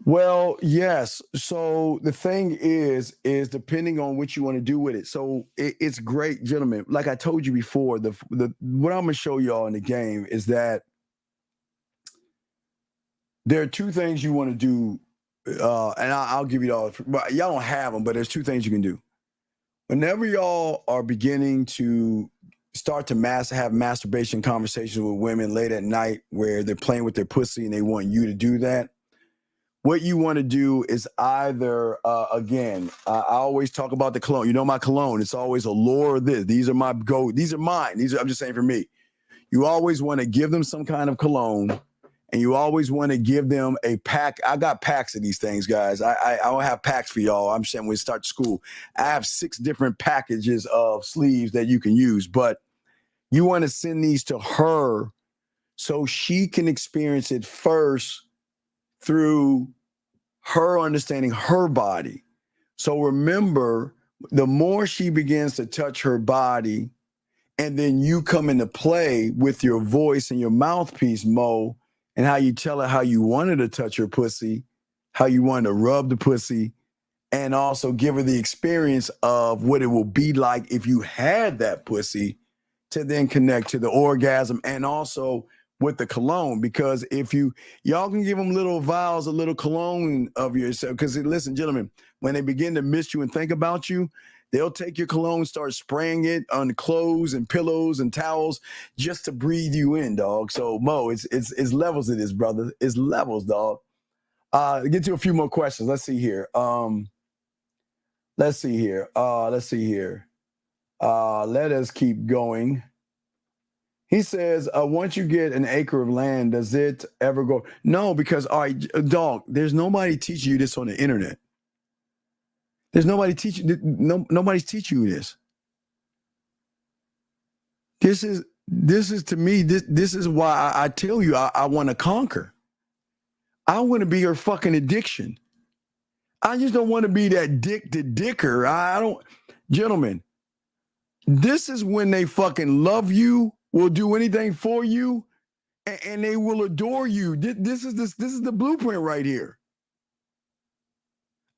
Well, yes. So the thing is depending on what you want to do with it. So it's great, gentlemen. Like I told you before, what I'm gonna show y'all in the game is that there are 2 things you want to do, and I'll give you all. But y'all don't have them, but there's 2 things you can do. Whenever y'all are beginning to start to have masturbation conversations with women late at night, where they're playing with their pussy and they want you to do that. What you want to do is either, again, I always talk about the cologne. You know my cologne. It's always Allure this. These are my These are mine. I'm just saying for me. You always want to give them some kind of cologne, and you always want to give them a pack. I got packs of these things, guys. I don't have packs for y'all. I'm saying when we start school, I have 6 different packages of sleeves that you can use. But you want to send these to her so she can experience it first through her understanding her body. So remember, the more she begins to touch her body, and then you come into play with your voice and your mouthpiece, Mo, and how you tell her how you wanted to touch her pussy, how you wanted to rub the pussy, and also give her the experience of what it will be like if you had that pussy, to then connect to the orgasm and also with the cologne. Because if y'all can give them little vials, a little cologne of yourself. Because listen, gentlemen, when they begin to miss you and think about you, they'll take your cologne, start spraying it on clothes and pillows and towels just to breathe you in, dog. So Mo, it's levels of this, brother. It's levels, dog. Get to a few more questions. Let's see here. Let us keep going. He says, once you get an acre of land, does it ever go? No, because, all right, dog, there's nobody teaching you this on the internet. There's nobody teaching, nobody's teaching you this. This is to me, this is why I tell you I want to conquer. I want to be her fucking addiction. I just don't want to be that dick to dicker. Gentlemen, this is when they fucking love you will do anything for you, and they will adore you. This is the blueprint right here.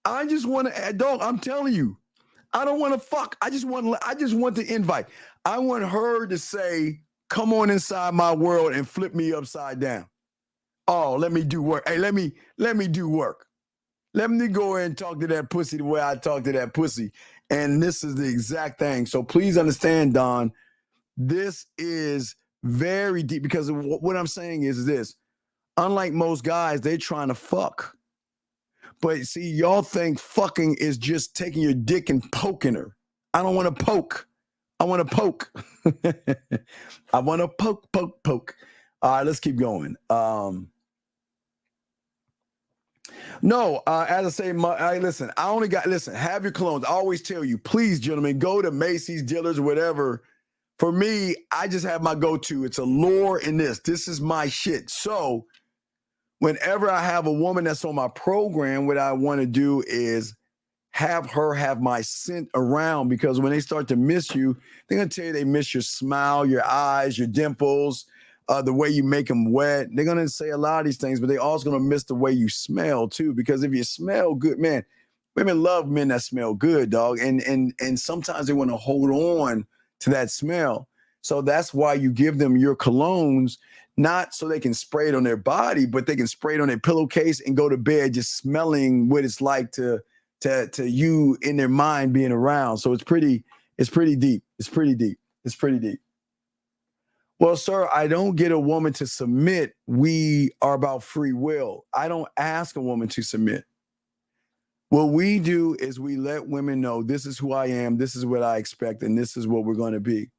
I just want to, dog. I'm telling you, I don't want to fuck. I just want the invite. I want her to say, "Come on inside my world and flip me upside down." Oh, let me do work. Hey, let me do work. Let me go and talk to that pussy the way I talk to that pussy. And this is the exact thing. So please understand, Don, this is very deep, because what I'm saying is this. Unlike most guys, they're trying to fuck. But see, y'all think fucking is just taking your dick and poking her. I don't want to poke. I want to poke. I want to poke. All right, let's keep going. No, as I say, listen, I only got, have your colognes. I always tell you, please, gentlemen, go to Macy's, Dillard's, whatever. For me, I just have my go-to. It's Allure in this. This is my shit. So whenever I have a woman that's on my program, what I want to do is have her have my scent around, because when they start to miss you, they're going to tell you they miss your smile, your eyes, your dimples, the way you make them wet. They're going to say a lot of these things, but they also going to miss the way you smell too, because if you smell good, man, women love men that smell good, dog. And sometimes they want to hold on to that smell. So that's why you give them your colognes, not so they can spray it on their body, but they can spray it on their pillowcase and go to bed just smelling what it's like to you in their mind being around. So it's pretty deep. It's pretty deep. Well, sir, I don't get a woman to submit. We are about free will. I don't ask a woman to submit. What we do is we let women know, this is who I am, this is what I expect, and this is what we're going to be.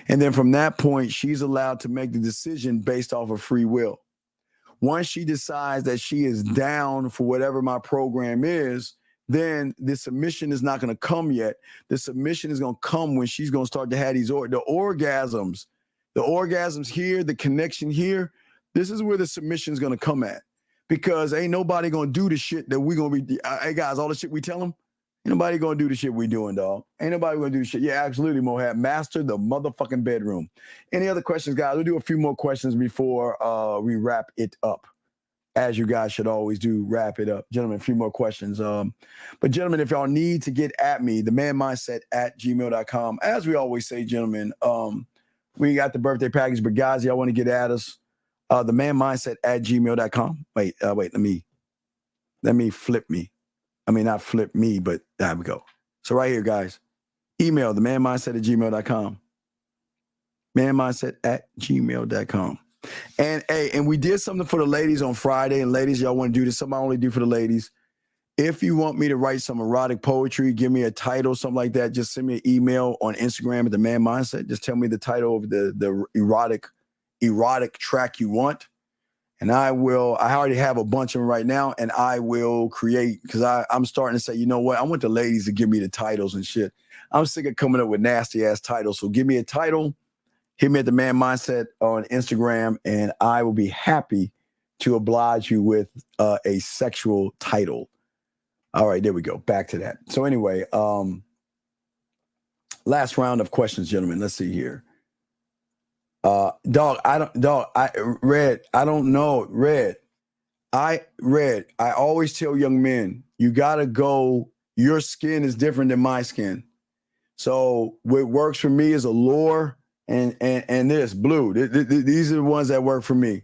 And then from that point, she's allowed to make the decision based off of free will. Once she decides that she is down for whatever my program is, then the submission is not going to come yet. The submission is going to come when she's going to start to have these the orgasms. The orgasms here, the connection here, this is where the submission is going to come at. Because ain't nobody going to do the shit that we going to be, hey guys, all the shit we tell them, ain't nobody going to do the shit we doing, dog. Ain't nobody going to do the shit. Yeah, absolutely, Mohab. Master the motherfucking bedroom. Any other questions, guys? We'll do a few more questions before we wrap it up. As you guys should always do, wrap it up. Gentlemen, a few more questions. But gentlemen, if y'all need to get at me, themanmindset@gmail.com. As we always say, gentlemen, we got the birthday package, but guys, y'all want to get at us, themanmindset@gmail.com. Wait, let me flip me. I mean, not flip me, but there we go. So right here, guys, email themanmindset@gmail.com. manmindset@gmail.com. And we did something for the ladies on Friday. And ladies, y'all want to do this, something I only do for the ladies. If you want me to write some erotic poetry, give me a title, something like that, just send me an email on Instagram at The Man Mindset. Just tell me the title of the erotic track you want. And I already have a bunch of them right now, and I will create, because I'm starting to say, you know what? I want the ladies to give me the titles and shit. I'm sick of coming up with nasty ass titles. So give me a title. Hit me at The Man Mindset on Instagram, and I will be happy to oblige you with a sexual title. All right, there we go. Back to that. So anyway, last round of questions, gentlemen. Let's see here. Red, I always tell young men, you got to go, your skin is different than my skin. So what works for me is Allure and this blue. These are the ones that work for me.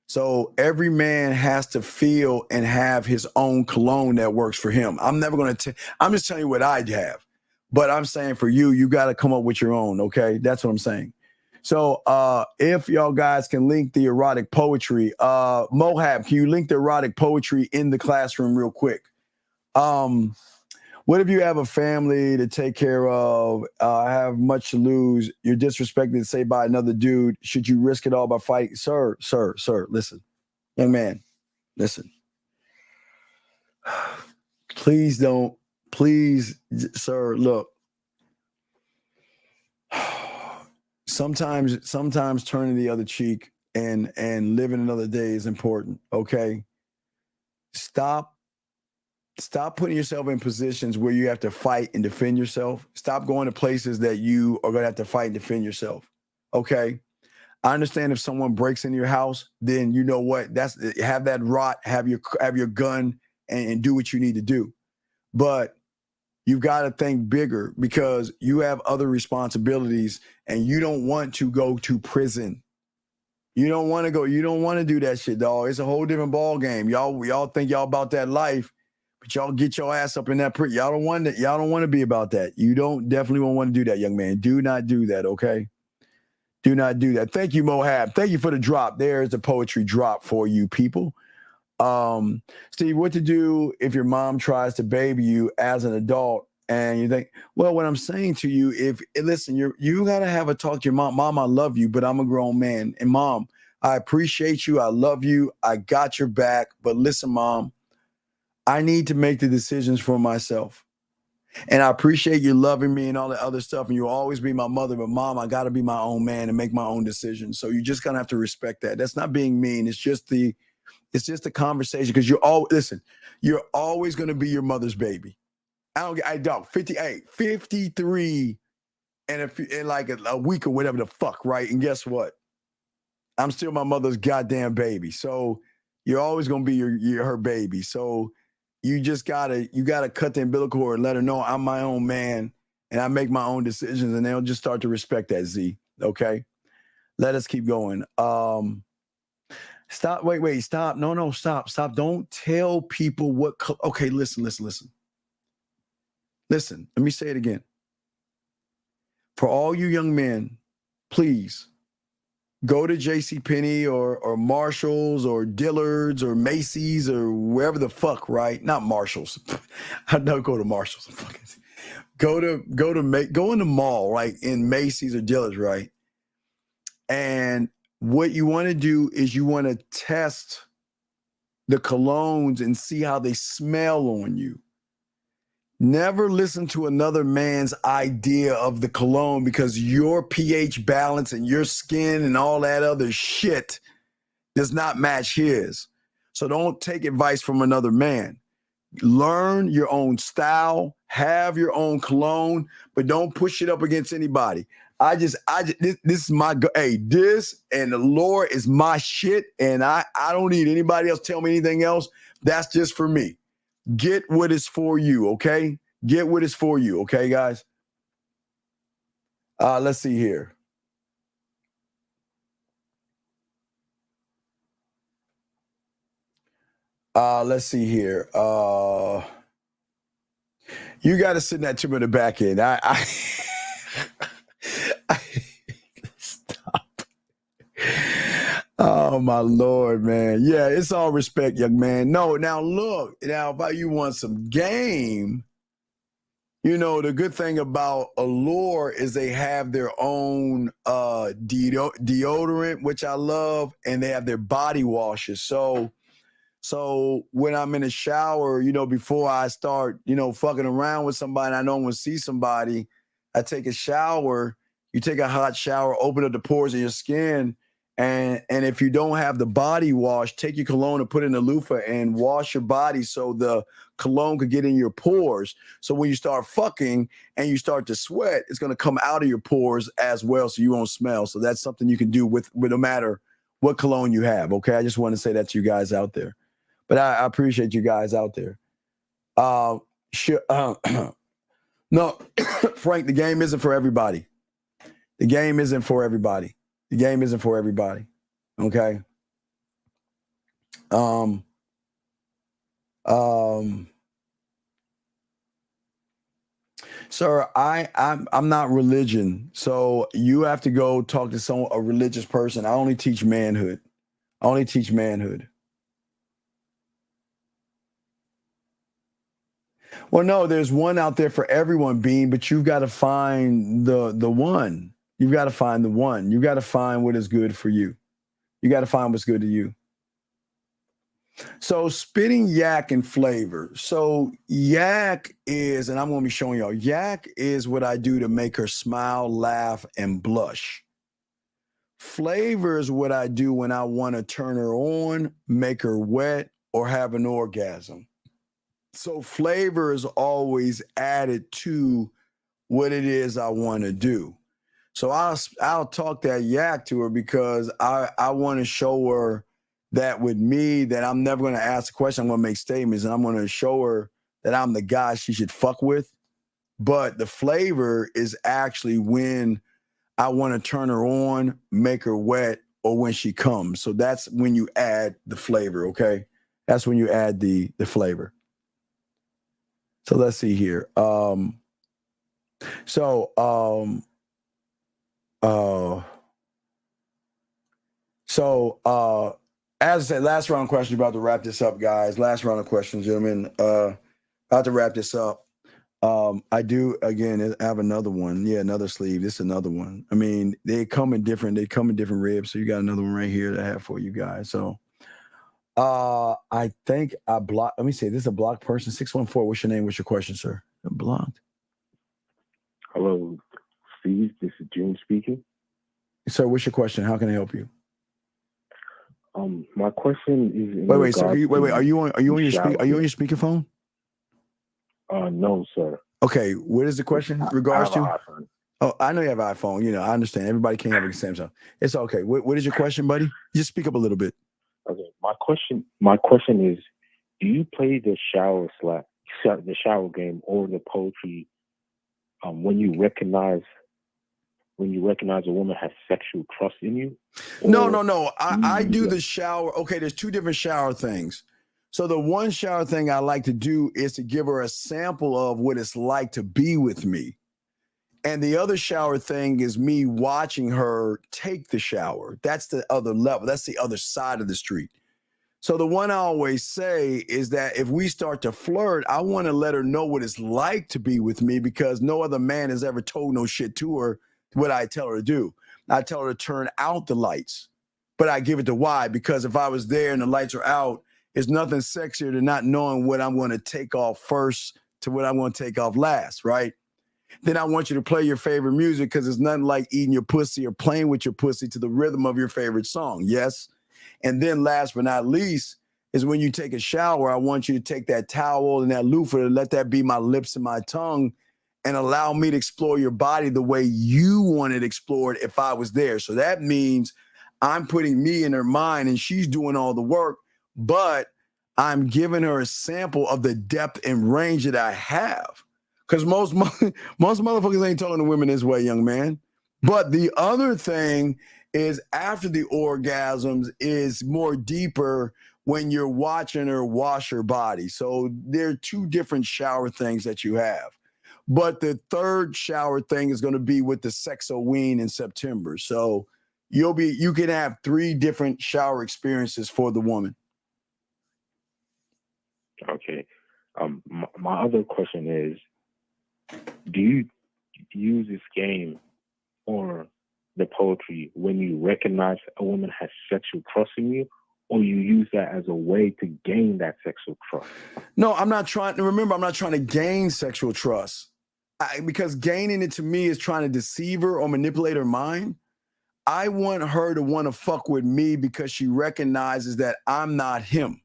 So every man has to feel and have his own cologne that works for him. I'm never going to, I'm just telling you what I'd have, but I'm saying for you, you got to come up with your own. Okay. That's what I'm saying. So if y'all guys can link the erotic poetry, Mohab, can you link the erotic poetry in the classroom real quick? What if you have a family to take care of, have much to lose, you're disrespected, say, by another dude, should you risk it all by fighting? Sir, listen. Young man, listen. Please, sir, look. Sometimes turning the other cheek and living another day is important, okay? Stop putting yourself in positions where you have to fight and defend yourself. Stop going to places that you are going to have to fight and defend yourself. Okay? I understand if someone breaks into your house, then you know what? Have that rot, have your gun, and do what you need to do. But you've got to think bigger because you have other responsibilities, and you don't want to go to prison. You don't want to go. You don't want to do that shit, dog. It's a whole different ball game. Y'all think y'all about that life, but y'all get your ass up in that prison. Y'all don't want that. Y'all don't want to be about that. You definitely won't want to do that, young man. Do not do that, okay? Do not do that. Thank you, Mohab. Thank you for the drop. There's the poetry drop for you people. Steve, what to do if your mom tries to baby you as an adult and you think, well, what I'm saying to you, listen, you got to have a talk to your mom. Mom, I love you, but I'm a grown man. And mom, I appreciate you. I love you. I got your back. But listen, mom, I need to make the decisions for myself. And I appreciate you loving me and all the other stuff. And you'll always be my mother. But mom, I got to be my own man and make my own decisions. So you just going to have to respect that. That's not being mean. It's just a conversation because you're always going to be your mother's baby. I don't 53 and in like a week or whatever the fuck, right? And guess what? I'm still my mother's goddamn baby. So you're always going to be her baby. So you just gotta cut the umbilical cord and let her know I'm my own man and I make my own decisions, and they'll just start to respect that, Z. Okay? Let us keep going. Stop. Wait, stop. No, stop. Don't tell people what. Okay, listen. Listen, let me say it again. For all you young men, please go to JCPenney or Marshall's or Dillard's or Macy's or wherever the fuck, right? Not Marshall's. I don't go to Marshall's. Go in the mall, right? In Macy's or Dillard's, right? And what you want to do is you want to test the colognes and see how they smell on you. Never listen to another man's idea of the cologne because your pH balance and your skin and all that other shit does not match his. So don't take advice from another man. Learn your own style, have your own cologne, but don't push it up against anybody. This is my, this and the Lord is my shit, and I don't need anybody else tell me anything else. That's just for me. Get what is for you, okay? Get what is for you, okay, guys? Let's see here. Let's see here. You got to send that to me in the back end. Stop. Oh, my Lord, man. Yeah, it's all respect, young man. No, now look. Now, if you want some game, the good thing about Allure is they have their own deodorant, which I love, and they have their body washes. So when I'm in the shower, before I start, fucking around with somebody, I know I'm going to see somebody, I take a shower. You take a hot shower, open up the pores of your skin. And if you don't have the body wash, take your cologne and put it in a loofah and wash your body so the cologne could get in your pores. So when you start fucking and you start to sweat, it's going to come out of your pores as well so you won't smell. So that's something you can do with no matter what cologne you have, okay? I just want to say that to you guys out there. But I appreciate you guys out there. No, Frank, the game isn't for everybody. The game isn't for everybody. The game isn't for everybody. Okay. Sir, I'm not religion, so you have to go talk to a religious person. I only teach manhood. Well, no, there's one out there for everyone, Bean, but you've got to find the one. You've got to find the one. You got to find what is good for you. You got to find what's good to you. So spitting yak and flavor. So yak is, and I'm going to be showing y'all, yak is what I do to make her smile, laugh, and blush. Flavor is what I do when I want to turn her on, make her wet, or have an orgasm. So flavor is always added to what it is I want to do. So I'll talk that yak to her because I want to show her that with me that I'm never going to ask a question. I'm going to make statements, and I'm going to show her that I'm the guy she should fuck with. But the flavor is actually when I want to turn her on, make her wet, or when she comes. So that's when you add the flavor, okay? That's when you add the flavor. So let's see here. As I said, last round of questions, about to wrap this up, guys. Last round of questions, gentlemen. About to wrap this up. I do, again, I have another one. Yeah, another sleeve. This is another one. I mean, they come in different ribs. So you got another one right here that I have for you guys. So I think I blocked. Let me see. This is a blocked person. 614. What's your name? What's your question, sir? I'm blocked. Hello, Steve. This is June speaking. Sir, what's your question? How can I help you? My question is. Wait, sir. Are you on your speakerphone? No, sir. Okay. What is the question in regards to? Oh, I know you have an iPhone. You know, I understand. Everybody can't have a Samsung. It's okay. What is your question, buddy? Just speak up a little bit. Okay. My question is, do you play the shower game or the poetry when you recognize a woman has sexual trust in you? No. I do the shower. Okay, there's two different shower things. So the one shower thing I like to do is to give her a sample of what it's like to be with me. And the other shower thing is me watching her take the shower. That's the other level. That's the other side of the street. So the one I always say is that if we start to flirt, I want to let her know what it's like to be with me, because no other man has ever told no shit to her what I tell her to do. I tell her to turn out the lights, but I give it to why? Because if I was there and the lights are out, it's nothing sexier than not knowing what I'm going to take off first to what I'm going to take off last, right? Then I want you to play your favorite music, because it's nothing like eating your pussy or playing with your pussy to the rhythm of your favorite song. Yes. And then last but not least is when you take a shower, I want you to take that towel and that loofah and let that be my lips and my tongue and allow me to explore your body the way you want it explored if I was there. So that means I'm putting me in her mind and she's doing all the work, but I'm giving her a sample of the depth and range that I have. Because most motherfuckers ain't talking to women this way, young man. But the other thing is, after the orgasms is more deeper when you're watching her wash her body. So there are two different shower things that you have. But the third shower thing is going to be with the Sexoween in September. So you can have 3 different shower experiences for the woman. Okay. My other question is, do you use this game or the poetry when you recognize a woman has sexual trust in you, or you use that as a way to gain that sexual trust? No, I'm not trying to gain sexual trust, because gaining it to me is trying to deceive her or manipulate her mind. I want her to want to fuck with me because she recognizes that I'm not him.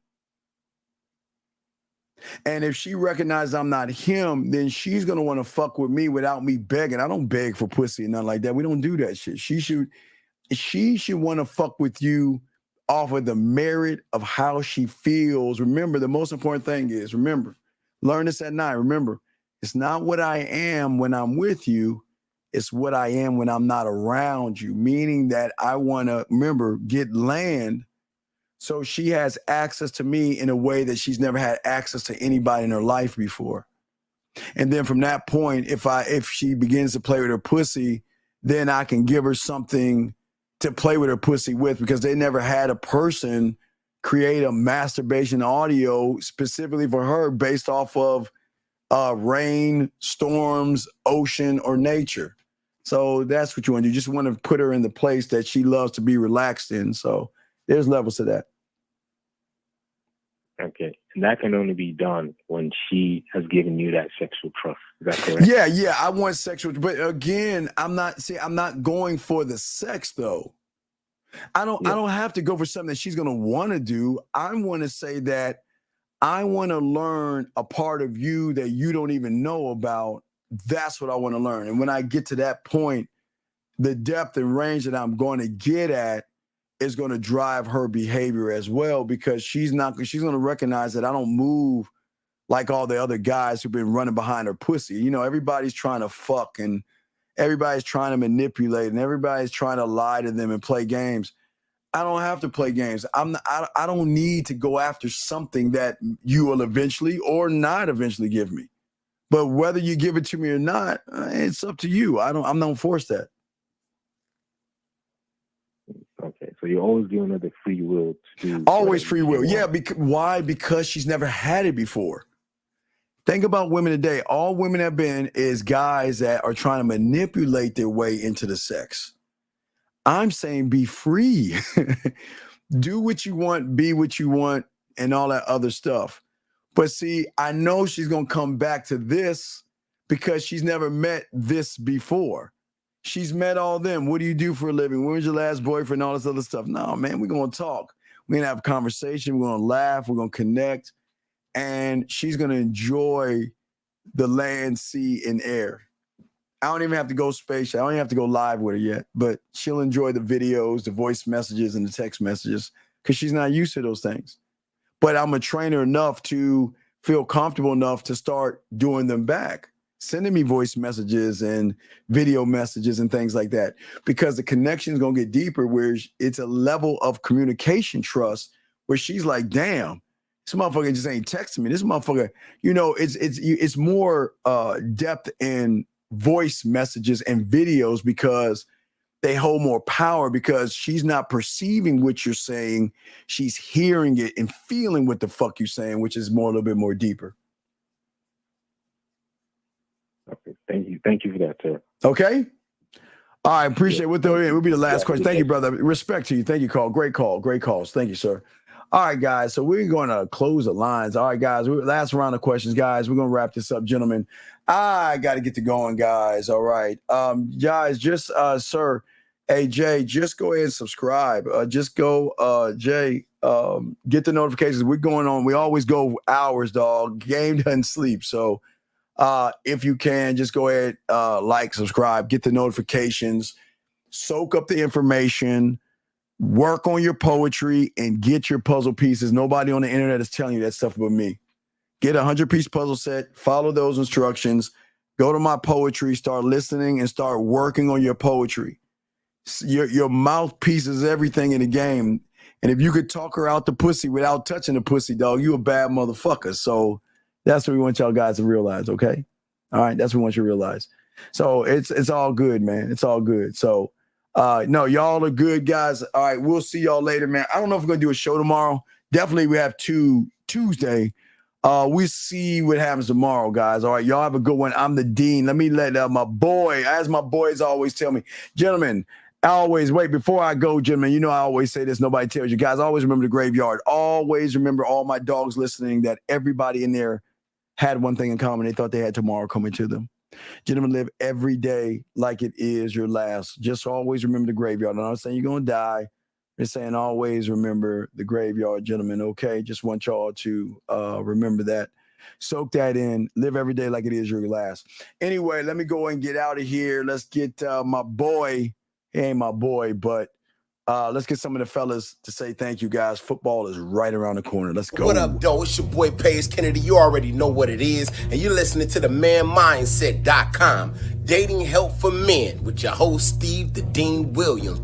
And if she recognizes I'm not him, then she's going to want to fuck with me without me begging. I don't beg for pussy and nothing like that. We don't do that shit. She should want to fuck with you off of the merit of how she feels. Remember, the most important thing is, learn this at night. Remember, it's not what I am when I'm with you. It's what I am when I'm not around you. Meaning that I want to, get land so she has access to me in a way that she's never had access to anybody in her life before. And then from that point, if she begins to play with her pussy, then I can give her something to play with her pussy with, because they never had a person create a masturbation audio specifically for her based off of rain, storms, ocean, or nature. So that's what you want to do. You just want to put her in the place that she loves to be relaxed in. So there's levels to that. Okay. And that can only be done when she has given you that sexual trust. Is that correct? Yeah. I want sexual, but again, I'm not going for the sex though. I don't have to go for something that she's going to want to do. I want to say that I want to learn a part of you that you don't even know about. That's what I want to learn. And when I get to that point, the depth and range that I'm going to get at is going to drive her behavior as well, because she's going to recognize that I don't move like all the other guys who've been running behind her pussy. You know, everybody's trying to fuck and everybody's trying to manipulate and everybody's trying to lie to them and play games. I don't have to play games. I don't need to go after something that you will eventually or not eventually give me. But whether you give it to me or not, it's up to you. I'm not forced that. Okay, so you're always giving her the free will to do. Always free will. Yeah. Why? Because she's never had it before. Think about women today. All women have been is guys that are trying to manipulate their way into the sex. I'm saying be free. Do what you want, be what you want, and all that other stuff. But see, I know she's going to come back to this because she's never met this before. She's met all them. What do you do for a living? When was your last boyfriend? All this other stuff. No, man, we're going to talk. We're going to have a conversation. We're going to laugh. We're going to connect. And she's going to enjoy the land, sea, and air. I don't even have to go spatial. I don't even have to go live with her yet. But she'll enjoy the videos, the voice messages, and the text messages because she's not used to those things. But I'm a trainer enough to feel comfortable enough to start doing them back, sending me voice messages and video messages and things like that, because the connection is going to get deeper, where it's a level of communication trust where she's like, damn, this motherfucker just ain't texting me. This motherfucker, you know, it's more depth in voice messages and videos because they hold more power, because she's not perceiving what you're saying. She's hearing it and feeling what the fuck you're saying, which is a little bit more deeper. Okay, thank you. Thank you for that, sir. Okay. All right, appreciate it. We'll be the last question. Thank you, brother. Respect to you. Thank you, call. Great call. Great calls. Thank you, sir. All right, guys. So we're going to close the lines. All right, guys. Last round of questions, guys. We're going to wrap this up, gentlemen. I got to get to going, guys. All right. Guys, just, sir, hey, Jay, just go ahead and subscribe. Just go, Jay, get the notifications. We're going on. We always go hours, dog. Game doesn't sleep. So if you can, just go ahead, like, subscribe, get the notifications, soak up the information, work on your poetry, and get your puzzle pieces. Nobody on the internet is telling you that stuff but me. Get a 100-piece puzzle set, follow those instructions, go to my poetry, start listening, and start working on your poetry. Your mouthpiece is everything in the game. And if you could talk her out the pussy without touching the pussy, dog, you a bad motherfucker. So that's what we want y'all guys to realize, okay? All right, that's what we want you to realize. So it's all good, man. It's all good. So no, y'all are good guys. All right, we'll see y'all later, man. I don't know if we're gonna do a show tomorrow. Definitely we have Tuesday. We see what happens tomorrow, guys. All right, y'all have a good one. I'm the Dean. Let me let my boy, as my boys always tell me, gentlemen, always wait before I go, gentlemen. You know I always say this. Nobody tells you guys. Always remember the graveyard. Always remember, all my dogs listening, that everybody in there had one thing in common. They thought they had tomorrow coming to them. Gentlemen, live every day like it is your last. Just always remember the graveyard. I'm not saying you're going to die. I'm just saying always remember the graveyard, gentlemen, okay? Just want y'all to remember that. Soak that in. Live every day like it is your last. Anyway, let me go and get out of here. Let's get my boy. He ain't my boy, but let's get some of the fellas to say thank you, guys. Football is right around the corner. Let's go. What up, though? It's your boy, Paige Kennedy. You already know what it is. And you're listening to the manmindset.com. Dating help for men with your host, Steve the Dean Williams.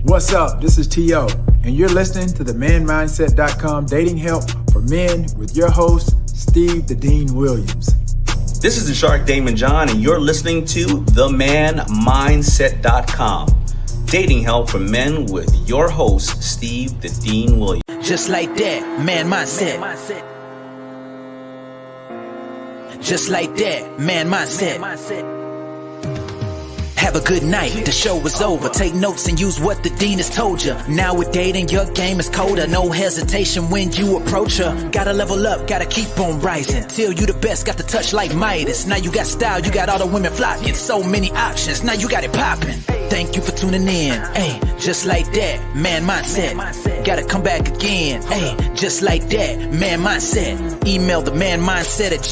What's up? This is T.O. And you're listening to the manmindset.com dating help for men with your host, Steve the Dean Williams. This is the Shark Damon John, and you're listening to themanmindset.com. Dating help for men with your host, Steve the Dean Williams. Just like that, man mindset. Just like that, man mindset. Have a good night, the show is over. Take notes and use what the dean has told you. Now with dating, your game is colder. No hesitation when you approach her. Gotta level up, gotta keep on rising. Till you the best, got the touch like Midas. Now you got style, you got all the women flocking. So many options, now you got it popping. Thank you for tuning in. Hey, just like that, man mindset. Gotta come back again. Hey, just like that, man mindset. Email the manmindset@gmail.com.